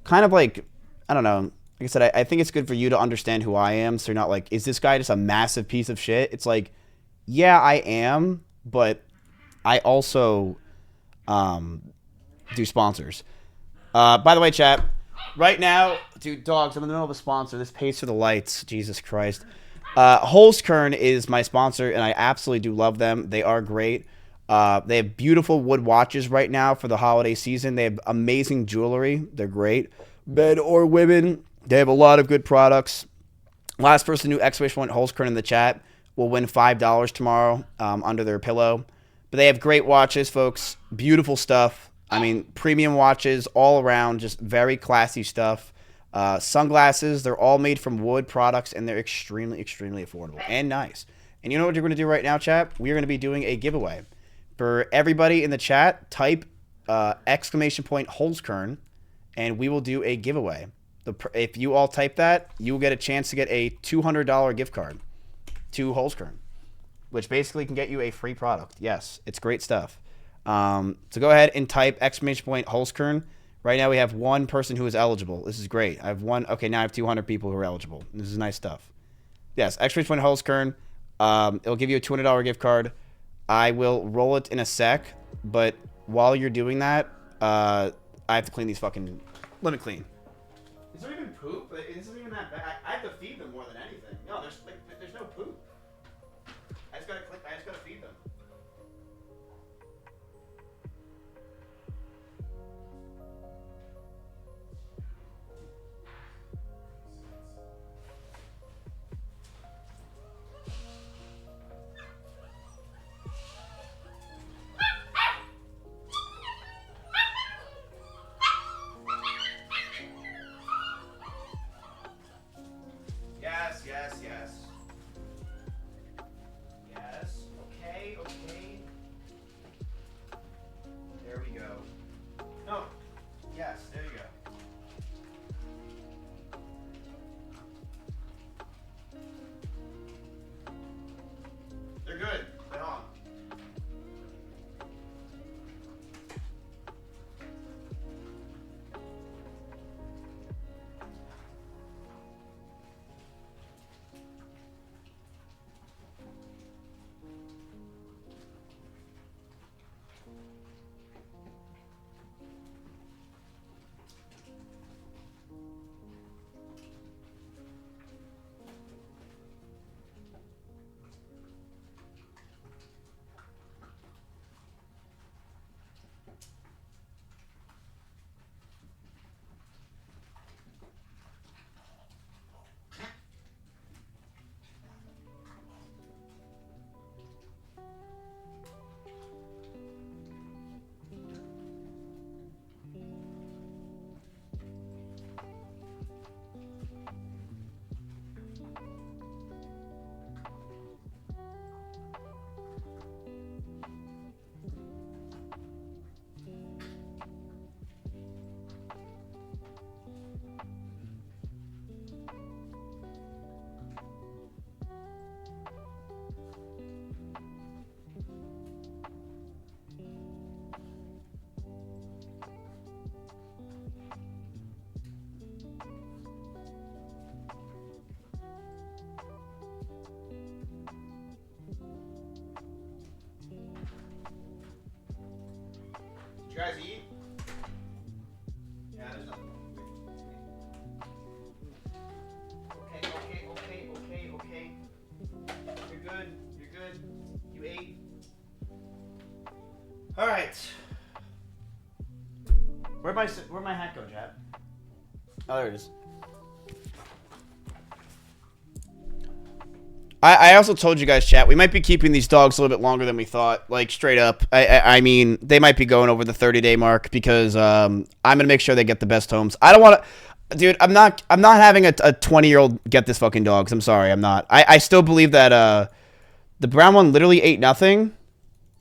kind of like, I don't know. Like I said, I think it's good for you to understand who I am. So you're not like, is this guy just a massive piece of shit? It's like, yeah, I am, but I also do sponsors. By the way, chat, right now, dude, dogs, I'm in the middle of a sponsor. This pays for the lights. Jesus Christ. Holzkern is my sponsor, and I absolutely do love them. They are great. They have beautiful wood watches right now for the holiday season. They have amazing jewelry. They're great. Men or women, they have a lot of good products. Last person who exclamation point Holzkern in the chat will win $5 tomorrow under their pillow. But they have great watches, folks. Beautiful stuff. I mean, premium watches all around, just very classy stuff. Sunglasses, they're all made from wood products, and they're extremely, extremely affordable and nice. And you know what you're going to do right now, chat? We're going to be doing a giveaway. For everybody in the chat, type exclamation point Holzkern, and we will do a giveaway. If you all type that, you will get a chance to get a $200 gift card to Holzkern, which basically can get you a free product. Yes, it's great stuff. So go ahead and type exclamation point Holzkern Right now we have one person who is eligible. This is great. I have one. Okay, now I have 200 people who are eligible. This is nice stuff. Yes, X-Ray Twin Holzkern. It'll give you a $200 gift card. I will roll it in a sec, but while you're doing that, I have to clean these fucking... Let me clean. Is there even poop? This isn't even that bad. I have to feed them more than anything. No, there's no poop. I just gotta feed them. Yes, yes, yes. Yes. Okay, okay. There we go. No. Yes, there you go. They're good. They're on. Did you guys eat? Yeah, there's nothing. Okay. You're good. You ate. All right. Where'd my hat go, Jab? Oh, there it is. I also told you guys, chat, we might be keeping these dogs a little bit longer than we thought. Like, straight up. I mean, they might be going over the 30-day mark because I'm gonna make sure they get the best homes. I don't want to, dude. I'm not having a 20-year-old get this fucking dogs. I'm sorry, I'm not. I still believe that the brown one literally ate nothing.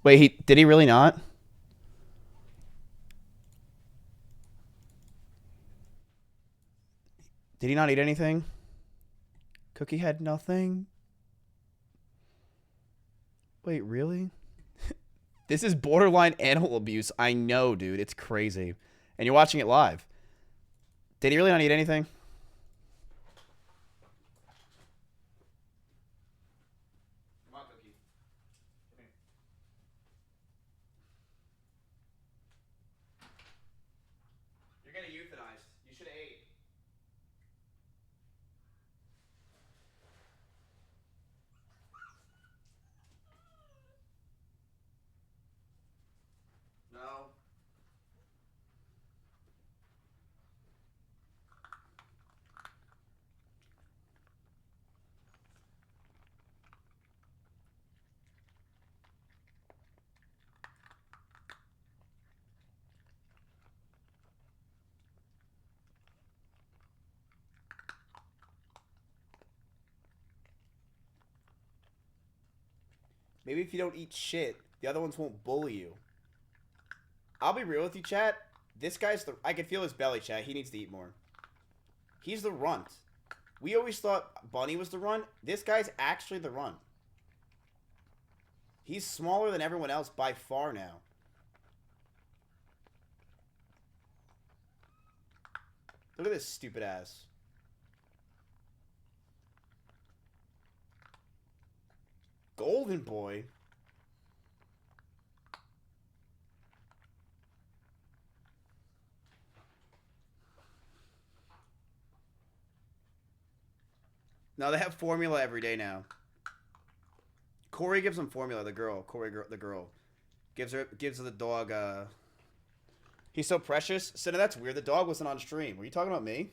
Wait, did he really not? Did he not eat anything? Cookie had nothing. Wait, really? This is borderline animal abuse. I know, dude. It's crazy. And you're watching it live. Did he really not eat anything? Come on, Cookie. Come here. You're getting euthanized. You should have ate. No. Maybe if you don't eat shit, the other ones won't bully you. I'll be real with you, chat. This guy's the... I can feel his belly, chat. He needs to eat more. He's the runt. We always thought Bunny was the runt. This guy's actually the runt. He's smaller than everyone else by far now. Look at this stupid ass. Golden boy. No, they have formula every day now. Corey gives them formula. The girl, the girl, gives the dog. He's so precious. Senna, that's weird. The dog wasn't on stream. Were you talking about me?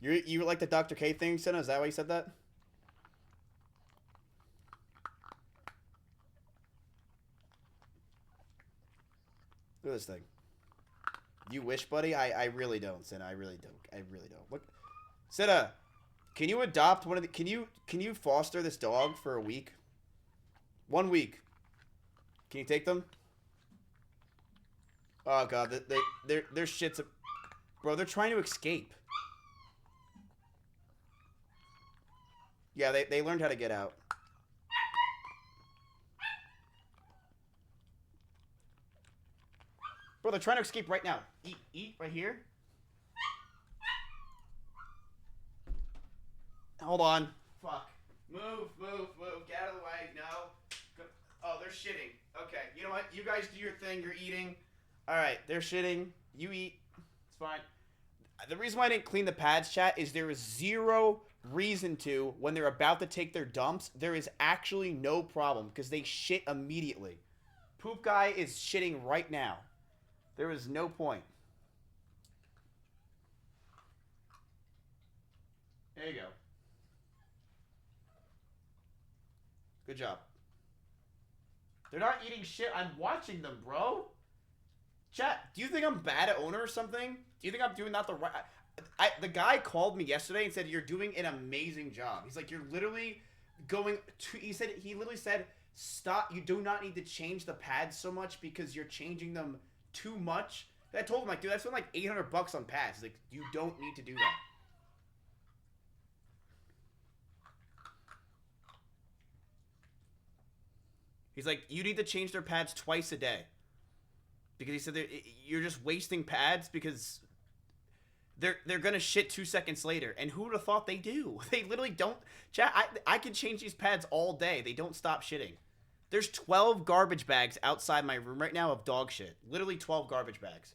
You like the Dr. K thing, Senna? Is that why you said that? Look at this thing. You wish, buddy? I really don't, Senna. I really don't. I really don't. Look, Senna, can you adopt one of the? Can you foster this dog for a week? 1 week. Can you take them? Oh god, their shit's bro. They're trying to escape. Yeah, they learned how to get out. Bro, they're trying to escape right now. Eat right here. Hold on. Fuck. Move. Get out of the way. No. Oh, they're shitting. Okay. You know what? You guys do your thing. You're eating. All right. They're shitting. You eat. It's fine. The reason why I didn't clean the pads, chat, is there is zero reason to when they're about to take their dumps. There is actually no problem because they shit immediately. Poop guy is shitting right now. There is no point. There you go. Good job. They're not eating shit. I'm watching them, bro. Chat, do you think I'm bad at owner or something? Do you think I'm doing not the right... The guy called me yesterday and said, you're doing an amazing job. He's like, you're literally going to... He literally said, stop. You do not need to change the pads so much because you're changing them too much. I told him, like, dude, I spent like $800 on pads. He's like, you don't need to do that. He's like, you need to change their pads twice a day. Because he said, you're just wasting pads because they're going to shit 2 seconds later. And who would have thought they do? They literally don't. Chat, I can change these pads all day. They don't stop shitting. There's 12 garbage bags outside my room right now of dog shit. Literally 12 garbage bags.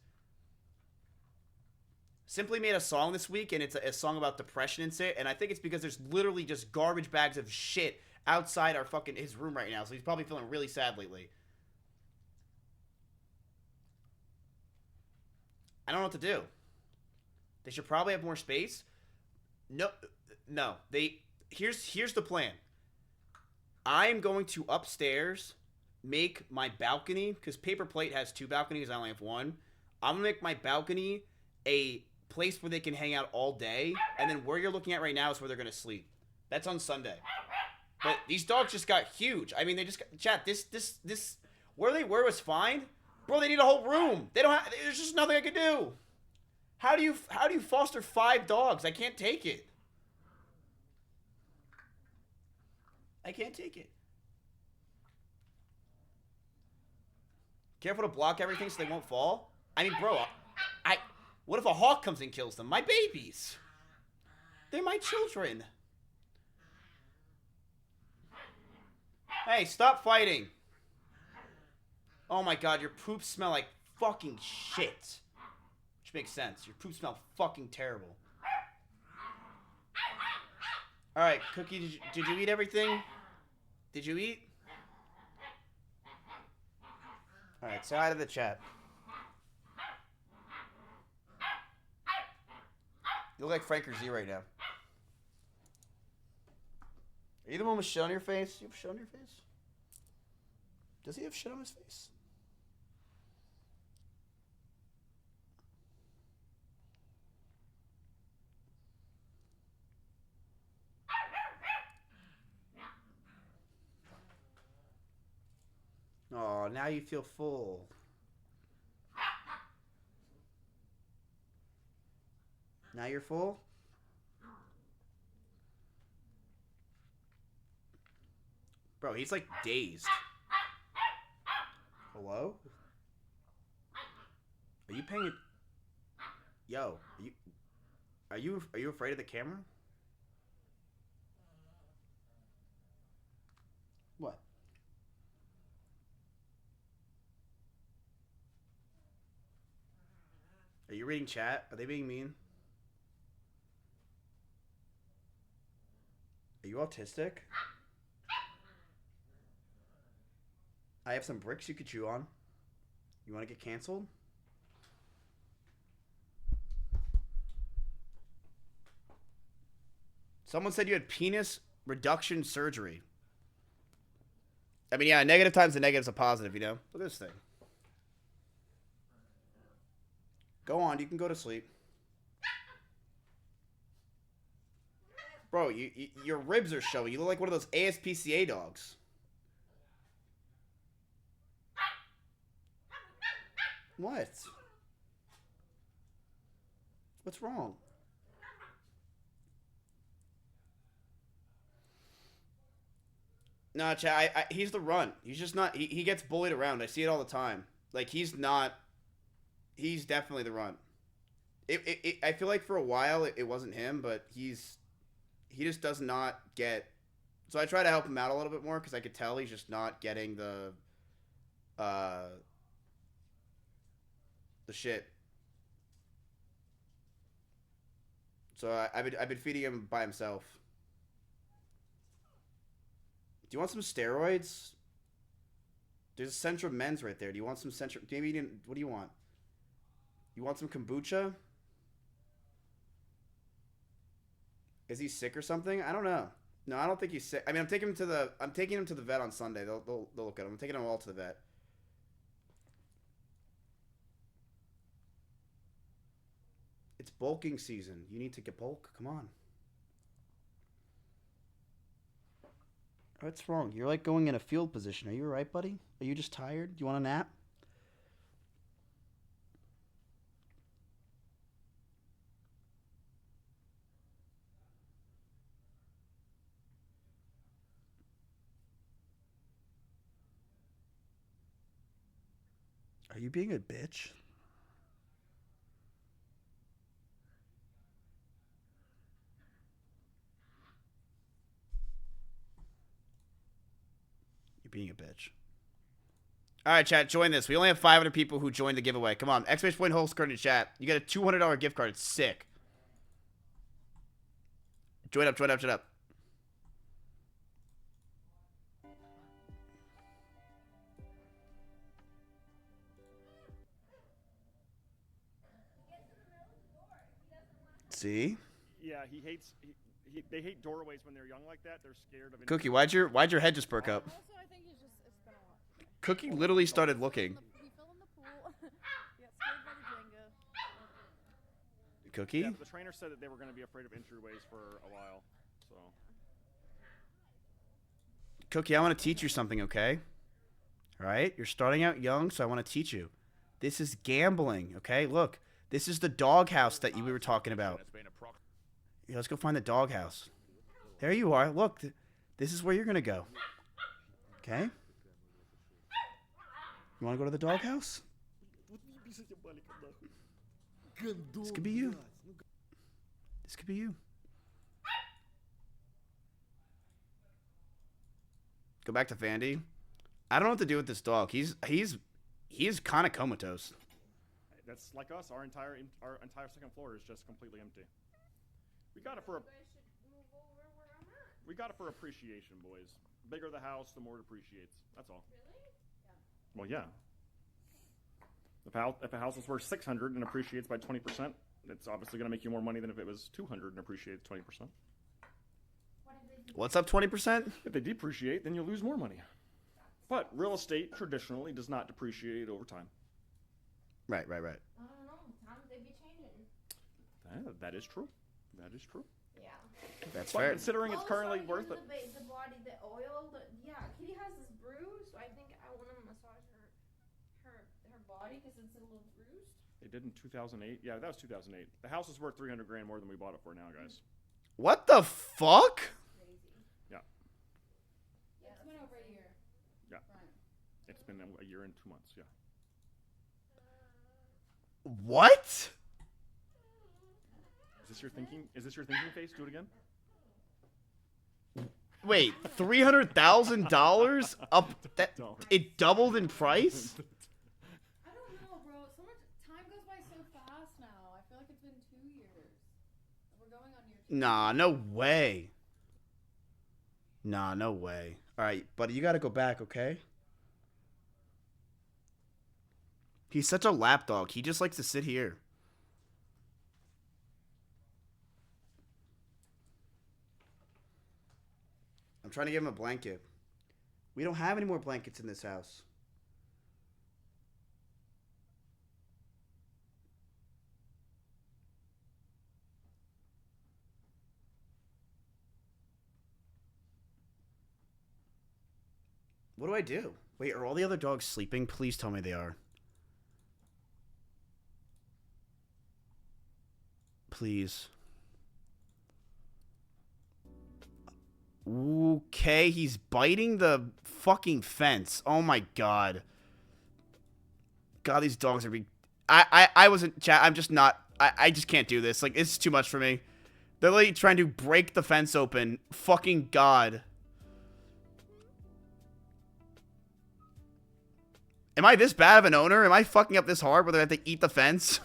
Simply made a song this week, and it's a song about depression and shit. And I think it's because there's literally just garbage bags of shit outside our fucking his room right now. So he's probably feeling really sad lately. I don't know what to do. They should probably have more space. No. Here's the plan. I'm going to upstairs make my balcony, because Paper Plate has 2 balconies, I only have 1. I'm gonna make my balcony a place where they can hang out all day, and then where you're looking at right now is where they're gonna sleep. That's on Sunday. But these dogs just got huge. I mean, they just got, chat, this where they were was fine. Bro, they need a whole room. They don't have, there's just nothing I can do. How do you foster 5 dogs? I can't take it. I can't take it. Careful to block everything so they won't fall. I mean, bro, what if a hawk comes and kills them? My babies. They're my children. Hey, stop fighting. Oh my god, your poops smell like fucking shit. Which makes sense. Your poops smell fucking terrible. Alright, Cookie, did you eat everything? Did you eat? Alright, say hi to the chat. You look like Franker Z right now. Are you the one with shit on your face? You have shit on your face? Does he have shit on his face? Oh, now you feel full. Now you're full? Bro, he's like dazed. Hello? Are you paying it? Yo, Are you afraid of the camera? What? Are you reading chat? Are they being mean? Are you autistic? I have some bricks you could chew on. You want to get canceled? Someone said you had penis reduction surgery. I mean, yeah, negative times a negative's a positive, you know? Look at this thing. Go on, you can go to sleep. Bro, your ribs are showing. You look like one of those ASPCA dogs. What? What's wrong? Nah, Chad, he's the runt. He's just not... He gets bullied around. I see it all the time. Like, he's not... He's definitely the runt. I feel like for a while it wasn't him, but he just does not get... So I try to help him out a little bit more because I could tell he's just not getting the shit. So I've been feeding him by himself. Do you want some steroids? There's a Centrum Men's right there. Do you want some Centrum? Maybe you didn't. What do you want? You want some kombucha? Is he sick or something? I don't know. No, I don't think he's sick. I mean, I'm taking him to the vet on Sunday. They'll look at him. I'm taking them all to the vet. It's bulking season. You need to get bulk. Come on. What's wrong? You're like going in a field position. Are you alright, buddy? Are you just tired? Do you want a nap? Are you being a bitch? You're being a bitch. All right, chat, join this. We only have 500 people who joined the giveaway. Come on, exclamation point whole skirt in chat. You get a $200 gift card. It's sick. Join up, join up, join up. See? Yeah, he hates. They hate doorways when they're young like that. They're scared of. Cookie, why'd your head just perk up? Also, I think he's just. It's been a while. Cookie literally started looking. He fell in the pool. He got scared by the Jenga. Cookie? Yeah, the trainer said that they were going to be afraid of entryways for a while. So. Cookie, I want to teach you something, okay? All right? You're starting out young, so I want to teach you. This is gambling, okay? Look, this is the doghouse that we were talking about. Yeah, let's go find the doghouse. There you are. Look, this is where you're going to go. Okay? You want to go to the doghouse? This could be you. This could be you. Go back to Vandy. I don't know what to do with this dog. He's kind of comatose. That's like us. Our entire second floor is just completely empty. We got it for appreciation, boys. The bigger the house, the more it appreciates. That's all. Really? Yeah. Well, yeah. If a house is worth $600 and appreciates by 20%, it's obviously going to make you more money than if it was $200 and appreciates 20%. What's up 20%? If they depreciate, then you lose more money. But real estate traditionally does not depreciate over time. Right. I don't know. Times they be changing. That is true. That is true. Yeah. That's but fair. Considering it's currently worth it. The body, the oil, yeah. Kitty has this bruise, so I think I want to massage her body because it's a little bruised. It did in 2008. Yeah, that was 2008. The house is worth $300,000 more than we bought it for now, guys. What the fuck? Yeah. Yeah, it's been over a year. Yeah. It's been a year and 2 months. Yeah. What? this your thinking? Is this your thinking face? Do it again. Wait, $300,000 up? That it doubled in price? I don't know, bro. So much time goes by so fast now. I feel like it's been 2 years. We're going on year 2. Nah, no way. Nah, no way. All right, buddy, you got to go back, okay? He's such a lapdog. He just likes to sit here. I'm trying to give him a blanket. We don't have any more blankets in this house. What do I do? Wait, are all the other dogs sleeping? Please tell me they are. Please. Okay, he's biting the fucking fence. Oh my god. God, these dogs are being... I wasn't... Chat, I'm just not... I just can't do this. Like, it's too much for me. They're literally trying to break the fence open. Fucking god. Am I this bad of an owner? Am I fucking up this hard where they have to eat the fence?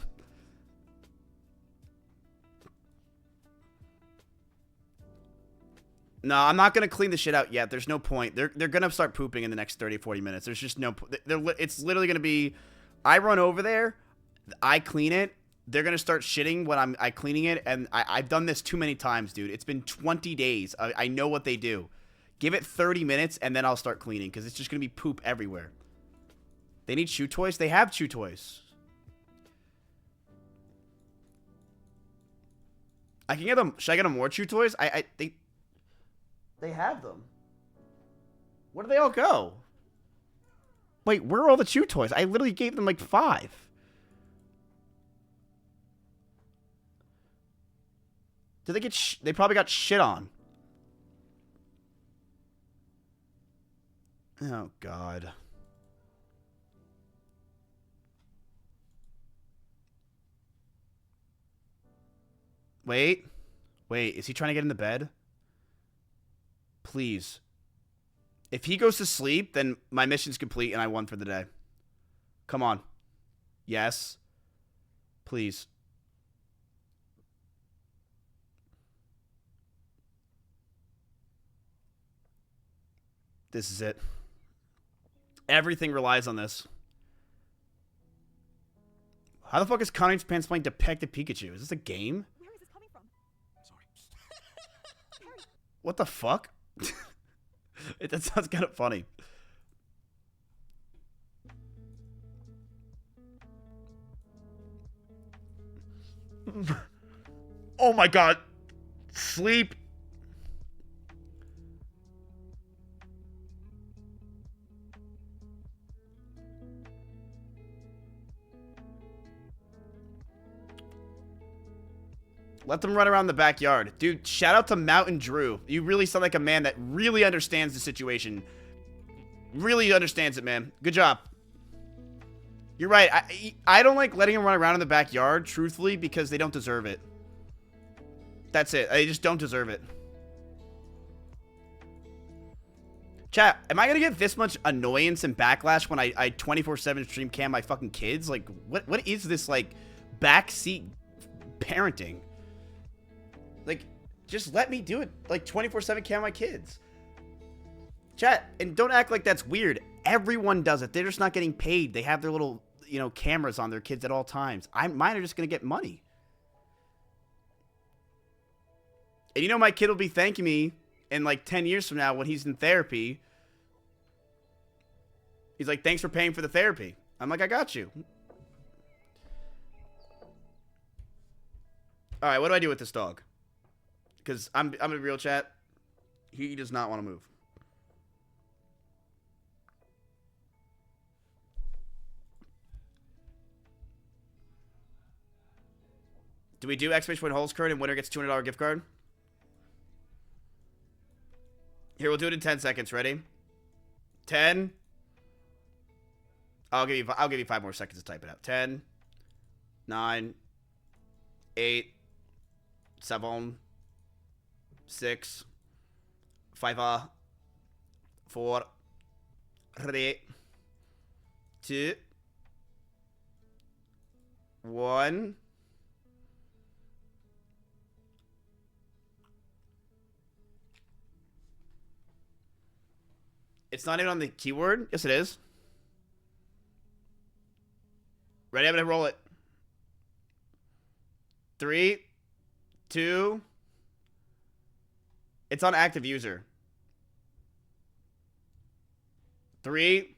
No, I'm not going to clean the shit out yet. There's no point. They're going to start pooping in the next 30, 40 minutes. There's just no... It's literally going to be... I run over there. I clean it. They're going to start shitting when I cleaning it. And I've done this too many times, dude. It's been 20 days. I know what they do. Give it 30 minutes and then I'll start cleaning. Because it's just going to be poop everywhere. They need chew toys? They have chew toys. I can get them... Should I get them more chew toys? They have them. Where do they all go? Wait, where are all the chew toys? I literally gave them like 5. Did they get they probably got shit on. Oh, God. Wait. Wait, is he trying to get in the bed? Please. If he goes to sleep, then my mission's complete and I won for the day. Come on. Yes. Please. This is it. Everything relies on this. How the fuck is Connor's Pants playing Detective Pikachu? Is this a game? Where is this coming from? Sorry. What the fuck? That sounds kind of funny. Oh my god. Sleep. Let them run around the backyard. Dude, shout out to Mountain Drew. You really sound like a man that really understands the situation. Really understands it, man. Good job. You're right. I don't like letting them run around in the backyard, truthfully, because they don't deserve it. That's it. They just don't deserve it. Chat, am I going to get this much annoyance and backlash when I 24/7 stream cam my fucking kids? Like, what is this, like, backseat parenting? Like, just let me do it. Like, 24/7 cam my kids. Chat, and don't act like that's weird. Everyone does it. They're just not getting paid. They have their little, you know, cameras on their kids at all times. Mine are just going to get money. And you know my kid will be thanking me in, like, 10 years from now when he's in therapy. He's like, thanks for paying for the therapy. I'm like, I got you. All right, what do I do with this dog? Because I'm in real chat. He does not want to move. Do we do exclamation point holes card and winner gets $200 gift card? Here, we'll do it in 10 seconds. Ready? 10. I'll give you 5 more seconds to type it out. 10, 9, 8, 7, 6, 5, 4, 3, 2, 1. It's not even on the keyword. Yes, it is. Ready? I'm gonna roll it. 3, 2. It's on active user. 3.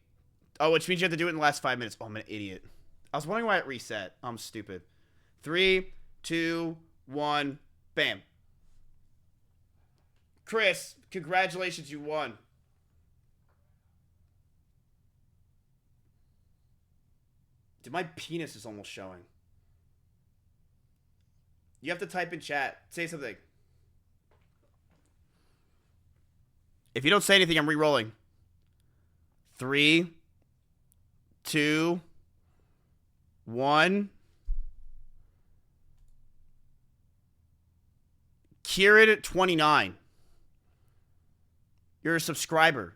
Oh, which means you have to do it in the last 5 minutes. Oh, I'm an idiot. I was wondering why it reset. I'm stupid. 3, 2, 1. Bam. Chris, congratulations, you won. Dude, my penis is almost showing. You have to type in chat. Say something. If you don't say anything, I'm re-rolling. 3, 2, 1. Kieran at 29. You're a subscriber.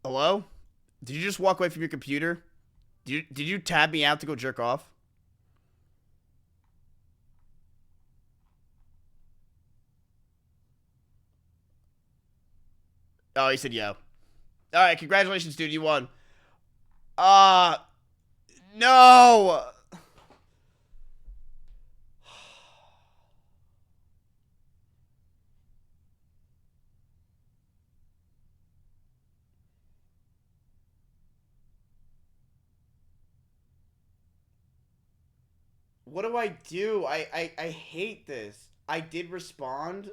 Hello? Did you just walk away from your computer? Did you tab me out to go jerk off? Oh, he said yo. Alright, congratulations, dude. You won. No! What do I do? I hate this. I did respond.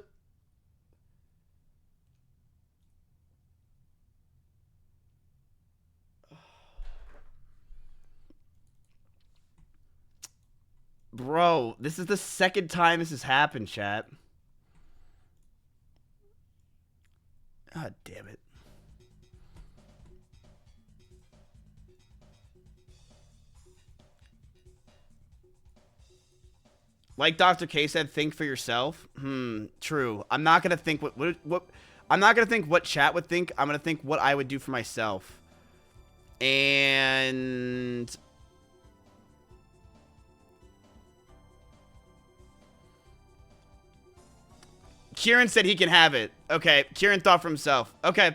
Bro, this is the second time this has happened, chat. God damn it. Like Dr. K said, think for yourself. True. I'm not gonna think what I'm not gonna think what chat would think. I'm gonna think what I would do for myself. And Kieran said he can have it. Okay, Kieran thought for himself. Okay.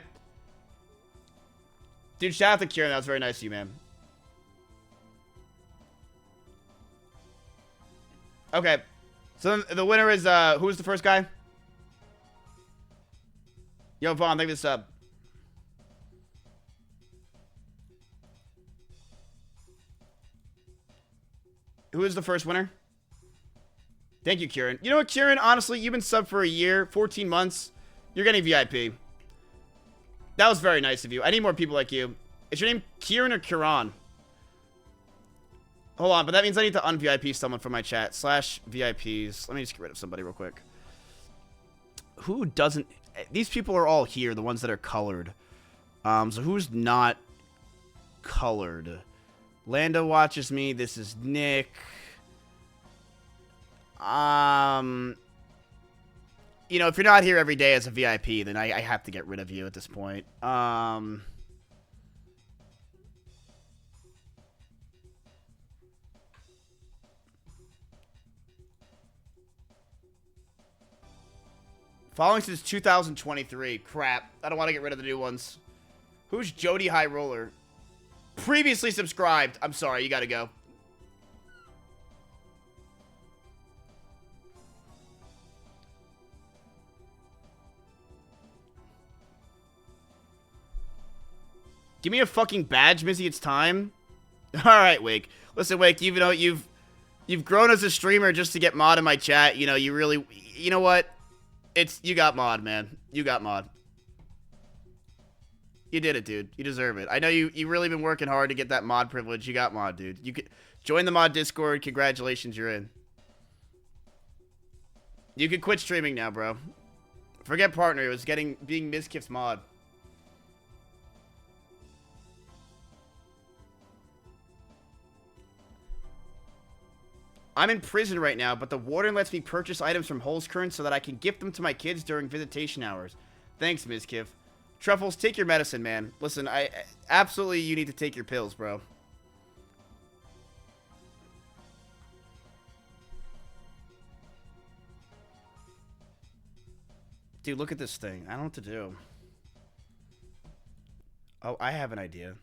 Dude, shout out to Kieran. That was very nice of you, man. Okay. So then the winner is, who was the first guy? Yo, Vaughn, thank you for the sub. Who is the first winner? Thank you, Kieran. You know what, Kieran? Honestly, you've been subbed for a year, 14 months. You're getting VIP. That was very nice of you. I need more people like you. Is your name Kieran or Kieran? Hold on, but that means I need to un-VIP someone from my chat. /VIPs. Let me just get rid of somebody real quick. Who doesn't... These people are all here, the ones that are colored. So who's not colored? Lando watches me. This is Nick. You know, if you're not here every day as a VIP, then I have to get rid of you at this point. Following since 2023. Crap. I don't want to get rid of the new ones. Who's Jody High Roller? Previously subscribed. I'm sorry, you gotta go. Give me a fucking badge, Mizzy. It's time. All right, Wake. Listen, Wake. You know you've grown as a streamer just to get mod in my chat. You know you really. You know what? You got mod, man. You got mod. You did it, dude. You deserve it. I know you really been working hard to get that mod privilege. You got mod, dude. You could join the mod Discord. Congratulations, you're in. You can quit streaming now, bro. Forget partner. It was being Mizkif's mod. I'm in prison right now, but the warden lets me purchase items from Holzkern so that I can gift them to my kids during visitation hours. Thanks, Mizkif. Truffles, take your medicine, man. Listen, absolutely you need to take your pills, bro. Dude, look at this thing. I don't know what to do. Oh, I have an idea.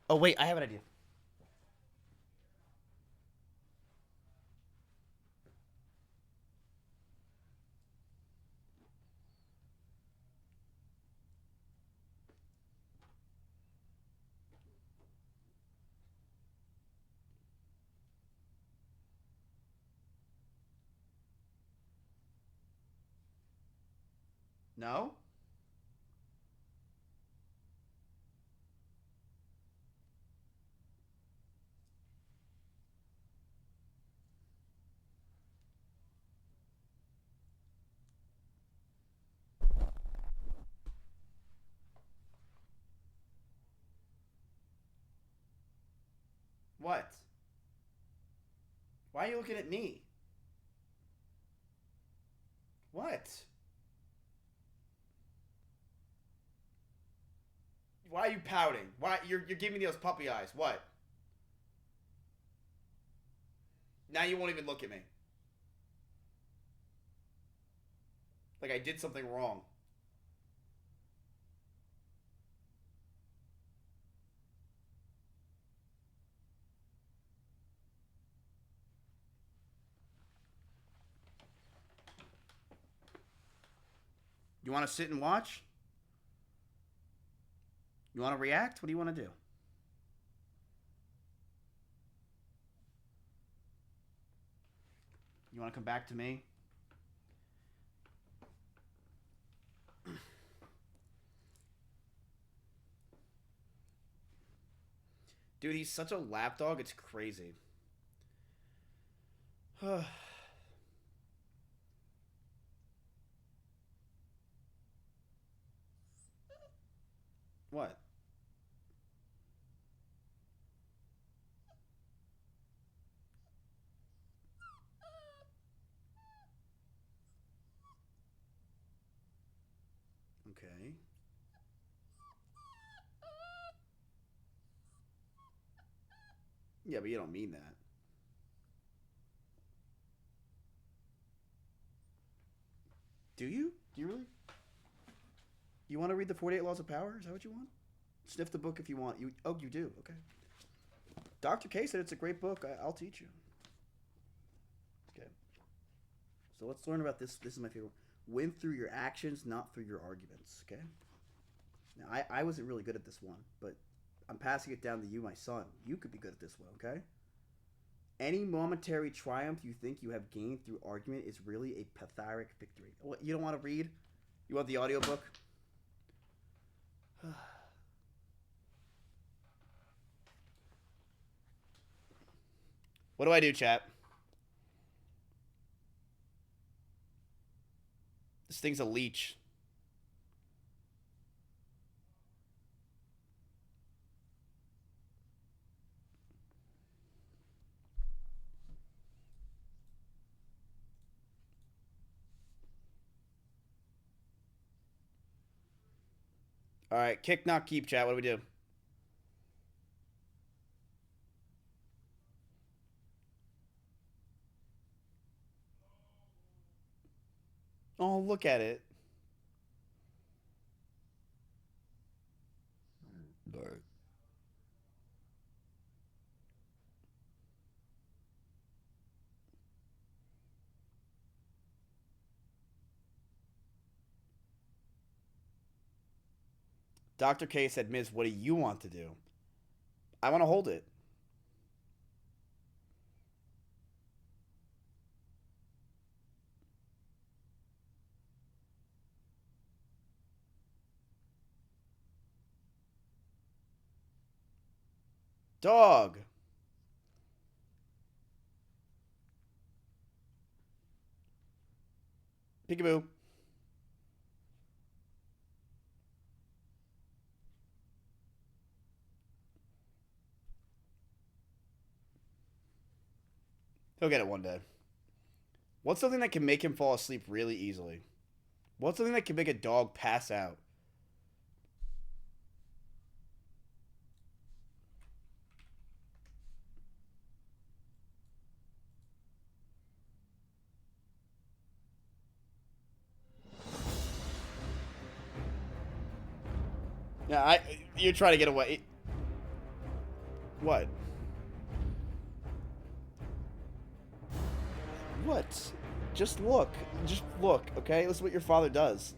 Oh, wait, I have an idea. No? What? Why are you looking at me? What? Why are you pouting? Why you're giving me those puppy eyes? What? Now you won't even look at me. Like I did something wrong. You want to sit and watch? You want to react? What do you want to do? You want to come back to me? Dude, he's such a lapdog, it's crazy. What? Okay. Yeah, but you don't mean that. Do you? Do you really? You want to read the 48 Laws of Power? Is that what you want? Sniff the book if you want. Oh, you do. Okay. Dr. K said it's a great book. I'll teach you. Okay. So let's learn about this. This is my favorite. Win through your actions, not through your arguments. Okay. Now, I wasn't really good at this one, but I'm passing it down to you, my son. You could be good at this one, okay? Any momentary triumph you think you have gained through argument is really a pathetic victory. What, you don't want to read? You want the audiobook? What do I do, chat? This thing's a leech. All right, kick, knock, keep, chat. What do we do? Oh, look at it. All right. Dr. K said, Miz, what do you want to do? I want to hold it. Dog. Peekaboo. He'll get it one day. What's something that can make him fall asleep really easily? What's something that can make a dog pass out? Yeah, you're trying to get away. What? What? Just look. Just look, okay? Listen to what your father does.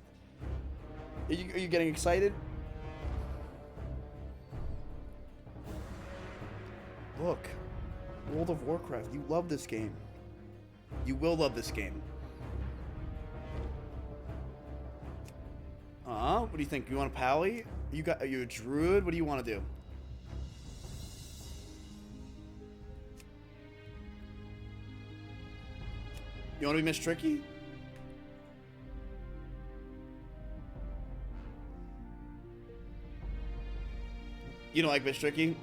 Are you getting excited? Look. World of Warcraft. You love this game. You will love this game. What do you think? You want a pally? Are you a druid? What do you want to do? You want to be Miss Tricky? You don't like Miss Tricky?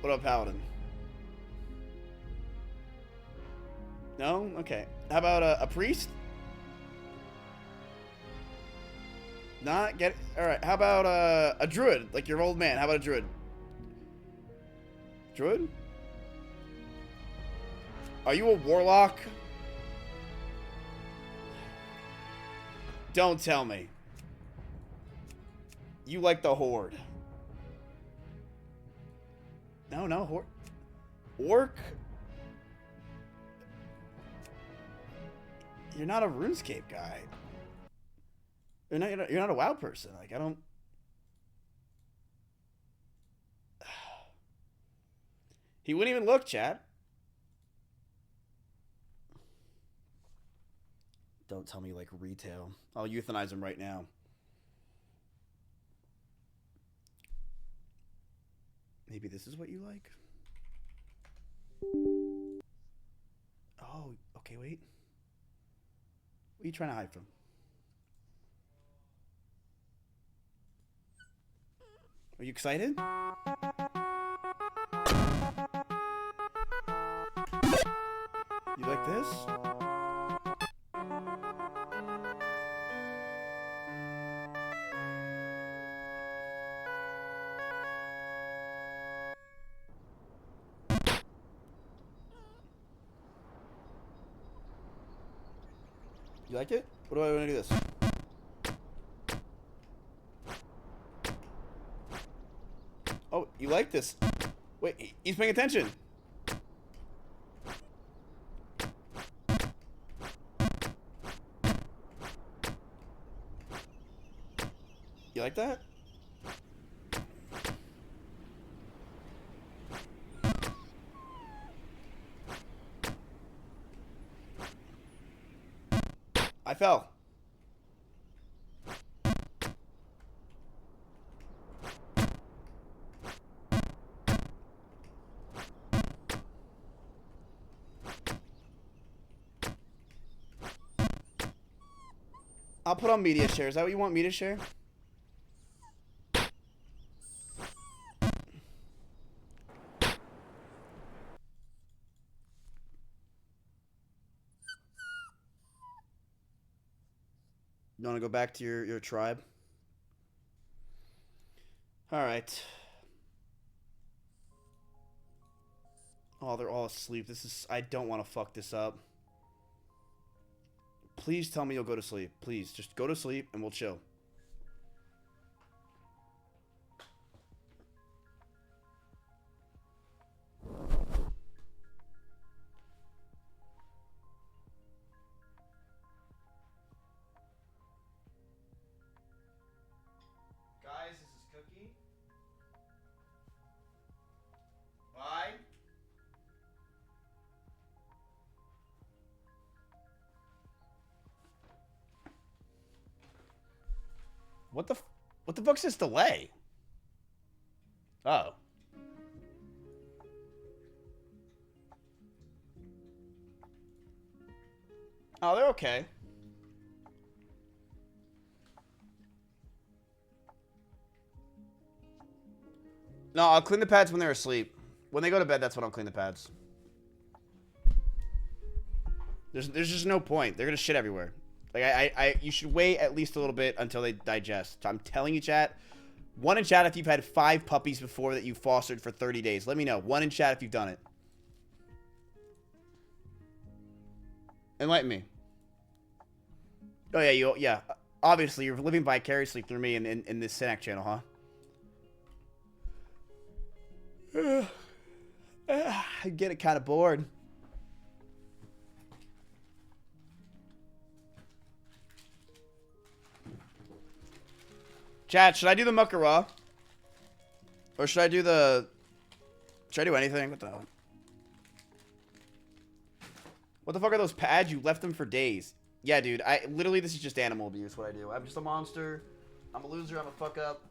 What about Paladin? No? Okay. How about a priest? Not get. All right. How about a druid, like your old man? How about a druid? Druid? Are you a warlock? Don't tell me. You like the horde? No, horde. Orc? You're not a RuneScape guy. You're not a WoW person. Like, I don't... He wouldn't even look, chat. Don't tell me you like retail. I'll euthanize him right now. Maybe this is what you like? Oh, okay, wait. What are you trying to hide from? Are you excited? You like this? You like it? What do I want to do this? Oh, you like this? Wait, he's paying attention. You like that? I fell. I'll put on media share. Is that what you want me to share? You want to go back to your tribe? All right. Oh, they're all asleep. I don't want to fuck this up. Please tell me you'll go to sleep. Please, just go to sleep and we'll chill. Guys, this is Cookie. Bye. What the fuck's this delay? Oh. Oh, they're okay. No, I'll clean the pads when they're asleep. When they go to bed, that's when I'll clean the pads. There's just no point. They're gonna shit everywhere. Like you should wait at least a little bit until they digest. I'm telling you, chat. One in chat if you've had 5 puppies before that you fostered for 30 days. Let me know. One in chat if you've done it. Enlighten me. Oh yeah, yeah. Obviously, you're living vicariously through me in this Synac channel, huh? I get it kind of bored. Chat, should I do the Muckara? Or should I do the... Should I do anything? What the hell? What the fuck are those pads? You left them for days. Yeah, dude. Literally, this is just animal abuse, what I do. I'm just a monster. I'm a loser. I'm a fuck up.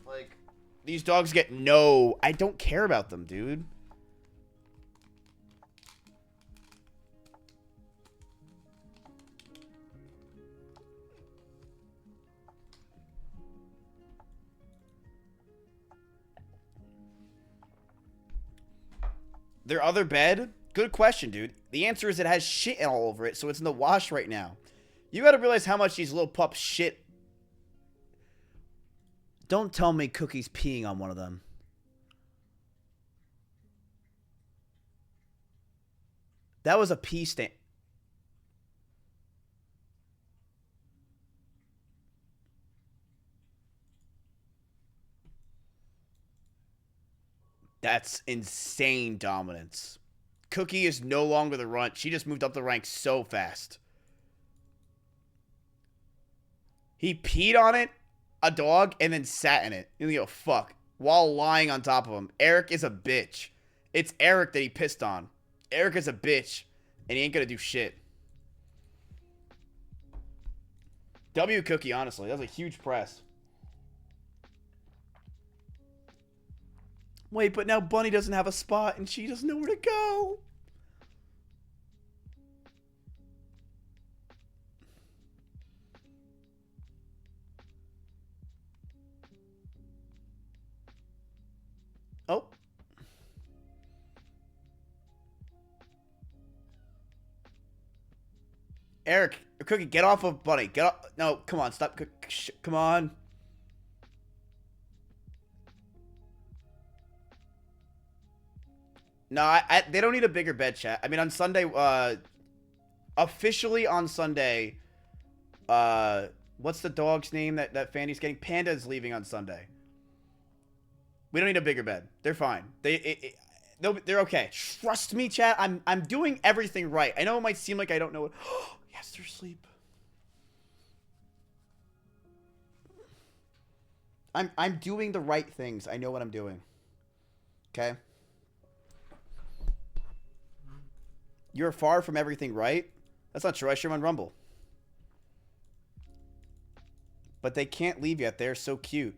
Like, these dogs get no... I don't care about them, dude. Their other bed? Good question, dude. The answer is it has shit all over it, so it's in the wash right now. You gotta realize how much these little pups shit. Don't tell me Cookie's peeing on one of them. That was a pee stain. That's insane dominance. Cookie is no longer the runt. She just moved up the ranks so fast. He peed on it, a dog, and then sat in it. You know, fuck. While lying on top of him. Eric is a bitch. It's Eric that he pissed on. Eric is a bitch, and he ain't gonna do shit. W Cookie, honestly. That was a huge press. Wait, but now Bunny doesn't have a spot and she doesn't know where to go. Oh. Eric, Cookie, get off of Bunny. Get off. No, come on, stop. Come on. No, they don't need a bigger bed, chat. I mean, on Sunday, officially on Sunday, what's the dog's name that Fanny's getting? Panda's leaving on Sunday. We don't need a bigger bed. They're fine. They're okay. Trust me, chat. I'm doing everything right. I know it might seem like I don't know it. Yes, they're asleep. I'm doing the right things. I know what I'm doing. Okay? You're far from everything right? That's not true. I share them on Rumble. But they can't leave yet. They're so cute.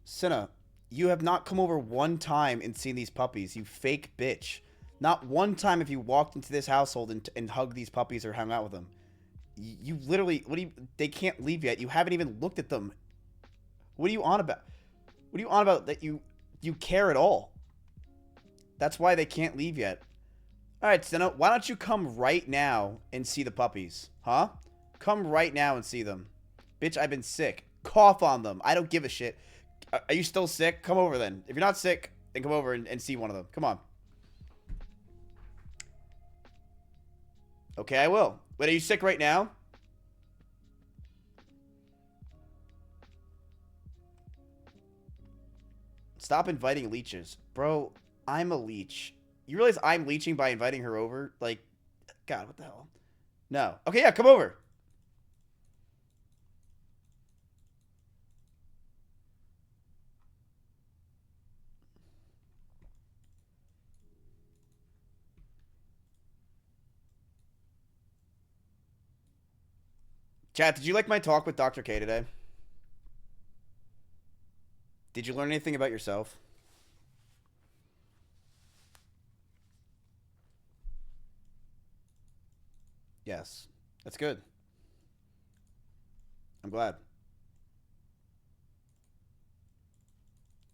Cinna, you have not come over one time and seen these puppies. You fake bitch. Not one time have you walked into this household and hugged these puppies or hung out with them. You literally... They can't leave yet. You haven't even looked at them. What are you on about? What are you on about that you care at all? That's why they can't leave yet. Alright, Senna, why don't you come right now and see the puppies? Huh? Come right now and see them. Bitch, I've been sick. Cough on them. I don't give a shit. Are you still sick? Come over then. If you're not sick, then come over and see one of them. Come on. Okay, I will. Wait, are you sick right now? Stop inviting leeches. Bro, I'm a leech. You realize I'm leeching by inviting her over? Like, God, what the hell? No. Okay, yeah, come over. Chat, did you like my talk with Dr. K today? Did you learn anything about yourself? That's good. I'm glad.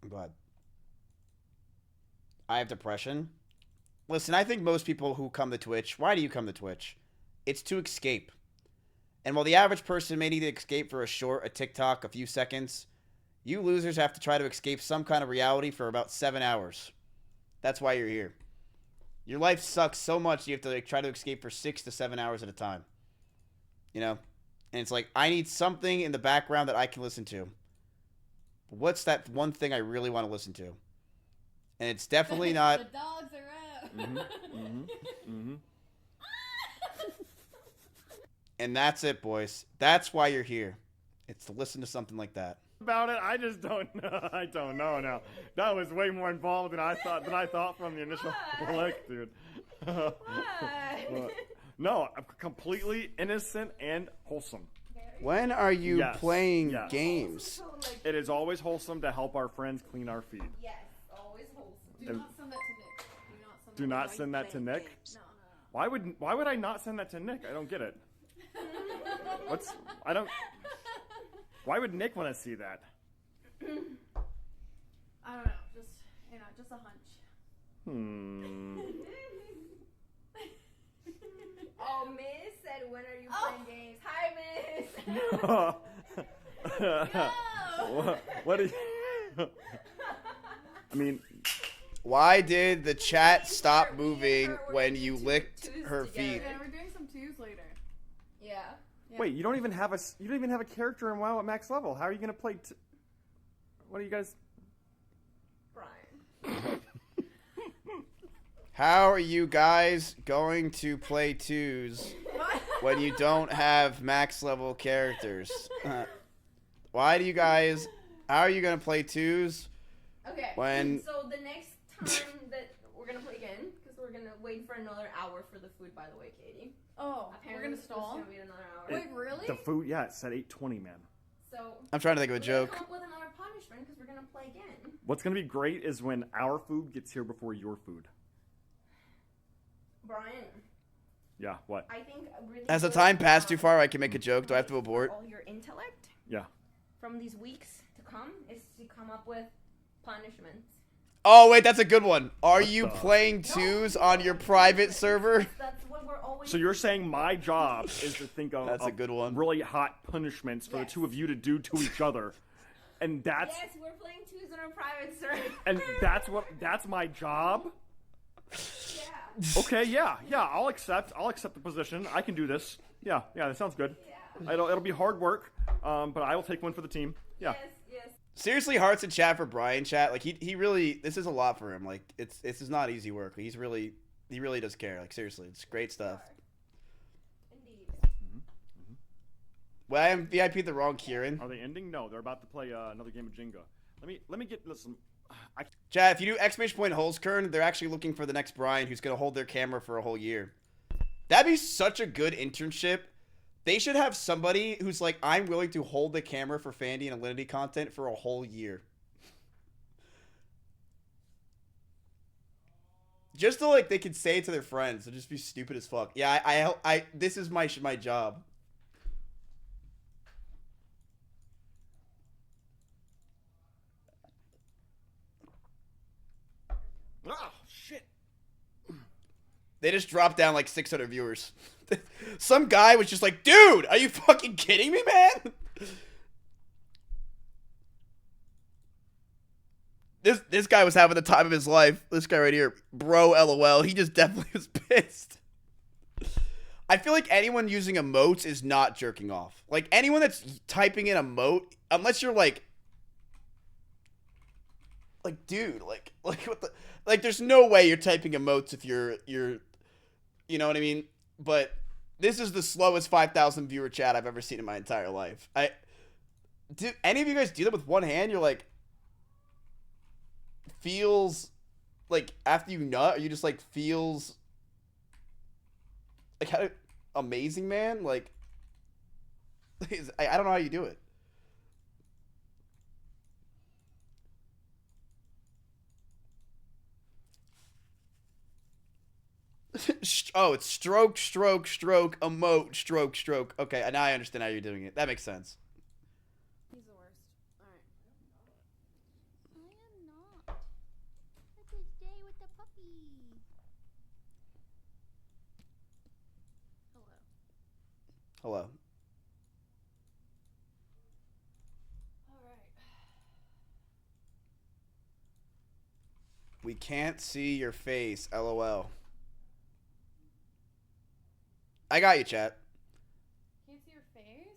I'm glad. I have depression. Listen, I think most people who come to Twitch, why do you come to Twitch? It's to escape. And while the average person may need to escape for a TikTok, a few seconds, you losers have to try to escape some kind of reality for about 7 hours. That's why you're here. Your life sucks so much you have to like try to escape for 6 to 7 hours at a time. You know? And it's like, I need something in the background that I can listen to. What's that one thing I really want to listen to? And it's definitely not... The dogs are out. And that's it, boys. That's why you're here. It's to listen to something like that. About it, I just don't know. I don't know now. That was way more involved than I thought from the initial click, dude. No, I'm completely innocent and wholesome. When are you playing games? It is always wholesome to help our friends clean our feet. Yes, always wholesome. Do not send that to Nick. Do not send that to Nick? Why would I not send that to Nick? I don't get it. Why would Nick want to see that? I don't know. Just a hunch. Oh, Miss said, when are you playing games? Hi, Miss. No. What do you... I mean... Why did the chat stop moving when you licked her feet? Yeah, we're doing some twos later. Yeah. Wait, you don't even have a character in WoW at max level. How are you gonna play? What are you guys? Brian. How are you guys going to play twos when you don't have max level characters? Why do you guys? How are you gonna play twos? Okay. When? So the next time that we're gonna play again, because we're gonna wait for another hour for the food. By the way, Katie. Oh, apparently we're gonna stall. It's gonna be another hour. Wait, really? The food, yeah, it said 8:20, man. So I'm trying to think of a joke. Come up with another punishment because we're gonna play again. What's gonna be great is when our food gets here before your food. Brian. Yeah. What? I think really Has the time passed too far? I can make a joke. Do I have to abort? All your intellect. Yeah. From these weeks to come is to come up with punishments. Oh wait, that's a good one. Are you playing twos on your private server? That's what we're always. So you're saying my job is to think of That's a good one. Really hot punishments for the two of you to do to each other, and that's Yes, we're playing twos on our private server. and that's my job. Okay, yeah, I'll accept the position. I can do this. Yeah, that sounds good. Yeah. It'll be hard work, but I will take one for the team. Yeah. Yes. Seriously, hearts in chat for Brian chat. Like he really, this is a lot for him. Like this is not easy work. He really does care. Like seriously, it's great stuff. Indeed. Well, I am VIP the wrong Kieran. Are they ending? No, they're about to play another game of Jenga. Let me get some. Chat, if you do exclamation point Holzkern, they're actually looking for the next Brian who's gonna hold their camera for a whole year. That'd be such a good internship. They should have somebody who's like, I'm willing to hold the camera for Fandy and Alinity content for a whole year. Just so like they could say it to their friends and just be stupid as fuck. Yeah, I this is my job. Oh shit! They just dropped down like 600 viewers. Some guy was just like, dude, are you fucking kidding me, man? This guy was having the time of his life. This guy right here, bro, LOL. He just definitely was pissed. I feel like anyone using emotes is not jerking off. Like anyone that's typing in emote, unless you're like, dude, like what the, like there's no way you're typing emotes if you're, you know what I mean? But this is the slowest 5,000 viewer chat I've ever seen in my entire life. Do any of you guys do that with one hand? You're like, feels like after you nut, or you just like feels like how amazing, man. Like, I don't know how you do it. Oh, it's stroke, stroke, stroke, emote, stroke, stroke. Okay, now I understand how you're doing it. That makes sense. He's the worst. Alright. I am not. It's his day with the puppy. Hello. Hello. Alright. We can't see your face. LOL. I got you, chat. Can't see your face?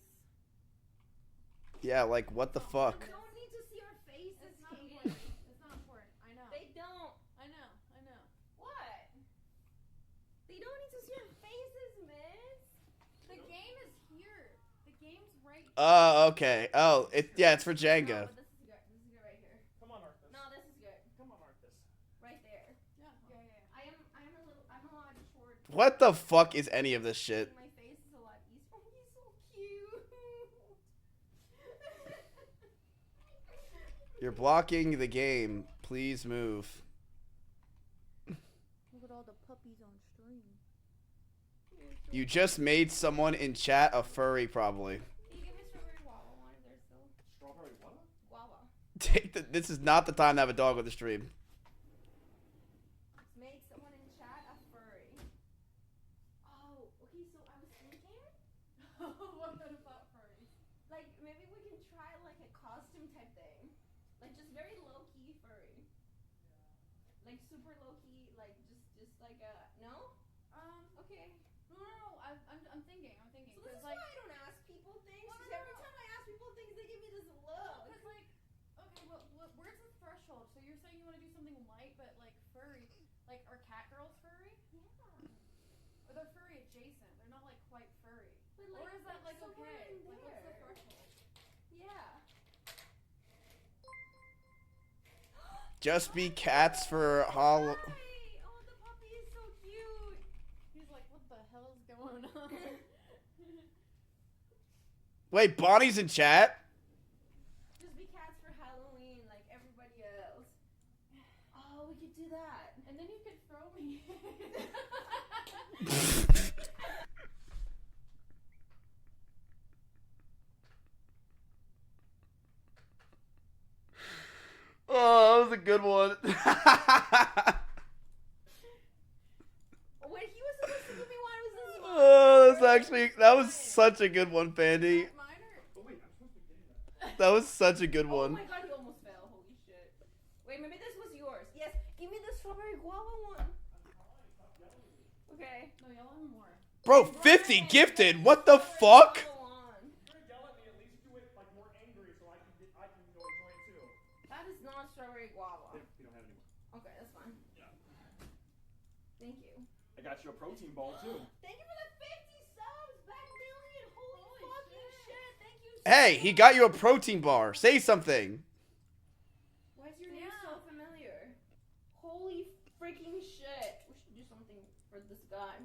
Yeah, like, what the fuck? They don't need to see our faces, It's not important. It's not important. I know. They don't. I know. What? They don't need to see our faces, miss. The game is here. The game's right here. Oh, okay. Oh, it's for Jenga. No, but this is good. This is good right here. Come on, Arthas. No, this is good. Come on, Arthas. Right there. Yeah. I'm a lot short. What the fuck is any of this shit? My face is a lot easier. Oh, he's so cute. You're blocking the game. Please move. Look at all the puppies on stream. You just made someone in chat a furry, probably. Can you give me strawberry guava one if there's still? Strawberry what? Guava. This is not the time to have a dog with the stream. Made someone in chat a furry. Oh, okay, so I was thinking. What about furries? Like, maybe we can try like a costume type thing. Like, just very low key furry. Like, super low key, like, just like a. No? Okay. No. I'm thinking. So this is why I don't ask people things. Because every time I ask people things, they give me this look. Because like, okay, well, where's the threshold? So you're saying you want to do something light, but like furry, like are cat girls furry? Yeah. Or they're furry adjacent? They're not like quite furry. But, like, or is that like somewhere okay? in Like what's the there. threshold? Yeah. Just be cats for Hall. Oh, the puppy is so cute. He's like, what the hell is going on? Wait, Bonnie's in chat? Just be cats for Halloween, like everybody else. Oh, we could do that. And then you could throw me. Oh, that was a good one. When he was supposed to give me one, was this one? Oh, that was such a good one, Pandy. That was such a good Oh one. my god, he almost fell. Holy shit. Wait, maybe this was yours. Yes, give me the strawberry guava one. Okay. No, y'all have more. Bro, 50 gifted. What the fuck? That is not strawberry guava. We don't have any more. Okay, that's fine. Yeah. Thank you. I got you a protein ball too. Thank you for the 50 subs, back million. Holy fucking shit. Thank you. Hey, he got you a protein bar. Say something. Why is your name so familiar? Holy freaking shit. We should do something for this guy.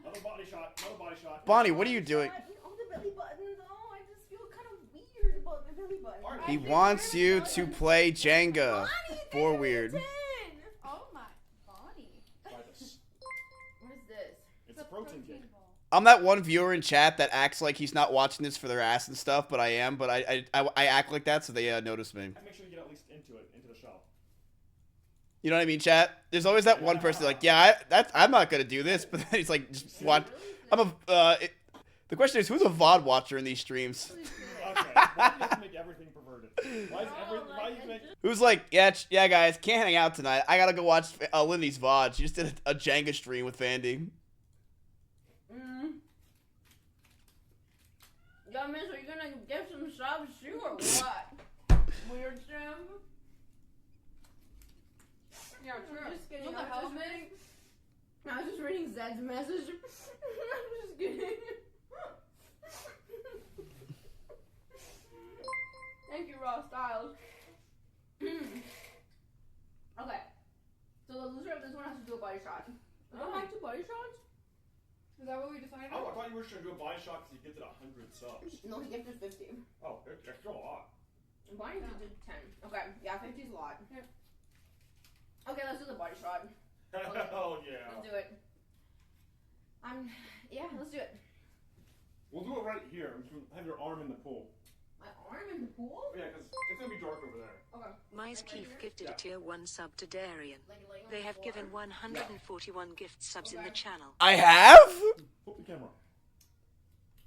Another body shot. Another body shot. Bonnie, what are you doing? Oh, the belly button though. I just feel kind of weird about my belly button. He wants you to play Jenga. For weird. Oh my body. Try this. What is this? It's a protein cake. I'm that one viewer in chat that acts like he's not watching this for their ass and stuff, but I am. But I act like that so they notice me. Make sure you get at least into the shell. You know what I mean, chat? There's always that one person like, yeah, I'm not gonna do this, but then he's like, just watch. The question is, who's a VOD watcher in these streams? Okay. Why do you have to make everything perverted? Why do you make? Who's like, yeah, guys, can't hang out tonight. I gotta go watch Lindy's VOD. She just did a Jenga stream with Vandy. Yo, miss, are you gonna get some subs too or what? Weird Sam? Yeah, sure. I'm just kidding. What the I was hell, just man? reading. I was just reading Zed's message. I'm just kidding. Thank you, Raw Styles. Okay. So the loser of this one has to do a body shot. I don't like 2 body shots. Is that what we decided? Oh, I thought you were just gonna do a body shot because you gifted 100 subs. No, he gifted 50. Oh, that's still a lot. Bonnie did 10. Okay, yeah, 50 is a lot. Okay, let's do the body shot. Hell yeah. Let's do it. Yeah, let's do it. We'll do it right here. Have your arm in the pool. My arm in the pool? Yeah, because it's gonna be dark over there. Okay. Mizkif gifted a tier 1 sub to Darian. They have given 141 gift subs in the channel. I have? Flip the camera.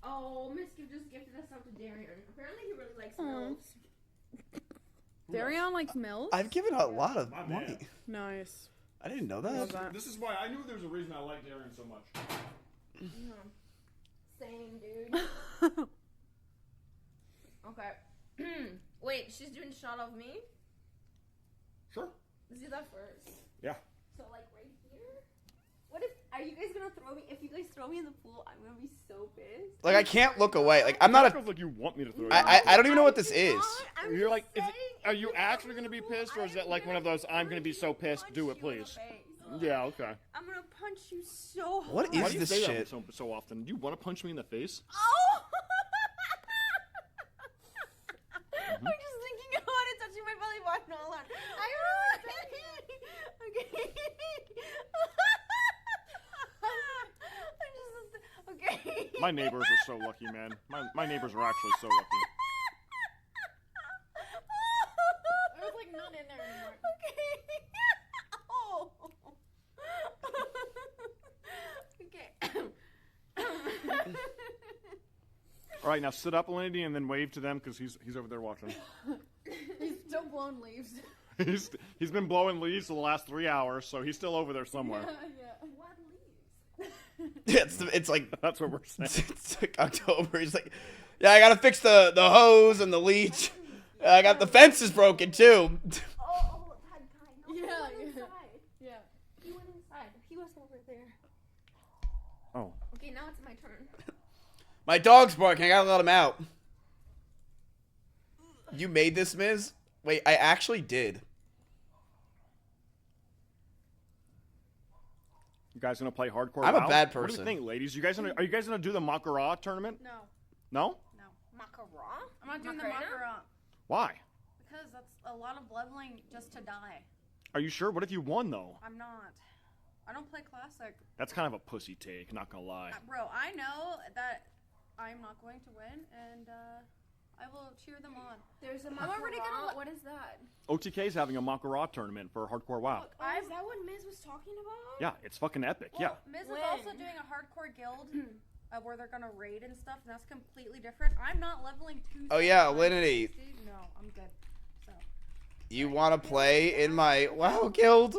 Oh, Mizkif just gifted us up to Darian. Apparently he really likes MILFs. Darian likes MILFs? I've given a lot of My money. man. Nice. I didn't know that. This is why I knew there was a reason I liked Darren so much. Same, dude. Okay. Wait, she's doing a shot of me? Sure. Let's do that first. Yeah. So, like, right here? What if, are you guys gonna throw me? If you guys throw me in the pool, I'm gonna be so pissed. Like, I can't look away. Like, I'm not a... Like you want me to throw you. I don't even know what this is. You're like, are you actually gonna be pissed, or is that like one of those, I'm gonna be so pissed, do it, please? Yeah, okay. I'm gonna punch you so hard. What Why is do you this say shit? that so often? Do you want to punch me in the face? Oh! I'm just thinking about it touching my belly button. Hold on. Okay. My neighbors are so lucky, man. My neighbors are actually so lucky. There's like none in there anymore. Okay. Oh. Okay. All right, now sit up, Lindy, and then wave to them because he's over there watching. He's still blowing leaves. He's been blowing leaves for the last 3 hours, so he's still over there somewhere. Yeah. What leaves? Yeah, it's like... That's what we're saying. It's like October. He's like, yeah, I gotta fix the hose and the leech. I got the fence is broken, too. Oh, that guy. No, Yeah, he went yeah. inside. Yeah. He went inside. He was over there. Oh. Okay, now it's my turn. My dog's barking. I gotta let him out. You made this, Miz? Wait, I actually did. You guys gonna play hardcore? I'm a WoW? bad What do person. you think, ladies? Are you guys gonna do the Makara tournament? No. No? Macaron? I'm not doing the Macarena? Macaron. Why? Because that's a lot of leveling just to die. Are you sure? What if you won though? I'm not. I don't play classic. That's kind of a pussy take. Not gonna lie. Bro, I know that I'm not going to win, and I will cheer them on. There's a I'm already gonna. What is that? OTK is having a Makara tournament for hardcore WoW. Is that what Miz was talking about? Yeah, it's fucking epic. Well, Miz is also doing a hardcore guild where they're gonna raid and stuff, and that's completely different. I'm not leveling 2. Oh, yeah, Alinity. No, I'm good. So. You wanna play in my WoW guild?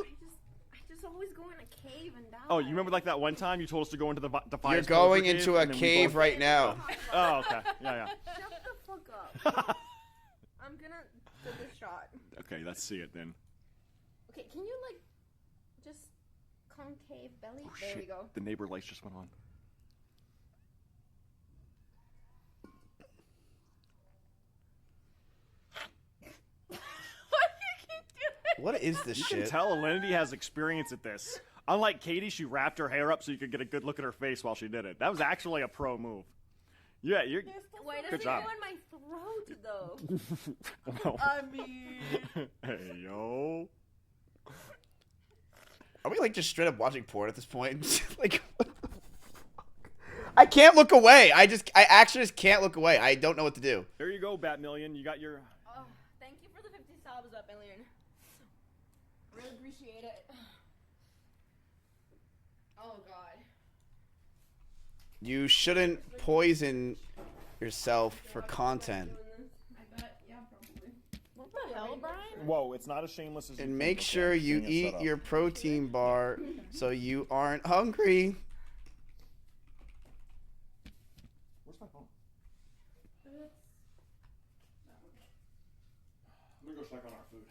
I just always go in a cave and die. Oh, you remember like that one time you told us to go into the Defiance You're going Cave, into a and then we cave both- right now. Oh, okay. Yeah. Shut the fuck up. I'm gonna do this shot. Okay, let's see it then. Okay, can you like just concave belly? Oh, There shit. we go. The neighbor lights just went on. What is this You shit? can tell Alinity has experience at this. Unlike Katie, she wrapped her hair up so you could get a good look at her face while she did it. That was actually a pro move. Yeah, you're. Why does Good it job. go in my throat though? Well, I mean, hey, yo. Are we like just straight up watching porn at this point? Like, what the fuck? I can't look away. I actually just can't look away. I don't know what to do. There you go, Batmillion. You got your. oh, thank you for the 50 subs up, Alien. Really appreciate it. Oh god. You shouldn't poison yourself for content. I bet, yeah, probably. What the hell, Brian? Whoa, it's not as shameless as. And make sure you eat your protein bar so you aren't hungry. Where's my phone? I'm gonna go check on our food.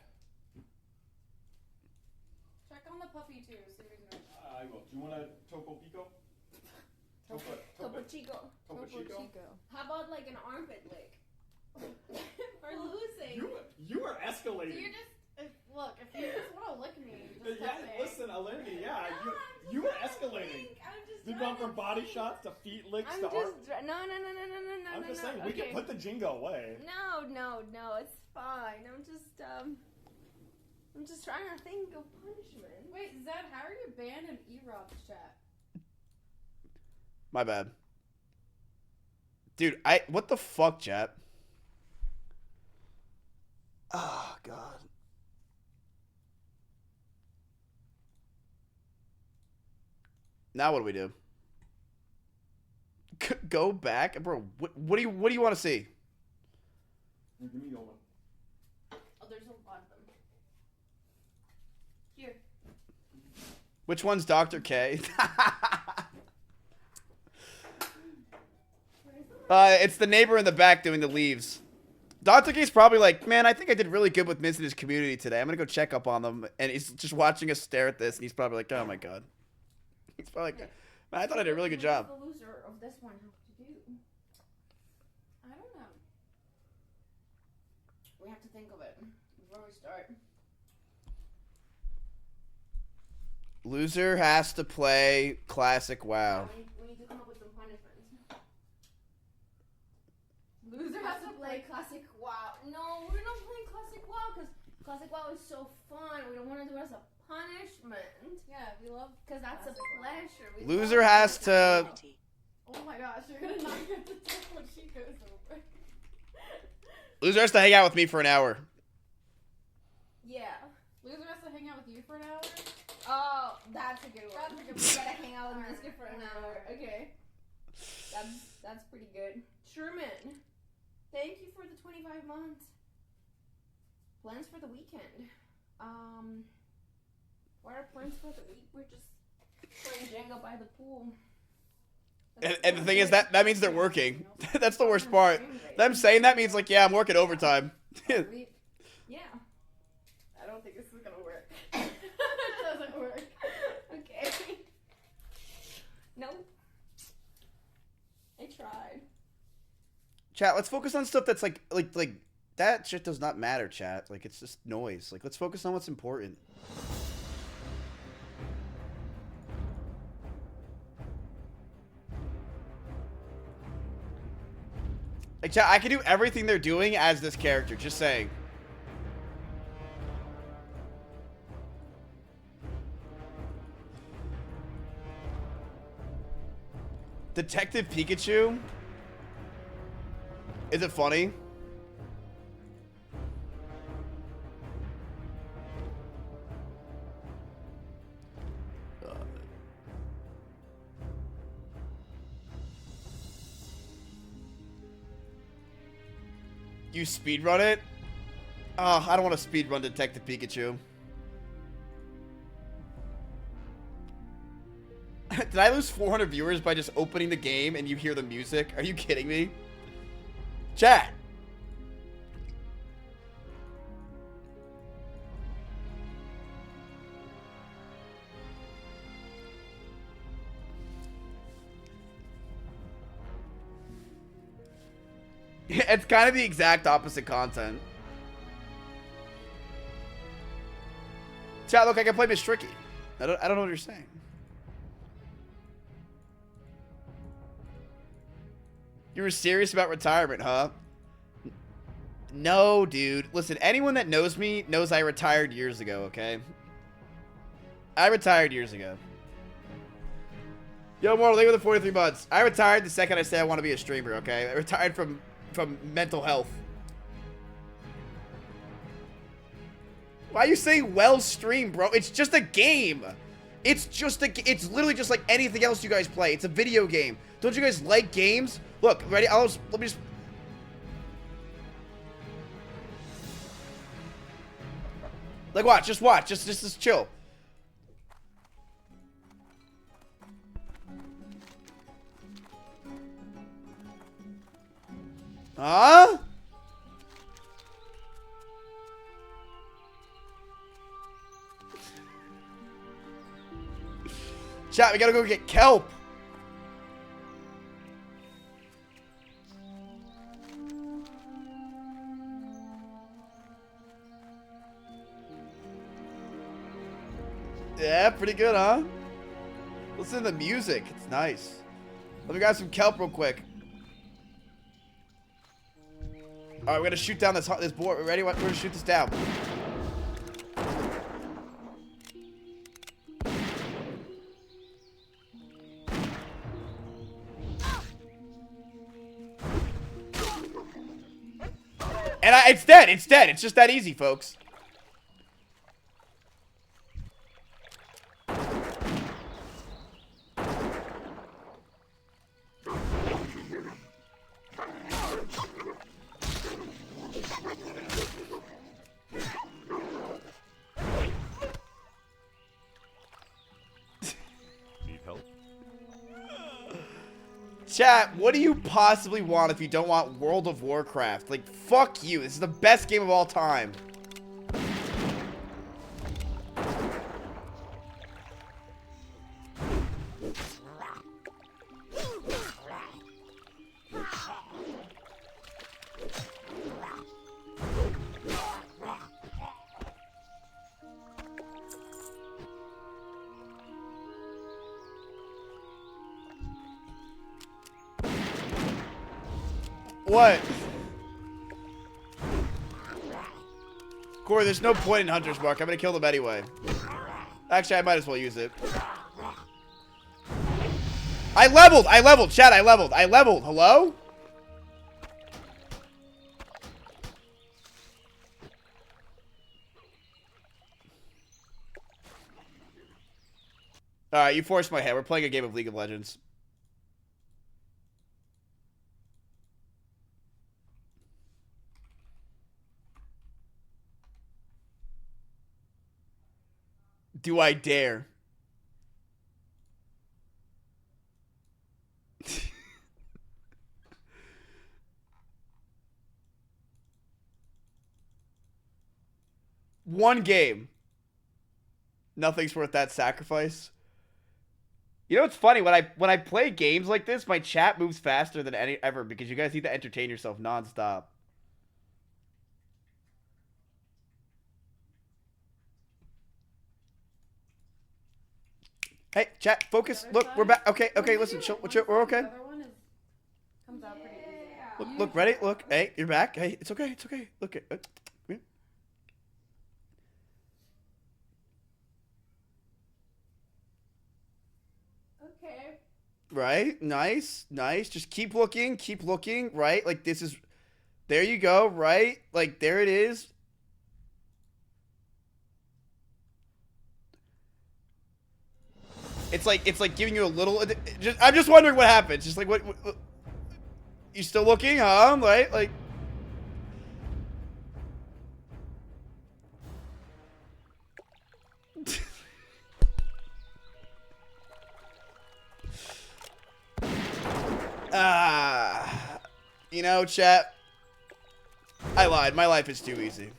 Check on the puppy too. So you're gonna... I will. Do you want a Topo Pico? Topo Chico. Topo Chico? How about like an armpit lick? For losing. You are escalating. So you're just look. If you just want to lick me, just Yeah, tell me. listen, Alinity, yeah, you were escalating. You've gone from body shots to feet licks to arm. No. I'm just saying, no. we Okay. can put the jingo away. No, it's fine. I'm just trying to think of punishment. Wait, Zed, how are you banned in E-Rob's chat? My bad. Dude, what the fuck, chat? Oh, God. Now what do we do? Go back? Bro, what do you want to see? Give me your one. Oh, there's a lot of them. Here. Which one's Dr. K? It's the neighbor in the back doing the leaves. Dr. K's probably like, man, I think I did really good with Miz and his community today. I'm going to go check up on them. And he's just watching us stare at this, and he's probably like, oh my God. He's probably like, man, I thought I did a really good job. What does the loser of this one have to do? I don't know. We have to think of it before we start. Loser has to play Classic WoW. We need to come up with some punishments. Loser has to play Classic WoW. No, we're not playing Classic WoW because Classic WoW is so fun. We don't want to do it as a punishment. Yeah, we love because that's a pleasure. Loser has to... Oh my gosh, you're gonna not get to tell what she goes over. Loser has to hang out with me for an hour. Yeah. Loser has to hang out with you for an hour? Oh, that's a good one. That's a good one. You gotta hang out with Mizkif for an hour. Okay. That's pretty good. Sherman, thank you for the 25 months. Plans for the weekend. What are plans for the week? We're just playing Jenga by the pool. And the thing is, that means they're working. That's the worst part. Them saying that means, like, yeah, I'm working overtime. Yeah. I don't think this is gonna work. It doesn't work. Okay. Nope. I tried. Chat, let's focus on stuff that's like that shit does not matter, chat. Like, it's just noise. Like, let's focus on what's important. Like, chat, I can do everything they're doing as this character. Just saying. Detective Pikachu? Is it funny? You speedrun it? Oh, I don't want to speedrun Detective Pikachu. Did I lose 400 viewers by just opening the game and you hear the music? Are you kidding me? Chat. It's kind of the exact opposite content. Chat, look, I can play Miss Tricky. I don't know what you're saying. You were serious about retirement, huh? No, dude. Listen, anyone that knows me knows I retired years ago, okay? I retired years ago. Yo, Mortal, thank you for the 43 months. I retired the second I said I want to be a streamer, okay? I retired from mental health. Why are you saying well streamed, bro? It's just a game. It's literally just like anything else you guys play. It's a video game. Don't you guys like games? Look, ready? Let me just... Like, watch. Just watch. Just chill. Huh? Chat, we gotta go get kelp. Yeah, pretty good, huh? Listen to the music. It's nice. Let me grab some kelp real quick. All right, we're gonna shoot down this board. We ready? We're gonna shoot this down. And it's dead. It's dead. It's just that easy, folks. Need help? Chat, what do you possibly want if you don't want World of Warcraft? Like, fuck you. This is the best game of all time. What? Corey, there's no point in Hunter's Mark. I'm gonna kill them anyway. Actually, I might as well use it. I leveled! I leveled! Chat, I leveled! I leveled! Hello? Alright, you forced my hand. We're playing a game of League of Legends. Do I dare? One game. Nothing's worth that sacrifice. You know what's funny? When I play games like this, my chat moves faster than ever because you guys need to entertain yourself nonstop. Hey, chat, focus. Look, we're back. Okay, okay, listen, chill, we're okay. Look, ready? Look, hey, you're back. Hey, it's okay, it's okay. Look, come here. Okay. Right, nice, nice. Just keep looking, right? Like this is, there you go, right? Like there it is. It's like giving you a little. I'm just wondering what happens. Just like what you still looking, huh? Right, like. You know, chat. I lied. My life is too easy.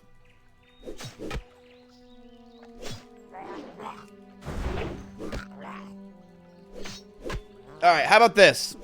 Alright, how about this?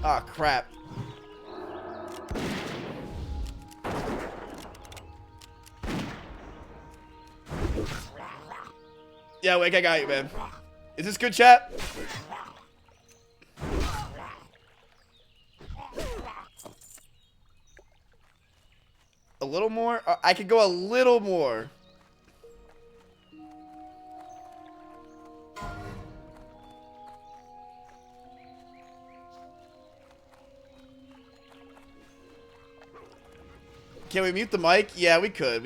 Ah, crap. Yeah, Wake, I got you, man. Is this good, chat? A little more? I could go a little more. Can we mute the mic? Yeah, we could.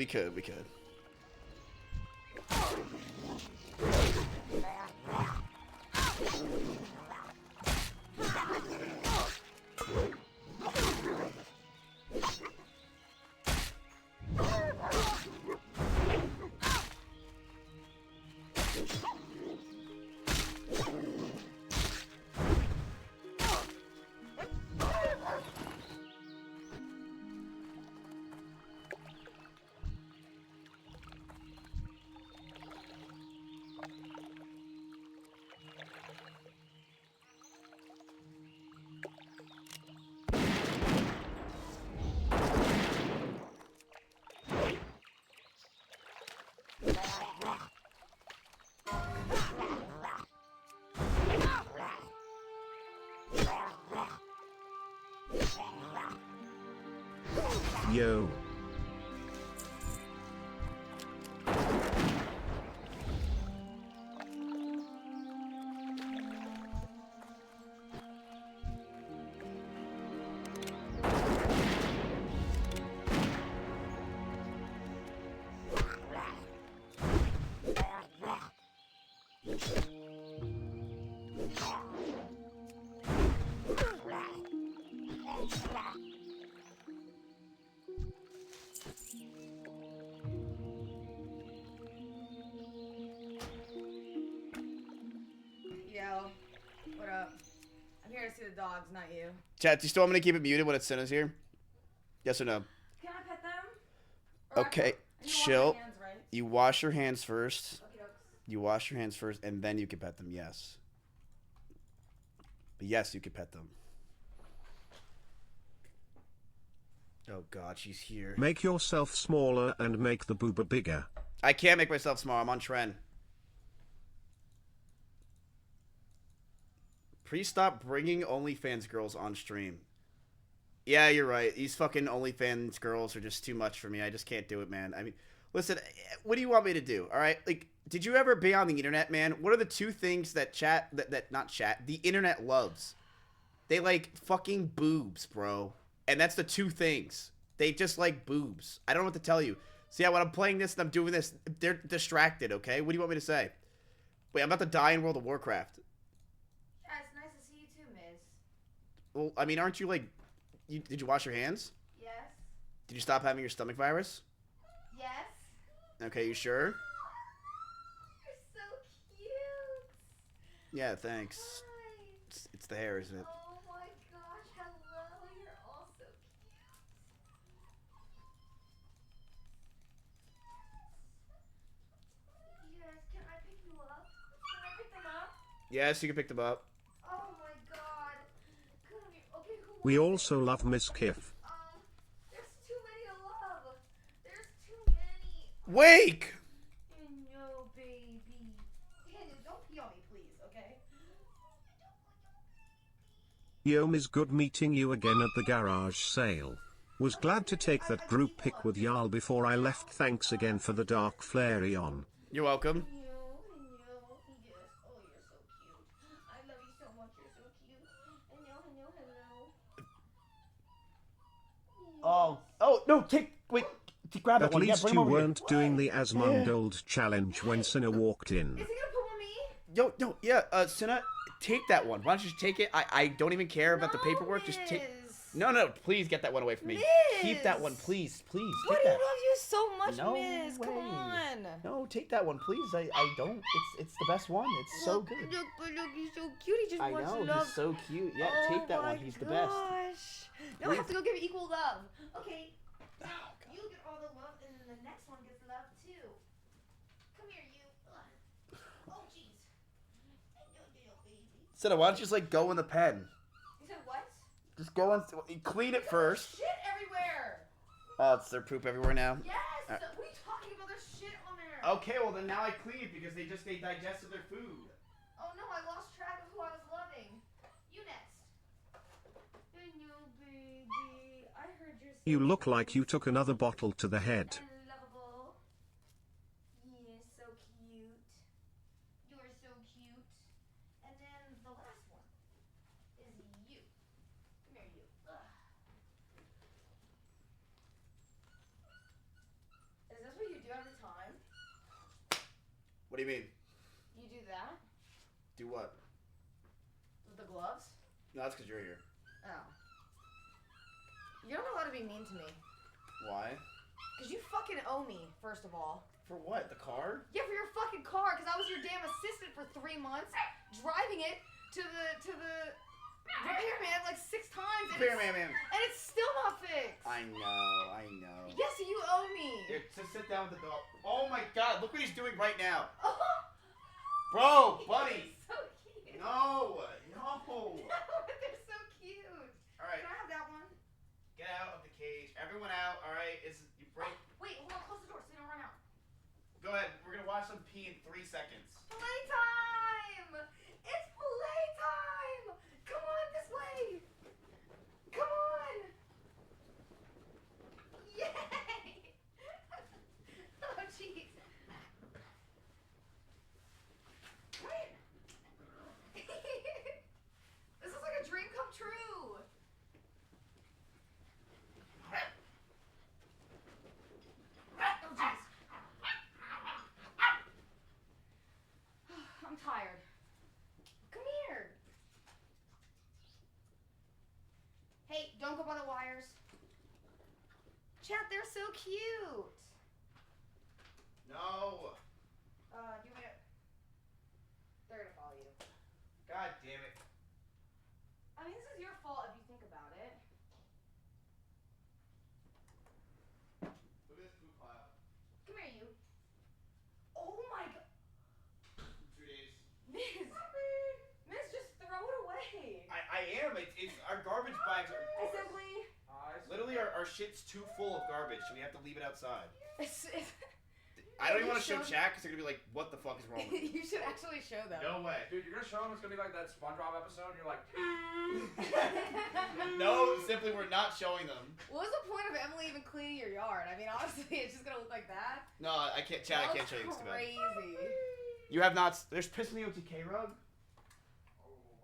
Yo. Yo, what up? I'm here to see the dogs, not you. Chat, do you still want me to keep it muted when it's Cinna's here? Yes or no? Can I pet them? Okay, You chill. wash my hands, right? You wash your hands first. Okey-dokes. You wash your hands first, and then you can pet them, yes. But yes, you can pet them. Oh god, she's here. Make yourself smaller and make the booba bigger. I can't make myself small, I'm on trend. Please stop bringing OnlyFans girls on stream. Yeah, you're right. These fucking OnlyFans girls are just too much for me. I just can't do it, man. I mean, listen, what do you want me to do? All right? Like, did you ever be on the internet, man? What are the two things that the internet loves? They like fucking boobs, bro. And that's the two things. They just like boobs. I don't know what to tell you. So yeah, when I'm playing this and I'm doing this, they're distracted, okay? What do you want me to say? Wait, I'm about to die in World of Warcraft. Yeah, it's nice to see you too, Miz. Well, I mean, aren't you like... did you wash your hands? Yes. Did you stop having your stomach virus? Yes. Okay, you sure? You're so cute. Yeah, thanks. It's the hair, isn't it? Oh my gosh, hello. You're all so cute. Yes, can I pick you up? Can I pick them up? Yes, you can pick them up. Oh my god. Come here. Okay, who We also love Mizkif. There's too many to love. There's too many. Wake! No, baby. Hey, don't pee on me, please, okay? Yo, Miz, good meeting you again at the garage sale. Was glad to take that group pic with y'all before I left. Thanks again for the dark Flareon. You're welcome. Yes. Oh, you're so cute. I love you so much. You're so cute. Hello. Oh, no, wait, grab that At one. Yeah, least bring him you over here. weren't doing the Asmongold challenge when Sinner walked in. Is he gonna put on me? Yo, no, yeah, Cinna, take that one. Why don't you take it? I don't even care about the paperwork. Just take... No, please get that one away from me. Keep that one, please. Why Take do you that. love you so much, No Miz? Come way. on. No, take that one, please. I don't. It's the best one. It's so good. Look, he's so cute. He just I wants know, love. he's so cute. Yeah, Oh take that my one. He's the best. gosh. No, I have to go give it equal love. Okay. Now, you get all the love, and then the next one gets love too. Come here, you. Ugh. Oh, jeez. Hello, little baby. Cinna, why don't you just, like, go in the pen? You said what? Just go in... Clean it first. Shit everywhere. Oh, it's their poop everywhere now? Yes. Alright. What are you talking about? There's shit on there. Okay, well, then now I clean it because they digested their food. Oh no, I lost track of who I was loving. You next. Hello, baby. I heard you're so You look like you took another bottle to the head. lovable. You're so cute. You're so cute. And then the last one is you. Come here, you. Ugh. Is this what you do every time? What do you mean? You do that? Do what? With the gloves? No, that's because you're here. Oh. You're not allowed to be mean to me. Why? Because you fucking owe me, first of all. For what? The car? Yeah, for your fucking car, because I was your damn assistant for 3 months, driving it to the repairman like 6 times. Repairman. And it's still not fixed. I know. Yes, you owe me. Here, just sit down with the dog. Oh my god, look what he's doing right now. Bro, buddy. So cute. No. No, they're so cute. Alright. Can I have that one? Get out of the cage. Everyone out, alright? You break. Wait, hold on, close the door so you don't run out. Go ahead. watch them pee in 3 seconds. Playtime! It's playtime! Come on this way! Come on! Yay! Oh, jeez. Come here. This is like a dream come true. Oh, jeez. I'm tired. Come here. Hey, don't go by the wires. Chat, they're so cute. No. Do you want me to... They're gonna follow you. God damn it. I mean, this is your fault if you think about it. Look at this poop pile. Come here, you. Oh my god. 2 days. Miss! Miss, just throw it away. I am. It's our garbage bags are. I simply... Literally, our shit's too full of garbage, so we have to leave it outside. It's I don't even You want to show showed- chat because they're gonna be like, "What the fuck is wrong with you?" You should actually show them. No way. Dude, you're gonna show them it's gonna be like that SpongeBob episode. You're like, No, simply we're not showing them. What was the point of Emily even cleaning your yard? I mean, honestly, it's just gonna look like that. No, I can't. Chat, I can't That show you. looks It's too bad. crazy. You have not. There's piss in the OTK rug.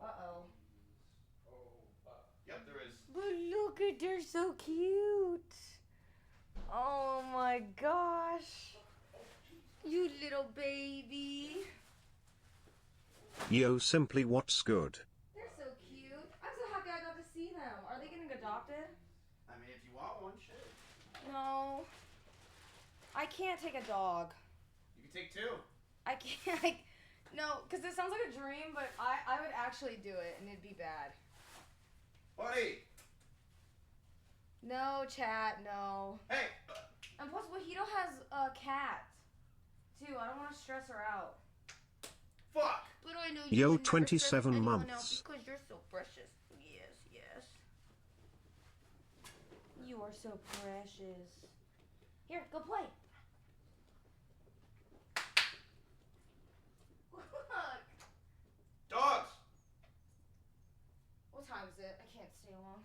Uh-oh. Yep, there is. But look at, they're so cute. Oh my gosh. You little baby. Yo, simply what's good? They're so cute. I'm so happy I got to see them. Are they getting adopted? I mean, if you want one, shit. No. I can't take a dog. You can take 2. I can't. No, because it sounds like a dream, but I would actually do it, and it'd be bad. Buddy. No, chat, no. Hey. And plus, Wahito has a cat, too. I don't want to stress her out. Fuck. But I know Yo, you would never stress 27 anyone out months. because you're so precious. Yes, yes. You are so precious. Here, go play. Look. Dogs. What time is it? I can't stay long.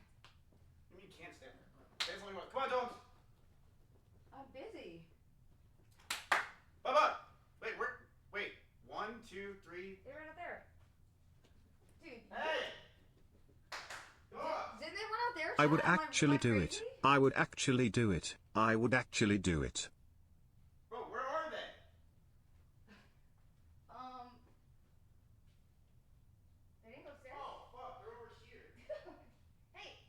You can't stand there. Stay as long as you want. Come on, dogs. I'm busy. Bye-bye. Wait, wait. 1, 2, 3. They're right out there. Dude. Hey. Didn't they run out there? I would Am actually do it. crazy? I would actually do it. I would actually do it. Bro, where are they? They didn't go upstairs. Oh, fuck. They're over here. Hey.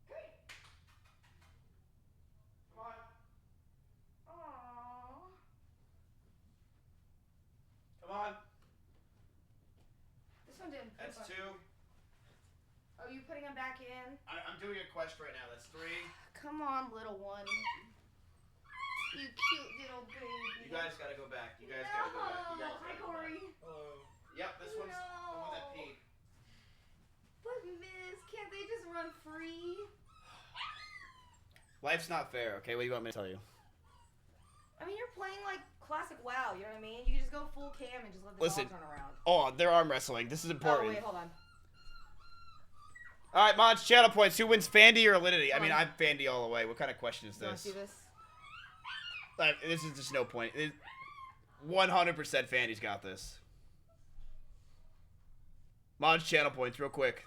Come here. Come on. Aww. Come on. This one didn't. That's 2. Are you putting them back in? I'm doing a quest right now. That's 3. Come on, little one. You cute little baby. You guys gotta go back. You guys gotta go back. You guys Hi, gotta go back. Corey. Hello. Yep, this one's the one that peed. But Miss, can't they just run free? Life's not fair, okay? What do you want me to tell you? I mean, you're playing like classic WoW, you know what I mean? You can just go full cam and just let the Listen. dogs run around. Oh, they're arm wrestling. This is important. Oh, wait, hold on. All right, Mons, channel points. Who wins, Fandy or Alinity? I mean, I'm Fandy all the way. What kind of question is You want this? to see this? This is just no point. 100% Fandy's got this. Mons, channel points, real quick.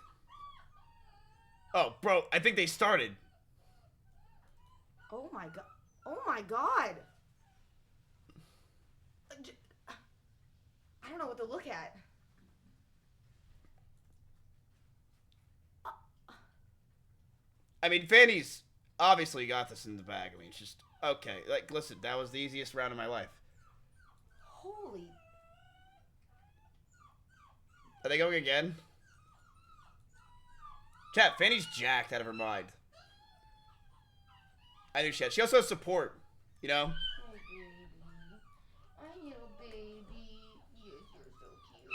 Oh, bro, I think they started. Oh my god. Oh my god. I don't know what to look at. I mean, Fanny's obviously got this in the bag. I mean, it's just, okay. Like, listen, that was the easiest round of my life. Holy. Are they going again? Chat, Fanny's jacked out of her mind. I knew she had. She also has support, you know? Hi, baby. Hi, little baby. Yes, you're so cute.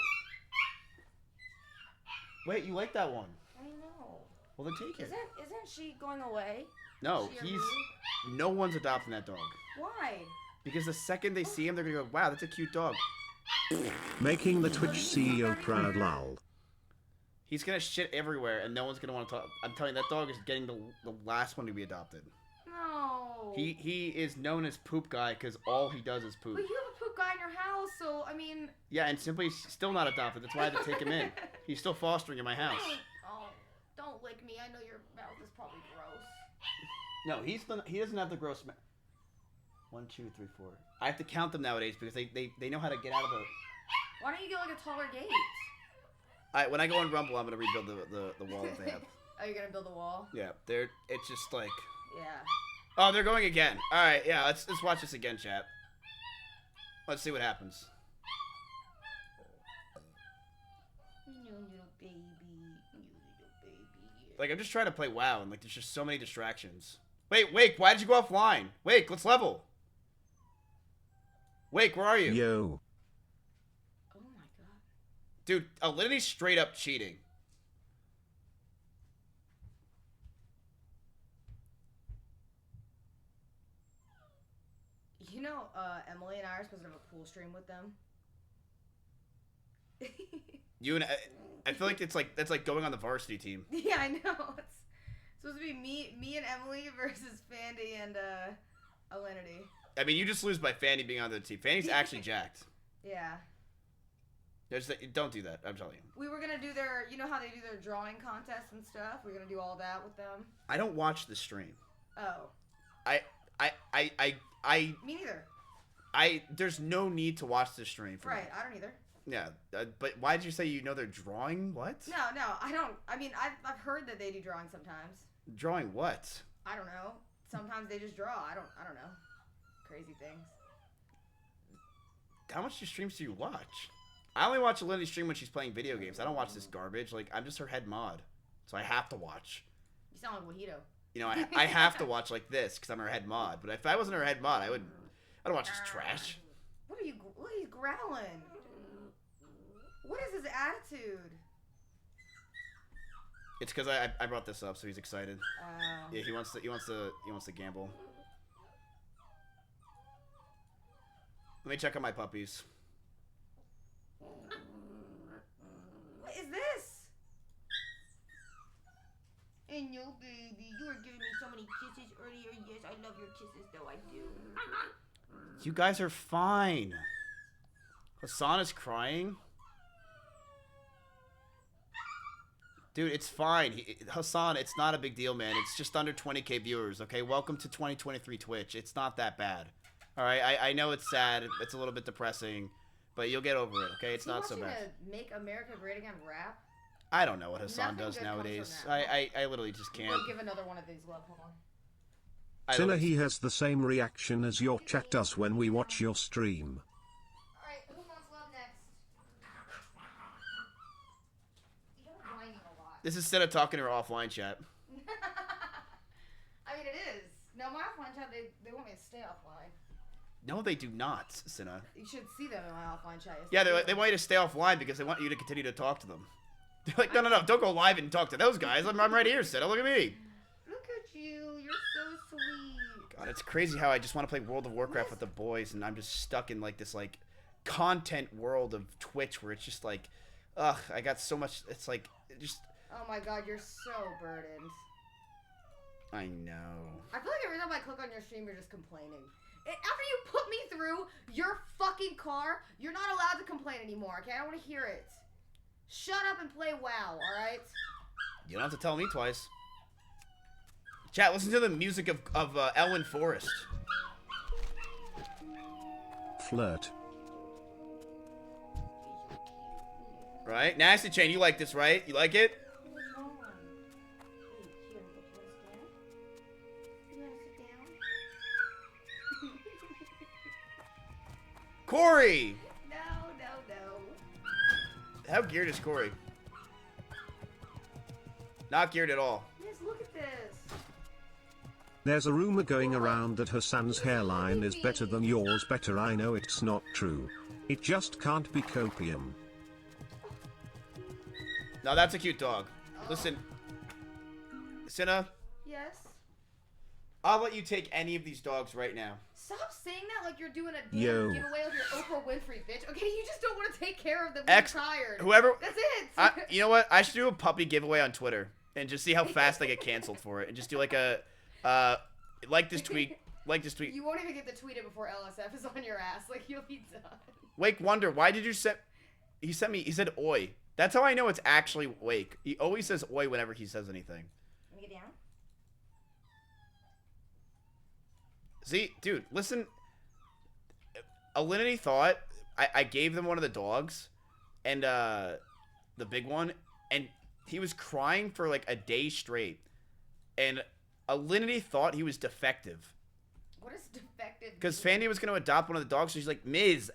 Wait, you like that one? I know. Well, then take it. Isn't she going away? No, She or he's... me? No one's adopting that dog. Why? Because the second they see him, they're gonna go, wow, that's a cute dog. Making the Twitch CEO proud, lol. He's gonna shit everywhere, and no one's gonna want to talk. I'm telling you, that dog is getting the last one to be adopted. No. He is known as Poop Guy because all he does is poop. But you have a poop guy in your house, so I mean. Yeah, and Simply's still not adopted. That's why I had to take him in. He's still fostering in my house. Oh, don't lick me. I know your mouth is probably gross. No, he doesn't have the gross. 1, 2, 3, 4. I have to count them nowadays because they know how to get out of the. Why don't you get like a taller gate? When I go on Rumble, I'm gonna rebuild the wall that they have. Are you gonna build a wall? Yeah, it's just like. Yeah. Oh, they're going again. All right, yeah, let's watch this again, chat. Let's see what happens. Little baby, little baby. Like, I'm just trying to play WoW, and like, there's just so many distractions. Wake, why did you go offline? Wake, let's level. Wake, where are you? Yo. Oh my god. Dude, Alinity's straight up cheating. You know, Emily and I are supposed to have a pool stream with them. You and I feel like that's like going on the varsity team. Yeah, I know. It's supposed to be me and Emily versus Fandy and Alinity. I mean, you just lose by Fanny being on the team. Fanny's actually jacked. Yeah. Don't do that. I'm telling you. We were gonna do you know how they do their drawing contests and stuff. We're gonna do all that with them. I don't watch the stream. Oh. Me neither. There's no need to watch the stream. For Right, me. I don't either. Yeah, but why did you say you know they're drawing? What? No, I don't. I mean, I've heard that they do drawing sometimes. Drawing what? I don't know. Sometimes they just draw. I don't know. Crazy things. How much streams do you watch? I only watch Alinity stream when she's playing video games. I don't watch this garbage. Like, I'm just her head mod, so I have to watch. You sound like Wahito. You know, I have to watch like this because I'm her head mod. But if I wasn't her head mod, I don't watch this trash. What are you growling? What is his attitude? It's because I brought this up, so he's excited. Oh. Yeah, he wants to gamble. Let me check on my puppies. What is this? And no, baby, you were giving me so many kisses earlier. Yes, I love your kisses, though. I do. You guys are fine. Hassan is crying. Dude, it's fine. Hassan, it's not a big deal, man. It's just under 20K viewers, okay? Welcome to 2023 Twitch. It's not that bad. All right, I know it's sad. It's a little bit depressing, but you'll get over it, okay? It's not so bad. To Make America Great Again rap? I don't know what Hassan Nothing does good comes nowadays. from that. I literally just can't. We'll give another one of these, love. Hold on. Sinner, he has the same reaction as your chat does when we watch your stream. Alright, who wants love next? You're whining a lot. This is instead of talking to her offline chat. I mean, it is. No, my offline chat, they want me to stay offline. No, they do not, Sinna. You should see them in my offline chat. Yes, Yeah, they want you to stay offline because they want you to continue to talk to them. They're like, no, don't go live and talk to those guys. I'm right here, Sinna. Look at me. Look at you. You're so sweet. God, it's crazy how I just want to play World of Warcraft with the boys, and I'm just stuck in like this like content world of Twitch where it's just like, ugh, I got so much. It's like just. Oh my god, you're so burdened. I know. I feel like every time I click on your stream, you're just complaining. After you put me through your fucking car, you're not allowed to complain anymore, okay? I don't want to hear it. Shut up and play WoW, alright? You don't have to tell me twice. Chat, listen to the music of Elwyn Forest. Flirt. Right? Nasty Chain, you like this, right? You like it? Corey! No. How geared is Corey? Not geared at all. Yes, look at this. There's a rumor going around that Hassan's hairline is better than yours. Better, I know it's not true. It just can't be copium. No, that's a cute dog. Listen, Sinna, Yes? I'll let you take any of these dogs right now. Stop saying that like you're doing a damn Yo. giveaway of your Oprah Winfrey, bitch. Okay, you just don't want to take care of them when you're tired. Whoever. That's it. You know what? I should do a puppy giveaway on Twitter and just see how fast I get canceled for it, and just do like a, like this tweet. Like this tweet. You won't even get the tweet it before LSF is on your ass. Like, you'll be done. Wake Wonder, why did you send... He said oi. That's how I know it's actually Wake. He always says oi whenever he says anything. Let me get down. See, dude, listen. Alinity thought I gave them one of the dogs, and the big one, and he was crying for like a day straight. And Alinity thought he was defective. What is defective? Because Fandy was going to adopt one of the dogs, so she's like, Miz,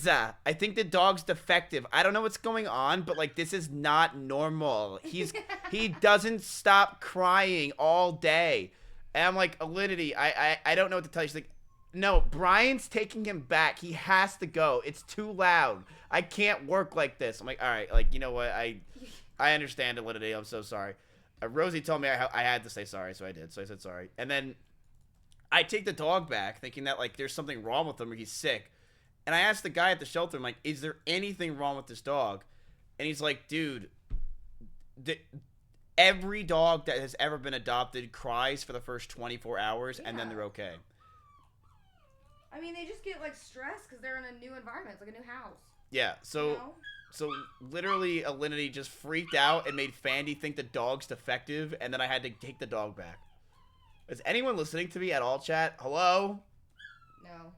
I think the dog's defective. I don't know what's going on, but like this is not normal. He doesn't stop crying all day. And I'm like, Alinity, I don't know what to tell you. She's like, no, Brian's taking him back. He has to go. It's too loud. I can't work like this. I'm like, all right, like, you know what? I understand, Alinity. I'm so sorry. Rosie told me I had to say sorry, so I did. So I said sorry. And then I take the dog back thinking that, like, there's something wrong with him or he's sick. And I asked the guy at the shelter, I'm like, is there anything wrong with this dog? And he's like, dude, every dog that has ever been adopted cries for the first 24 hours, and then they're okay. I mean, they just get, like, stressed because they're in a new environment. It's like a new house. Yeah, so... You know? So literally, Alinity just freaked out and made Fandy think the dog's defective, and then I had to take the dog back. Is anyone listening to me at all, chat? Hello? No.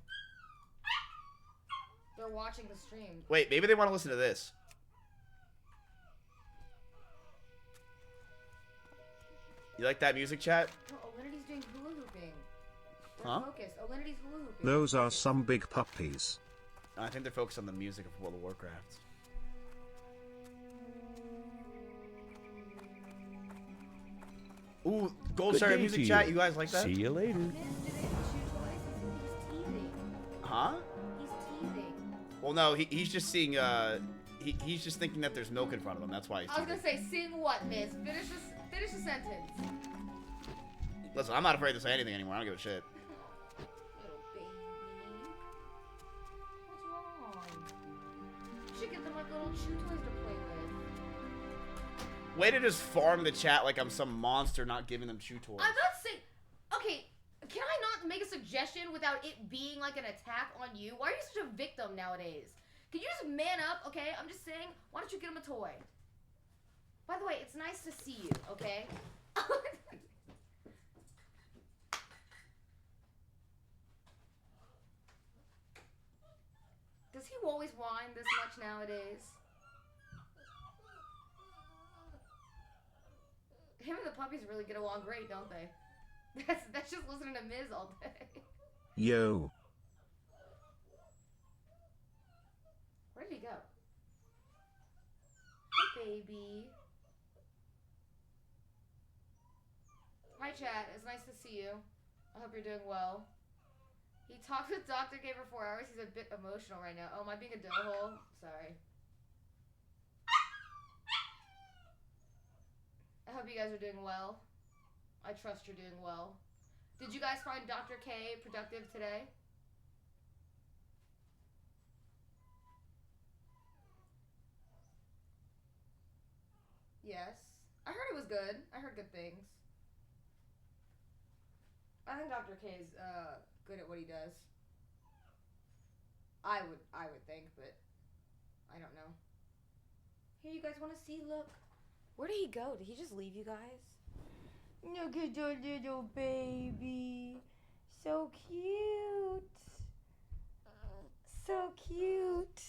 They're watching the stream. Wait, maybe they want to listen to this. You like that music, chat? No, Alinity's doing hula hooping. We're Huh? focused. Alinity's hula hooping. Those are some big puppies. I think they're focused on the music of World of Warcraft. Ooh, Gold Star music chat. You guys like that? See you later. Huh? He's teething. Well, no, he's just seeing, he's just thinking that there's milk in front of him. That's why he's I was teething. gonna say, sing what, miss? Finish the sentence. Listen, I'm not afraid to say anything anymore. I don't give a shit. Little baby. What's wrong? You should get them like little chew toys to play with. Way to just farm the chat like I'm some monster not giving them chew toys. I'm not saying. Okay, can I not make a suggestion without it being like an attack on you? Why are you such a victim nowadays? Can you just man up, okay? I'm just saying, why don't you get him a toy? By the way, it's nice to see you, okay? Does he always whine this much nowadays? Him and the puppies really get along great, don't they? That's just listening to Miz all day. Yo. Where did he go? Hey, baby. Hi, chat. It's nice to see you. I hope you're doing well. He talked with Dr. K for 4 hours. He's a bit emotional right now. Oh, am I being a dough-hole? Sorry. I hope you guys are doing well. I trust you're doing well. Did you guys find Dr. K productive today? Yes. I heard it was good. I heard good things. I think Dr. K is good at what he does. I would think, but I don't know. Here, you guys want to see? Look. Where did he go? Did he just leave you guys? Look at your little baby. So cute. So cute.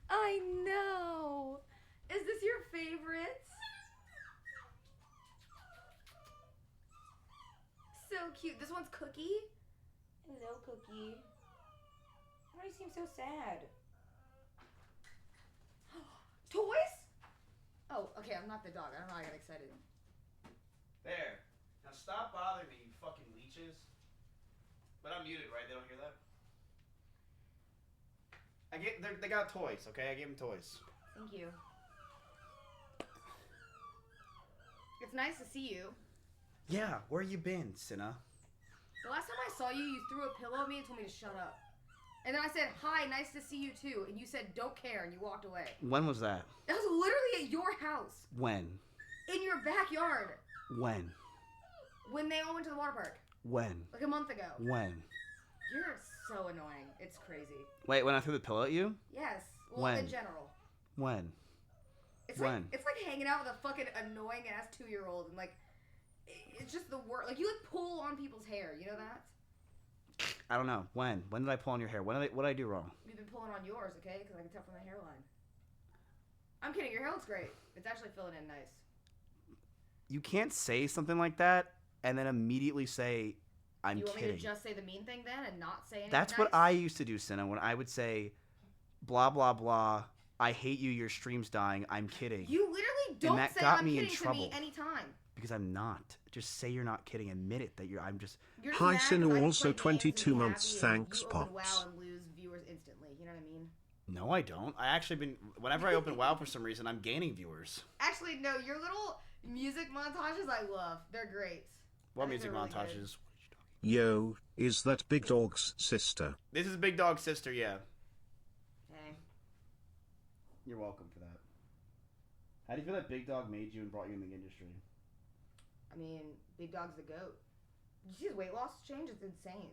I know. Is this your favorite? So cute. This one's Cookie. Hello, Cookie. Why do you seem so sad? Toys? Oh, okay, I'm not the dog. I don't know how I got excited. There. Now stop bothering me, you fucking leeches. But I'm muted, right? They don't hear that? They got toys, okay? I gave them toys. Thank you. It's nice to see you. Yeah, where you been, Cinna? The last time I saw you, you threw a pillow at me and told me to shut up. And then I said, hi, nice to see you too. And you said, don't care, and you walked away. When was that? That was literally at your house. When? In your backyard. When? When they all went to the water park. When? Like a month ago. When? You're so annoying. It's crazy. Wait, when I threw the pillow at you? Yes. Well, When? in general. When? It's When? like it's like hanging out with a fucking annoying ass 2-year-old and like it's just the worst. Like you like pull on people's hair. You know that? I don't know. When? When did I pull on your hair? What did I do wrong? You've been pulling on yours, okay? Because I can tell from the hairline. I'm kidding. Your hair looks great. It's actually filling in nice. You can't say something like that and then immediately say, I'm you want kidding. me to just say the mean thing then and not say anything That's nice? what I used to do, Cinna, when I would say, blah, blah, blah, I hate you, your stream's dying, I'm kidding. You literally don't and that say got I'm me in kidding to trouble. me anytime. Because I'm not. Just say you're not kidding. Admit it that I'm just... You're just Hi mad 'cause I Sinu, can also play games and 22 be months, happy and thanks you open Pops. WoW and lose viewers instantly. You know what I mean? No, I don't. I actually been... Whenever I open WoW for some reason, I'm gaining viewers. Actually, no. Your little music montages I love. They're great. What I think music they're really good. montages? Yo, is that Big Dog's sister? This is Big Dog's sister, yeah. Hey. You're welcome for that. How do you feel that Big Dog made you and brought you in the industry? I mean, Big Dog's the goat. Did you see his weight loss change? It's insane.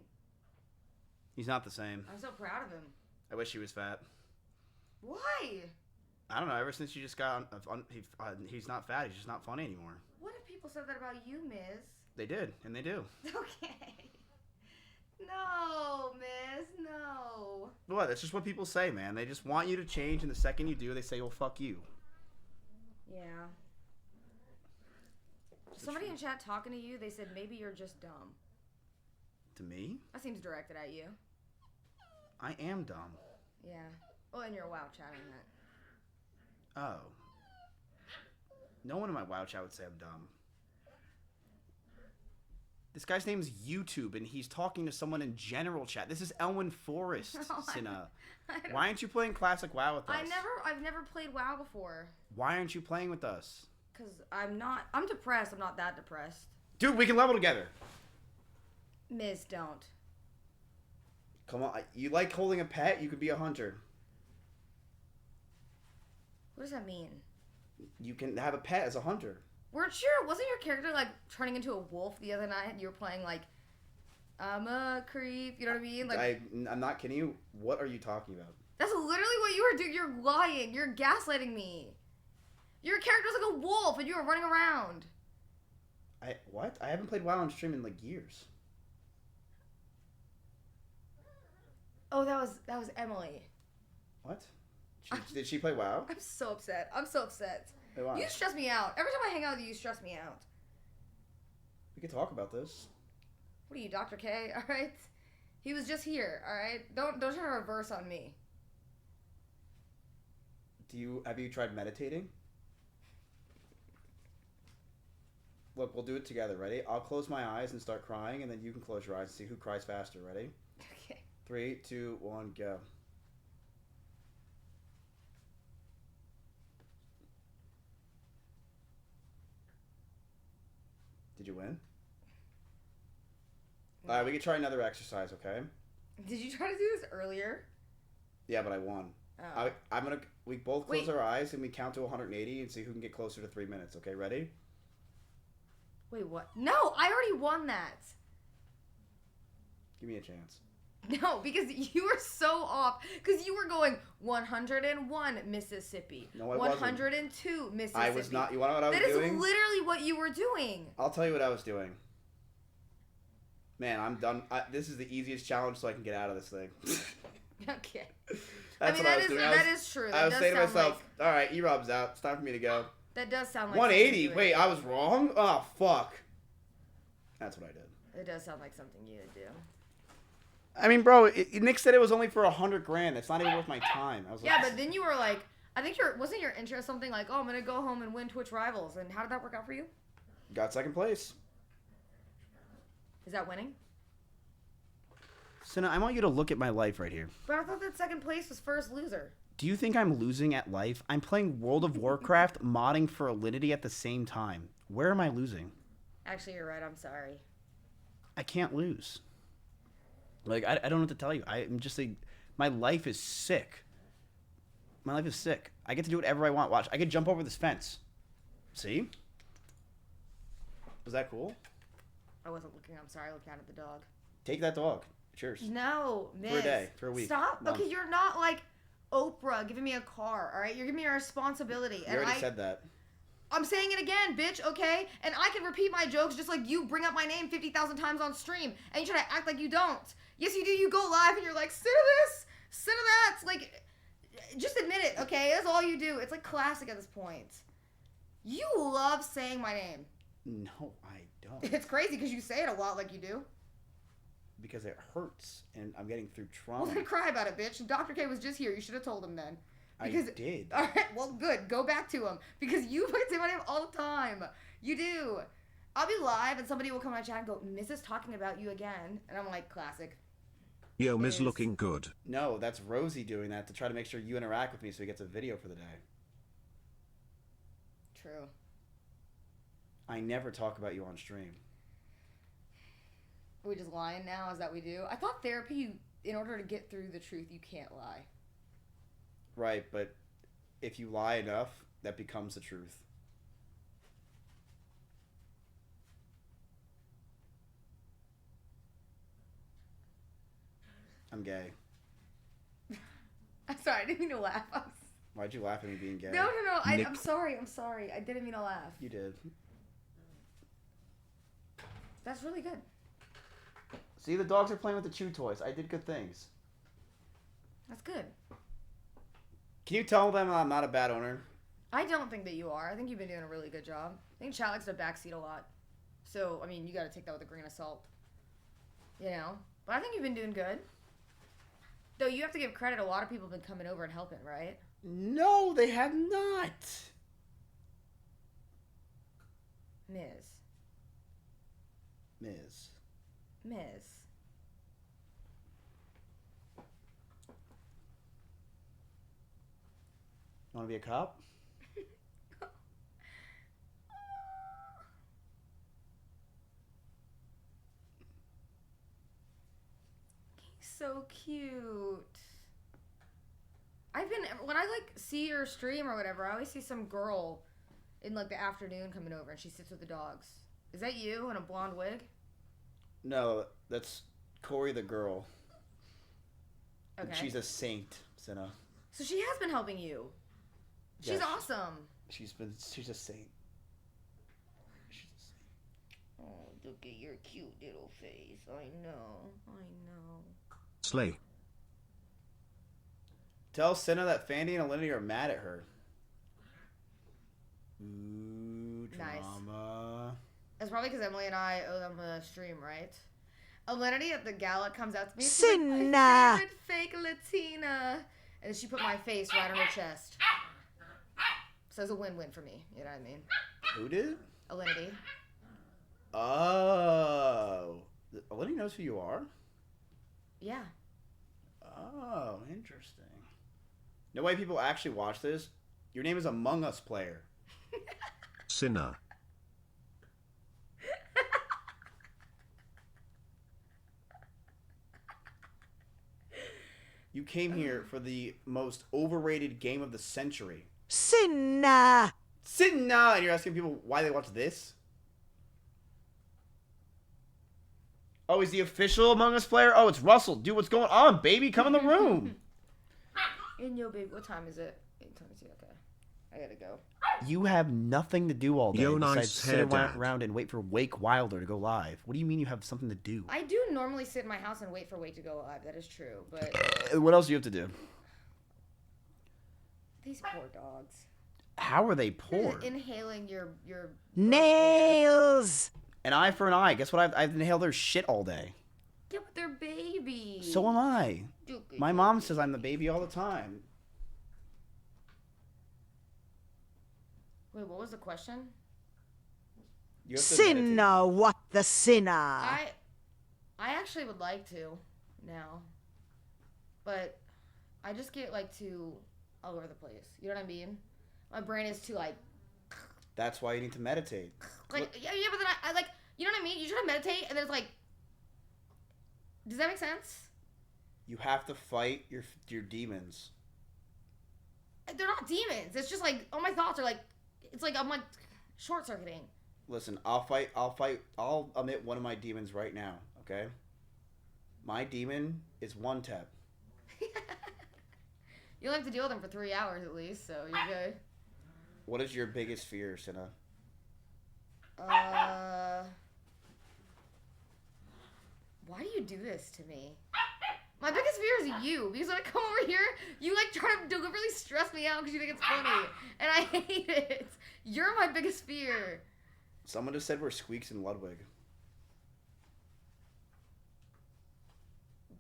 He's not the same. I'm so proud of him. I wish he was fat. Why? I don't know. Ever since you just got he's not fat. He's just not funny anymore. What if people said that about you, Miz? They did, and they do. Okay. No, Miz, no. What? That's just what people say, man. They just want you to change, and the second you do, they say, well, fuck you. Yeah. Somebody in chat talking to you, they said maybe you're just dumb. To me? That seems directed at you. I am dumb. Yeah. Well, in your WoW chat, I meant. Oh. No one in my WoW chat would say I'm dumb. This guy's name is YouTube, and he's talking to someone in general chat. This is Elwyn Forrest, No, Cinna. Why aren't you playing Classic WoW with us? I've never played WoW before. Why aren't you playing with us? Cause I'm depressed. I'm not that depressed. Dude, we can level together. Miz, don't. Come on. You like holding a pet? You could be a hunter. What does that mean? You can have a pet as a hunter. Wasn't your character like turning into a wolf the other night? You were playing like, I'm a creep. You know what I mean? Like I'm not kidding you. What are you talking about? that's literally what you were doing. You're lying. You're gaslighting me. Your character's like a wolf, and you were running around. What? I haven't played WoW on stream in like years. Oh, that was Emily. What? Did she play WoW? I'm so upset. I'm so upset. Hey, why? You stress me out. Every time I hang out with you, you stress me out. We could talk about this. What are you, Dr. K? All right. He was just here. All right. Don't try to reverse on me. Have you tried meditating? Look, we'll do it together. Ready? I'll close my eyes and start crying, and then you can close your eyes and see who cries faster. Ready? Okay. 3, 2, 1, go. Did you win? All right, we can try another exercise, okay? Did you try to do this earlier? Yeah, but I won. Oh. We both close Wait. our eyes and we count to 180 and see who can get closer to 3 minutes. Okay, ready? Wait, what? No, I already won that. Give me a chance. No, because you were so off. Because you were going 101 Mississippi. No, I wasn't. 102 Mississippi. I was not. You want to know what I was That is doing? literally what you were doing. I'll tell you what I was doing. Man, I'm done. This is the easiest challenge so I can get out of this thing. Okay. That's I mean, what I was doing. that is true. I was does saying to sound myself, all right, E-Rob's out. It's time for me to go. That does sound like 180? something Wait, I was wrong? Oh, fuck. That's what I did. It does sound like something you would do. I mean, bro, Nick said it was only for $100,000. That's not even worth my time. I was Yeah, like, but then you were like, I think wasn't your interest something like, oh, I'm going to go home and win Twitch Rivals. And how did that work out for you? got second place. Is that winning? Cinna, I want you to look at my life right here. But I thought that second place was first loser. Do you think I'm losing at life? I'm playing World of Warcraft, modding for Alinity at the same time. Where am I losing? Actually, you're right. I'm sorry. I can't lose. Like, I don't know what to tell you. I'm just like, my life is sick. My life is sick. I get to do whatever I want. Watch, I could jump over this fence. See? Was that cool? I wasn't looking. I'm sorry. Looking at the dog. Take that dog. Cheers. No, miss. For a day. For a week. Stop. Month. Okay, you're not like Oprah giving me a car, all right? You're giving me a responsibility. You already said that. I'm saying it again, bitch, okay? And I can repeat my jokes just like you bring up my name 50,000 times on stream, and you try to act like you don't. Yes, you do. You go live and you're like, sit of this, sit of that. Like, just admit it, okay? That's all you do. It's like classic at this point. You love saying my name. No, I don't. It's crazy because you say it a lot like you do. Because it hurts, and I'm getting through trauma. Well, then cry about it, bitch. Dr. K was just here. You should have told him then. Because, I did. All right, well, good. Go back to him. Because you say my name all the time. You do. I'll be live, and somebody will come in my chat and go, Miz is talking about you again. And I'm like, classic. Yo, Miz looking good. No, that's Rosie doing that to try to make sure you interact with me so he gets a video for the day. True. I never talk about you on stream. Are we just lying now? Is that what we do? I thought therapy, in order to get through the truth, you can't lie. Right, but if you lie enough, that becomes the truth. I'm gay. I'm sorry, I didn't mean to laugh. Why'd you laugh at me being gay? No. I'm sorry. I didn't mean to laugh. You did. That's really good. See, the dogs are playing with the chew toys. I did good things. That's good. Can you tell them I'm not a bad owner? I don't think that you are. I think you've been doing a really good job. I think chat likes to backseat a lot. So, I mean, you got to take that with a grain of salt. You know? But I think you've been doing good. Though you have to give credit. A lot of people have been coming over and helping, right? No, they have not. Miz. Want to be a cop? He's so cute. When I like see your stream or whatever, I always see some girl in like the afternoon coming over and she sits with the dogs. Is that you in a blonde wig? No, that's Corey the girl. Okay. She's a saint, Senna. So she has been helping you. She's awesome. She's a saint. Oh, look at your cute little face. I know. Slay. Tell Senna that Fandy and Alinity are mad at her. Ooh, drama. Nice. It's probably because Emily and I owe them a stream, right? Alinity at the gala comes out to me. She's like, my favorite fake Latina. And then she put my face right on her chest. So it's a win-win for me. You know what I mean? Who did? Alinity. Oh. Alinity knows who you are? Yeah. Oh, interesting. No way people actually watch this. Your name is Among Us player. Sinner. You came here for the most overrated game of the century. Sinner. And you're asking people why they watch this? Oh, he's the official Among Us player? Oh, it's Russell. Dude, what's going on, baby? Come in the room. And yo, babe, what time is it? 8:22. Okay. I gotta go. You have nothing to do all day Yo, besides nice sit hair, Dad. around and wait for Wake Wilder to go live. What do you mean you have something to do? I do normally sit in my house and wait for Wake to go live. That is true, but What else do you have to do? these poor dogs. How are they You're poor? just inhaling your Nails. An eye for an eye. Guess what? I've inhaled their shit all day. Yeah, but they're babies. So am I. Duke, My mom says I'm the baby all the time. Wait, what was the question? You have to meditate. Sinner, what the sinner? I actually would like to now, but I just get like too all over the place. You know what I mean? My brain is too like That's why you need to meditate. yeah, but then I like, you know what I mean? You try to meditate and then it's like Does that make sense? You have to fight your demons. They're not demons. It's just like all my thoughts are like, it's like I'm like short circuiting. Listen, I'll omit one of my demons right now, okay? My demon is one tap. You only have to deal with them for 3 hours at least, so you're good. What is your biggest fear, Cinna? Why do you do this to me? My biggest fear is you, because when I come over here, you like try to deliberately stress me out because you think it's funny, and I hate it. You're my biggest fear. Someone just said we're Squeaks and Ludwig.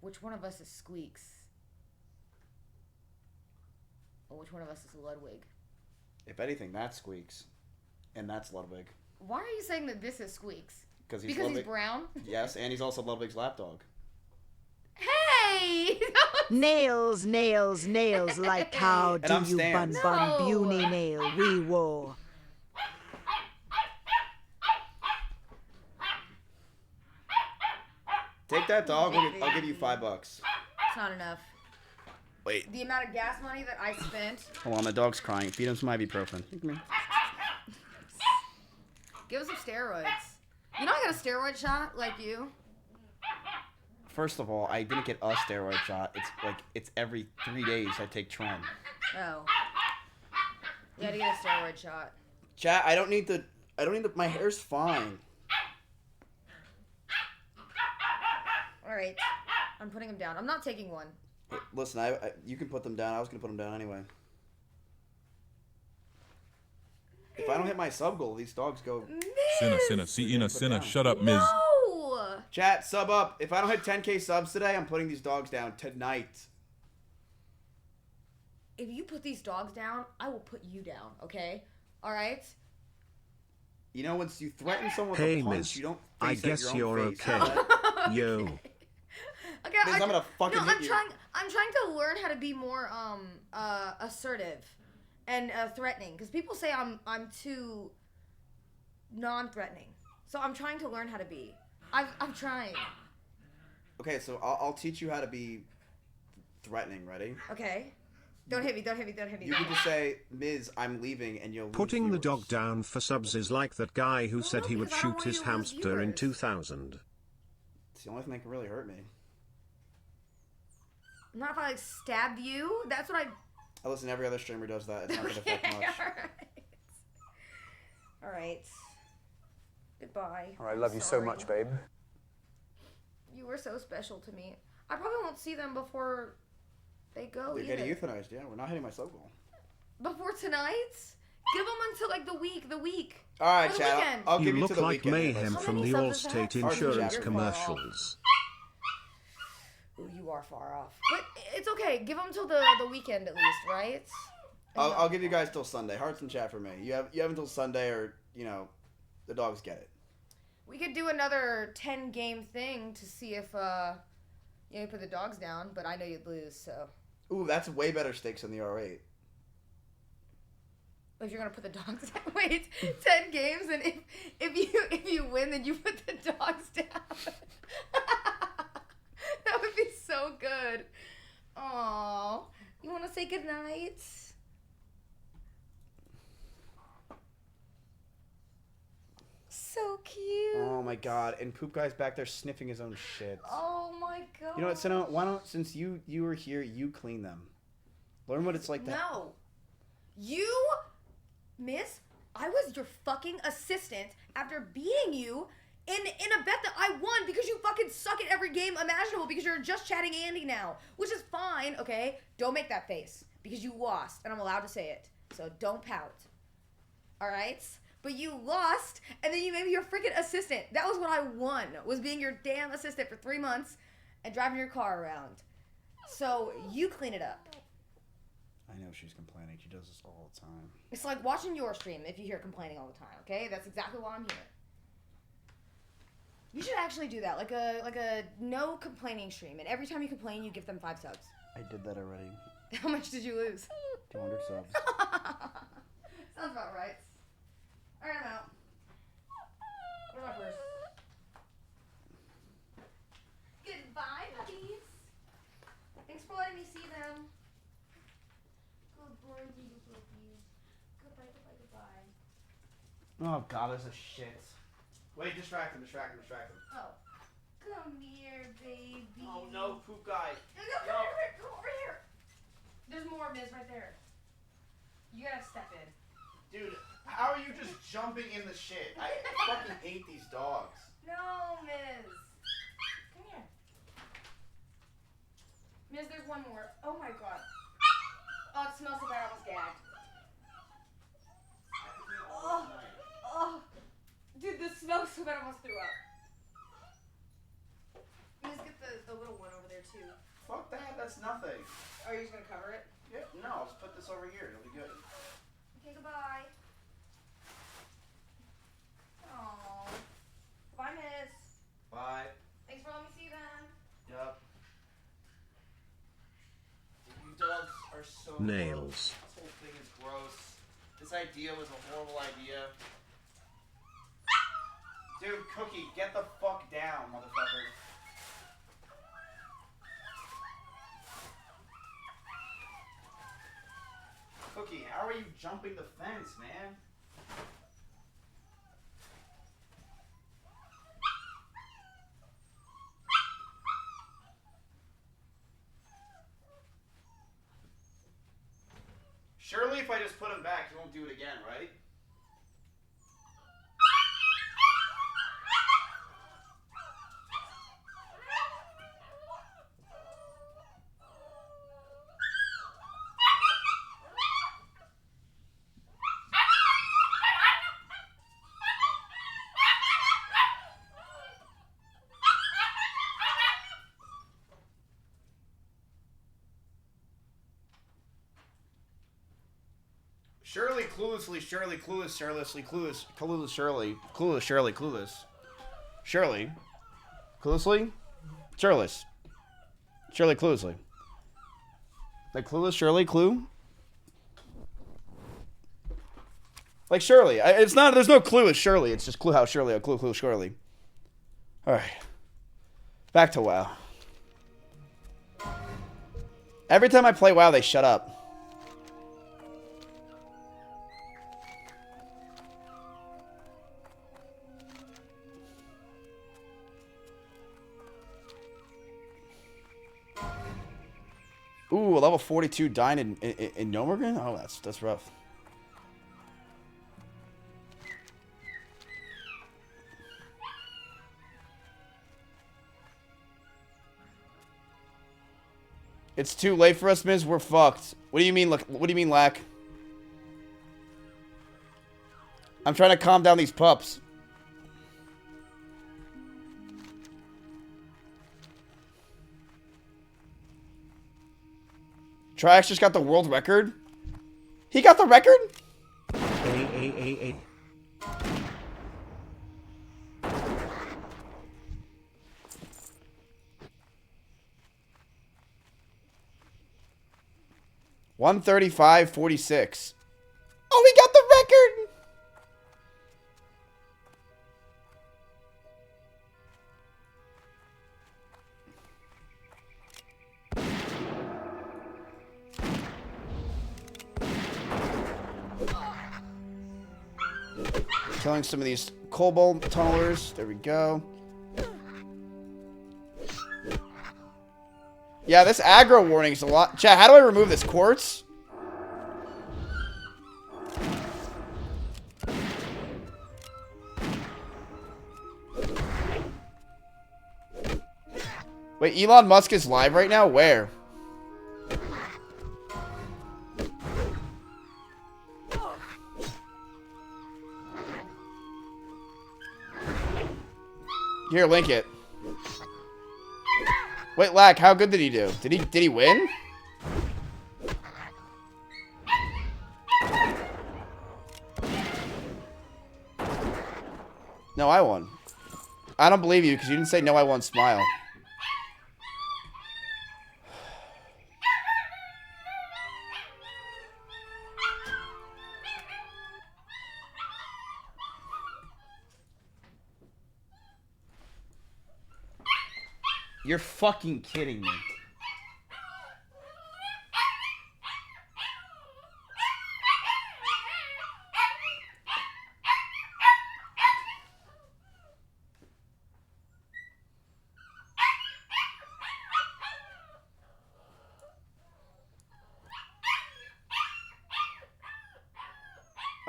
Which one of us is Squeaks? Or which one of us is Ludwig? If anything, that's Squeaks, and that's Ludwig. Why are you saying that this is Squeaks? Because he's brown? Yes, and he's also Ludwig's lapdog. Hey! Nails, nails, nails, like how And do I'm you Stan. bun bun puny nail we wore. Take that dog. I'll give you $5. It's not enough. Wait. The amount of gas money that I spent. Hold on, the dog's crying. Feed him some ibuprofen. Give us some steroids. You know I got a steroid shot like you. First of all, I didn't get a steroid shot. It's every 3 days I take Tren. Oh. You had to get a steroid shot. Chat, I don't need the. My hair's fine. Alright. I'm putting him down. I'm not taking one. Hey, listen, you can put them down. I was gonna put them down anyway. If I don't hit my sub goal, these dogs go. Sinna, Sinna, shut up, Miz. No! Chat, sub up. If I don't hit 10k subs today, I'm putting these dogs down tonight. If you put these dogs down, I will put you down, okay? Alright? You know, once you threaten someone with Hey, a punch, Miz, you don't I face at guess your own you're face. okay. Yo. Okay, Miz, I'm gonna fucking hit you. I'm trying to learn how to be more assertive and threatening, because people say I'm too non-threatening. So I'm trying to learn how to be. I'm trying. Okay, so I'll teach you how to be threatening. Ready? Okay. Don't hit me. Don't hit me. Don't hit me. You can just say, "Miz, I'm leaving," and you'll. Putting the dog down for subs is like that guy who said he would shoot his hamster in 2000. It's the only thing that can really hurt me. Not if I like stabbed you. That's what I. Oh, listen, every other streamer does that. It's not gonna affect much. All right. Goodbye. All right, love you so much, babe. You were so special to me. I probably won't see them before they go. They're getting euthanized. Yeah, we're not hitting my sub goal. Before tonight? Give them until like the week. All right, or the Chad. weekend. I'll give You you to look the like weekend. Mayhem from the Allstate Insurance commercials. Ooh, you are far off. But it's okay. Give them till the weekend at least, right? I'll give you guys till Sunday. Hearts in chat for me. You have until Sunday, or the dogs get it. We could do another 10-game thing to see if you put the dogs down, but I know you'd lose, so. Ooh, that's way better stakes than the R8. If you're gonna put the dogs down, wait, 10 games, and if you win, then you put the dogs down. That would be so good. Aww, you want to say goodnight? So cute. Oh my god! And Poop Guy's back there sniffing his own shit. Oh my god. You know what, Senna? Why don't, since you were here, you clean them. Learn what it's like to. No. You, miss, I was your fucking assistant after beating you in a bet that I won because you fucking suck at every game imaginable because you're just chatting Andy now, which is fine, okay? Don't make that face because you lost and I'm allowed to say it. So don't pout. All right? But you lost and then you made me your freaking assistant. That was what I won, was being your damn assistant for 3 months and driving your car around. So you clean it up. I know she's complaining. She does this all the time. It's like watching your stream if you hear complaining all the time, okay? That's exactly why I'm here. You should actually do that, like a no complaining stream, and every time you complain, you give them 5 subs. I did that already. How much did you lose? 200 subs. Sounds about right. All right, I'm out. Where's my purse? Goodbye. for letting me see them. Good boy, you puppies. Goodbye, goodbye, goodbye. Oh god, there's a shit. Wait, distract him. Oh. Come here, baby. Oh no, poop guy. Come over here. There's more, Miz, right there. You gotta step in. Dude, how are you just jumping in the shit? I fucking hate these dogs. No, Miz. Come here. Miz, there's one more. Oh my god. Oh, it smells so bad, I almost gagged. Oh. Dude, this smells so bad, I almost threw up. Miz, get the little one over there, too. Fuck that, that's nothing. Oh, you're just gonna cover it? Yeah, no, let's put this over here. It'll be good. Okay, goodbye. Aww. Bye, Miss. Bye. Thanks for letting me see them. Yup. You dogs are so Nails. gross. This whole thing is gross. This idea was a horrible idea. Dude, Cookie, get the fuck down, motherfucker. Cookie, how are you jumping the fence, man? Surely if I just put him back, he won't do it again, right? Shirley, cluelessly, Shirley, clueless, Shirlessly, clueless, clueless, Shirley, clueless, Shirley, clueless. Shirley, cluelessly, Shirless. Shirley, cluelessly. Like clueless, Shirley, clue? Like Shirley. It's not, there's no clue with Shirley. It's just clue how Shirley, clue, Shirley. Alright. Back to WoW. Every time I play WoW, they shut up. Ooh, a level 42 Dine in Nomergan? Oh, that's rough. It's too late for us, Miz. We're fucked. What do you mean? What do you mean, Lack? I'm trying to calm down these pups. Triax just got the world record? He got the record? A. 135.46. Oh, he got the record! Killing some of these kobold tunnelers. There we go. Yeah, this aggro warning is a lot. Chat, how do I remove this? Quartz? Wait, Elon Musk is live right now? Where? Here, link it. Wait, Lack, how good did he do? Did he win? No, I won. I don't believe you because you didn't say no, I won smile. You're fucking kidding me.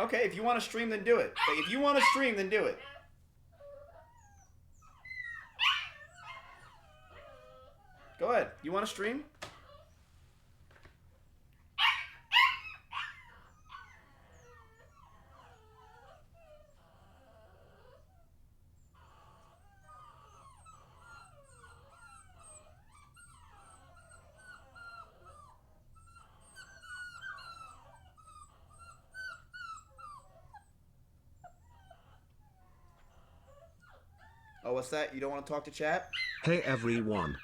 Okay, if you want to stream, then do it. Like, if you want to stream, then do it. Go ahead. You want to stream? Oh, what's that? You don't want to talk to chat? Hey everyone.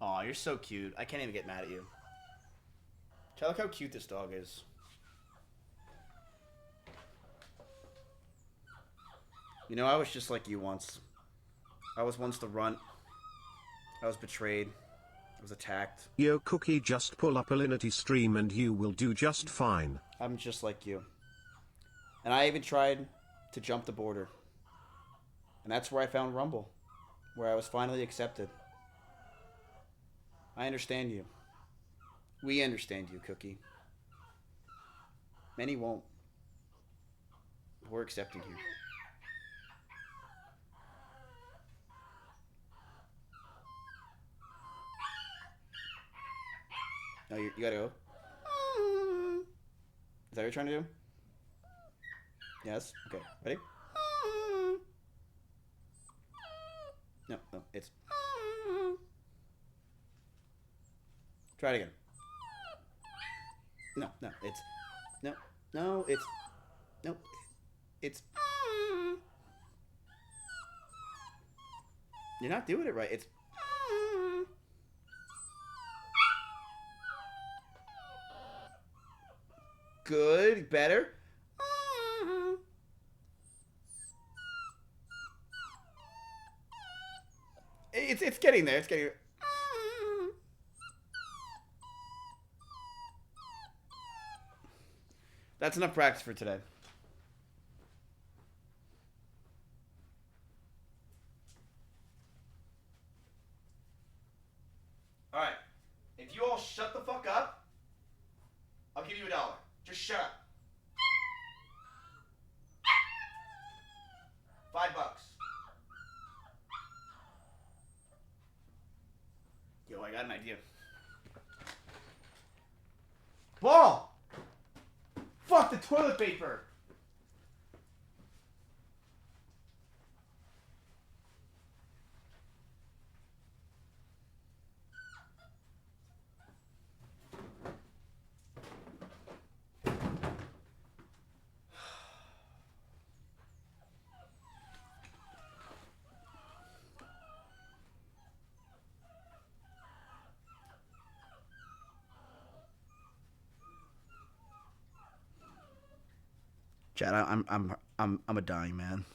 Aw, you're so cute. I can't even get mad at you. Check out how cute this dog is. You know, I was just like you once. I was once the runt. I was betrayed. I was attacked. Yo Cookie, just pull up a Linity stream and you will do just fine. I'm just like you. And I even tried to jump the border. And that's where I found Rumble. Where I was finally accepted. I understand you. We understand you, Cookie. Many won't. We're accepting you. No, you gotta go. Is that what you're trying to do? Yes? Okay. Ready? No, it's... Try it again. No, it's... No, it's... No, it's... You're not doing it right. It's... Good. Better. It's getting there. It's getting there. That's enough practice for today. All right. If you all shut the fuck up, I'll give you $1. Just shut up. $5. Yo, I got an idea. Ball! Fuck the toilet paper! Chad, I'm a dying man.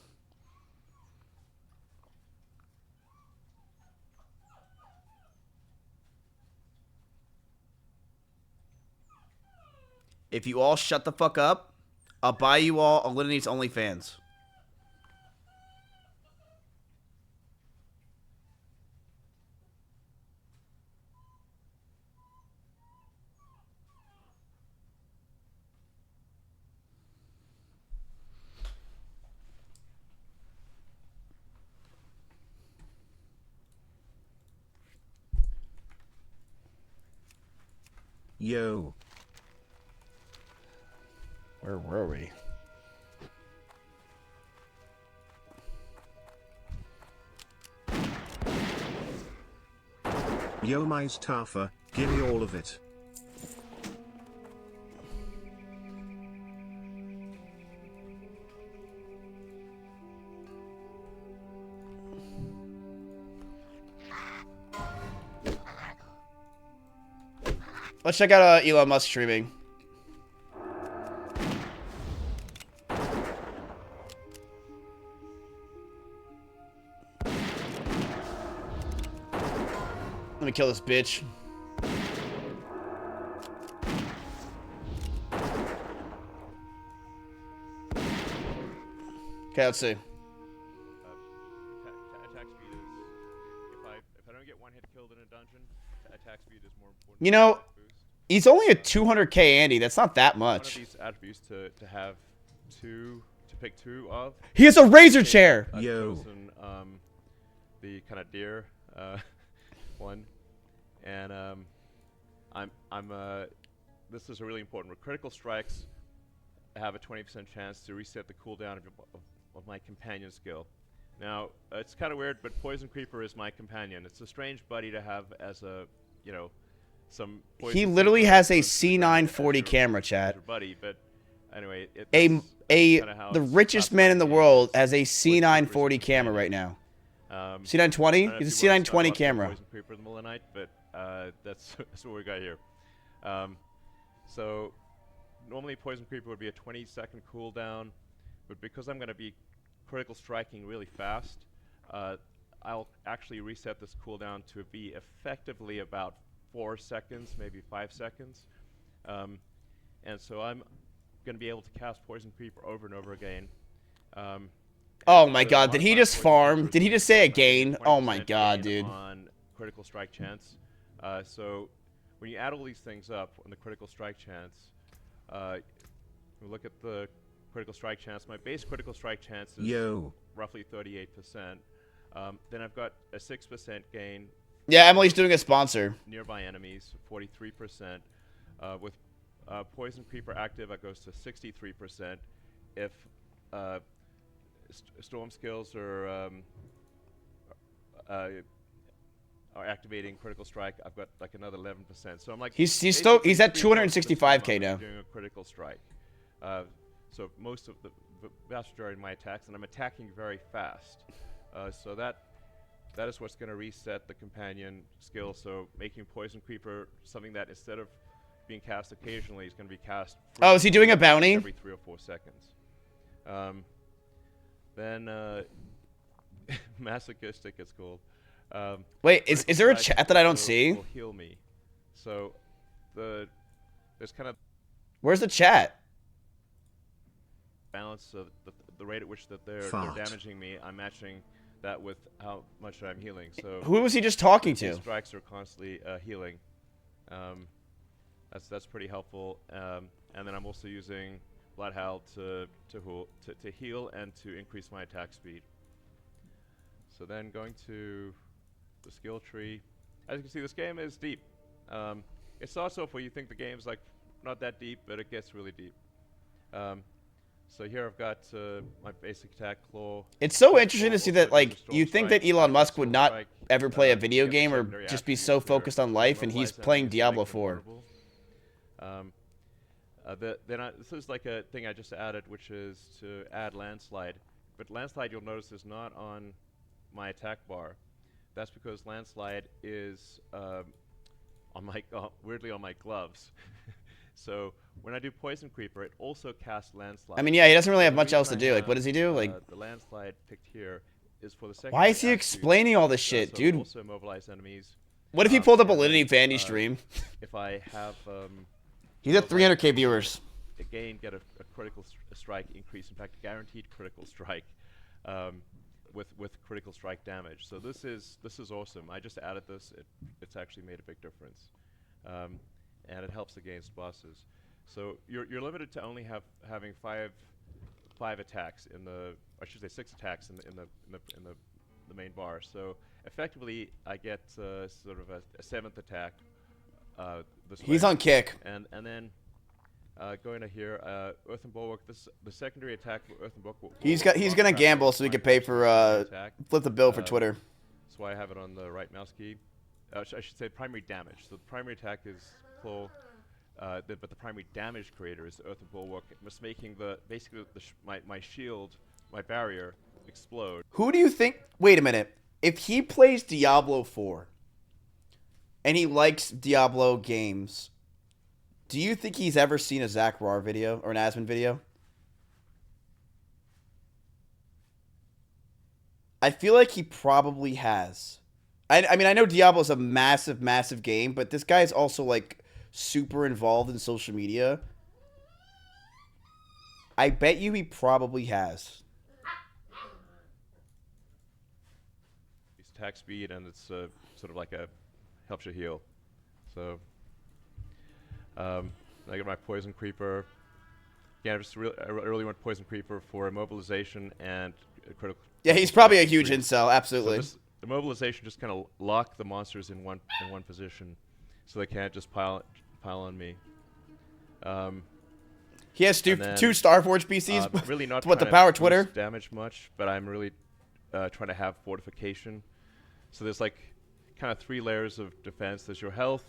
If you all shut the fuck up, I'll buy you all a Linity's OnlyFans. Yo. Where were we? Yo Mizkif, give me all of it. Let's check out Elon Musk streaming. Let me kill this bitch. Okay, let's see. Attack speed is if I don't get one hit killed in a dungeon, attack attack speed is more important. You know, he's only a 200k Andy. That's not that One of much. these attributes to have to pick two of. He has a razor chair. I've chosen, the kind of deer one, and this is really important. With critical strikes, I have a 20% chance to reset the cooldown of my companion skill. Now, it's kind of weird, but Poison Creeper is my companion. It's a strange buddy to have as a, you know, some. He literally has a C940 camera, chat. Buddy, but anyway, the richest man in the world has a C940 camera right now. C920? He's a C920 camera. Poison Creeper in the middle of the night, but that's what we got here. So normally Poison Creeper would be a 20-second cooldown, but because I'm going to be critical striking really fast, I'll actually reset this cooldown to be effectively about 4 seconds, maybe 5 seconds. And so I'm going to be able to cast Poison Creeper over and over again. Oh my god, did he just farm? Did he just say again? Oh my god, dude. On critical strike chance. So when you add all these things up on the critical strike chance, we look at the critical strike chance. My base critical strike chance is roughly 38%. Then I've got a 6% gain. Yeah, Emily's doing a sponsor. Nearby enemies, 43%. With Poison Creeper active, it goes to 63%. If storm skills are activating critical strike, I've got like another 11%. So I'm like he's at 265k now. Doing a critical strike. So most of the vast majority of my attacks, and I'm attacking very fast. So that is what's going to reset the companion skill. So making Poison Creeper something that instead of being cast occasionally is going to be cast. Oh, is he doing a bounty? Every 3 or 4 seconds. Then masochistic, it's called. Wait, is there a chat that I don't see? Will heal me. So there's kind of. Where's the chat? Balance of the rate at which that they're damaging me. I'm matching that with how much I'm healing. So who was he just talking to? Strikes are constantly healing. That's pretty helpful. And then I'm also using Bloodhowl to heal and to increase my attack speed. So then going to the skill tree. As you can see, this game is deep. It starts off where you think the game's like not that deep, but it gets really deep. So here I've got my basic attack, Claw. It's so interesting to see that, like, you think that Elon Musk would not ever play a video game or just be so focused on life, and he's playing Diablo 4. This is like a thing I just added, which is to add Landslide. But Landslide, you'll notice, is not on my attack bar. That's because Landslide is on my weirdly on my gloves. So when I do Poison Creeper, it also casts Landslide. I mean, yeah, he doesn't really have much else to do. Like, what does he do? Like, the Landslide picked here is for the second. Why is he explaining all this shit, dude? Also mobilize enemies. What if he pulled up a Linity Vandy stream? If I have, he's at 300k viewers. Again, get a critical strike increase. In fact, a guaranteed critical strike, with critical strike damage. So this is awesome. I just added this. It's actually made a big difference. And it helps against bosses. So you're limited to only having five attacks in the, I should say 6 attacks in the main bar. So effectively, I get sort of a 7th attack. He's on kick. And then going to here, Earthen Bulwark. The secondary attack for Earthen Bulwark. He's gonna gamble so he can pay for flip the bill for Twitter. That's why I have it on the right mouse key. I should say primary damage. So the primary attack is Claw, but the primary damage creator is Earthen Bulwark. It's making basically my shield, my barrier, explode. Who do you think? Wait a minute. If he plays Diablo 4 and he likes Diablo games, do you think he's ever seen a Zach Rar video or an Asmon video? I feel like he probably has. I mean, I know Diablo's a massive, massive game, but this guy is also, like, super involved in social media. I bet you he probably has. It's attack speed, and it's sort of like helps you heal. So I got my Poison Creeper. Again, I really want Poison Creeper for immobilization and critical. Yeah, he's probably a huge incel. Absolutely. So immobilization just kind of lock the monsters in one position, so they can't just pile on me. He has two Starforge PCs. Really not with the trying power to Twitter. boost damage much, but I'm really trying to have fortification. So there's like kind of 3 layers of defense. There's your health.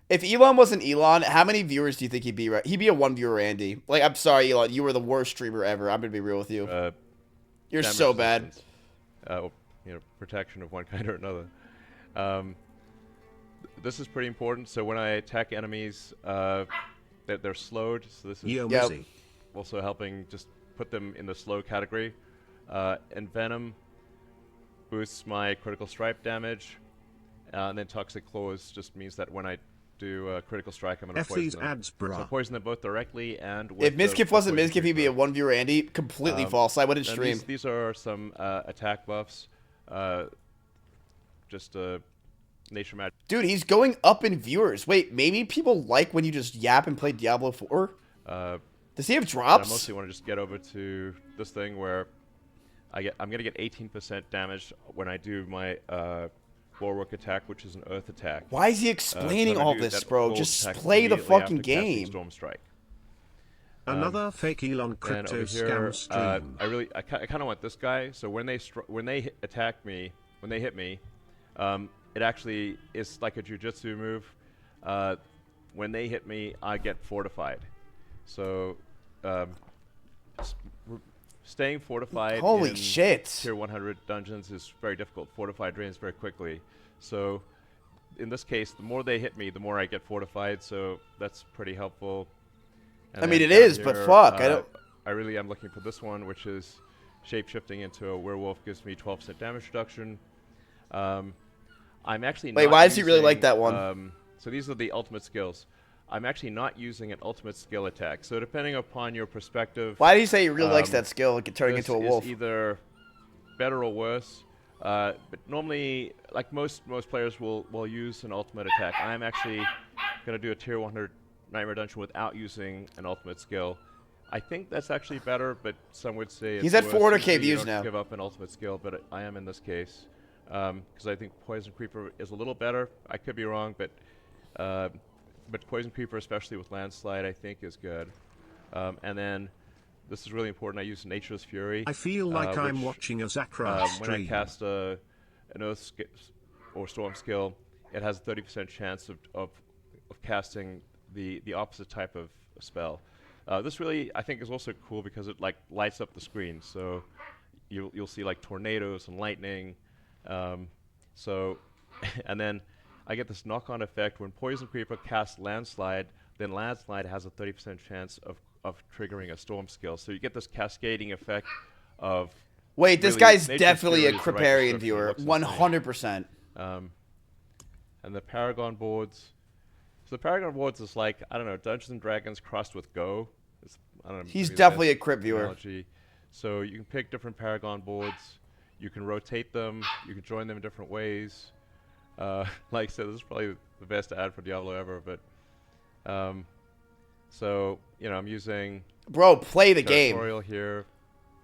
If Elon wasn't Elon, how many viewers do you think he'd be? He'd be a 1 viewer, Andy. Like, I'm sorry, Elon. You were the worst streamer ever. I'm gonna be real with you. You're so bad. Protection of one kind or another. This is pretty important. So when I attack enemies, they're slowed. So this is also helping just put them in the slow category. And Venom boosts my critical strike damage. And then Toxic Claws just means that when I do critical strike, I'm going to poison them. Ads, bruh. So poison them both directly and with if Mizkif wasn't Mizkif, he'd be a 1 viewer, Andy. Completely false. I wouldn't stream. These are some attack buffs. Just nature magic. Dude, he's going up in viewers. Wait, maybe people like when you just yap and play Diablo 4? Does he have drops? I mostly want to just get over to this thing where I'm going to get 18% damage when I do my Bulwark attack, which is an Earth attack. Why is he explaining all this, bro? Just play the fucking game. Storm Strike. Another fake Elon crypto scam stream. I kind of want this guy. So when they attack me, when they hit me, it actually is like a jujitsu move. When they hit me, I get fortified. So staying fortified in tier 100 dungeons is very difficult. Fortified drains very quickly. So in this case, the more they hit me, the more I get fortified. So that's pretty helpful. And I mean, it is, but fuck, I really am looking for this one, which is shape-shifting into a werewolf gives me 12% damage reduction. I'm actually Wait, why does he really like that one? So these are the ultimate skills. I'm actually not using an ultimate skill attack. So depending upon your perspective... Why do you say he really likes that skill, turning into a wolf? Is either better or worse. But normally, like most players will use an ultimate attack. I'm actually going to do a tier 100 Nightmare Dungeon without using an ultimate skill. I think that's actually better, but some would say he's at 400k views you don't now. Give up an ultimate skill, but I am in this case because I think Poison Creeper is a little better. I could be wrong, but Poison Creeper, especially with Landslide, I think is good. And then this is really important. I use Nature's Fury. I feel like I'm watching a Zakra stream. When I cast an Earth or Storm skill, it has a 30% chance of casting the opposite type of spell. This really, I think, is also cool because it like lights up the screen. So you'll see like tornadoes and lightning. So, and then I get this knock-on effect when Poison Creeper casts Landslide. Then Landslide has a 30% chance of triggering a Storm skill. So you get this cascading effect of. Wait, this really guy's Nature's definitely Fury a is the right Kriparian description. viewer, It looks insane. 100%. And the Paragon boards. So the Paragon boards is like, I don't know, Dungeons and Dragons crossed with Go. I don't know, He's maybe the definitely best a Crip viewer. analogy. So you can pick different Paragon boards. You can rotate them. You can join them in different ways. Like I said, this is probably the best ad for Diablo ever. But so I'm using. Bro, play the game. Territorial here.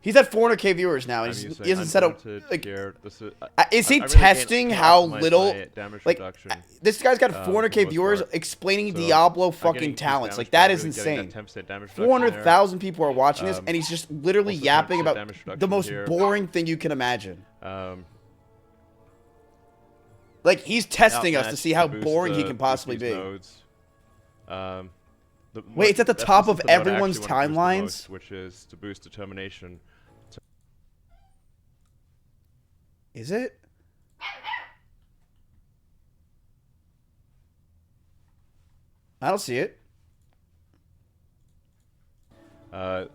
He's at 400k viewers now. He hasn't set up. Like, here. This is he I really testing can't how optimize little? my damage Like, reduction, this guy's got for the 400k most viewers part. explaining So Diablo I'm fucking getting talents. increased Like, that damage, is really getting insane. that 10% damage reduction 400,000 people are watching this, and he's just literally also yapping 10% about damage the reduction most here. boring thing you can imagine. Like, he's testing us to see how boring he can possibly be. Wait, it's at the top of everyone's timelines? Most, which is to boost determination. Is it? I don't see it. Then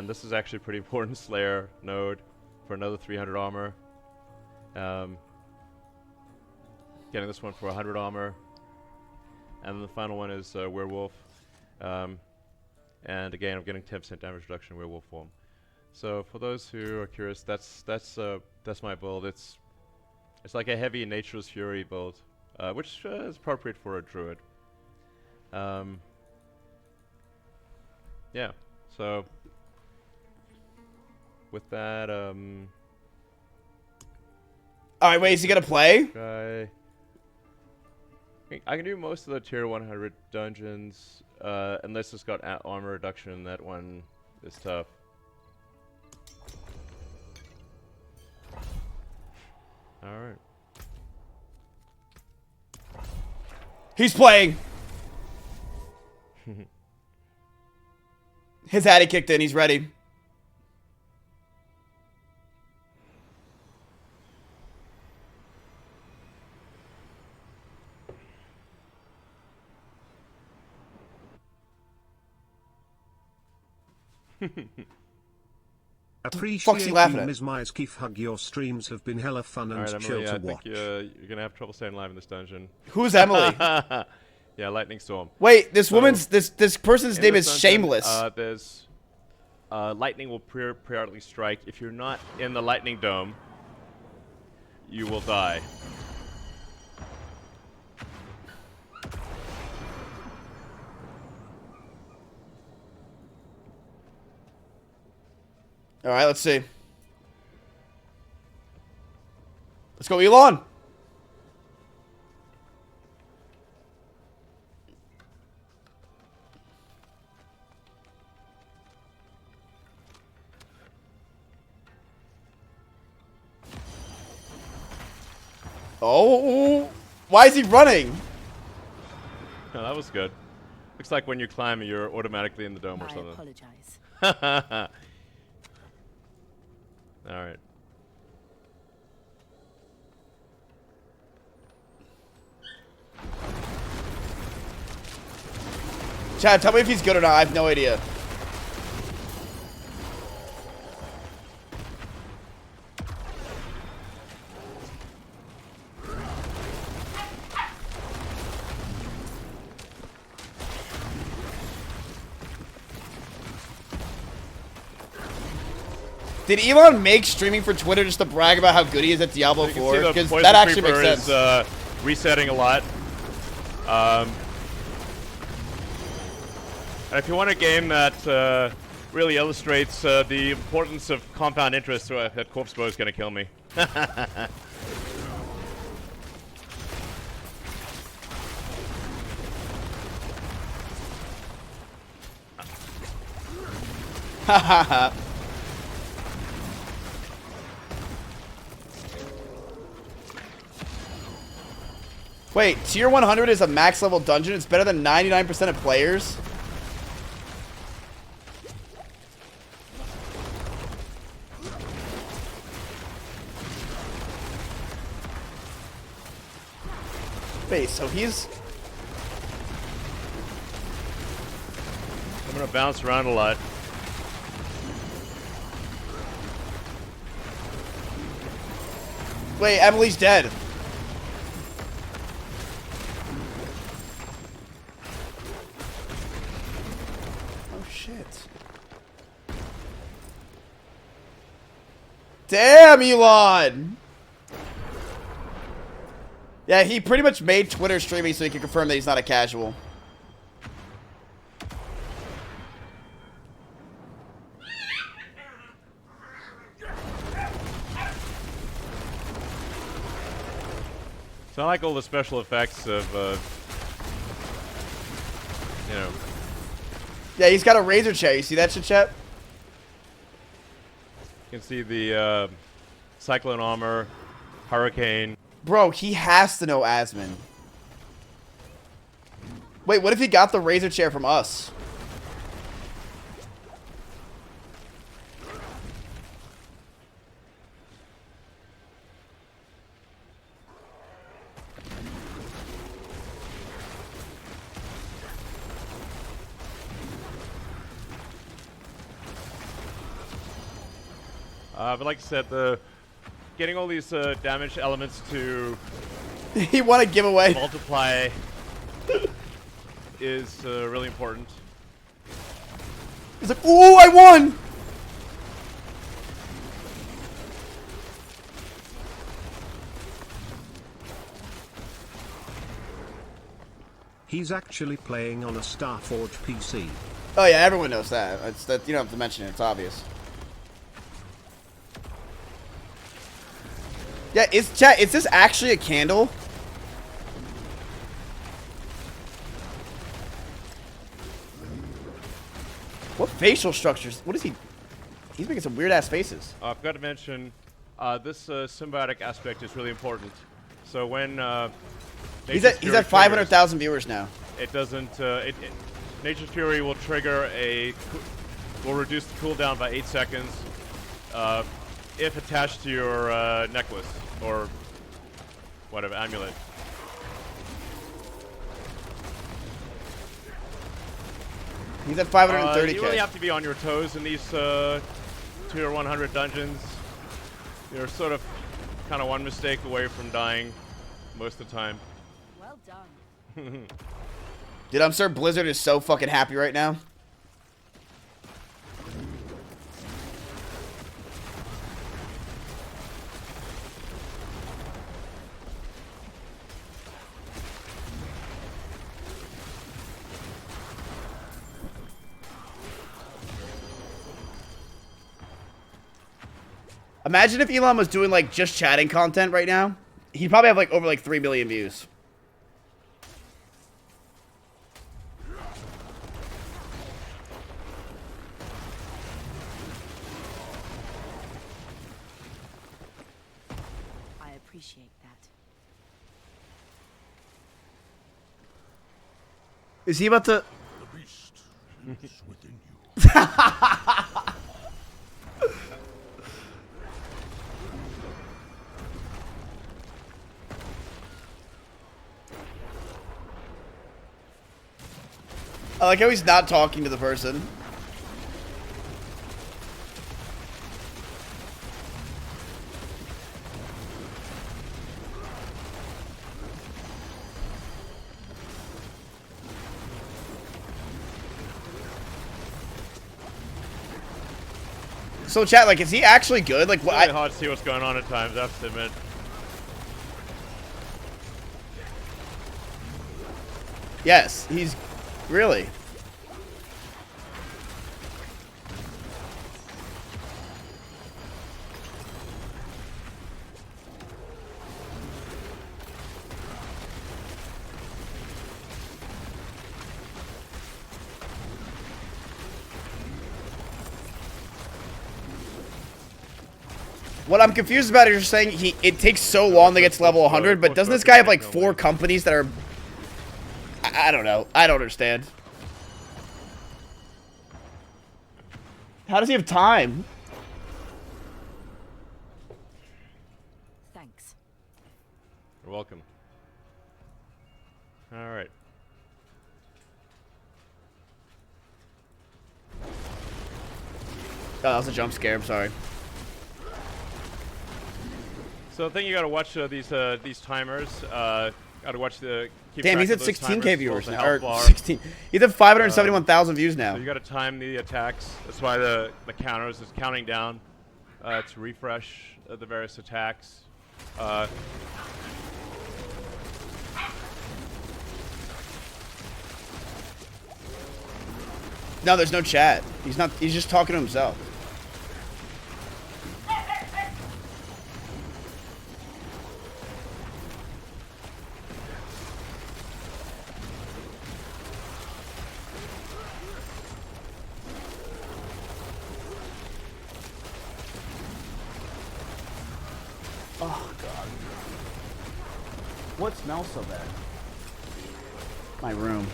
this is actually a pretty important Slayer node for another 300 armor. Getting this one for 100 armor. And then the final one is Werewolf. And again, I'm getting 10% damage reduction in Werewolf form. So for those who are curious, that's my build. It's like a heavy Nature's Fury build. which is appropriate for a druid. Yeah, so with that, Alright, wait, is he gonna play? I can do most of the tier 100 dungeons, unless it's got armor reduction. That one is tough. Alright. He's playing! His hattie kicked in, he's ready. Appreciate you, laughing at? Ms. Mizkif. Hug, your streams have been hella fun and Alright, chill Emily, to I watch. think you're gonna have trouble staying alive in this dungeon. Who's Emily? Yeah, Lightning Storm. Wait, this woman's this person's in name this is dungeon, Shameless. There's lightning will periodically strike. If you're not in the lightning dome, you will die. Alright, let's see. Let's go, Elon! Oh, why is he running? Oh, that was good. Looks like when you climb, you're automatically in the dome or something. apologize. All right. Chad, tell me if he's good or not. I have no idea. Did Elon make streaming for Twitter just to brag about how good he is at Diablo 4? Because that actually makes sense. Is, resetting a lot. And if you want a game that really illustrates the importance of compound interest, that Corpse Bow is going to kill me. Hahaha. Wait, tier 100 is a max level dungeon? It's better than 99% of players? Wait, so he's... I'm going to bounce around a lot. Wait, Emily's dead. Oh, shit. Damn, Elon! Yeah, he pretty much made Twitter streaming so he can confirm that he's not a casual. So I like all the special effects of, you know. Yeah, he's got a razor chair. You see that shit, chat? You can see the Cyclone Armor, Hurricane. Bro, he has to know Asmon. Wait, what if he got the razor chair from us? But like I said, getting all these damage elements to He won a giveaway. multiply is really important. He's like, ooh, I won! He's actually playing on a Starforge PC. Oh yeah, everyone knows that. It's that you don't have to mention it. It's obvious. Yeah, is this actually a candle? What facial structures? What is he? He's making some weird ass faces. I forgot to mention, this symbiotic aspect is really important. So when He's at 500,000 viewers now. It doesn't. Nature's Fury will trigger will reduce the cooldown by 8 seconds if attached to your necklace or whatever amulet. He's at 530k. You really have to be on your toes in these tier 100 dungeons. You're sort of kind of one mistake away from dying most of the time. Well done. Dude, I'm sure Blizzard is so fucking happy right now. Imagine if Elon was doing like just chatting content right now. He'd probably have like over like 3 million views. I appreciate that. Is he about to? The beast is within you. I like how he's not talking to the person. So chat, like, is he actually good? Like, It's what? really hard to see what's going on at times, I have to admit. Yes, he's really. What I'm confused about is you're saying it takes so long to get to level 100, but doesn't this guy have like 4 companies that are... I don't know. I don't understand. How does he have time? Thanks. You're welcome. All right. Oh, that was a jump scare. I'm sorry. So I think you gotta watch these timers. Gotta watch the. Keep Damn, track he's of at those 16k timers, viewers as well now. as Or the health bar. 16. He's at 571,000 views now. So you gotta time the attacks. That's why the counters is counting down to refresh the various attacks. No, there's no chat. He's not. He's just talking to himself. Oh god. What smells so bad? My room.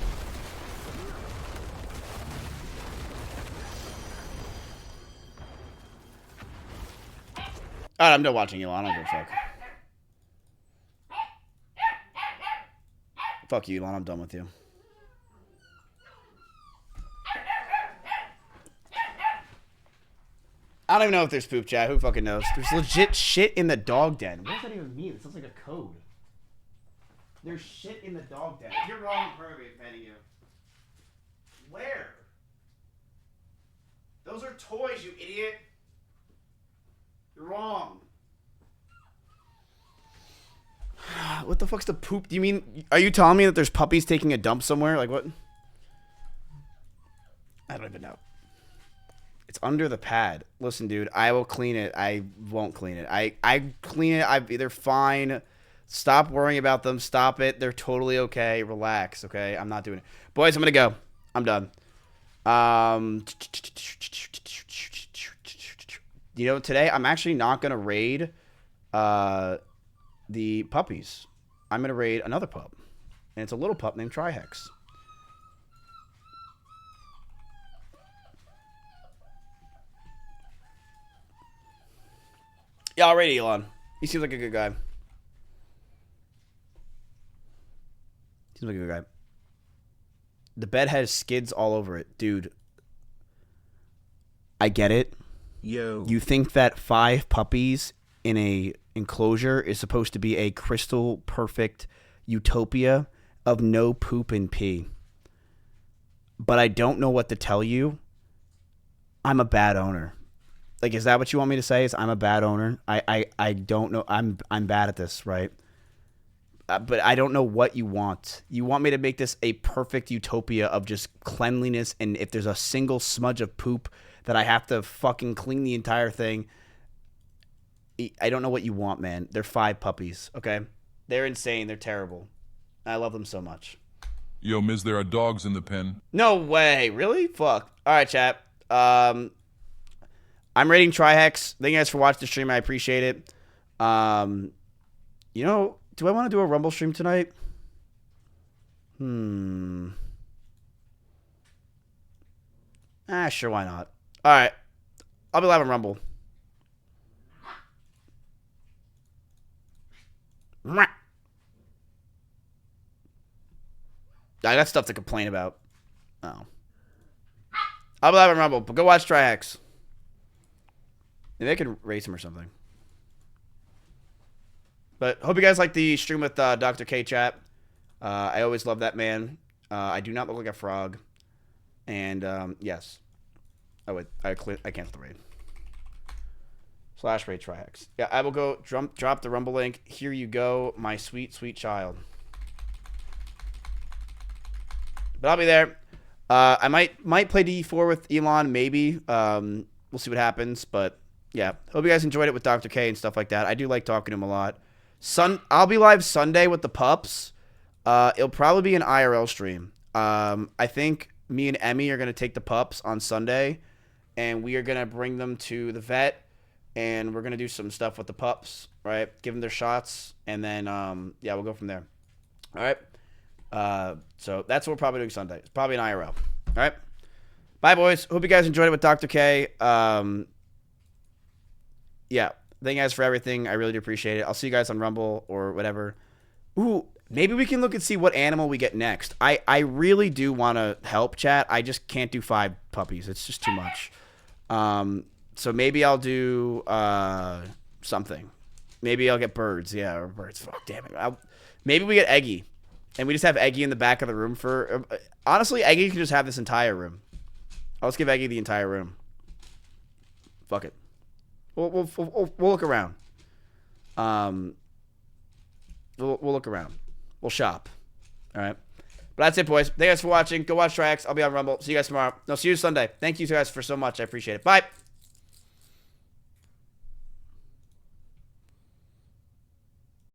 Alright, I'm done watching Elon. I don't give a fuck. Fuck you, Elon. I'm done with you. I don't even know if there's poop chat. Who fucking knows? There's legit shit in the dog den. What does that even mean? It sounds like a code. There's shit in the dog den. You're wrong, Kirby, fanning you. Where? Those are toys, you idiot. You're wrong. What the fuck's the poop? Do you mean, are you telling me that there's puppies taking a dump somewhere? Like what? I don't even know. It's under the pad. Listen, dude, I will clean it. I won't clean it. I clean it. They're fine. Stop worrying about them. Stop it. They're totally okay. Relax, okay? I'm not doing it. Boys, I'm going to go. I'm done. You know, today I'm actually not going to raid the puppies. I'm going to raid another pup. And it's a little pup named Trihex. Yeah, I'll raid Elon. He seems like a good guy. Seems like a good guy. The bed has skids all over it. Dude, I get it. Yo. You think that 5 puppies in a enclosure is supposed to be a crystal perfect utopia of no poop and pee. But I don't know what to tell you. I'm a bad owner. Like, is that what you want me to say? Is I'm a bad owner? I don't know. I'm bad at this, right? But I don't know what you want. You want me to make this a perfect utopia of just cleanliness, and if there's a single smudge of poop that I have to fucking clean the entire thing. I don't know what you want, man. They're 5 puppies, okay? They're insane. They're terrible. I love them so much. Yo, Miz, there are dogs in the pen. No way. Really? Fuck. All right, chat. I'm rating Trihex. Thank you guys for watching the stream. I appreciate it. You know, do I want to do a Rumble stream tonight? Sure, why not? All right. I'll be live on Rumble. I got stuff to complain about. Oh. I'll be live on Rumble, but go watch Trihex. Maybe I could race him or something. But hope you guys like the stream with Dr. K chat. I always love that man. I do not look like a frog. And yes. I cancel the raid. /raid Trihex. Yeah, I will go drop the Rumble link. Here you go, my sweet, sweet child. But I'll be there. I might play D4 with Elon, maybe. We'll see what happens. But yeah, hope you guys enjoyed it with Dr. K and stuff like that. I do like talking to him a lot. I'll be live Sunday with the pups. It'll probably be an IRL stream. I think me and Emmy are going to take the pups on Sunday, and we are going to bring them to the vet, and we're going to do some stuff with the pups, right? Give them their shots, and then, yeah, we'll go from there. All right? So that's what we're probably doing Sunday. It's probably an IRL. All right? Bye, boys. Hope you guys enjoyed it with Dr. K. Yeah. Thank you guys for everything. I really do appreciate it. I'll see you guys on Rumble or whatever. Ooh, maybe we can look and see what animal we get next. I really do want to help, chat. I just can't do 5 puppies. It's just too much. So maybe I'll do something. Maybe I'll get birds. Yeah, or birds. Fuck, damn it. Maybe we get Eggy. And we just have Eggy in the back of the room for... honestly, Eggy can just have this entire room. I'll just give Eggy the entire room. Fuck it. We'll look around. We'll look around. We'll shop. All right. But that's it, boys. Thank you guys for watching. Go watch Trihex. I'll be on Rumble. See you guys tomorrow. No, see you Sunday. Thank you guys for so much. I appreciate it. Bye.